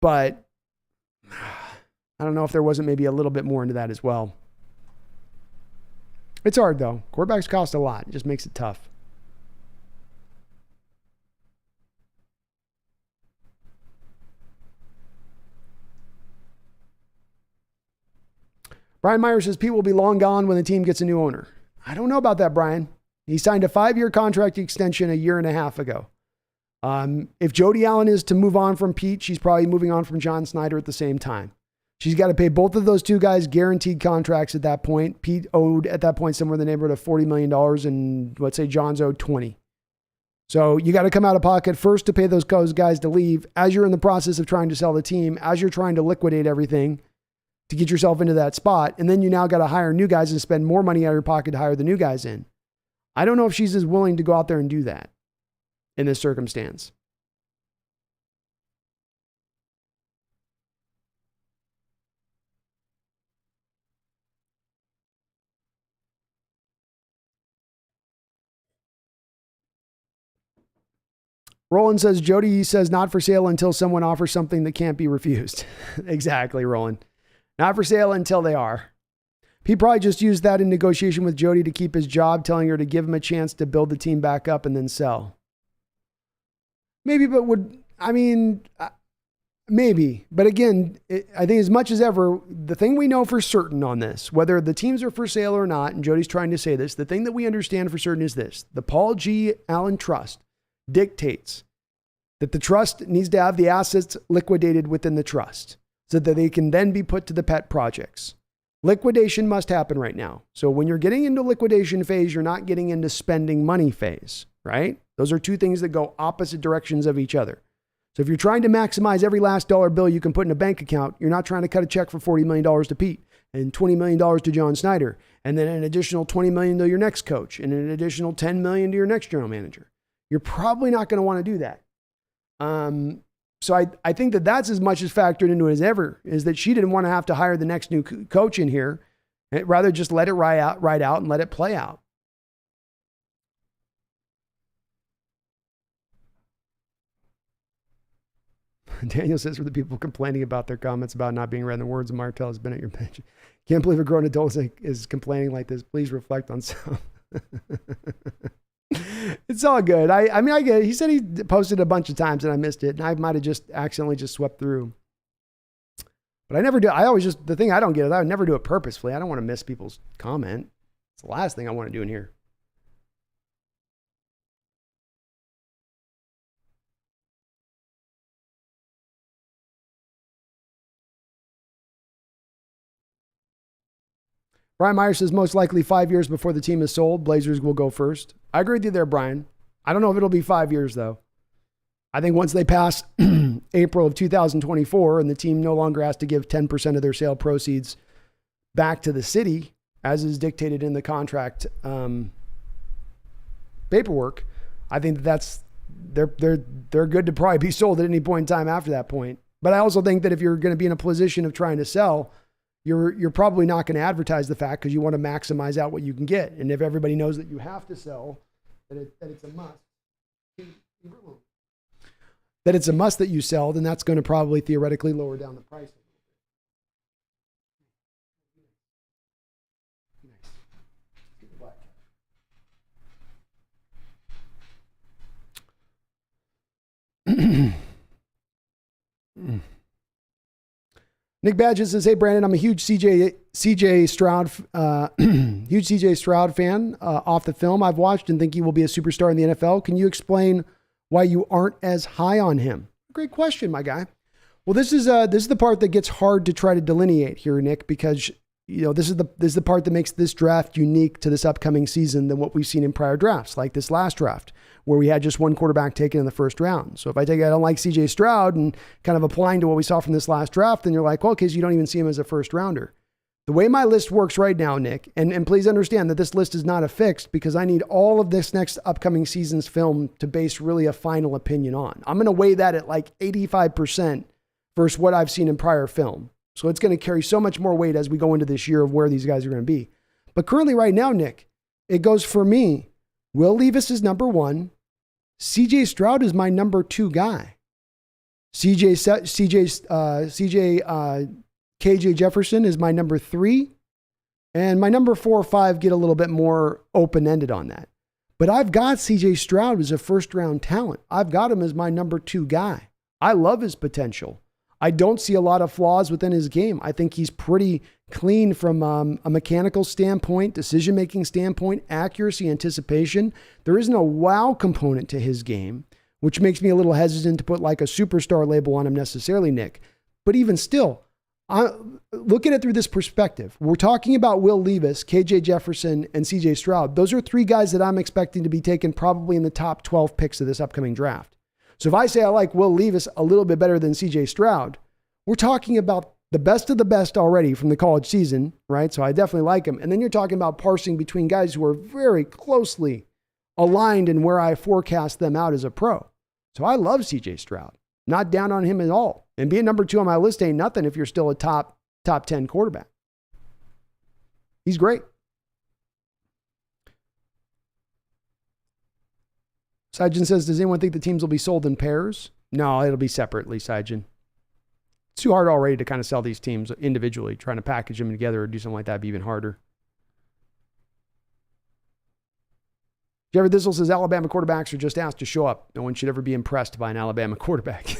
but I don't know if there wasn't maybe a little bit more into that as well. It's hard though. Quarterbacks cost a lot. It just makes it tough. Brian Meyer says Pete will be long gone when the team gets a new owner. I don't know about that, Brian. He signed a 5-year contract extension a year and a half ago. If Jody Allen is to move on from Pete, she's probably moving on from John Snyder at the same time. She's got to pay both of those two guys guaranteed contracts at that point. Pete owed at that point somewhere in the neighborhood of $40 million, and let's say John's owed 20. So you got to come out of pocket first to pay those guys to leave as you're in the process of trying to sell the team, as you're trying to liquidate everything to get yourself into that spot. And then you now got to hire new guys and spend more money out of your pocket to hire the new guys in. I don't know if she's as willing to go out there and do that in this circumstance. Roland says, Jody says not for sale until someone offers something that can't be refused. Exactly, Roland. Not for sale until they are. He probably just used that in negotiation with Jody to keep his job, telling her to give him a chance to build the team back up and then sell. Maybe, but maybe. But again, I think as much as ever, the thing we know for certain on this, whether the teams are for sale or not, and Jody's trying to say this, the thing that we understand for certain is this: the Paul G. Allen Trust dictates that the trust needs to have the assets liquidated within the trust so that they can then be put to the pet projects. Liquidation must happen right now. So when you're getting into liquidation phase, you're not getting into spending money phase, right? Those are two things that go opposite directions of each other. So if you're trying to maximize every last dollar bill you can put in a bank account, you're not trying to cut a check for $40 million to Pete and $20 million to John Snyder, and then an additional $20 million to your next coach and an additional $10 million to your next general manager. You're probably not going to want to do that. So I think that that's as much as factored into it as ever, is that she didn't want to have to hire the next new coach in here, and rather just let it ride out and let it play out. Daniel says, for the people complaining about their comments about not being read in the words of Martell has been at your bench. Can't believe a grown adult is complaining like this. Please reflect on some. It's all good. I mean, I get it. He said he posted a bunch of times and I missed it, and I might have just accidentally just swept through. But I never do. The thing I don't get is I would never do it purposefully. I don't want to miss people's comment. It's the last thing I want to do in here. Brian Meyer says most likely 5 years before the team is sold, Blazers will go first. I agree with you there, Brian. I don't know if it'll be 5 years, though. I think once they pass April of 2024 and the team no longer has to give 10% of their sale proceeds back to the city, as is dictated in the contract paperwork, I think they're good to probably be sold at any point in time after that point. But I also think that if you're going to be in a position of trying to sell, you're probably not going to advertise the fact because you want to maximize out what you can get. And if everybody knows that you have to sell, that it's a must. That it's a must that you sell, then that's going to probably theoretically lower down the price. Nick Badges says, "Hey Brandon, I'm a huge CJ Stroud fan off the film I've watched and think he will be a superstar in the NFL. Can you explain why you aren't as high on him?" Great question, my guy. Well, this is the part that gets hard to try to delineate here, Nick, because this is the part that makes this draft unique to this upcoming season than what we've seen in prior drafts, like this last draft, where we had just one quarterback taken in the first round. So if I don't like CJ Stroud and kind of applying to what we saw from this last draft, then you're like, well, because you don't even see him as a first rounder. The way my list works right now, Nick, and please understand that this list is not a fixed because I need all of this next upcoming season's film to base really a final opinion on. I'm going to weigh that at like 85% versus what I've seen in prior film. So it's going to carry so much more weight as we go into this year of where these guys are going to be. But currently right now, Nick, it goes for me. Will Levis is number 1. CJ Stroud is my number 2 guy. KJ Jefferson is my number 3. And my number 4 or 5 get a little bit more open-ended on that. But I've got CJ Stroud as a first-round talent. I've got him as my number 2 guy. I love his potential. I don't see a lot of flaws within his game. I think he's pretty clean from a mechanical standpoint, decision-making standpoint, accuracy, anticipation. There isn't a wow component to his game, which makes me a little hesitant to put like a superstar label on him necessarily, Nick. But even still, I'm looking at it through this perspective. We're talking about Will Levis, KJ Jefferson, and CJ Stroud. Those are 3 guys that I'm expecting to be taken probably in the top 12 picks of this upcoming draft. So if I say I like Will Levis a little bit better than CJ Stroud, we're talking about the best of the best already from the college season, right? So I definitely like him. And then you're talking about parsing between guys who are very closely aligned in where I forecast them out as a pro. So I love CJ Stroud. Not down on him at all. And being number 2 on my list ain't nothing if you're still a top 10 quarterback. He's great. Sijin says, does anyone think the teams will be sold in pairs? No, it'll be separately, Sijin. It's too hard already to kind of sell these teams individually. Trying to package them together or do something like that would be even harder. Jared Thistle says, Alabama quarterbacks are just asked to show up. No one should ever be impressed by an Alabama quarterback.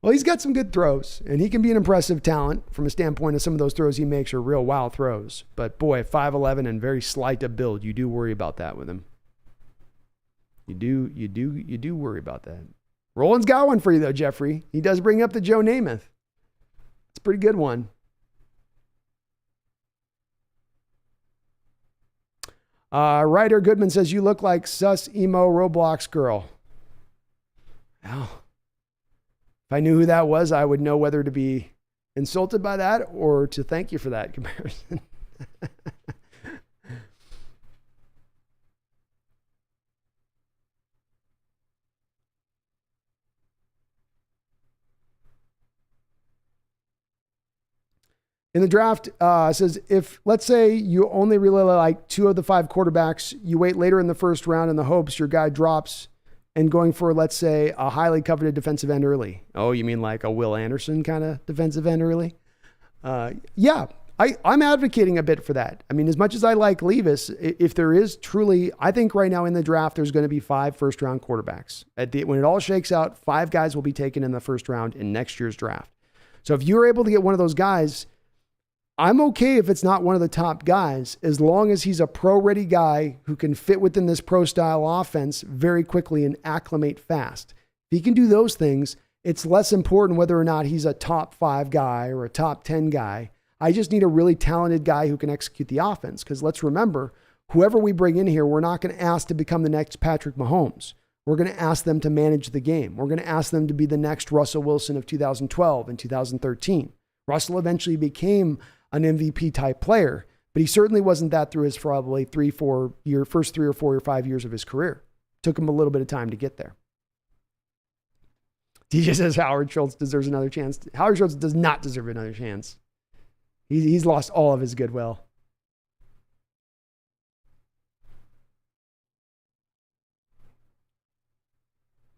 Well, he's got some good throws, and he can be an impressive talent from a standpoint of some of those throws he makes are real wild throws. But boy, 5'11" and very slight of build, you do worry about that with him. You do worry about that. Roland's got one for you though, Jeffrey. He does bring up the Joe Namath. It's a pretty good one. Ryder Goodman says, you look like sus emo Roblox girl. Well, if I knew who that was, I would know whether to be insulted by that or to thank you for that comparison. In the draft, it says, if, let's say you only really like 2 of the 5 quarterbacks, you wait later in the first round in the hopes your guy drops and going for, let's say, a highly coveted defensive end early. Oh, you mean like a Will Anderson kind of defensive end early? Yeah, I'm advocating a bit for that. I mean, as much as I like Levis, if there is truly, I think right now in the draft, there's going to be 5 first-round quarterbacks. When it all shakes out, 5 guys will be taken in the first round in next year's draft. So if you're able to get one of those guys, I'm okay if it's not one of the top guys, as long as he's a pro-ready guy who can fit within this pro-style offense very quickly and acclimate fast. If he can do those things, it's less important whether or not he's a top 5 guy or a top 10 guy. I just need a really talented guy who can execute the offense, because let's remember, whoever we bring in here, we're not going to ask to become the next Patrick Mahomes. We're going to ask them to manage the game. We're going to ask them to be the next Russell Wilson of 2012 and 2013. Russell eventually became an MVP type player, but he certainly wasn't that through his probably first 3 or 4 or 5 years of his career. Took him a little bit of time to get there. DJ says Howard Schultz deserves another chance. Howard Schultz does not deserve another chance. He's lost all of his goodwill.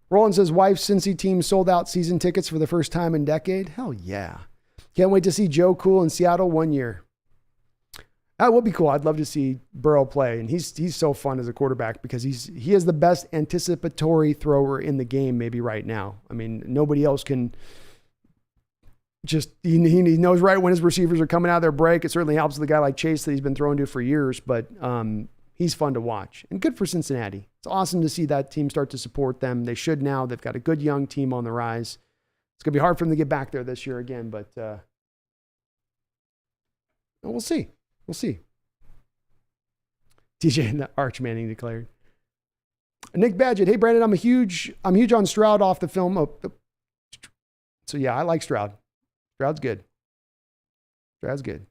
Roland says, wife Cincy team sold out season tickets for the first time in a decade. Hell yeah. Can't wait to see Joe Cool in Seattle one year. That would be cool. I'd love to see Burrow play. And he's so fun as a quarterback because he is the best anticipatory thrower in the game maybe right now. I mean, nobody else can just, he knows right when his receivers are coming out of their break. It certainly helps with a guy like Chase that he's been throwing to for years, but he's fun to watch. And good for Cincinnati. It's awesome to see that team start to support them. They should now. They've got a good young team on the rise. It's going to be hard for them to get back there this year again, but we'll see. We'll see. TJ and the Arch Manning declared. Nick Badgett, hey Brandon, I'm huge on Stroud off the film. So yeah, I like Stroud. Stroud's good. That's good.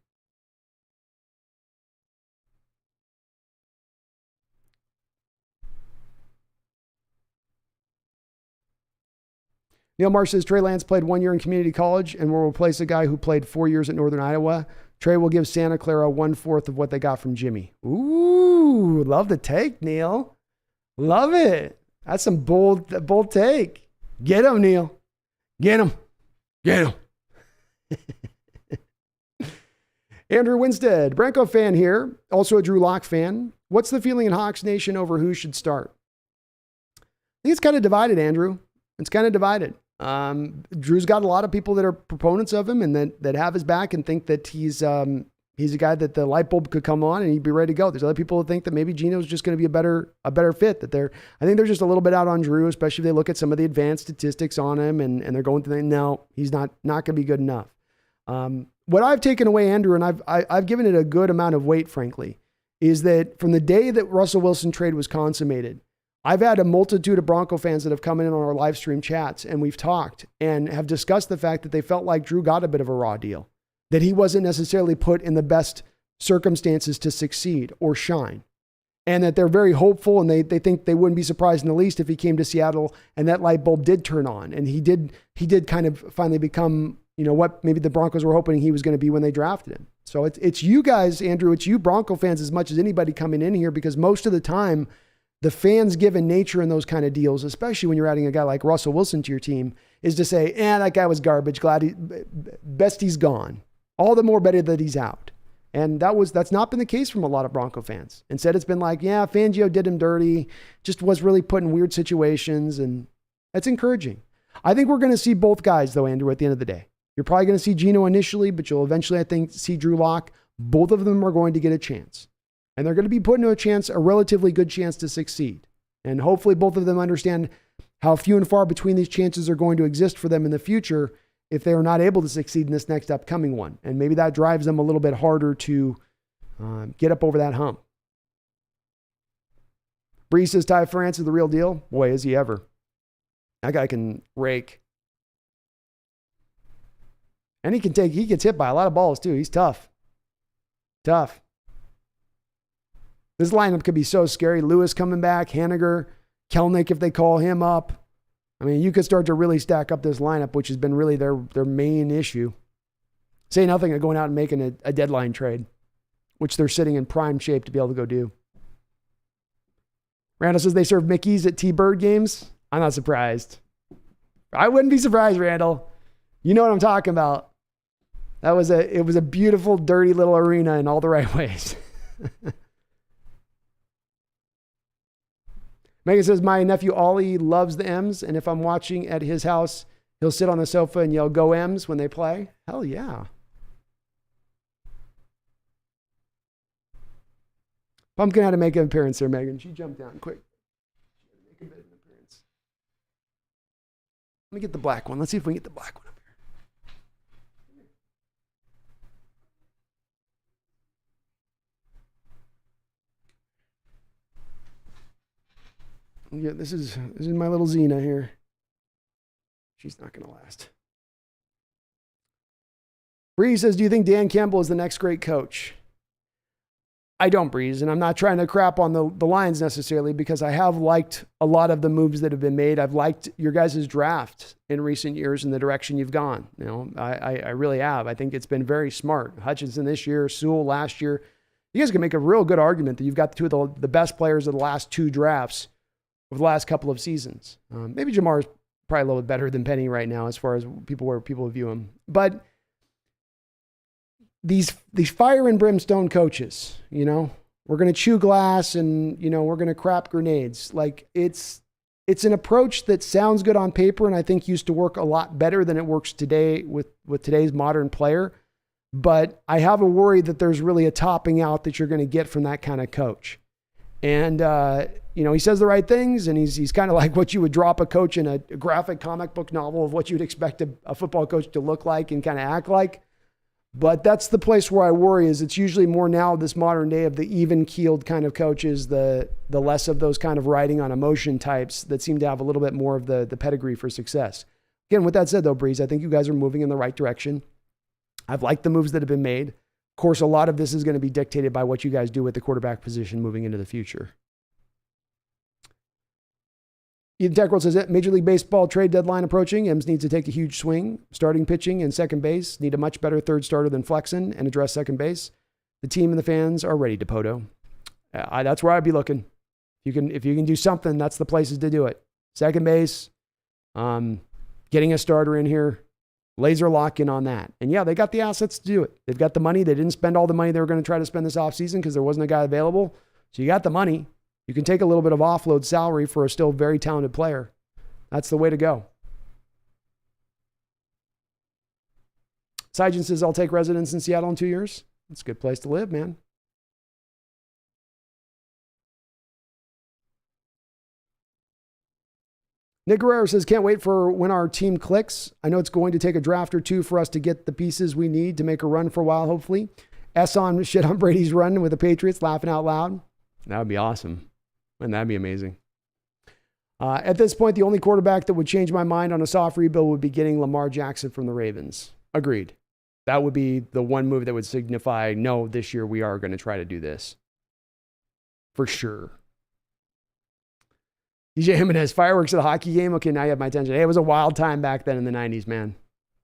Neil Marsh says Trey Lance played 1 year in community college and will replace a guy who played 4 years at Northern Iowa. Trey will give Santa Clara 1/4 of what they got from Jimmy. Ooh, love the take, Neil. Love it. That's some bold take. Get him, Neil. Get him. Get him. Andrew Winstead, Branco fan here, also a Drew Lock fan. What's the feeling in Hawks Nation over who should start? I think it's kind of divided, Andrew. It's kind of divided. Drew's got a lot of people that are proponents of him and that have his back and think that he's a guy that the light bulb could come on and he'd be ready to go. There's other people who think that maybe Gino's just going to be a better fit. I think they're just a little bit out on Drew, especially if they look at some of the advanced statistics on him and they're going to think, no, he's not going to be good enough. What I've taken away, Andrew, and I've given it a good amount of weight, frankly, is that from the day that Russell Wilson trade was consummated, I've had a multitude of Bronco fans that have come in on our live stream chats and we've talked and have discussed the fact that they felt like Drew got a bit of a raw deal, that he wasn't necessarily put in the best circumstances to succeed or shine, and that they're very hopeful and they think they wouldn't be surprised in the least if he came to Seattle and that light bulb did turn on and he did kind of finally become, what maybe the Broncos were hoping he was going to be when they drafted him. So it's you guys, Andrew, it's you Bronco fans as much as anybody coming in here, because most of the time, the fans given nature in those kind of deals, especially when you're adding a guy like Russell Wilson to your team, is to say, that guy was garbage. Best he's gone. All the more better that he's out. And that's not been the case from a lot of Bronco fans. Instead, it's been like, Fangio did him dirty, just was really put in weird situations. And that's encouraging. I think we're going to see both guys though, Andrew, at the end of the day. You're probably going to see Gino initially, but you'll eventually, I think, see Drew Lock. Both of them are going to get a chance. And they're going to be put into a relatively good chance to succeed. And hopefully both of them understand how few and far between these chances are going to exist for them in the future if they are not able to succeed in this next upcoming one. And maybe that drives them a little bit harder to get up over that hump. Bree says Ty France is the real deal. Boy, is he ever. That guy can rake. And he gets hit by a lot of balls too. He's tough. Tough. This lineup could be so scary. Lewis coming back, Haniger, Kelnick if they call him up. I mean, you could start to really stack up this lineup, which has been really their main issue. Say nothing of going out and making a deadline trade, which they're sitting in prime shape to be able to go do. Randall says they serve Mickey's at T-Bird games. I'm not surprised. I wouldn't be surprised, Randall. You know what I'm talking about. It was a beautiful, dirty little arena in all the right ways. Megan says, my nephew Ollie loves the M's, and if I'm watching at his house, he'll sit on the sofa and yell, "Go M's," when they play. Hell yeah. Pumpkin had to make an appearance there, Megan. She jumped down quick. She had to make a bit of an appearance. Let me get the black one. Let's see if we can get the black one up here. Yeah, this is my little Xena here. She's not going to last. Bree says, do you think Dan Campbell is the next great coach? I don't, Breeze, and I'm not trying to crap on the Lions necessarily, because I have liked a lot of the moves that have been made. I've liked your guys' draft in recent years and the direction you've gone. You know, I really have. I think it's been very smart. Hutchinson this year, Sewell last year. You guys can make a real good argument that you've got two of the best players of the last two drafts over the last couple of seasons. Maybe Jamar is probably a little bit better than Penny right now as far as where people view him. But these fire and brimstone coaches, you know, we're going to chew glass and, you know, we're going to crap grenades. Like it's an approach that sounds good on paper and I think used to work a lot better than it works today with today's modern player. But I have a worry that there's really a topping out that you're going to get from that kind of coach. And, you know, he says the right things, and he's kind of like what you would drop a coach in a graphic comic book novel of what you'd expect a football coach to look like and kind of act like. But that's the place where I worry, is it's usually more now this modern day of the even-keeled kind of coaches, the less of those kind of riding on emotion types that seem to have a little bit more of the pedigree for success. Again, with that said though, Breeze, I think you guys are moving in the right direction. I've liked the moves that have been made. Of course, a lot of this is going to be dictated by what you guys do with the quarterback position moving into the future. Eden Tech World says, Major League Baseball trade deadline approaching. Ems needs to take a huge swing. Starting pitching and second base need a much better third starter than Flexen and address second base. The team and the fans are ready to Poto. That's where I'd be looking. If you can do something, that's the places to do it. Second base, getting a starter in here, laser lock in on that. And yeah, they got the assets to do it. They've got the money. They didn't spend all the money they were going to try to spend this offseason because there wasn't a guy available. So you got the money. You can take a little bit of offload salary for a still very talented player. That's the way to go. Sijin says, I'll take residence in Seattle in 2 years. It's a good place to live, man. Nick Guerrero says, can't wait for when our team clicks. I know it's going to take a draft or two for us to get the pieces we need to make a run for a while, hopefully. S on shit on Brady's run with the Patriots, laughing out loud. That would be awesome. And that'd be amazing. At this point, the only quarterback that would change my mind on a soft rebuild would be getting Lamar Jackson from the Ravens. Agreed. That would be the one move that would signify, no, this year we are going to try to do this. For sure. DJ Jimenez, fireworks at a hockey game. Okay, now you have my attention. Hey, it was a wild time back then in the 90s, man.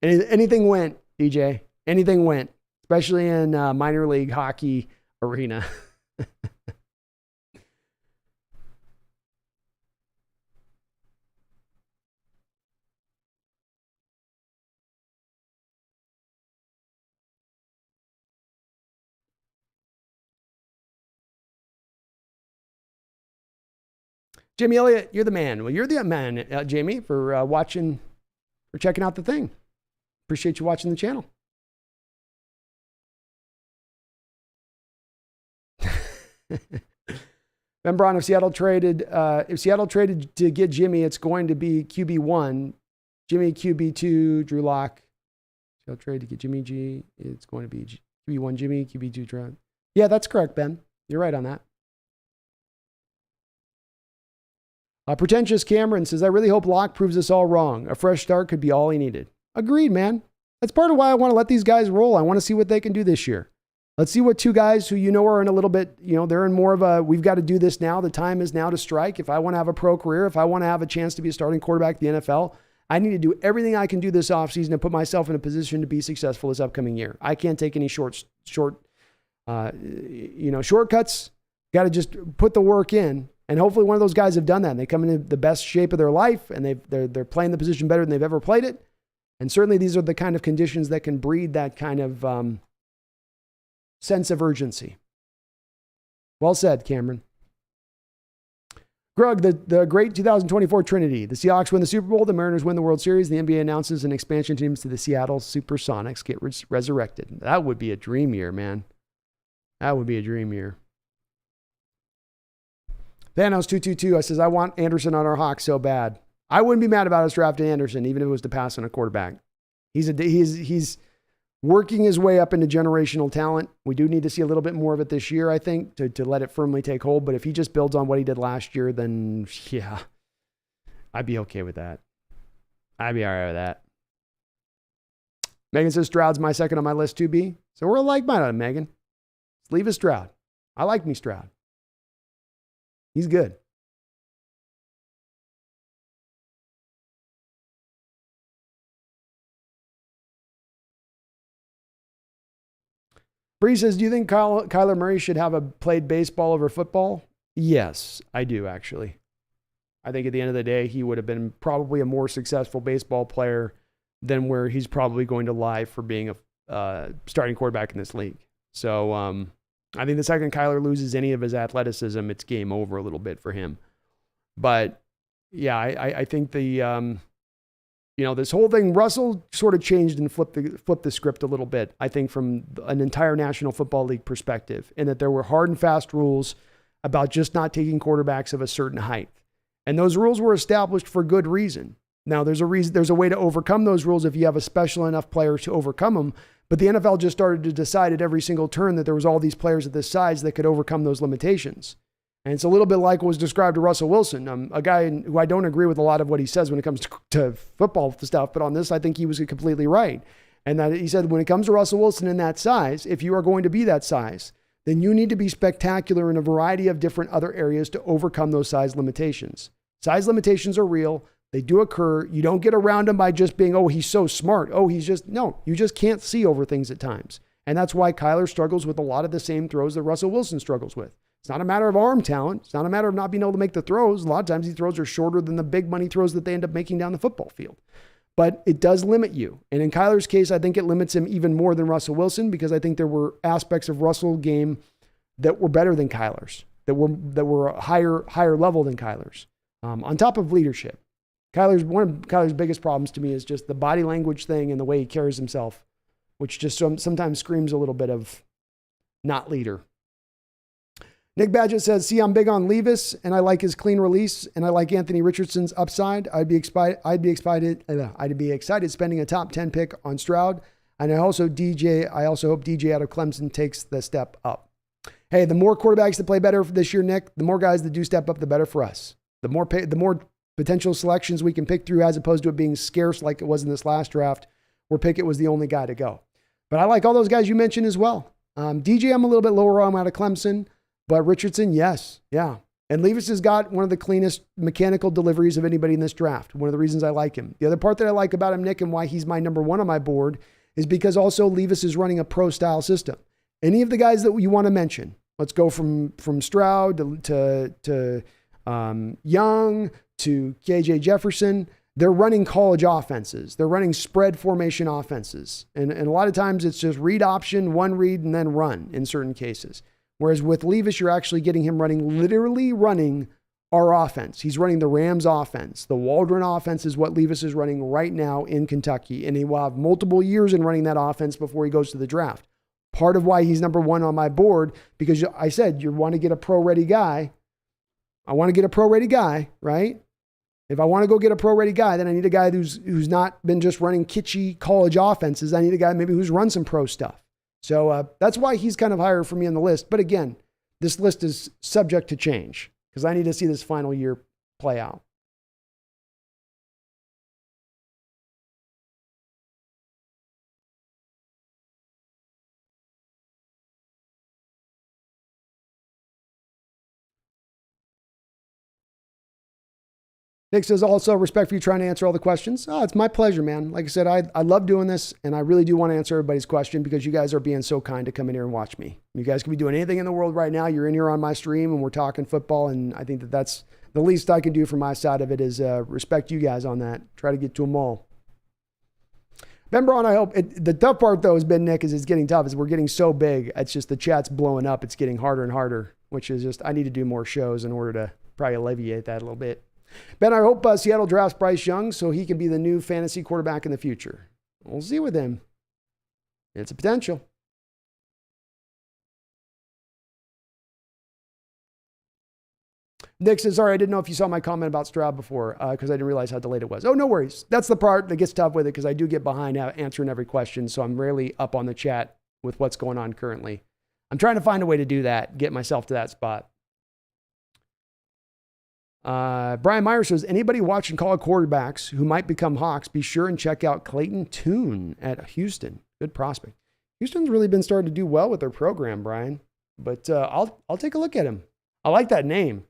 Anything went, DJ. Anything went, especially in minor league hockey arena. Jimmy Elliott, you're the man. Well, you're the man, Jamie, for checking out the thing. Appreciate you watching the channel. Ben Braun, if Seattle traded to get Jimmy, it's going to be QB1, Jimmy QB2, Drew Lock. Seattle trade to get Jimmy G, it's going to be QB1, Jimmy QB2, Drew. Yeah, that's correct, Ben. You're right on that. Pretentious Cameron says, I really hope Locke proves us all wrong. A fresh start could be all he needed. Agreed, man. That's part of why I want to let these guys roll. I want to see what they can do this year. Let's see what two guys who are in a little bit, they're in more of a, we've got to do this now. The time is now to strike. If I want to have a pro career, if I want to have a chance to be a starting quarterback in the NFL, I need to do everything I can do this offseason to put myself in a position to be successful this upcoming year. I can't take any shortcuts. Got to just put the work in. And hopefully one of those guys have done that. And they come into the best shape of their life, and they're playing the position better than they've ever played it. And certainly these are the kind of conditions that can breed that kind of sense of urgency. Well said, Cameron. Grug, the great 2024 Trinity. The Seahawks win the Super Bowl. The Mariners win the World Series. The NBA announces an expansion teams to the Seattle Supersonics get resurrected. That would be a dream year, man. That would be a dream year. Thanos 222, I says, I want Anderson on our Hawks so bad. I wouldn't be mad about us drafting Anderson, even if it was to pass on a quarterback. He's working his way up into generational talent. We do need to see a little bit more of it this year, I think, to let it firmly take hold. But if he just builds on what he did last year, then yeah, I'd be okay with that. I'd be all right with that. Megan says, Stroud's my second on my list, 2B. So we're like-minded, Megan. Leave us Stroud. I like me Stroud. He's good. Bree says, do you think Kyler Murray should have played baseball over football? Yes, I do, actually. I think at the end of the day, he would have been probably a more successful baseball player than where he's probably going to lie for being a starting quarterback in this league. So, I think the second Kyler loses any of his athleticism, it's game over a little bit for him. But yeah, I think this whole thing, Russell sort of changed and flipped the script a little bit, I think, from an entire National Football League perspective, in that there were hard and fast rules about just not taking quarterbacks of a certain height. And those rules were established for good reason. Now, there's a way to overcome those rules if you have a special enough player to overcome them. But the NFL just started to decide at every single turn that there was all these players at this size that could overcome those limitations. And it's a little bit like what was described to Russell Wilson, a guy who I don't agree with a lot of what he says when it comes to football stuff. But on this, I think he was completely right. And that he said, when it comes to Russell Wilson in that size, if you are going to be that size, then you need to be spectacular in a variety of different other areas to overcome those size limitations. Size limitations are real. They do occur. You don't get around them by just being, oh, he's so smart. Oh, no, you just can't see over things at times. And that's why Kyler struggles with a lot of the same throws that Russell Wilson struggles with. It's not a matter of arm talent. It's not a matter of not being able to make the throws. A lot of times these throws are shorter than the big money throws that they end up making down the football field. But it does limit you. And in Kyler's case, I think it limits him even more than Russell Wilson, because I think there were aspects of Russell's game that were better than Kyler's, that were a higher level than Kyler's. On top of leadership. One of Kyler's biggest problems to me is just the body language thing and the way he carries himself, which just sometimes screams a little bit of not leader. Nick Badgett says, see, I'm big on Levis, and I like his clean release, and I like Anthony Richardson's upside. I'd be excited spending a top 10 pick on Stroud. And I also hope DJ out of Clemson takes the step up. Hey, the more quarterbacks that play better this year, Nick, the more guys that do step up, the better for us. The more potential selections we can pick through, as opposed to it being scarce like it was in this last draft, where Pickett was the only guy to go. But I like all those guys you mentioned as well. DJ, I'm a little bit lower on out of Clemson, but Richardson, yes. Yeah. And Levis has got one of the cleanest mechanical deliveries of anybody in this draft. One of the reasons I like him. The other part that I like about him, Nick, and why he's my number one on my board is because also Levis is running a pro-style system. Any of the guys that you want to mention, let's go from Stroud to Young to KJ Jefferson, they're running college offenses. They're running spread formation offenses. And a lot of times it's just read option, one read, and then run in certain cases. Whereas with Levis, you're actually getting him literally running our offense. He's running the Rams offense. The Waldron offense is what Levis is running right now in Kentucky. And he will have multiple years in running that offense before he goes to the draft. Part of why he's number one on my board, because I said you want to get a pro-ready guy. I want to get a pro-ready guy, right? If I want to go get a pro-ready guy, then I need a guy who's not been just running kitschy college offenses. I need a guy maybe who's run some pro stuff. So that's why he's kind of higher for me on the list. But again, this list is subject to change because I need to see this final year play out. Nick says, also, respect for you trying to answer all the questions. Oh, it's my pleasure, man. Like I said, I love doing this, and I really do want to answer everybody's question because you guys are being so kind to come in here and watch me. You guys could be doing anything in the world right now. You're in here on my stream, and we're talking football, and I think that's the least I can do from my side of it is respect you guys on that. Try to get to them all. Ben Braun, I hope. The tough part, though, has been, Nick, is it's getting tough. Is we're getting so big. It's just the chat's blowing up. It's getting harder and harder, which is just I need to do more shows in order to probably alleviate that a little bit. Ben, I hope Seattle drafts Bryce Young so he can be the new fantasy quarterback in the future. We'll see with him. It's a potential. Nick says, sorry, I didn't know if you saw my comment about Stroud before because I didn't realize how delayed it was. Oh, no worries. That's the part that gets tough with it because I do get behind answering every question, so I'm rarely up on the chat with what's going on currently. I'm trying to find a way to do that, get myself to that spot. Brian Meyer says, anybody watching college quarterbacks who might become Hawks, be sure and check out Clayton Tune at Houston. Good prospect. Houston's really been starting to do well with their program, Brian. But I'll take a look at him. I like that name.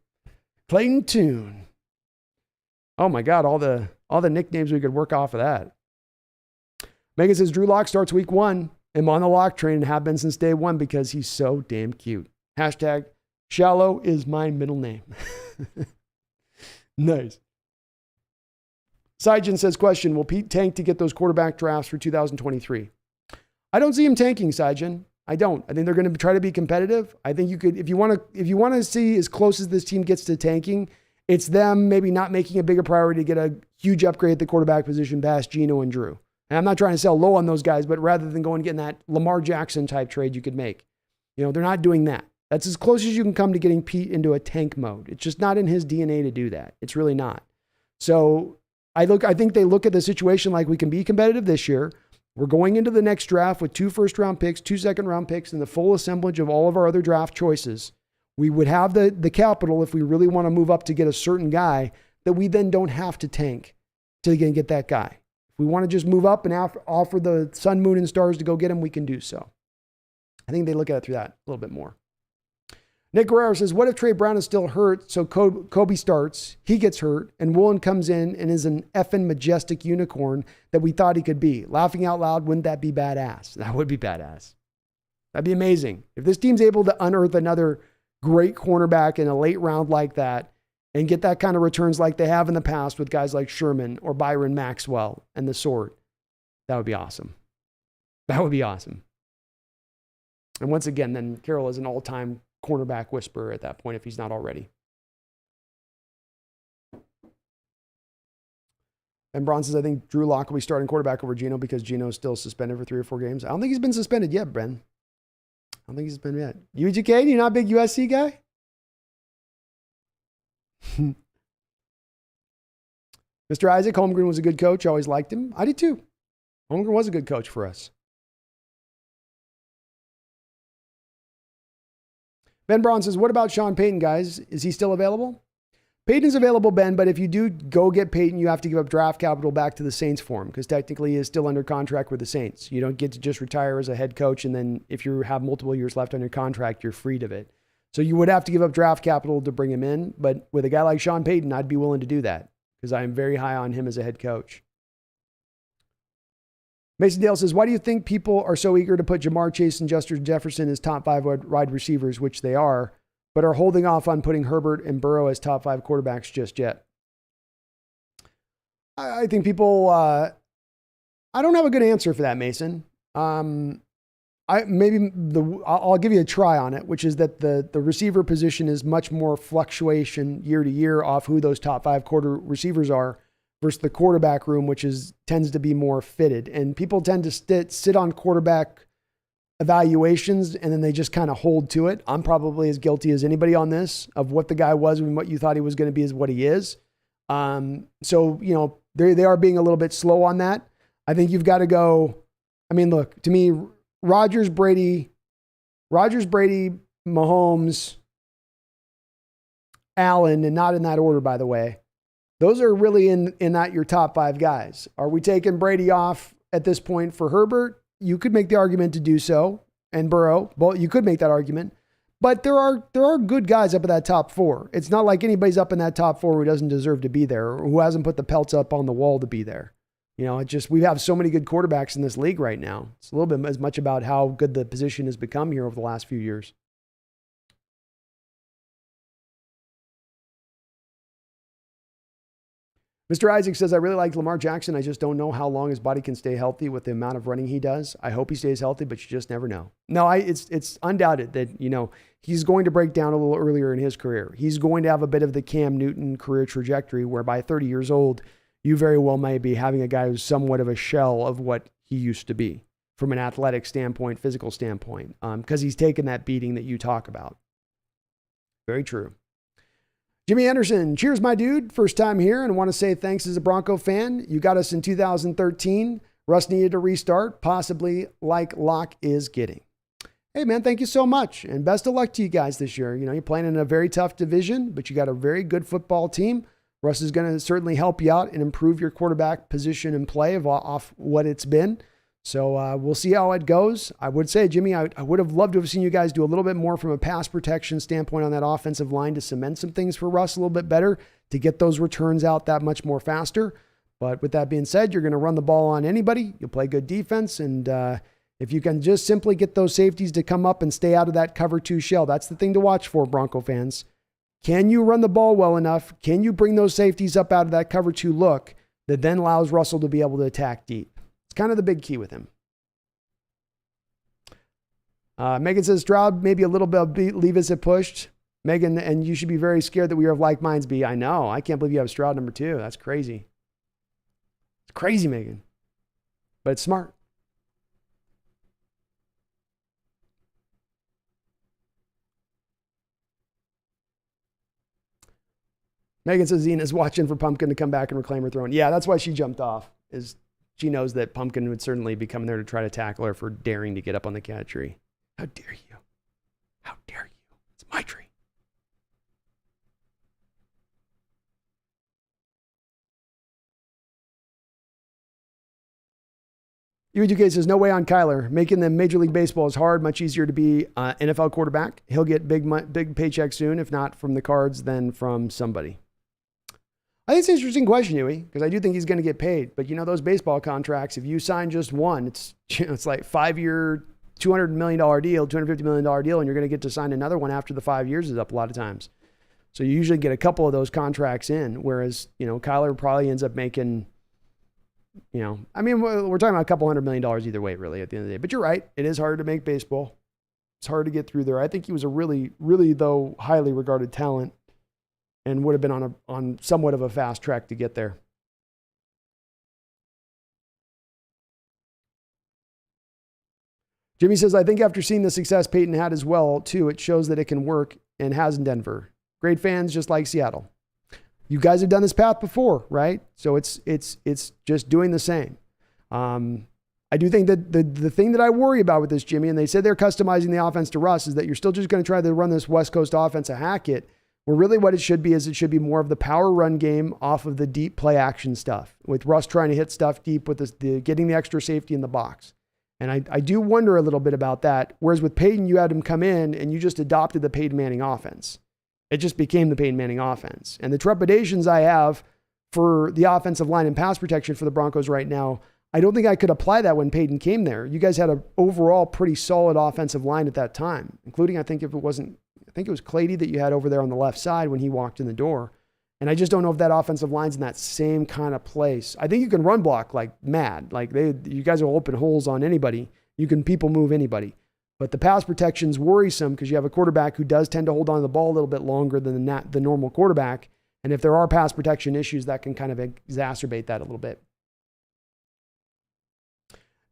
Clayton Tune. Oh my God, all the nicknames we could work off of that. Megan says, Drew Lock starts week 1. I'm on the lock train and have been since day 1 because he's so damn cute. Hashtag shallow is my middle name. Nice. Saijan says, question, will Pete tank to get those quarterback drafts for 2023? I don't see him tanking, Saijan. I don't. I think they're going to try to be competitive. I think you could, if you want to see as close as this team gets to tanking, it's them maybe not making a bigger priority to get a huge upgrade at the quarterback position past Geno and Drew. And I'm not trying to sell low on those guys, but rather than going and getting that Lamar Jackson type trade you could make, they're not doing that. That's as close as you can come to getting Pete into a tank mode. It's just not in his DNA to do that. It's really not. So I think they look at the situation like we can be competitive this year. We're going into the next draft with 2 first-round picks, 2 second-round picks, and the full assemblage of all of our other draft choices. We would have the capital if we really want to move up to get a certain guy that we then don't have to tank to get that guy. we want to just move up and offer the sun, moon, and stars to go get him, we can do so. I think they look at it through that a little bit more. Nick Guerrero says, what if Trey Brown is still hurt, so Kobe starts, he gets hurt, and Woolen comes in and is an effing majestic unicorn that we thought he could be? Laughing out loud, wouldn't that be badass? That would be badass. That'd be amazing. If this team's able to unearth another great cornerback in a late round like that and get that kind of returns like they have in the past with guys like Sherman or Byron Maxwell and the sort, that would be awesome. That would be awesome. And once again, then Carroll is an all-time cornerback whisperer at that point if he's not already. And Braun says, I think Drew Lock will be starting quarterback over Geno because Geno's still suspended for 3 or 4 games. I don't think he's been suspended yet, Ben. I don't think he's been yet. UGK, you not a big USC guy? Mr. Isaac, Holmgren was a good coach. I always liked him. I did too. Holmgren was a good coach for us. Ben Braun says, what about Sean Payton, guys? Is he still available? Payton's available, Ben, but if you do go get Payton, you have to give up draft capital back to the Saints for him because technically he is still under contract with the Saints. You don't get to just retire as a head coach, and then if you have multiple years left on your contract, you're freed of it. So you would have to give up draft capital to bring him in, but with a guy like Sean Payton, I'd be willing to do that because I am very high on him as a head coach. Mason Dale says, why do you think people are so eager to put Jamar Chase and Justin Jefferson as top 5 wide receivers, which they are, but are holding off on putting Herbert and Burrow as top 5 quarterbacks just yet? I think people, I don't have a good answer for that, Mason. I'll give you a try on it, which is that the receiver position is much more fluctuation year to year off who those top 5 quarter receivers are versus the quarterback room, which tends to be more fitted. And people tend to sit on quarterback evaluations and then they just kind of hold to it. I'm probably as guilty as anybody on this of what the guy was and what you thought he was going to be is what he is. So, you know, they are being a little bit slow on that. I think you've got to go. I mean, look, to me, Rodgers, Brady, Mahomes, Allen, and not in that order, by the way. Those are really in that your top 5 guys. Are we taking Brady off at this point for Herbert? You could make the argument to do so. And Burrow, well, you could make that argument. But there are good guys up at that top 4. It's not like anybody's up in that top 4 who doesn't deserve to be there or who hasn't put the pelts up on the wall to be there. You know, we have so many good quarterbacks in this league right now. It's a little bit as much about how good the position has become here over the last few years. Mr. Isaac says, I really like Lamar Jackson. I just don't know how long his body can stay healthy with the amount of running he does. I hope he stays healthy, but you just never know. No, it's undoubted that, you know, he's going to break down a little earlier in his career. He's going to have a bit of the Cam Newton career trajectory where by 30 years old, you very well may be having a guy who's somewhat of a shell of what he used to be from an athletic standpoint, physical standpoint, because he's taken that beating that you talk about. Very true. Jimmy Anderson, cheers, my dude. First time here and want to say thanks as a Bronco fan. You got us in 2013. Russ needed a restart, possibly like Locke is getting. Hey, man, thank you so much. And best of luck to you guys this year. You know, you're playing in a very tough division, but you got a very good football team. Russ is going to certainly help you out and improve your quarterback position and play off what it's been. So we'll see how it goes. I would say, Jimmy, I would have loved to have seen you guys do a little bit more from a pass protection standpoint on that offensive line to cement some things for Russ a little bit better, to get those returns out that much more faster. But with that being said, you're going to run the ball on anybody. You'll play good defense. And if you can just simply get those safeties to come up and stay out of that cover 2 shell, that's the thing to watch for, Bronco fans. Can you run the ball well enough? Can you bring those safeties up out of that cover 2 look that then allows Russell to be able to attack deep? It's kind of the big key with him. Megan says, Stroud, maybe a little bit of Levis had pushed. Megan, and you should be very scared that we are of like minds. B. I know. I can't believe you have Stroud number 2. That's crazy. It's crazy, Megan. But it's smart. Megan says Zena's watching for Pumpkin to come back and reclaim her throne. Yeah, that's why she jumped off. Is she knows that Pumpkin would certainly be coming there to try to tackle her for daring to get up on the cat tree. How dare you? How dare you? It's my tree. UDK says, no way on Kyler. Making them Major League Baseball is hard. Much easier to be an NFL quarterback. He'll get big paycheck soon, if not from the Cards, then from somebody. I think it's an interesting question, Huey, because I do think he's going to get paid. But those baseball contracts, if you sign just one, it's like 5-year, $200 million deal, $250 million deal, and you're going to get to sign another one after the 5 years is up a lot of times. So you usually get a couple of those contracts in, whereas, Kyler probably ends up making, we're talking about a couple $100 million either way, really, at the end of the day. But you're right. It is hard to make baseball. It's hard to get through there. I think he was a really, really, though, highly regarded talent and would have been on somewhat of a fast track to get there. Jimmy says, I think after seeing the success Peyton had as well, too, it shows that it can work and has in Denver. Great fans, just like Seattle. You guys have done this path before, right? So it's just doing the same. I do think that the thing that I worry about with this, Jimmy, and they said they're customizing the offense to Russ, is that you're still just going to try to run this West Coast offense a Hackett, where really what it should be is it should be more of the power run game off of the deep play action stuff, with Russ trying to hit stuff deep with the getting the extra safety in the box. And I do wonder a little bit about that. Whereas with Peyton, you had him come in and you just adopted the Peyton Manning offense. It just became the Peyton Manning offense. And the trepidations I have for the offensive line and pass protection for the Broncos right now, I don't think I could apply that when Peyton came there. You guys had an overall pretty solid offensive line at that time, including I think it was Clady that you had over there on the left side when he walked in the door. And I just don't know if that offensive line's in that same kind of place. I think you can run block like mad. Like you guys will open holes on anybody. You can people move anybody. But the pass protection's worrisome because you have a quarterback who does tend to hold on to the ball a little bit longer than the normal quarterback. And if there are pass protection issues, that can kind of exacerbate that a little bit.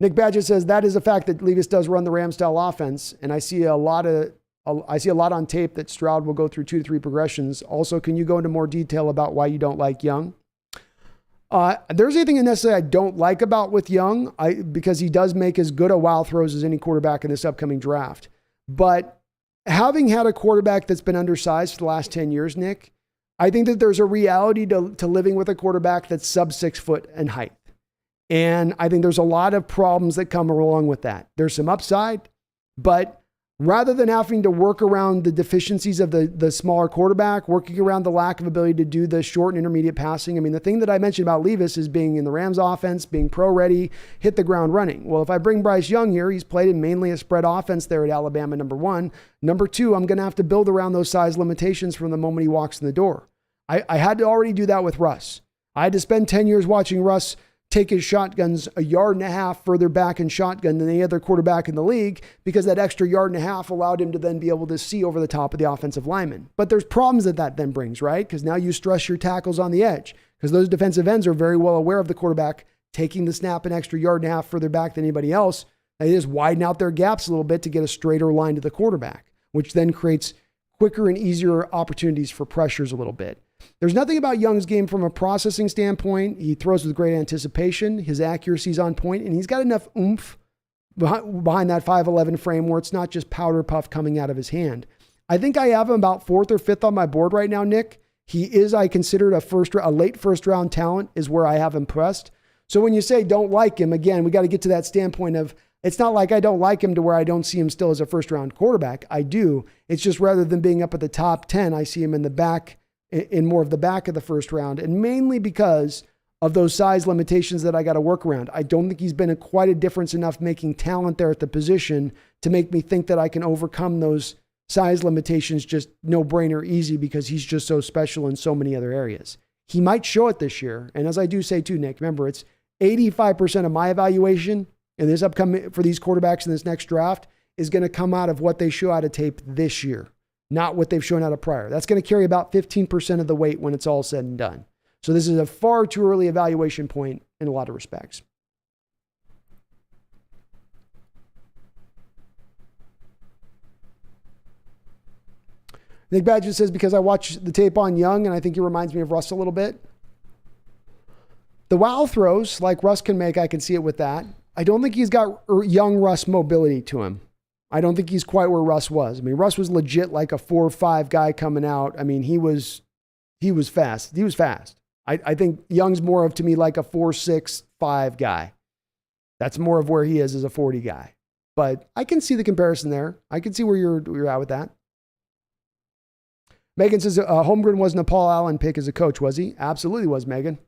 Nick Badgett says that is a fact that Levis does run the Ram-style offense, and I see a lot on tape that Stroud will go through 2 to 3 progressions. Also, can you go into more detail about why you don't like Young? There's anything necessarily I don't like about with Young, because he does make as good a wow throws as any quarterback in this upcoming draft. But having had a quarterback that's been undersized for the last 10 years, Nick, I think that there's a reality to living with a quarterback that's sub 6 foot in height. And I think there's a lot of problems that come along with that. There's some upside, but rather than having to work around the deficiencies of the smaller quarterback, working around the lack of ability to do the short and intermediate passing. I mean, the thing that I mentioned about Levis is being in the Rams offense, being pro ready, hit the ground running. Well, if I bring Bryce Young here, he's played in mainly a spread offense there at Alabama, number one. Number two, I'm going to have to build around those size limitations from the moment he walks in the door. I had to already do that with Russ. I had to spend 10 years watching Russ take his shotguns a yard and a half further back in shotgun than any other quarterback in the league, because that extra yard and a half allowed him to then be able to see over the top of the offensive lineman. But there's problems that then brings, right? Because now you stress your tackles on the edge, because those defensive ends are very well aware of the quarterback taking the snap an extra yard and a half further back than anybody else. They just widen out their gaps a little bit to get a straighter line to the quarterback, which then creates quicker and easier opportunities for pressures a little bit. There's nothing about Young's game from a processing standpoint. He throws with great anticipation. His accuracy's on point, and he's got enough oomph behind that 5'11" frame where it's not just powder puff coming out of his hand. I think I have him about 4th or 5th on my board right now, Nick. He is, I consider, a late first round talent is where I have him pressed. So when you say don't like him, again, we got to get to that standpoint of it's not like I don't like him to where I don't see him still as a first round quarterback. I do. It's just rather than being up at the top 10, I see him in the back, in more of the back of the first round, and mainly because of those size limitations that I got to work around. I don't think he's been quite a difference enough making talent there at the position to make me think that I can overcome those size limitations just no brainer easy, because he's just so special in so many other areas. He might show it this year. And as I do say too, Nick, remember, it's 85% of my evaluation in this upcoming for these quarterbacks in this next draft is going to come out of what they show out of tape this year, not what they've shown out of prior. That's going to carry about 15% of the weight when it's all said and done. So this is a far too early evaluation point in a lot of respects. Nick Badger says, because I watched the tape on Young, and I think he reminds me of Russ a little bit. The wow throws, like Russ can make, I can see it with that. I don't think he's got young Russ mobility to him. I don't think he's quite where Russ was. I mean, Russ was legit like a 4-5 guy coming out. I mean, he was fast. He was fast. I think Young's more of, to me, like a 4-6-5 guy. That's more of where he is as a 40 guy. But I can see the comparison there. I can see where you're at with that. Megan says, Holmgren wasn't a Paul Allen pick as a coach, was he? Absolutely was, Megan.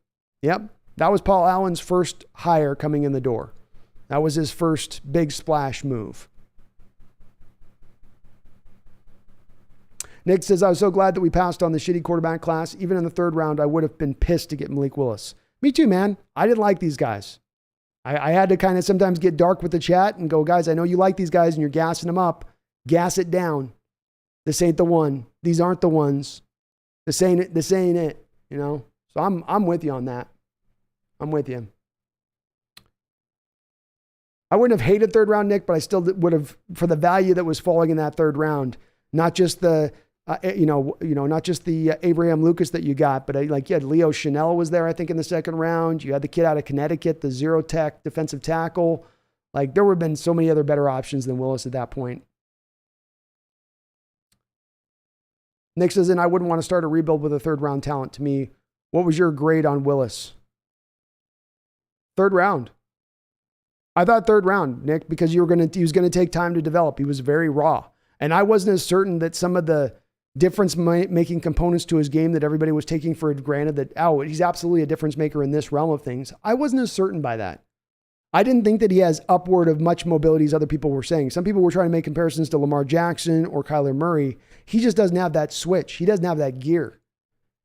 Yep. That was Paul Allen's first hire coming in the door. That was his first big splash move. Nick says, I was so glad that we passed on the shitty quarterback class. Even in the third round, I would have been pissed to get Malik Willis. Me too, man. I didn't like these guys. I had to kind of sometimes get dark with the chat and go, guys, I know you like these guys and you're gassing them up. Gas it down. This ain't the one. These aren't the ones. This ain't it. You know? So I'm with you on that. I'm with you. I wouldn't have hated third round, Nick, but I still would have, for the value that was falling in that third round, not just the, not just the Abraham Lucas that you got, but you had Leo Chanel was there, I think, in the second round. You had the kid out of Connecticut, the zero tech defensive tackle. Like, there would have been so many other better options than Willis at that point. Nick says, and I wouldn't want to start a rebuild with a third round talent. To me, what was your grade on Willis? Third round. I thought third round, Nick, because he was going to take time to develop. He was very raw. And I wasn't as certain that some of the difference-making components to his game that everybody was taking for granted that, he's absolutely a difference maker in this realm of things. I wasn't as certain by that. I didn't think that he has upward of much mobility as other people were saying. Some people were trying to make comparisons to Lamar Jackson or Kyler Murray. He just doesn't have that switch. He doesn't have that gear.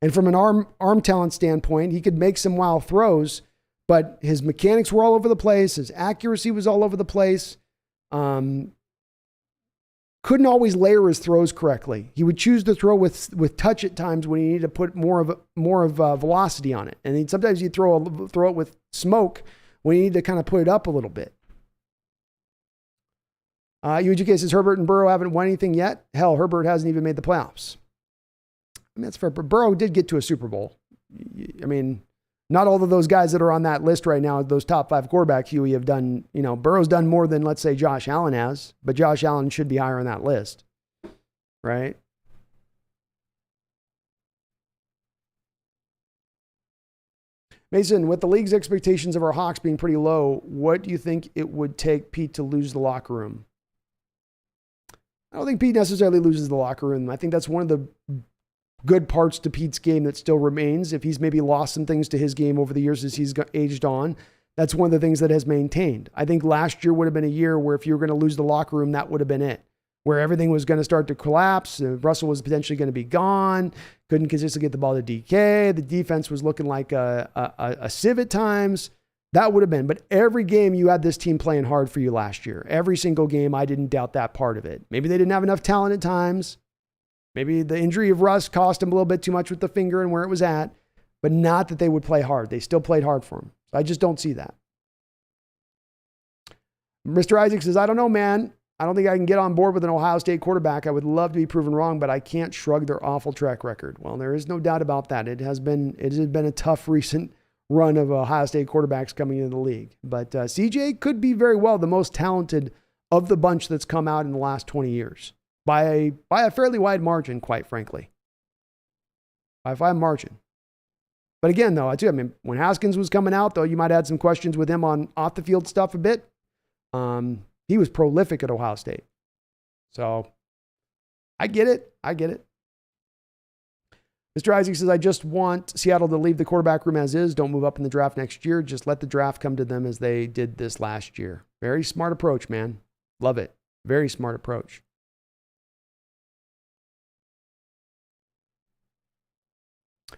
And from an arm talent standpoint, he could make some wild throws, but his mechanics were all over the place. His accuracy was all over the place. Couldn't always layer his throws correctly. He would choose to throw with touch at times when he needed to put more of velocity on it. And sometimes he'd throw it with smoke when you need to kind of put it up a little bit. UGK says Herbert and Burrow haven't won anything yet. Hell, Herbert hasn't even made the playoffs. I mean, that's fair. But Burrow did get to a Super Bowl. I mean, not all of those guys that are on that list right now, those top 5 quarterbacks, Huey, have done, Burrow's done more than, let's say, Josh Allen has. But Josh Allen should be higher on that list. Right? Mason, with the league's expectations of our Hawks being pretty low, what do you think it would take Pete to lose the locker room? I don't think Pete necessarily loses the locker room. I think that's one of the good parts to Pete's game that still remains. If he's maybe lost some things to his game over the years as he's aged on, that's one of the things that has maintained. I think last year would have been a year where if you were going to lose the locker room, that would have been it, where everything was going to start to collapse. Russell was potentially going to be gone. Couldn't consistently get the ball to DK. The defense was looking like a sieve at times. That would have been. But every game you had this team playing hard for you last year. Every single game, I didn't doubt that part of it. Maybe they didn't have enough talent at times. Maybe the injury of Russ cost him a little bit too much with the finger and where it was at. But not that they would play hard. They still played hard for him. So I just don't see that. Mr. Isaac says, I don't know, man. I don't think I can get on board with an Ohio State quarterback. I would love to be proven wrong, but I can't shrug their awful track record. Well, there is no doubt about that. It has been a tough recent run of Ohio State quarterbacks coming into the league. But CJ could be very well the most talented of the bunch that's come out in the last 20 years by a fairly wide margin, quite frankly. By a wide margin. But again, though, when Haskins was coming out, though, you might have had some questions with him on off the field stuff a bit. He was prolific at Ohio State. So I get it. Mr. Isaac says, I just want Seattle to leave the quarterback room as is. Don't move up in the draft next year. Just let the draft come to them as they did this last year. Very smart approach, man. Love it. Very smart approach.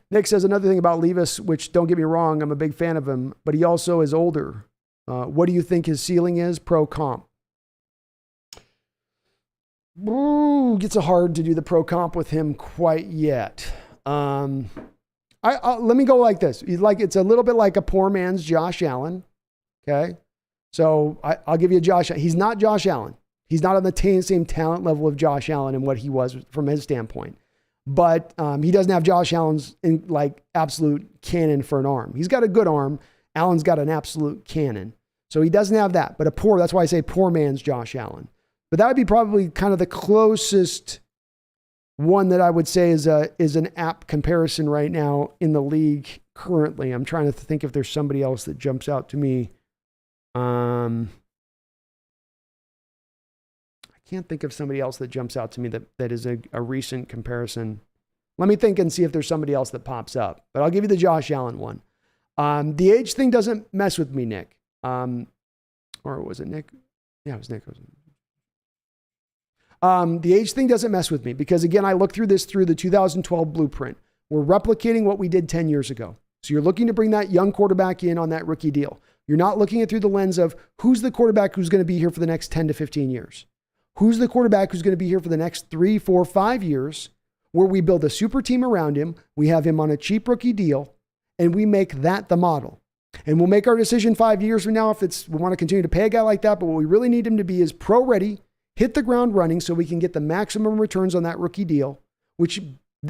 Nick says another thing about Levis, which don't get me wrong, I'm a big fan of him, but he also is older. What do you think his ceiling is? Pro comp. Ooh, gets hard to do the pro comp with him quite yet. Let me go like this. It's a little bit like a poor man's Josh Allen. Okay. So I'll give you a Josh. He's not Josh Allen. He's not on the same talent level of Josh Allen and what he was from his standpoint. But he doesn't have Josh Allen's absolute cannon for an arm. He's got a good arm. Allen's got an absolute cannon. So he doesn't have that. But that's why I say poor man's Josh Allen. But that would be probably kind of the closest one that I would say is an apt comparison right now in the league currently. I'm trying to think if there's somebody else that jumps out to me. I can't think of somebody else that jumps out to me that is a recent comparison. Let me think and see if there's somebody else that pops up. But I'll give you the Josh Allen one. The age thing doesn't mess with me, Nick. Or was it Nick? Yeah, it was Nick. The age thing doesn't mess with me because, again, I look through this through the 2012 blueprint. We're replicating what we did 10 years ago. So you're looking to bring that young quarterback in on that rookie deal. You're not looking at through the lens of who's the quarterback who's going to be here for the next 10 to 15 years. Who's the quarterback who's going to be here for the next 3, 4, 5 years, where we build a super team around him, we have him on a cheap rookie deal, and we make that the model. And we'll make our decision 5 years from now if we want to continue to pay a guy like that. But what we really need him to be is pro ready, hit the ground running so we can get the maximum returns on that rookie deal, which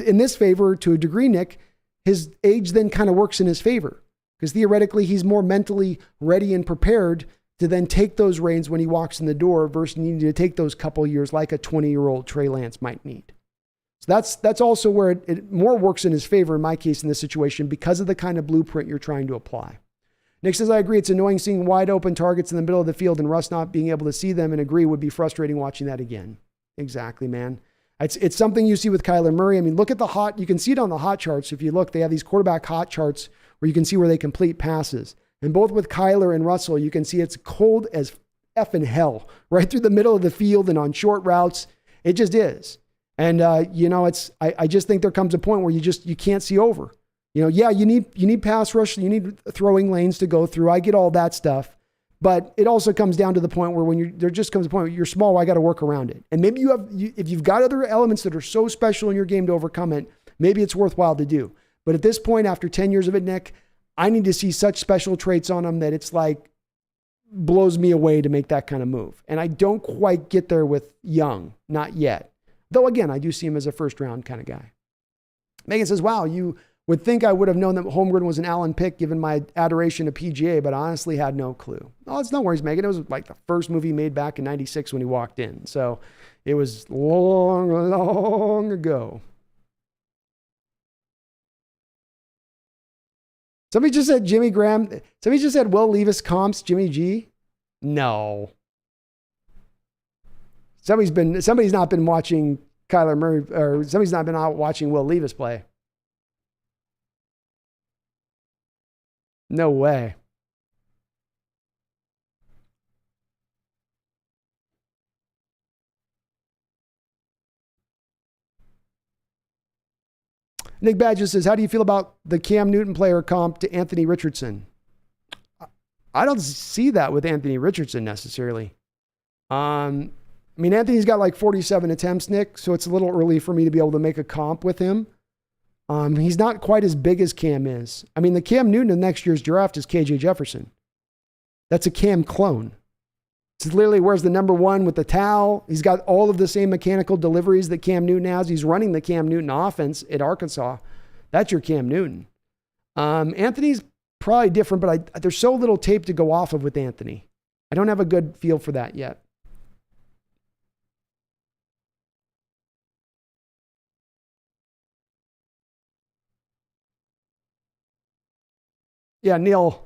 in this favor, to a degree, Nick, his age then kind of works in his favor because theoretically he's more mentally ready and prepared to then take those reins when he walks in the door versus needing to take those couple years like a 20-year-old Trey Lance might need. So that's also where it more works in his favor in my case in this situation because of the kind of blueprint you're trying to apply. Nick says, I agree. It's annoying seeing wide open targets in the middle of the field and Russ not being able to see them, and agree would be frustrating watching that again. Exactly, man. It's something you see with Kyler Murray. I mean, look at you can see it on the hot charts. If you look, they have these quarterback hot charts where you can see where they complete passes. And both with Kyler and Russell, you can see it's cold as effing hell right through the middle of the field and on short routes. It just is. And, I just think there comes a point where you can't see over. You need pass rush, you need throwing lanes to go through. I get all that stuff. But it also comes down to the point where there just comes a point where you're small, I got to work around it. And maybe if you've got other elements that are so special in your game to overcome it, maybe it's worthwhile to do. But at this point, after 10 years of it, Nick, I need to see such special traits on them that it's like blows me away to make that kind of move. And I don't quite get there with Young, not yet. Though again, I do see him as a first round kind of guy. Megan says, wow, you would think I would have known that Holmgren was an Allen pick given my adoration of PGA, but I honestly had no clue. Oh, it's no worries, Megan. It was like the first movie made back in 96 when he walked in. So it was long, long ago. Somebody just said Jimmy Graham. Somebody just said Will Levis comps Jimmy G. No. Somebody's not been watching Kyler Murray, or somebody's not been out watching Will Levis play. No way. Nick Badges says, how do you feel about the Cam Newton player comp to Anthony Richardson? I don't see that with Anthony Richardson necessarily. Anthony's got like 47 attempts, Nick, so it's a little early for me to be able to make a comp with him. He's not quite as big as Cam is. The Cam Newton in next year's draft is KJ Jefferson. That's a Cam clone. It's literally wears the number 1 with the towel. He's got all of the same mechanical deliveries that Cam Newton has. He's running the Cam Newton offense at Arkansas. That's your Cam Newton. Anthony's probably different, but there's so little tape to go off of with Anthony. I don't have a good feel for that yet. Yeah, Neil,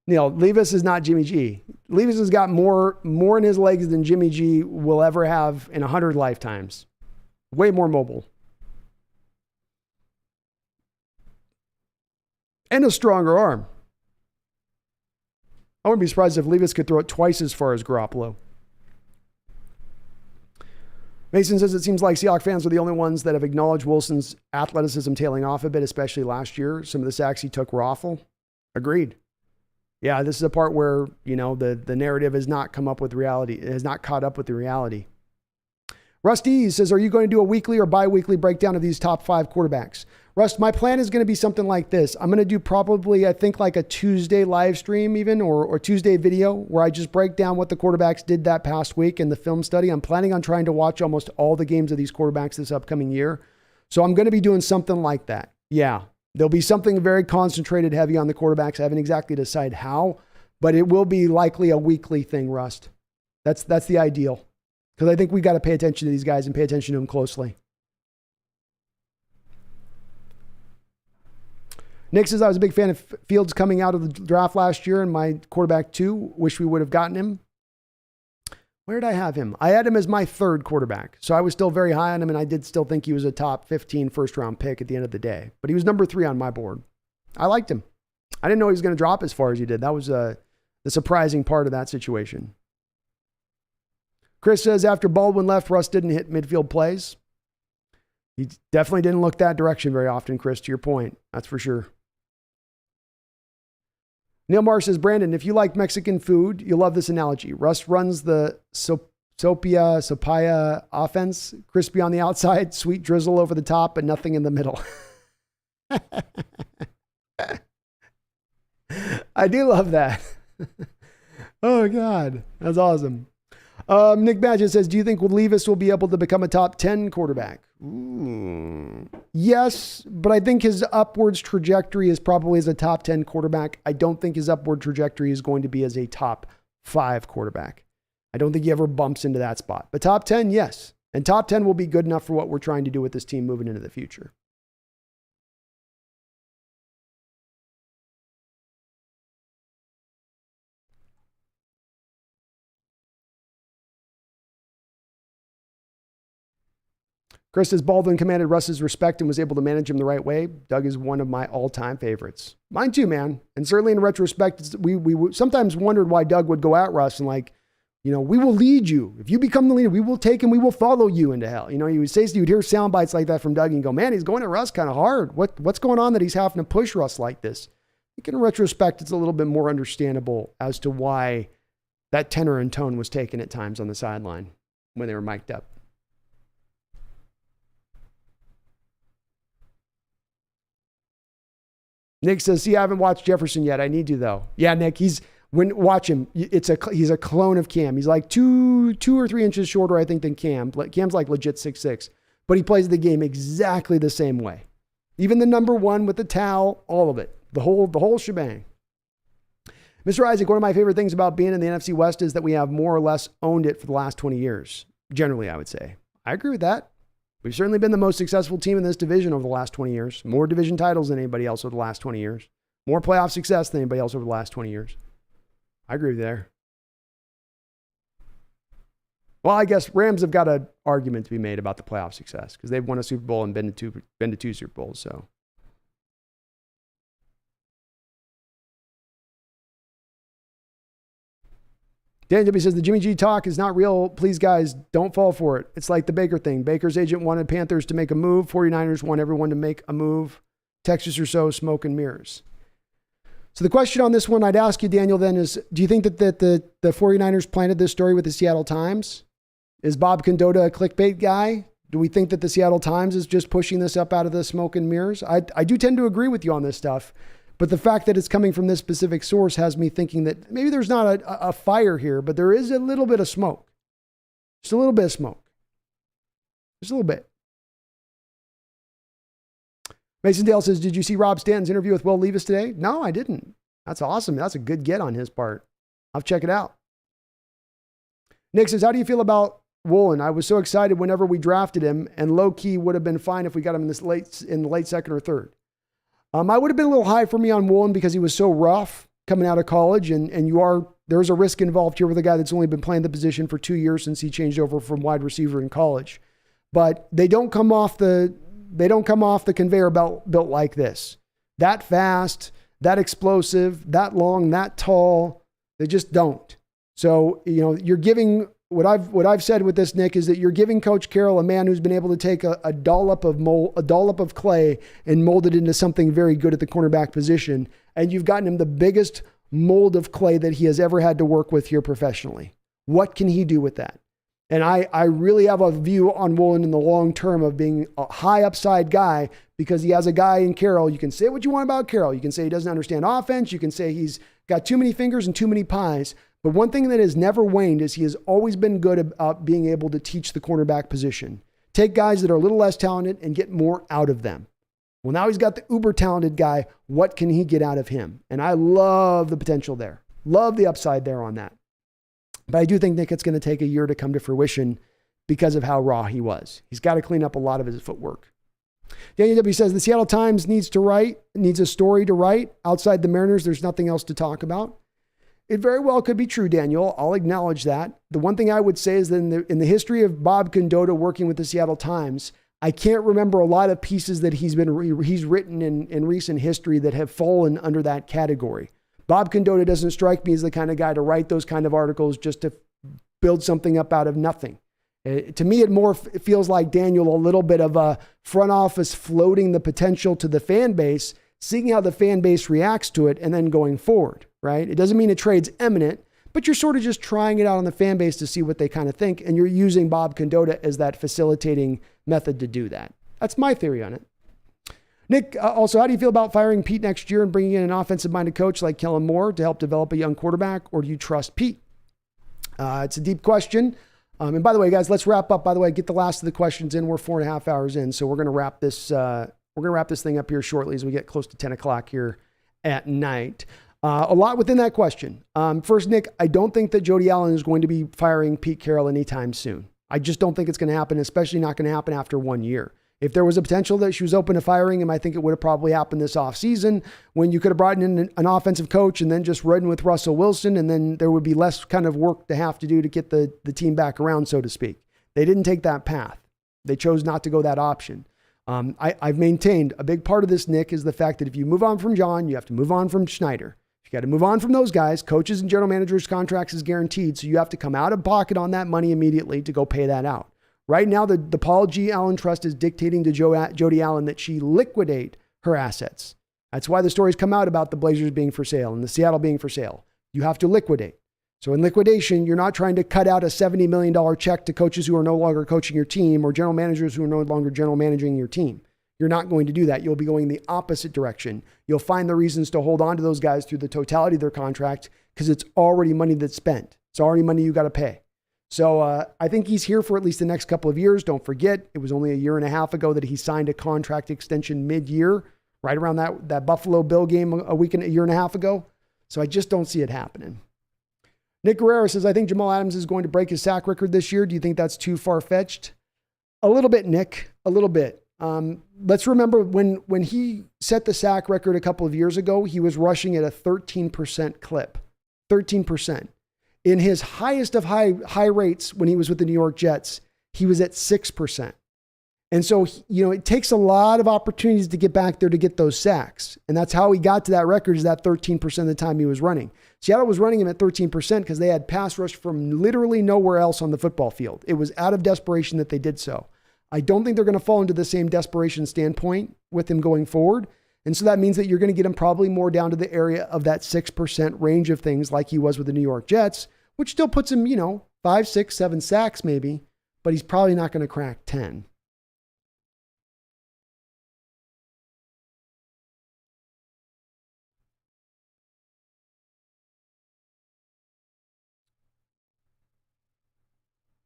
Levis is not Jimmy G. Levis has got more in his legs than Jimmy G will ever have in 100 lifetimes. Way more mobile. And a stronger arm. I wouldn't be surprised if Levis could throw it twice as far as Garoppolo. Mason says it seems like Seahawks fans are the only ones that have acknowledged Wilson's athleticism tailing off a bit, especially last year. Some of the sacks he took were awful. Agreed. Yeah, this is a part where, the narrative has not come up with reality. It has not caught up with the reality. Rusty says, are you going to do a weekly or bi-weekly breakdown of these top 5 quarterbacks? Rust, my plan is going to be something like this. I'm going to do probably, I think, like a Tuesday live stream even, or Tuesday video where I just break down what the quarterbacks did that past week in the film study. I'm planning on trying to watch almost all the games of these quarterbacks this upcoming year. So I'm going to be doing something like that. Yeah. There'll be something very concentrated, heavy on the quarterbacks. I haven't exactly decided how, but it will be likely a weekly thing, Rust. That's the ideal. Because I think we got to pay attention to these guys and pay attention to them closely. Nick says, I was a big fan of Fields coming out of the draft last year, and my quarterback 2. Wish we would have gotten him. Where did I have him? I had him as my 3rd quarterback. So I was still very high on him, and I did still think he was a top 15 first-round pick at the end of the day. But he was number 3 on my board. I liked him. I didn't know he was going to drop as far as he did. That was the surprising part of that situation. Chris says, after Baldwin left, Russ didn't hit midfield plays. He definitely didn't look that direction very often, Chris, to your point. That's for sure. Neil Marr says, Brandon, if you like Mexican food, you'll love this analogy. Russ runs the sopaya offense, crispy on the outside, sweet drizzle over the top, but nothing in the middle. I do love that. Oh, God. That's awesome. Nick Badgett says, do you think Levis will be able to become a top 10 quarterback? Ooh. Yes, but I think his upwards trajectory is probably as a top 10 quarterback. I don't think his upward trajectory is going to be as a top 5 quarterback. I don't think he ever bumps into that spot. But top 10, yes. And top 10 will be good enough for what we're trying to do with this team moving into the future. Chris says, Baldwin commanded Russ's respect and was able to manage him the right way. Doug is one of my all-time favorites. Mine too, man. And certainly in retrospect, we sometimes wondered why Doug would go at Russ and like, we will lead you. If you become the leader, we will take and we will follow you into hell. He would say, you'd hear sound bites like that from Doug and go, man, he's going at Russ kind of hard. What's going on that he's having to push Russ like this? I think in retrospect, it's a little bit more understandable as to why that tenor and tone was taken at times on the sideline when they were mic'd up. Nick says, see, I haven't watched Jefferson yet. I need to, though. Yeah, Nick, watch him. He's a clone of Cam. He's like two or 3 inches shorter, I think, than Cam. Cam's like legit 6'6", but he plays the game exactly the same way. Even the number 1 with the towel, all of it, the whole shebang. Mr. Isaac, one of my favorite things about being in the NFC West is that we have more or less owned it for the last 20 years. Generally, I would say. I agree with that. We've certainly been the most successful team in this division over the last 20 years. More division titles than anybody else over the last 20 years. More playoff success than anybody else over the last 20 years. I agree with you there. Well, I guess Rams have got an argument to be made about the playoff success because they've won a Super Bowl and been to two Super Bowls. So. Dan W says, the Jimmy G talk is not real. Please, guys, don't fall for it. It's like the Baker thing. Baker's agent wanted Panthers to make a move. 49ers want everyone to make a move. Texas or so, smoke and mirrors. So the question on this one I'd ask you, Daniel, then is, do you think that the 49ers planted this story with the Seattle Times? Is Bob Condotta a clickbait guy? Do we think that the Seattle Times is just pushing this up out of the smoke and mirrors? I do tend to agree with you on this stuff. But the fact that it's coming from this specific source has me thinking that maybe there's not a fire here, but there is a little bit of smoke. Just a little bit of smoke. Just a little bit. Mason Dale says, did you see Rob Stanton's interview with Will Levis today? No, I didn't. That's awesome. That's a good get on his part. I'll check it out. Nick says, how do you feel about Woolen? I was so excited whenever we drafted him, and low-key would have been fine if we got him in the late second or third. I would have been a little high for me on Woolen because he was so rough coming out of college, and there's a risk involved here with a guy that's only been playing the position for 2 years since he changed over from wide receiver in college. But they don't come off the conveyor belt built like this. That fast, that explosive, that long, that tall. They just don't. So, you're giving what I've said with this, Nick, is that you're giving Coach Carroll, a man who's been able to take a dollop of clay and mold it into something very good at the cornerback position. And you've gotten him the biggest mold of clay that he has ever had to work with here professionally. What can he do with that? And I really have a view on Woolen in the long term of being a high upside guy because he has a guy in Carroll. You can say what you want about Carroll. You can say he doesn't understand offense. You can say he's got too many fingers and too many pies. But one thing that has never waned is he has always been good about being able to teach the cornerback position. Take guys that are a little less talented and get more out of them. Well, now he's got the uber talented guy. What can he get out of him? And I love the potential there. Love the upside there on that. But I do think, Nick, it's going to take a year to come to fruition because of how raw he was. He's got to clean up a lot of his footwork. Daniel W says the Seattle Times needs a story to write. Outside the Mariners, there's nothing else to talk about. It very well could be true, Daniel. I'll acknowledge that. The one thing I would say is that in the history of Bob Condotta working with the Seattle Times, I can't remember a lot of pieces that he's written in recent history that have fallen under that category. Bob Condotta doesn't strike me as the kind of guy to write those kind of articles just to build something up out of nothing. To me, it feels like, Daniel, a little bit of a front office floating the potential to the fan base, seeing how the fan base reacts to it, and then going forward, right? It doesn't mean a trade's imminent, but you're sort of just trying it out on the fan base to see what they kind of think, and you're using Bob Condotta as that facilitating method to do that. That's my theory on it. Nick, also, how do you feel about firing Pete next year and bringing in an offensive-minded coach like Kellen Moore to help develop a young quarterback, or do you trust Pete? It's a deep question. And by the way, guys, let's wrap up. By the way, get the last of the questions in. We're 4.5 hours in, so we're going to wrap this. We're going to wrap this thing up here shortly as we get close to 10 o'clock here at night. A lot within that question. First, Nick, I don't think that Jody Allen is going to be firing Pete Carroll anytime soon. I just don't think it's going to happen, especially not going to happen after 1 year. If there was a potential that she was open to firing him, I think it would have probably happened this offseason when you could have brought in an offensive coach and then just ridden with Russell Wilson, and then there would be less kind of work to have to do to get the team back around, so to speak. They didn't take that path. They chose not to go that option. I've maintained a big part of this, Nick, is the fact that if you move on from John, you have to move on from Schneider. You got to move on from those guys. Coaches and general managers' contracts is guaranteed, so you have to come out of pocket on that money immediately to go pay that out. Right now, the Paul G. Allen Trust is dictating to Jody Allen that she liquidate her assets. That's why the stories come out about the Blazers being for sale and the Seattle being for sale. You have to liquidate. So in liquidation, you're not trying to cut out a $70 million check to coaches who are no longer coaching your team or general managers who are no longer general managing your team. You're not going to do that. You'll be going the opposite direction. You'll find the reasons to hold on to those guys through the totality of their contract because it's already money that's spent. It's already money you got to pay. So I think he's here for at least the next couple of years. Don't forget, it was only a year and a half ago that he signed a contract extension mid-year, right around that Buffalo Bill game a year and a half ago. So I just don't see it happening. Nick Guerrero says, I think Jamal Adams is going to break his sack record this year. Do you think that's too far-fetched? A little bit, Nick, a little bit. Let's remember when he set the sack record a couple of years ago, he was rushing at a 13% clip, 13%. In his highest of high rates when he was with the New York Jets, he was at 6%. And so, it takes a lot of opportunities to get back there to get those sacks. And that's how he got to that record, is that 13% of the time he was running. Seattle was running him at 13% because they had pass rush from literally nowhere else on the football field. It was out of desperation that they did so. I don't think they're going to fall into the same desperation standpoint with him going forward. And so that means that you're going to get him probably more down to the area of that 6% range of things like he was with the New York Jets, which still puts him, 5, 6, 7 sacks maybe, but he's probably not going to crack 10.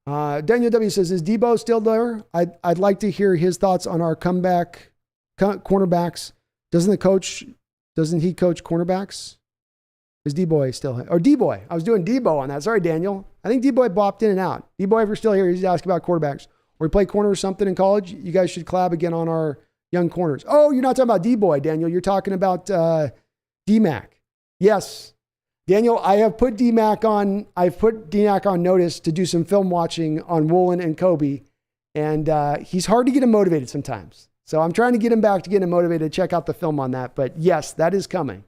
Daniel W. says, is Debo still there? I'd like to hear his thoughts on our comeback cornerbacks. Doesn't he coach cornerbacks? Is D-Boy still here? Or D-Boy. I was doing D-Bo on that. Sorry, Daniel. I think D-Boy bopped in and out. D-Boy, if you're still here, he's asking about quarterbacks. Or he played corner or something in college. You guys should collab again on our young corners. Oh, you're not talking about D-Boy, Daniel. You're talking about D-Mac. Yes. Daniel, I've put D-Mac on notice to do some film watching on Woolen and Kobe. And he's hard to get him motivated sometimes. So I'm trying to get him back to get him motivated to check out the film on that. But yes, that is coming.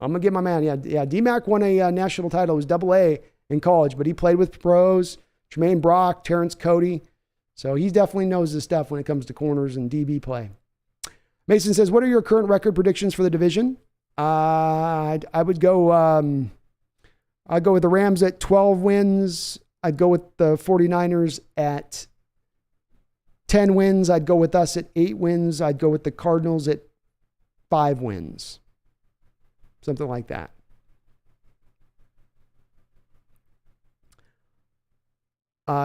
I'm going to get my man. Yeah. D-Mac won a national title. It was AA in college, but he played with pros, Tremaine Brock, Terrence Cody. So he definitely knows his stuff when it comes to corners and DB play. Mason says, what are your current record predictions for the division? I would go, I'd go with the Rams at 12 wins. I'd go with the 49ers at 10 wins. I'd go with us at 8 wins. I'd go with the Cardinals at 5 wins. Something like that.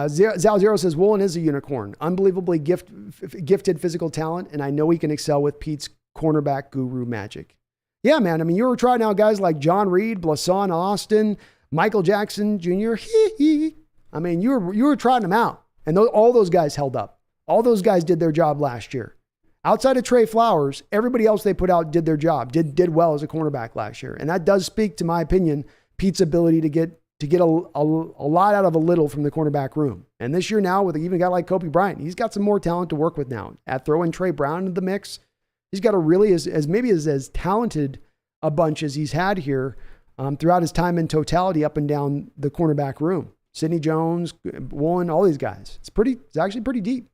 Zal Zero says, Woolen is a unicorn. Unbelievably gifted physical talent, and I know he can excel with Pete's cornerback guru magic. Yeah, man. I mean, you were trying out guys like John Reed, Blasson Austin, Michael Jackson Jr. I mean, you were trying them out, and all those guys held up. All those guys did their job last year. Outside of Trey Flowers, everybody else they put out did their job, did well as a cornerback last year. And that does speak, to my opinion, Pete's ability to get a lot out of a little from the cornerback room. And this year now, with even a guy like Kobe Bryant, he's got some more talent to work with now. At throwing Trey Brown into the mix, he's got a really, as talented a bunch as he's had here throughout his time in totality up and down the cornerback room. Sidney Jones, Woolen, all these guys. It's actually pretty deep.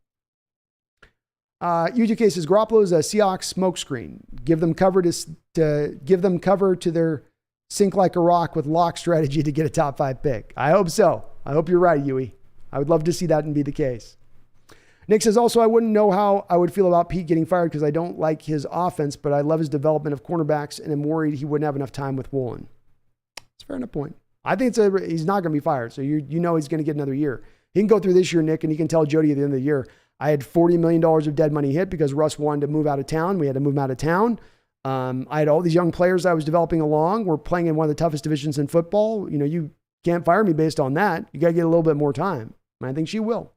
UGK says Garoppolo is a Seahawks smokescreen. Give them cover to their sink like a rock with lock strategy to get a top 5 pick. I hope so. I hope you're right, Yui. I would love to see that and be the case. Nick says also, I wouldn't know how I would feel about Pete getting fired because I don't like his offense, but I love his development of cornerbacks and am worried he wouldn't have enough time with Woolen. That's a fair enough point. I think he's not going to be fired, so you know he's going to get another year. He can go through this year, Nick, and he can tell Jody at the end of the year, I had $40 million of dead money hit because Russ wanted to move out of town. We had to move him out of town. I had all these young players I was developing along. We're playing in one of the toughest divisions in football. You know, you can't fire me based on that. You got to get a little bit more time. And I think she will.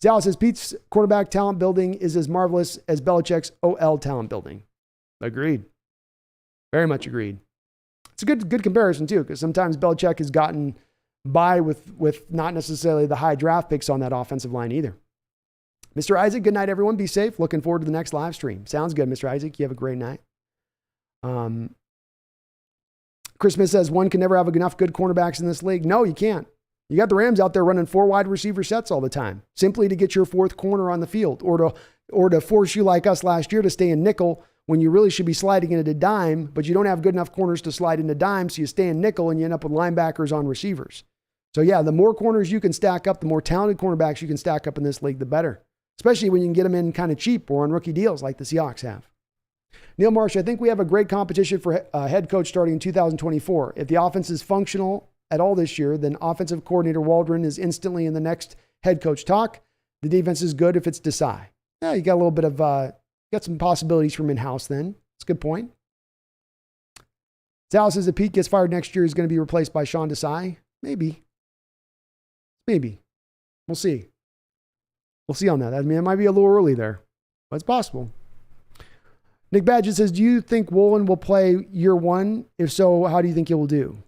Zal says Pete's quarterback talent building is as marvelous as Belichick's OL talent building. Agreed. Very much agreed. It's a good comparison too, because sometimes Belichick has gotten by with not necessarily the high draft picks on that offensive line either. Mr. Isaac, good night, everyone. Be safe. Looking forward to the next live stream. Sounds good, Mr. Isaac. You have a great night. Chris Smith says, one can never have enough good cornerbacks in this league. No, you can't. You got the Rams out there running 4 wide receiver sets all the time, simply to get your 4th corner on the field, or to force you like us last year to stay in nickel when you really should be sliding into dime, but you don't have good enough corners to slide into dime, so you stay in nickel and you end up with linebackers on receivers. So yeah, the more corners you can stack up, the more talented cornerbacks you can stack up in this league, the better. Especially when you can get them in kind of cheap or on rookie deals like the Seahawks have. Neil Marsh, I think we have a great competition for head coach starting in 2024. If the offense is functional at all this year, then offensive coordinator Waldron is instantly in the next head coach talk. The defense is good if it's Desai. Yeah, you got a little bit of, got some possibilities from in-house then. That's a good point. Zal says if Pete gets fired next year, he's going to be replaced by Sean Desai. Maybe. We'll see. We'll see on that. I mean, it might be a little early there, but it's possible. Nick Badgett says, do you think Woolen will play year 1? If so, how do you think he will do?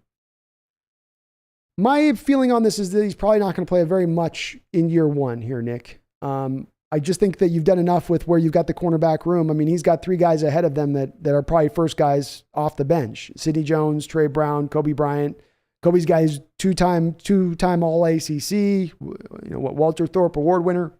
My feeling on this is that he's probably not going to play very much in year 1 here, Nick. I just think that you've done enough with where you've got the cornerback room. I mean, he's got 3 guys ahead of them that are probably first guys off the bench. Sidney Jones, Trey Brown, Kobe Bryant. Kobe's guys two-time All ACC, Walter Thorpe Award winner.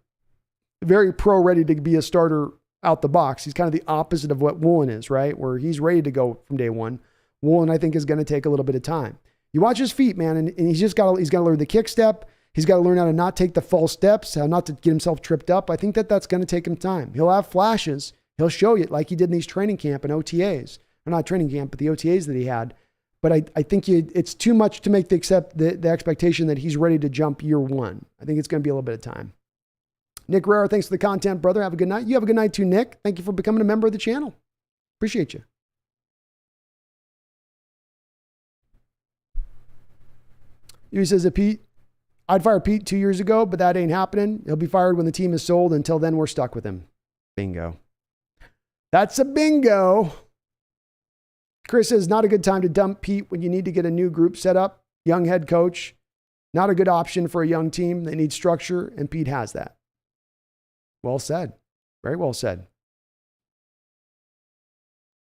Very ready to be a starter out the box. He's kind of the opposite of what Woolen is, right? Where he's ready to go from day one. Woolen, I think, is going to take a little bit of time. You watch his feet, man, and he's got to learn the kick step. He's got to learn how to not take the false steps, how not to get himself tripped up. I think that's going to take him time. He'll have flashes. He'll show you like he did in these training camp and OTAs. Or not training camp, but the OTAs that he had. But I think it's too much to make the expectation that he's ready to jump year 1. I think it's going to be a little bit of time. Nick Rara, thanks for the content, brother. Have a good night. You have a good night too, Nick. Thank you for becoming a member of the channel. Appreciate you. He says, I'd fire Pete 2 years ago, but that ain't happening. He'll be fired when the team is sold. Until then, we're stuck with him. Bingo. That's a bingo. Chris says, not a good time to dump Pete when you need to get a new group set up. Young head coach. Not a good option for a young team. They need structure, and Pete has that. Well said. Very well said.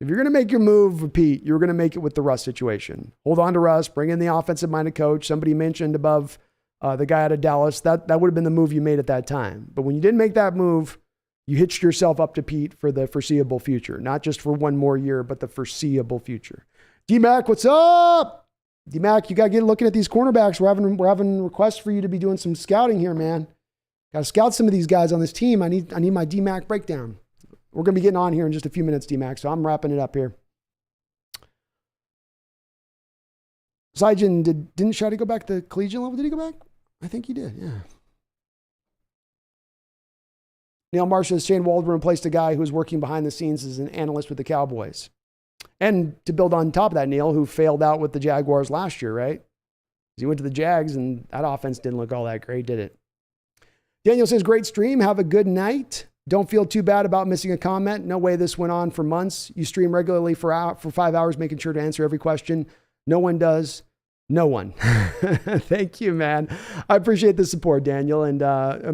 If you're going to make your move with Pete, you're going to make it with the Russ situation. Hold on to Russ, bring in the offensive-minded coach. Somebody mentioned above the guy out of Dallas. That would have been the move you made at that time. But when you didn't make that move, you hitched yourself up to Pete for the foreseeable future. Not just for one more year, but the foreseeable future. D-Mac, what's up? D-Mac, you got to get looking at these cornerbacks. We're having requests for you to be doing some scouting here, man. Got to scout some of these guys on this team. I need my D-Mac breakdown. We're going to be getting on here in just a few minutes, D-Mac, so I'm wrapping it up here. Sijin, didn't Shadi go back to the collegiate level? Did he go back? I think he did, yeah. Neil Marsh says Shane Waldron replaced a guy who was working behind the scenes as an analyst with the Cowboys. And to build on top of that, Neil, who failed out with the Jaguars last year, right? He went to the Jags, and that offense didn't look all that great, did it? Daniel says, great stream. Have a good night. Don't feel too bad about missing a comment. No way this went on for months. You stream regularly for 5 hours, making sure to answer every question. No one does. No one. Thank you, man. I appreciate the support, Daniel. And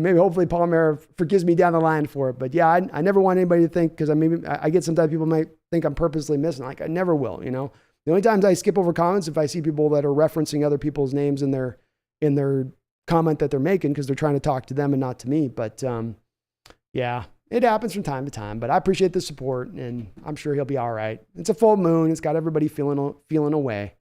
maybe hopefully Palmer forgives me down the line for it. But yeah, I never want anybody to think, because I get sometimes people might think I'm purposely missing. Like, I never will, you know. The only times I skip over comments if I see people that are referencing other people's names in their comment that they're making, because they're trying to talk to them and not to me. But yeah, it happens from time to time. But I appreciate the support, and I'm sure he'll be all right. It's a full moon. It's got everybody feeling away.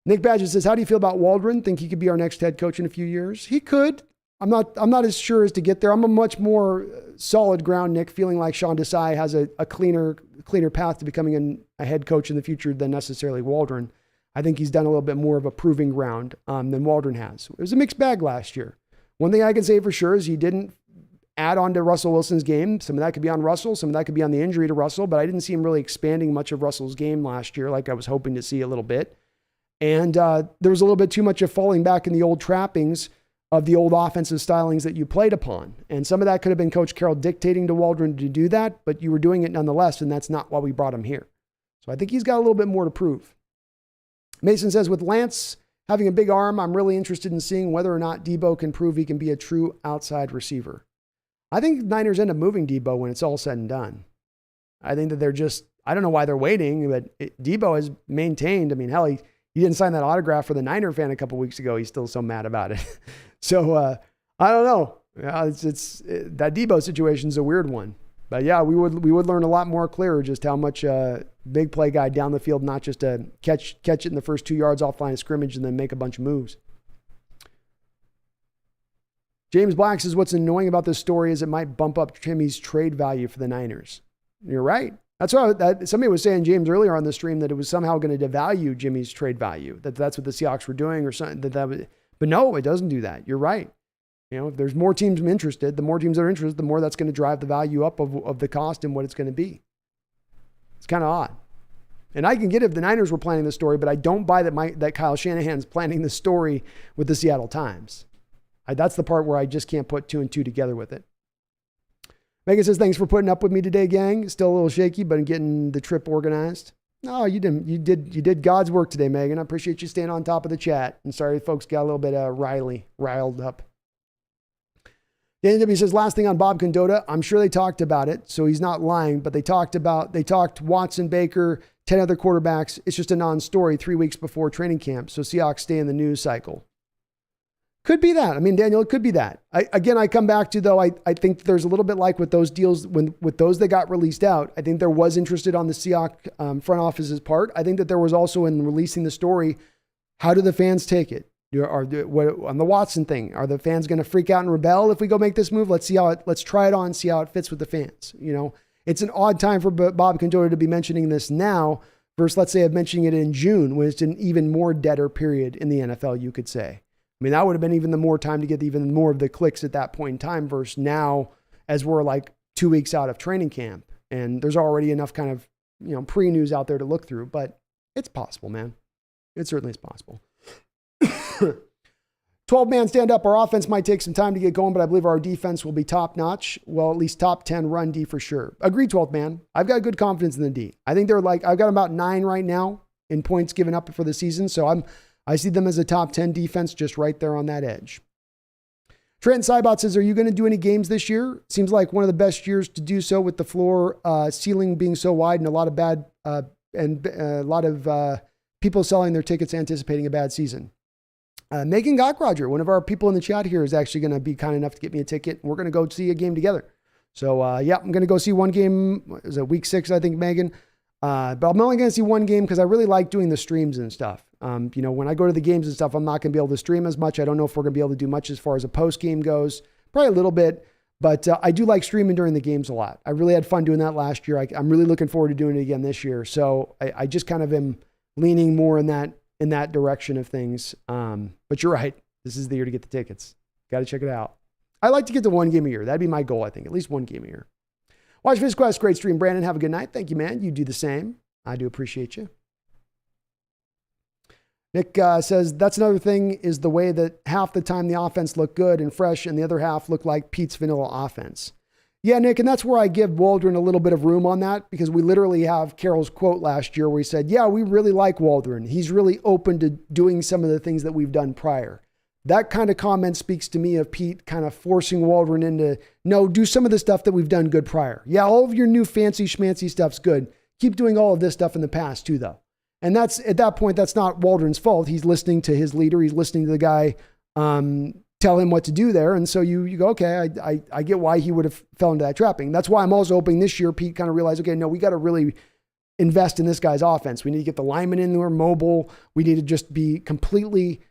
Nick Badger says, how do you feel about Waldron? Think he could be our next head coach in a few years? He could. I'm not as sure as to get there. I'm a much more solid ground, Nick, feeling like Sean Desai has a cleaner path to becoming a head coach in the future than necessarily Waldron. I think he's done a little bit more of a proving ground than Waldron has. It was a mixed bag last year. One thing I can say for sure is he didn't add on to Russell Wilson's game. Some of that could be on Russell. Some of that could be on the injury to Russell, but I didn't see him really expanding much of Russell's game last year like I was hoping to see a little bit. And there was a little bit too much of falling back in the old trappings of the old offensive stylings that you played upon. And some of that could have been Coach Carroll dictating to Waldron to do that, but you were doing it nonetheless, and that's not why we brought him here. So I think he's got a little bit more to prove. Mason says, with Lance having a big arm, I'm really interested in seeing whether or not Debo can prove he can be a true outside receiver. I think Niners end up moving Debo when it's all said and done. I think that I don't know why they're waiting, but Debo has maintained. I mean, hell, he didn't sign that autograph for the Niner fan a couple weeks ago. He's still so mad about it. So I don't know. That Debo situation is a weird one. But yeah, we would learn a lot more clearer just how much big play guy down the field, not just to catch it in the first 2 yards off line of scrimmage and then make a bunch of moves. James Black says, what's annoying about this story is it might bump up Jimmy's trade value for the Niners. You're right. That's what somebody was saying, James, earlier on the stream, that it was somehow going to devalue Jimmy's trade value, that's what the Seahawks were doing or something. But no, it doesn't do that. You're right. You know, if there's more teams interested, the more teams that are interested, the more that's going to drive the value up of the cost and what it's going to be. It's kind of odd. And I can get it if the Niners were planning the story, but I don't buy that Kyle Shanahan's planning the story with the Seattle Times. That's the part where I just can't put 2 and 2 together with it. Megan says, thanks for putting up with me today, gang. Still a little shaky, but I'm getting the trip organized. No, you didn't. You did God's work today, Megan. I appreciate you staying on top of the chat. And sorry, folks got a little bit riled up. Dan W says, last thing on Bob Condotta. I'm sure they talked about it, so he's not lying, but they talked Watson, Baker, 10 other quarterbacks. It's just a non-story 3 weeks before training camp. So Seahawks stay in the news cycle. Could be that. I mean, Daniel, it could be that. I come back to, though, I think there's a little bit like with those deals, with those that got released out, I think there was interested on the Seahawks front office's part. I think that there was also in releasing the story, how do the fans take it? On the Watson thing, are the fans going to freak out and rebel if we go make this move? Let's try it on, see how it fits with the fans. You know, it's an odd time for Bob Condotta to be mentioning this now versus, let's say, mentioning it in June, when it's an even more deader period in the NFL, you could say. I mean, that would have been even the more time to get even more of the clicks at that point in time versus now, as we're like 2 weeks out of training camp and there's already enough kind of, you know, pre-news out there to look through, but it's possible, man. It certainly is possible. 12-man stand up. Our offense might take some time to get going, but I believe our defense will be top notch. Well, at least top 10 run D for sure. Agreed, 12th man. I've got good confidence in the D. I think I've got about 9 right now in points given up for the season. So I see them as a top 10 defense just right there on that edge. Trent Seibot says, are you going to do any games this year? Seems like one of the best years to do so with the floor ceiling being so wide and a lot of people selling their tickets anticipating a bad season. Megan Gockroger, one of our people in the chat here, is actually going to be kind enough to get me a ticket. We're going to go see a game together. So I'm going to go see one game. Is it week 6, I think, Megan? But I'm only going to see one game because I really like doing the streams and stuff. You know, when I go to the games and stuff, I'm not going to be able to stream as much. I don't know if we're going to be able to do much as far as a post game goes. Probably a little bit, but I do like streaming during the games a lot. I really had fun doing that last year. I'm really looking forward to doing it again this year. So I just kind of am leaning more in that direction of things. But you're right. This is the year to get the tickets. Got to check it out. I like to get to one game a year. That'd be my goal, I think. At least one game a year. Watch Viz Quest. Great stream, Brandon. Have a good night. Thank you, man. You do the same. I do appreciate you. Nick says, that's another thing is the way that half the time the offense looked good and fresh and the other half looked like Pete's vanilla offense. Yeah, Nick, and that's where I give Waldron a little bit of room on that, because we literally have Carroll's quote last year where he said, yeah, we really like Waldron. He's really open to doing some of the things that we've done prior. That kind of comment speaks to me of Pete kind of forcing Waldron into, no, do some of the stuff that we've done good prior. Yeah, all of your new fancy schmancy stuff's good. Keep doing all of this stuff in the past too, though. And that's, at that point, that's not Waldron's fault. He's listening to his leader. He's listening to the guy tell him what to do there. And so you go, okay, I get why he would have fell into that trapping. That's why I'm also hoping this year Pete kind of realized, okay, no, we got to really invest in this guy's offense. We need to get the linemen in there mobile. We need to just be completely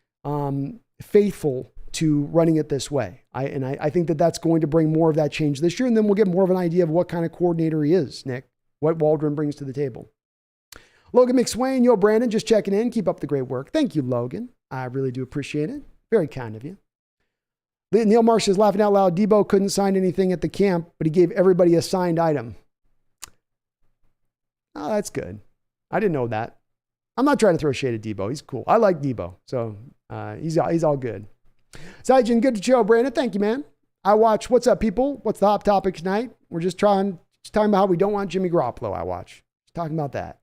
faithful to running it this way. I think that that's going to bring more of that change this year. And then we'll get more of an idea of what kind of coordinator he is, Nick, what Waldron brings to the table. Logan McSwain, yo, Brandon, just checking in. Keep up the great work. Thank you, Logan. I really do appreciate it. Very kind of you. Neil Marsh is laughing out loud. Debo couldn't sign anything at the camp, but he gave everybody a signed item. Oh, that's good. I didn't know that. I'm not trying to throw shade at Debo. He's cool. I like Debo. So he's all good. Zajan, good to show, Brandon. Thank you, man. I watch. What's up, people? What's the hot topic tonight? We're just talking about how we don't want Jimmy Garoppolo. I watch. Just talking about that.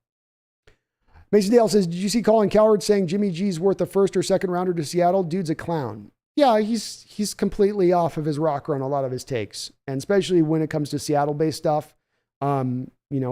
Mason Dale says, did you see Colin Cowherd saying Jimmy G's worth a first or second rounder to Seattle? Dude's a clown. Yeah, he's completely off of his rocker on a lot of his takes, and especially when it comes to Seattle-based stuff.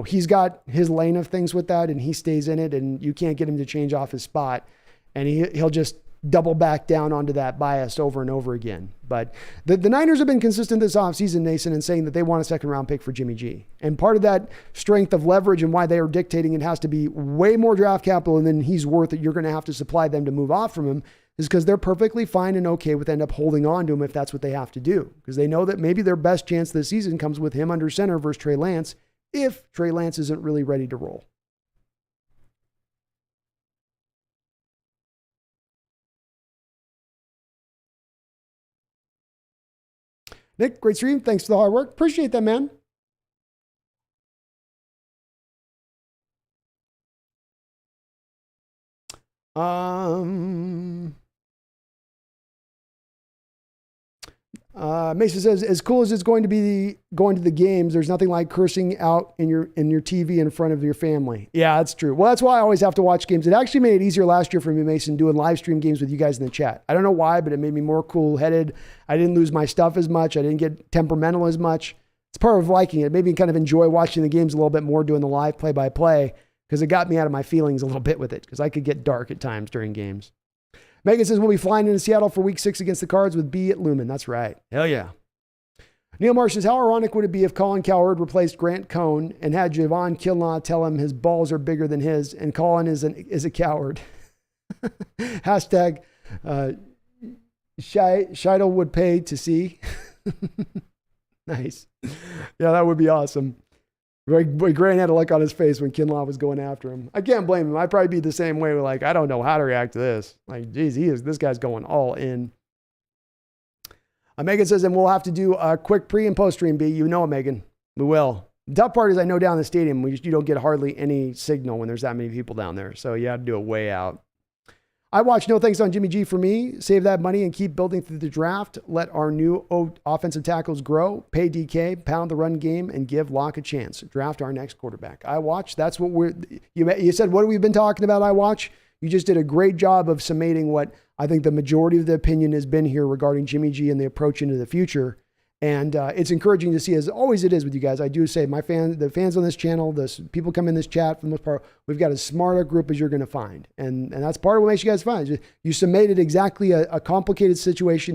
He's got his lane of things with that, and he stays in it, and you can't get him to change off his spot, and he'll just double back down onto that bias over and over again. But the Niners have been consistent this offseason, Nason, in saying that they want a second-round pick for Jimmy G. And part of that strength of leverage and why they are dictating it has to be way more draft capital than he's worth that you're going to have to supply them to move off from him, is because they're perfectly fine and okay with end up holding on to him if that's what they have to do. Because they know that maybe their best chance this season comes with him under center versus Trey Lance, if Trey Lance isn't really ready to roll. Nick, great stream. Thanks for the hard work. Appreciate that, man. Mason says, as cool as it's going to be going to the games, there's nothing like cursing out in your TV in front of your family. Yeah, that's true. Well, that's why I always have to watch games. It actually made it easier last year for me, Mason, doing live stream games with you guys in the chat. I don't know why, but it made me more cool-headed. I didn't lose my stuff as much. I didn't get temperamental as much. It's part of liking it. It made me kind of enjoy watching the games a little bit more, doing the live play-by-play, because it got me out of my feelings a little bit with it, because I could get dark at times during games. Megan says, we'll be flying into Seattle for week 6 against the Cards with B at Lumen. That's right. Hell yeah. Neil Marsh says, how ironic would it be if Colin Cowherd replaced Grant Cohn and had Javon Kinlaw tell him his balls are bigger than his, and Colin is a coward. Hashtag Scheidel would pay to see. Nice. Yeah, that would be awesome. Grant had a look on his face when Kinlaw was going after him. I can't blame him. I'd probably be the same way. Like, I don't know how to react to this. Like, geez, this guy's going all in. Megan says, and we'll have to do a quick pre and post stream, B. You know it, Megan. We will. The tough part is I know down in the stadium, you don't get hardly any signal when there's that many people down there. So you have to do it way out. I watch No Thanks on Jimmy G for me. Save that money and keep building through the draft. Let our new offensive tackles grow. Pay DK, pound the run game, and give Locke a chance. Draft our next quarterback. I watch. That's what you said, what have we been talking about? I watch. You just did a great job of summating what I think the majority of the opinion has been here regarding Jimmy G and the approach into the future. And it's encouraging to see, as always it is with you guys. I do say the fans on this channel, the people come in this chat, for the most part, we've got as smart a group as you're going to find. And that's part of what makes you guys fun. You summated exactly a complicated situation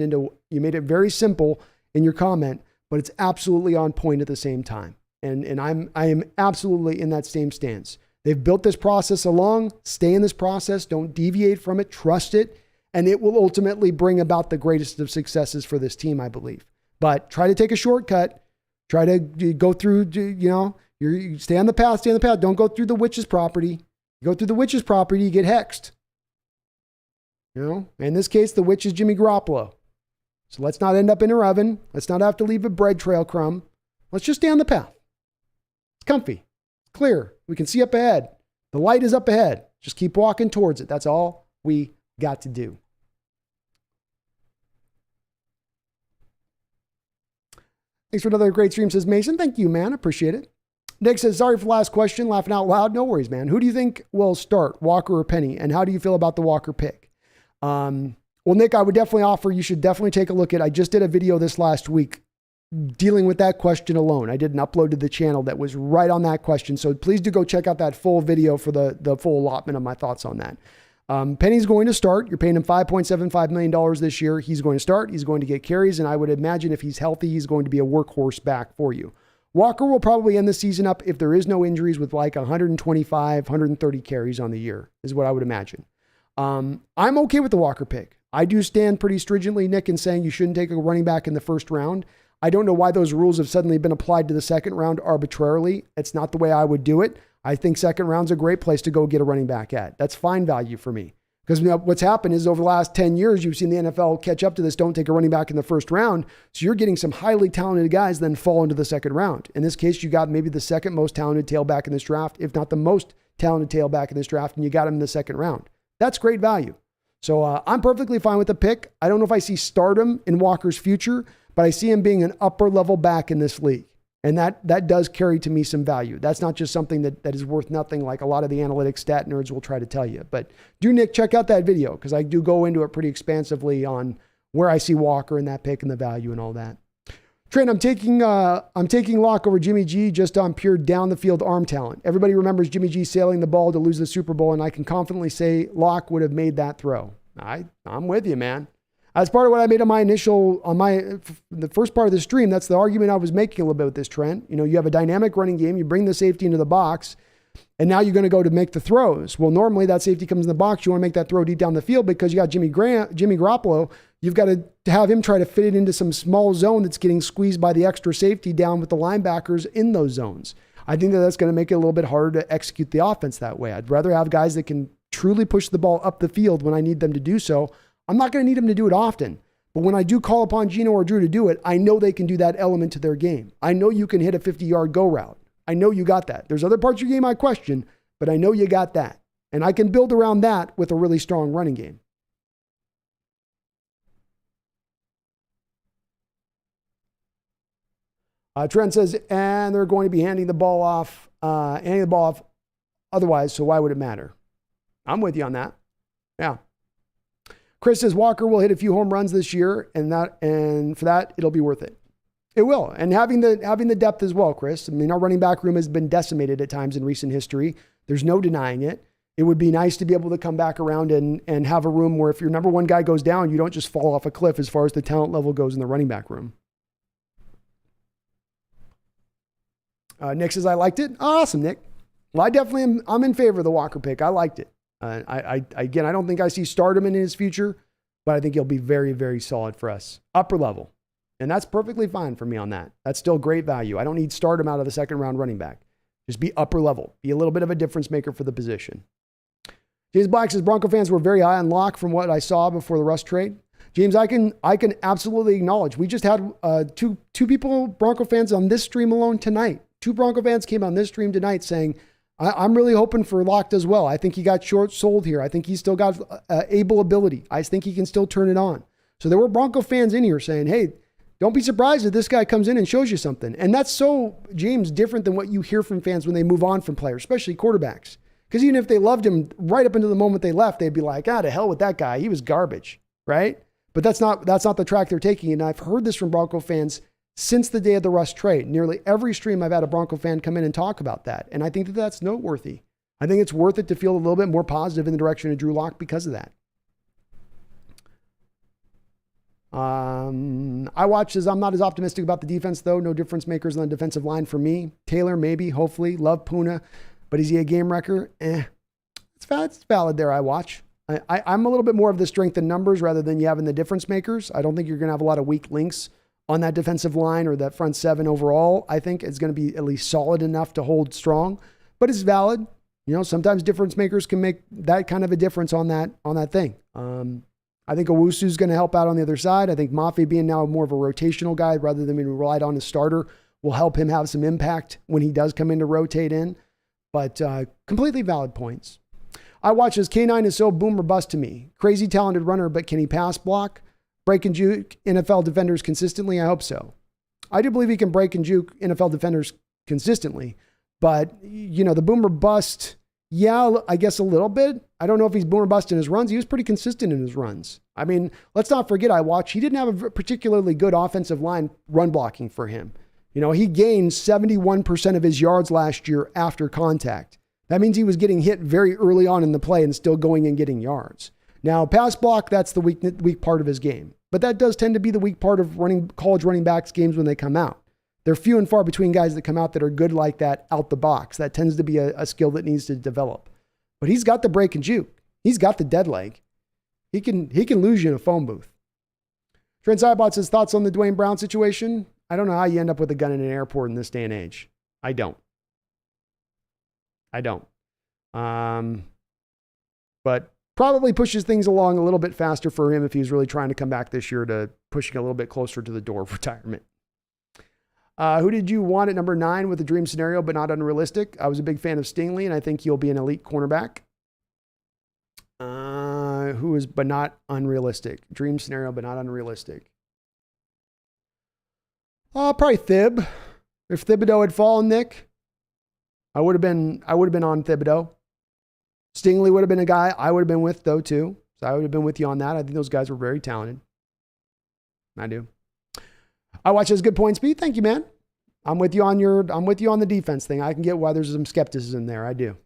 you made it very simple in your comment, but it's absolutely on point at the same time. And I am absolutely in that same stance. They've built this process along. Stay in this process. Don't deviate from it. Trust it. And it will ultimately bring about the greatest of successes for this team, I believe. But try to take a shortcut. Try to go through, you stay on the path, Don't go through the witch's property. You go through the witch's property, you get hexed. In this case, the witch is Jimmy Garoppolo. So let's not end up in her oven. Let's not have to leave a bread trail crumb. Let's just stay on the path. It's comfy. It's clear. We can see up ahead. The light is up ahead. Just keep walking towards it. That's all we got to do. Thanks for another great stream, says Mason. Thank you, man. Appreciate it. Nick says, sorry for the last question. Laughing out loud. No worries, man. Who do you think will start, Walker or Penny? And how do you feel about the Walker pick? Well, Nick, I would definitely offer, you should definitely take a look at, I just did a video this last week dealing with that question alone. I did an upload to the channel that was right on that question. So please do go check out that full video for the full allotment of my thoughts on that. Penny's going to start. You're paying him $5.75 million this year. He's going to start. He's going to get carries. And I would imagine if he's healthy, he's going to be a workhorse back for you. Walker will probably end the season up, if there is no injuries, with like 125, 130 carries on the year is what I would imagine. I'm okay with the Walker pick. I do stand pretty stringently, Nick, in saying you shouldn't take a running back in the first round. I don't know why those rules have suddenly been applied to the second round arbitrarily. It's not the way I would do it. I think second round's a great place to go get a running back at. That's fine value for me. Because what's happened is over the last 10 years, you've seen the NFL catch up to this, don't take a running back in the first round. So you're getting some highly talented guys then fall into the second round. In this case, you got maybe the second most talented tailback in this draft, if not the most talented tailback in this draft, and you got him in the second round. That's great value. So I'm perfectly fine with the pick. I don't know if I see stardom in Walker's future, but I see him being an upper level back in this league. And that does carry to me some value. That's not just something that is worth nothing like a lot of the analytics stat nerds will try to tell you. But do, Nick, check out that video because I do go into it pretty expansively on where I see Walker in that pick and the value and all that. Trent, I'm taking Locke over Jimmy G just on pure down the field arm talent. Everybody remembers Jimmy G sailing the ball to lose the Super Bowl, and I can confidently say Locke would have made that throw. I'm with you, man. As part of what I made on the first part of the stream, that's the argument I was making a little bit with this, Trent. You know, you have a dynamic running game, you bring the safety into the box, and now you're going to go to make the throws. Well, normally that safety comes in the box. You want to make that throw deep down the field because you got Jimmy Garoppolo. You've got to have him try to fit it into some small zone that's getting squeezed by the extra safety down with the linebackers in those zones. I think that's going to make it a little bit harder to execute the offense that way. I'd rather have guys that can truly push the ball up the field when I need them to do so. I'm not going to need them to do it often, but when I do call upon Gino or Drew to do it, I know they can do that element to their game. I know you can hit a 50-yard go route. I know you got that. There's other parts of your game I question, but I know you got that. And I can build around that with a really strong running game. Trent says, and they're going to be handing the ball off otherwise, so why would it matter? I'm with you on that. Yeah. Chris says Walker will hit a few home runs this year, and for that, it'll be worth it. It will. And having the depth as well, Chris. I mean, our running back room has been decimated at times in recent history. There's no denying it. It would be nice to be able to come back around and have a room where if your number one guy goes down, you don't just fall off a cliff as far as the talent level goes in the running back room. Nick says, I liked it. Oh, awesome, Nick. Well, I'm in favor of the Walker pick. I liked it. Again, I don't think I see stardom in his future, but I think he'll be very, very solid for us. Upper level. And that's perfectly fine for me on that. That's still great value. I don't need stardom out of the second round running back. Just be upper level. Be a little bit of a difference maker for the position. James Black says Bronco fans were very high on Locke from what I saw before the Russ trade. James, I can absolutely acknowledge. We just had two people, Bronco fans on this stream alone tonight. 2 Bronco fans came on this stream tonight saying, I'm really hoping for Locke as well. I think he got short sold here. I think he's still got able ability. I think he can still turn it on. So there were Bronco fans in here saying, hey, don't be surprised if this guy comes in and shows you something. And that's so, James, different than what you hear from fans when they move on from players, especially quarterbacks. Because even if they loved him right up until the moment they left, they'd be like, to hell with that guy. He was garbage, right? But that's not the track they're taking. And I've heard this from Bronco fans since the day of the Russ trade. Nearly every stream I've had a Bronco fan come in and talk about that. And I think that that's noteworthy. I think it's worth it to feel a little bit more positive in the direction of Drew Lock because of that. I watch as I'm not as optimistic about the defense though. No difference makers on the defensive line for me. Taylor, maybe, hopefully. Love Puna. But is he a game wrecker? It's valid there, I watch. I'm a little bit more of the strength in numbers rather than you having the difference makers. I don't think you're going to have a lot of weak links on that defensive line or that front seven overall. I think it's going to be at least solid enough to hold strong, but it's valid. You know, sometimes difference makers can make that kind of a difference on that thing. I think Owusu's going to help out on the other side. I think Mafe being now more of a rotational guy rather than being relied on as starter will help him have some impact when he does come in to rotate in. But completely valid points. I watch as K9 is so boom or bust to me. Crazy talented runner, but can he pass block? Break and juke NFL defenders consistently? I hope so. I do believe he can break and juke NFL defenders consistently. But, the boomer bust, yeah, I guess a little bit. I don't know if he's boomer bust in his runs. He was pretty consistent in his runs. I mean, let's not forget, he didn't have a particularly good offensive line run blocking for him. He gained 71% of his yards last year after contact. That means he was getting hit very early on in the play and still going and getting yards. Now, pass block, that's the weak part of his game. But that does tend to be the weak part of college running backs games when they come out. They're few and far between guys that come out that are good like that out the box. That tends to be a skill that needs to develop. But he's got the break and juke. He's got the dead leg. He can lose you in a phone booth. Trent Zybot says, thoughts on the Dwayne Brown situation? I don't know how you end up with a gun in an airport in this day and age. I don't. But probably pushes things along a little bit faster for him if he's really trying to come back this year to pushing a little bit closer to the door of retirement. Who did you want at number 9 with a dream scenario but not unrealistic? I was a big fan of Stingley, and I think he'll be an elite cornerback. Who is but not unrealistic? Dream scenario but not unrealistic. Probably Thib. If Thibodeau had fallen, Nick, I would have been on Thibodeau. Stingley would have been a guy I would have been with though too. So I would have been with you on that. I think those guys were very talented. I do. I watch those good points, Pete. Thank you, man. I'm with you on the defense thing. I can get why there's some skepticism there. I do.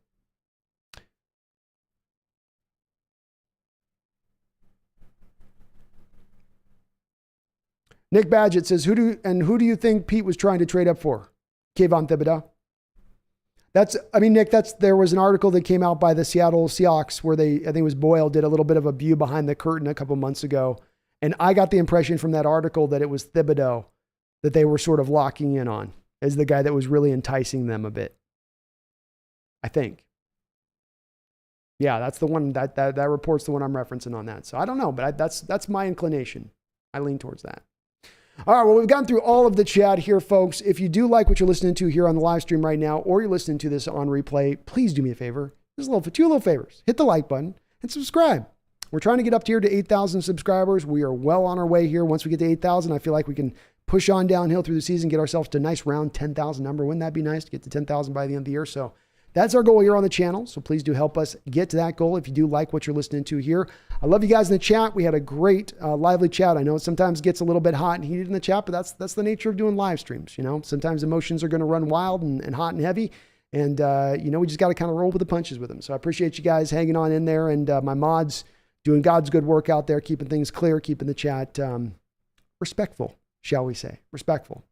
Nick Badgett says, who do you think Pete was trying to trade up for? Kayvon Thibodeau. Nick, there was an article that came out by the Seattle Seahawks where I think it was Boyle, did a little bit of a view behind the curtain a couple months ago. And I got the impression from that article that it was Thibodeau that they were sort of locking in on as the guy that was really enticing them a bit. I think. Yeah, that's the one that report's the one I'm referencing on that. So I don't know, but that's my inclination. I lean towards that. All right, well, we've gone through all of the chat here, folks. If you do like what you're listening to here on the live stream right now, or you're listening to this on replay, please do me a favor. Just two little favors. Hit the like button and subscribe. We're trying to get up here to 8,000 subscribers. We are well on our way here. Once we get to 8,000, I feel like we can push on downhill through the season, get ourselves to a nice round 10,000 number. Wouldn't that be nice to get to 10,000 by the end of the year? So that's our goal here on the channel. So please do help us get to that goal if you do like what you're listening to here. I love you guys in the chat. We had a great, lively chat. I know it sometimes gets a little bit hot and heated in the chat, but that's the nature of doing live streams. Sometimes emotions are going to run wild and hot and heavy. And, we just got to kind of roll with the punches with them. So I appreciate you guys hanging on in there, and my mods doing God's good work out there, keeping things clear, keeping the chat respectful, shall we say. Respectful.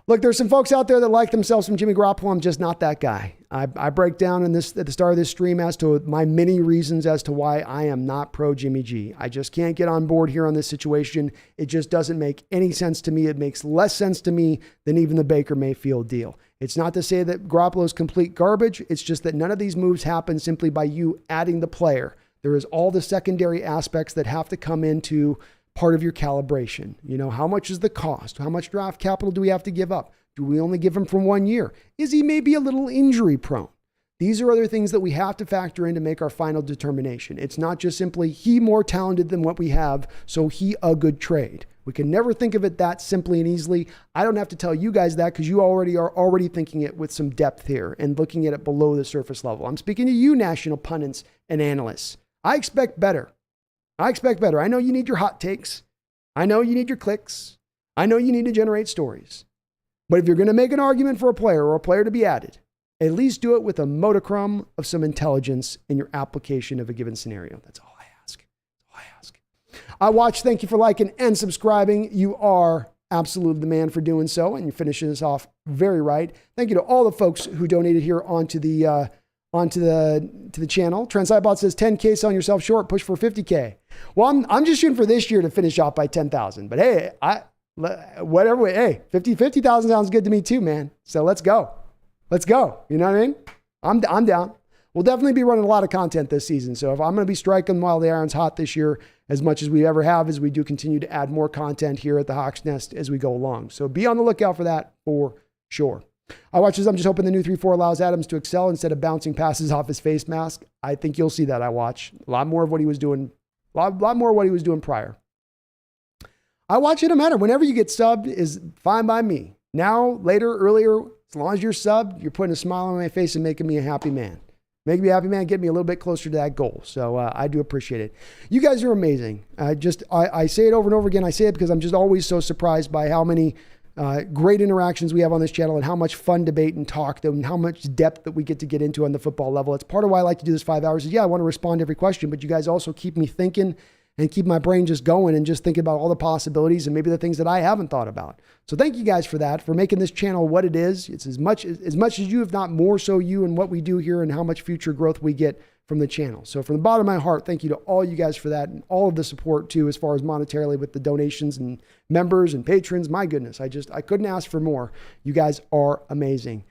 Look, there's some folks out there that like themselves from Jimmy Garoppolo. I'm just not that guy. I break down at the start of this stream as to my many reasons as to why I am not pro Jimmy G. I just can't get on board here on this situation. It just doesn't make any sense to me. It makes less sense to me than even the Baker Mayfield deal. It's not to say that Garoppolo is complete garbage. It's just that none of these moves happen simply by you adding the player. There is all the secondary aspects that have to come into part of your calibration. How much is the cost? How much draft capital do we have to give up? Do we only give him for 1 year? Is he maybe a little injury prone? These are other things that we have to factor in to make our final determination. It's not just simply he more talented than what we have, so he a good trade. We can never think of it that simply and easily. I don't have to tell you guys that because you are thinking it with some depth here and looking at it below the surface level. I'm speaking to you, national pundits and analysts. I expect better. I know you need your hot takes. I know you need your clicks. I know you need to generate stories. But if you're going to make an argument for a player or a player to be added, at least do it with a modicum of some intelligence in your application of a given scenario. That's all I ask. I watch. Thank you for liking and subscribing. You are absolutely the man for doing so, and you're finishing this off very right. Thank you to all the folks who donated here onto the channel. Trent Cybot says 10K selling yourself short, push for 50K. Well, I'm just shooting for this year to finish off by 10,000. But hey, whatever way, hey, 50,000 sounds good to me too, man. So let's go. You know what I mean? I'm down. We'll definitely be running a lot of content this season. So if I'm going to be striking while the iron's hot this year, as much as we ever have, as we do continue to add more content here at the Hawks Nest as we go along. So be on the lookout for that for sure. I watch this. I'm just hoping the new 3-4 allows Adams to excel instead of bouncing passes off his face mask. I think you'll see that. I watch a lot more of what he was doing, a lot more of what he was doing prior. I watch it, no matter. Whenever you get subbed is fine by me. Now, later, earlier, as long as you're subbed, you're putting a smile on my face and making me a happy man. Make me a happy man, get me a little bit closer to that goal. So I do appreciate it. You guys are amazing. I say it over and over again. I say it because I'm just always so surprised by how many great interactions we have on this channel and how much fun debate and talk and how much depth that we get to get into on the football level. It's part of why I like to do this 5 hours. I want to respond to every question, but you guys also keep me thinking and keep my brain just going and just thinking about all the possibilities and maybe the things that I haven't thought about. So thank you guys for that, for making this channel what it is. It's as much as you, if not more so you, and what we do here and how much future growth we get from the channel. So from the bottom of my heart, thank you to all you guys for that and all of the support too, as far as monetarily with the donations and members and patrons. My goodness, I couldn't ask for more. You guys are amazing.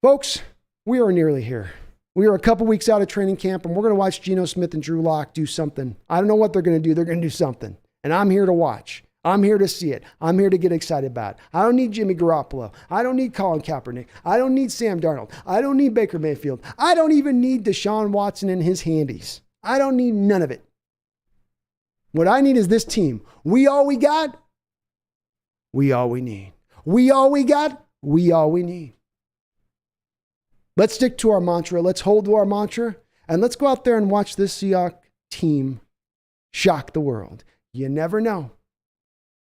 Folks, we are nearly here. We are a couple weeks out of training camp, and we're going to watch Geno Smith and Drew Lock do something. I don't know what they're going to do. They're going to do something. And I'm here to watch. I'm here to see it. I'm here to get excited about it. I don't need Jimmy Garoppolo. I don't need Colin Kaepernick. I don't need Sam Darnold. I don't need Baker Mayfield. I don't even need Deshaun Watson and his handies. I don't need none of it. What I need is this team. We all we got. We all we need. We all we got. We all we need. Let's stick to our mantra. Let's hold to our mantra. And let's go out there and watch this Seahawks team shock the world. You never know.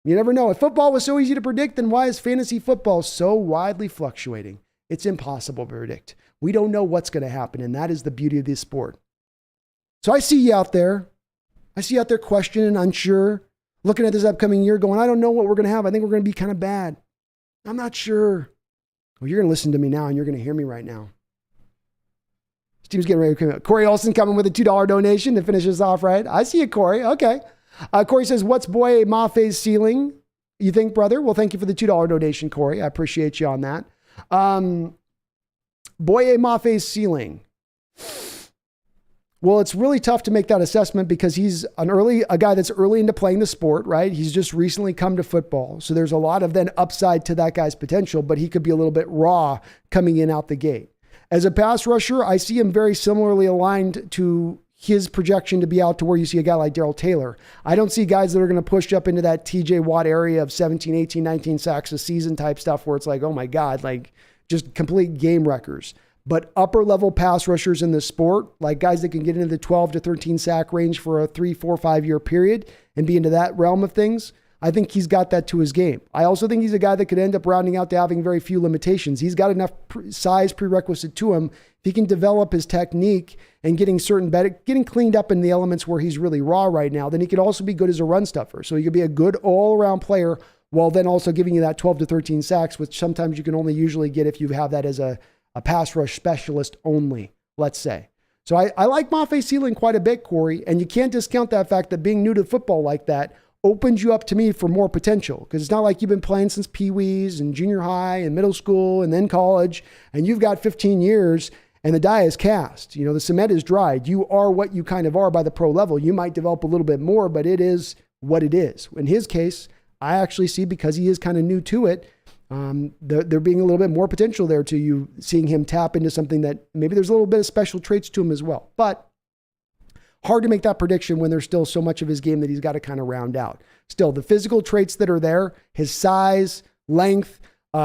You never know. If football was so easy to predict, then why is fantasy football so widely fluctuating? It's impossible to predict. We don't know what's going to happen, and that is the beauty of this sport. So I see you out there. I see you out there questioning, unsure, looking at this upcoming year going, I don't know what we're going to have. I think we're going to be kind of bad. I'm not sure. Well, you're going to listen to me now, and you're going to hear me right now. This team's getting ready to come out. Corey Olson coming with a $2 donation to finish us off, right? I see you, Corey. Okay. Corey says, what's Boye Mafe's ceiling? You think, brother? Well, thank you for the $2 donation, Corey. I appreciate you on that. Boye Mafe's ceiling. Well, it's really tough to make that assessment because he's a guy that's early into playing the sport, right? He's just recently come to football. So there's a lot of then upside to that guy's potential, but he could be a little bit raw coming in out the gate. As a pass rusher, I see him very similarly aligned to his projection to be out to where you see a guy like Darrell Taylor. I don't see guys that are going to push up into that TJ Watt area of 17, 18, 19 sacks a season type stuff where it's like, oh my God, like just complete game wreckers. But upper level pass rushers in the sport, like guys that can get into the 12 to 13 sack range for a 3, 4, 5 year period and be into that realm of things, I think he's got that to his game. I also think he's a guy that could end up rounding out to having very few limitations. He's got enough size prerequisite to him. If he can develop his technique and getting cleaned up in the elements where he's really raw right now, then he could also be good as a run stuffer. So he could be a good all-around player while then also giving you that 12 to 13 sacks, which sometimes you can only usually get if you have that as a pass rush specialist only, let's say. So I like Mafe's ceiling quite a bit, Corey, and you can't discount that fact that being new to football like that opens you up to me for more potential, because it's not like you've been playing since Pee-wees and junior high and middle school and then college, and you've got 15 years and the die is cast. You know, the cement is dried. You are what you kind of are by the pro level. You might develop a little bit more, but it is what it is. In his case, I actually see, because he is kind of new to it, there being a little bit more potential there to you, seeing him tap into something that maybe there's a little bit of special traits to him as well. But hard to make that prediction when there's still so much of his game that he's got to kind of round out. Still, the physical traits that are there, his size, length,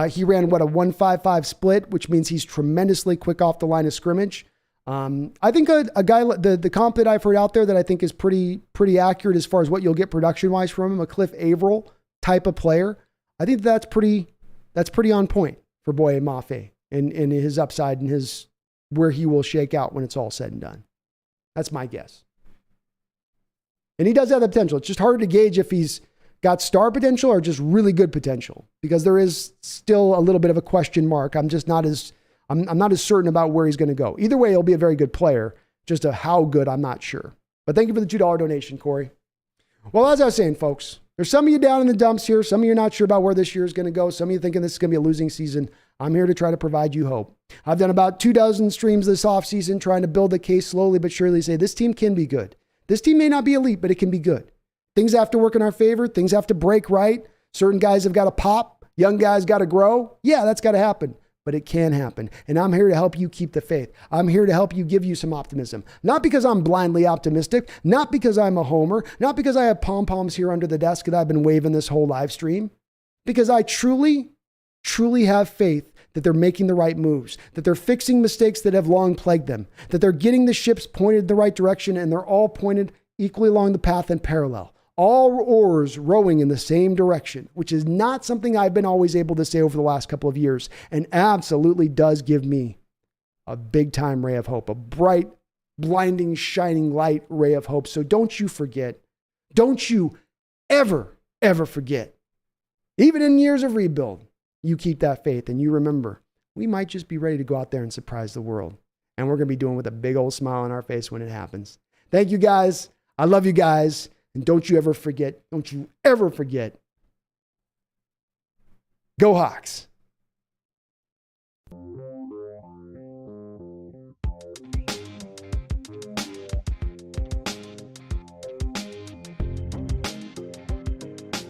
he ran a 1.55 split, which means he's tremendously quick off the line of scrimmage. I think a guy, the comp that I've heard out there that I think is pretty accurate as far as what you'll get production-wise from him, a Cliff Averill type of player. I think that's pretty on point for Boye Mafe and his upside and his where he will shake out when it's all said and done. That's my guess. And he does have the potential. It's just hard to gauge if he's got star potential or just really good potential, because there is still a little bit of a question mark. I'm not as certain about where he's going to go. Either way, he'll be a very good player. Just how good, I'm not sure. But thank you for the $2 donation, Corey. Well, as I was saying, folks, there's some of you down in the dumps here. Some of you are not sure about where this year is going to go. Some of you thinking this is going to be a losing season. I'm here to try to provide you hope. I've done about 24 streams this offseason trying to build a case slowly but surely, say this team can be good. This team may not be elite, but it can be good. Things have to work in our favor. Things have to break right. Certain guys have got to pop. Young guys got to grow. Yeah, that's got to happen. but it can happen. And I'm here to help you keep the faith. I'm here to help you, give you some optimism. Not because I'm blindly optimistic, not because I'm a homer, not because I have pom-poms here under the desk that I've been waving this whole live stream, because I truly have faith that they're making the right moves, that they're fixing mistakes that have long plagued them, that they're getting the ships pointed the right direction, and they're all pointed equally along the path and parallel. All oars rowing in the same direction, which is not something I've been always able to say over the last couple of years, and absolutely does give me a big time ray of hope, a bright, blinding, shining light ray of hope. So don't you forget. Don't you ever forget. Even in years of rebuild, you keep that faith and you remember, we might just be ready to go out there and surprise the world. And we're going to be doing it with a big old smile on our face when it happens. Thank you guys. I love you guys. And don't you ever forget. Don't you ever forget. Go Hawks.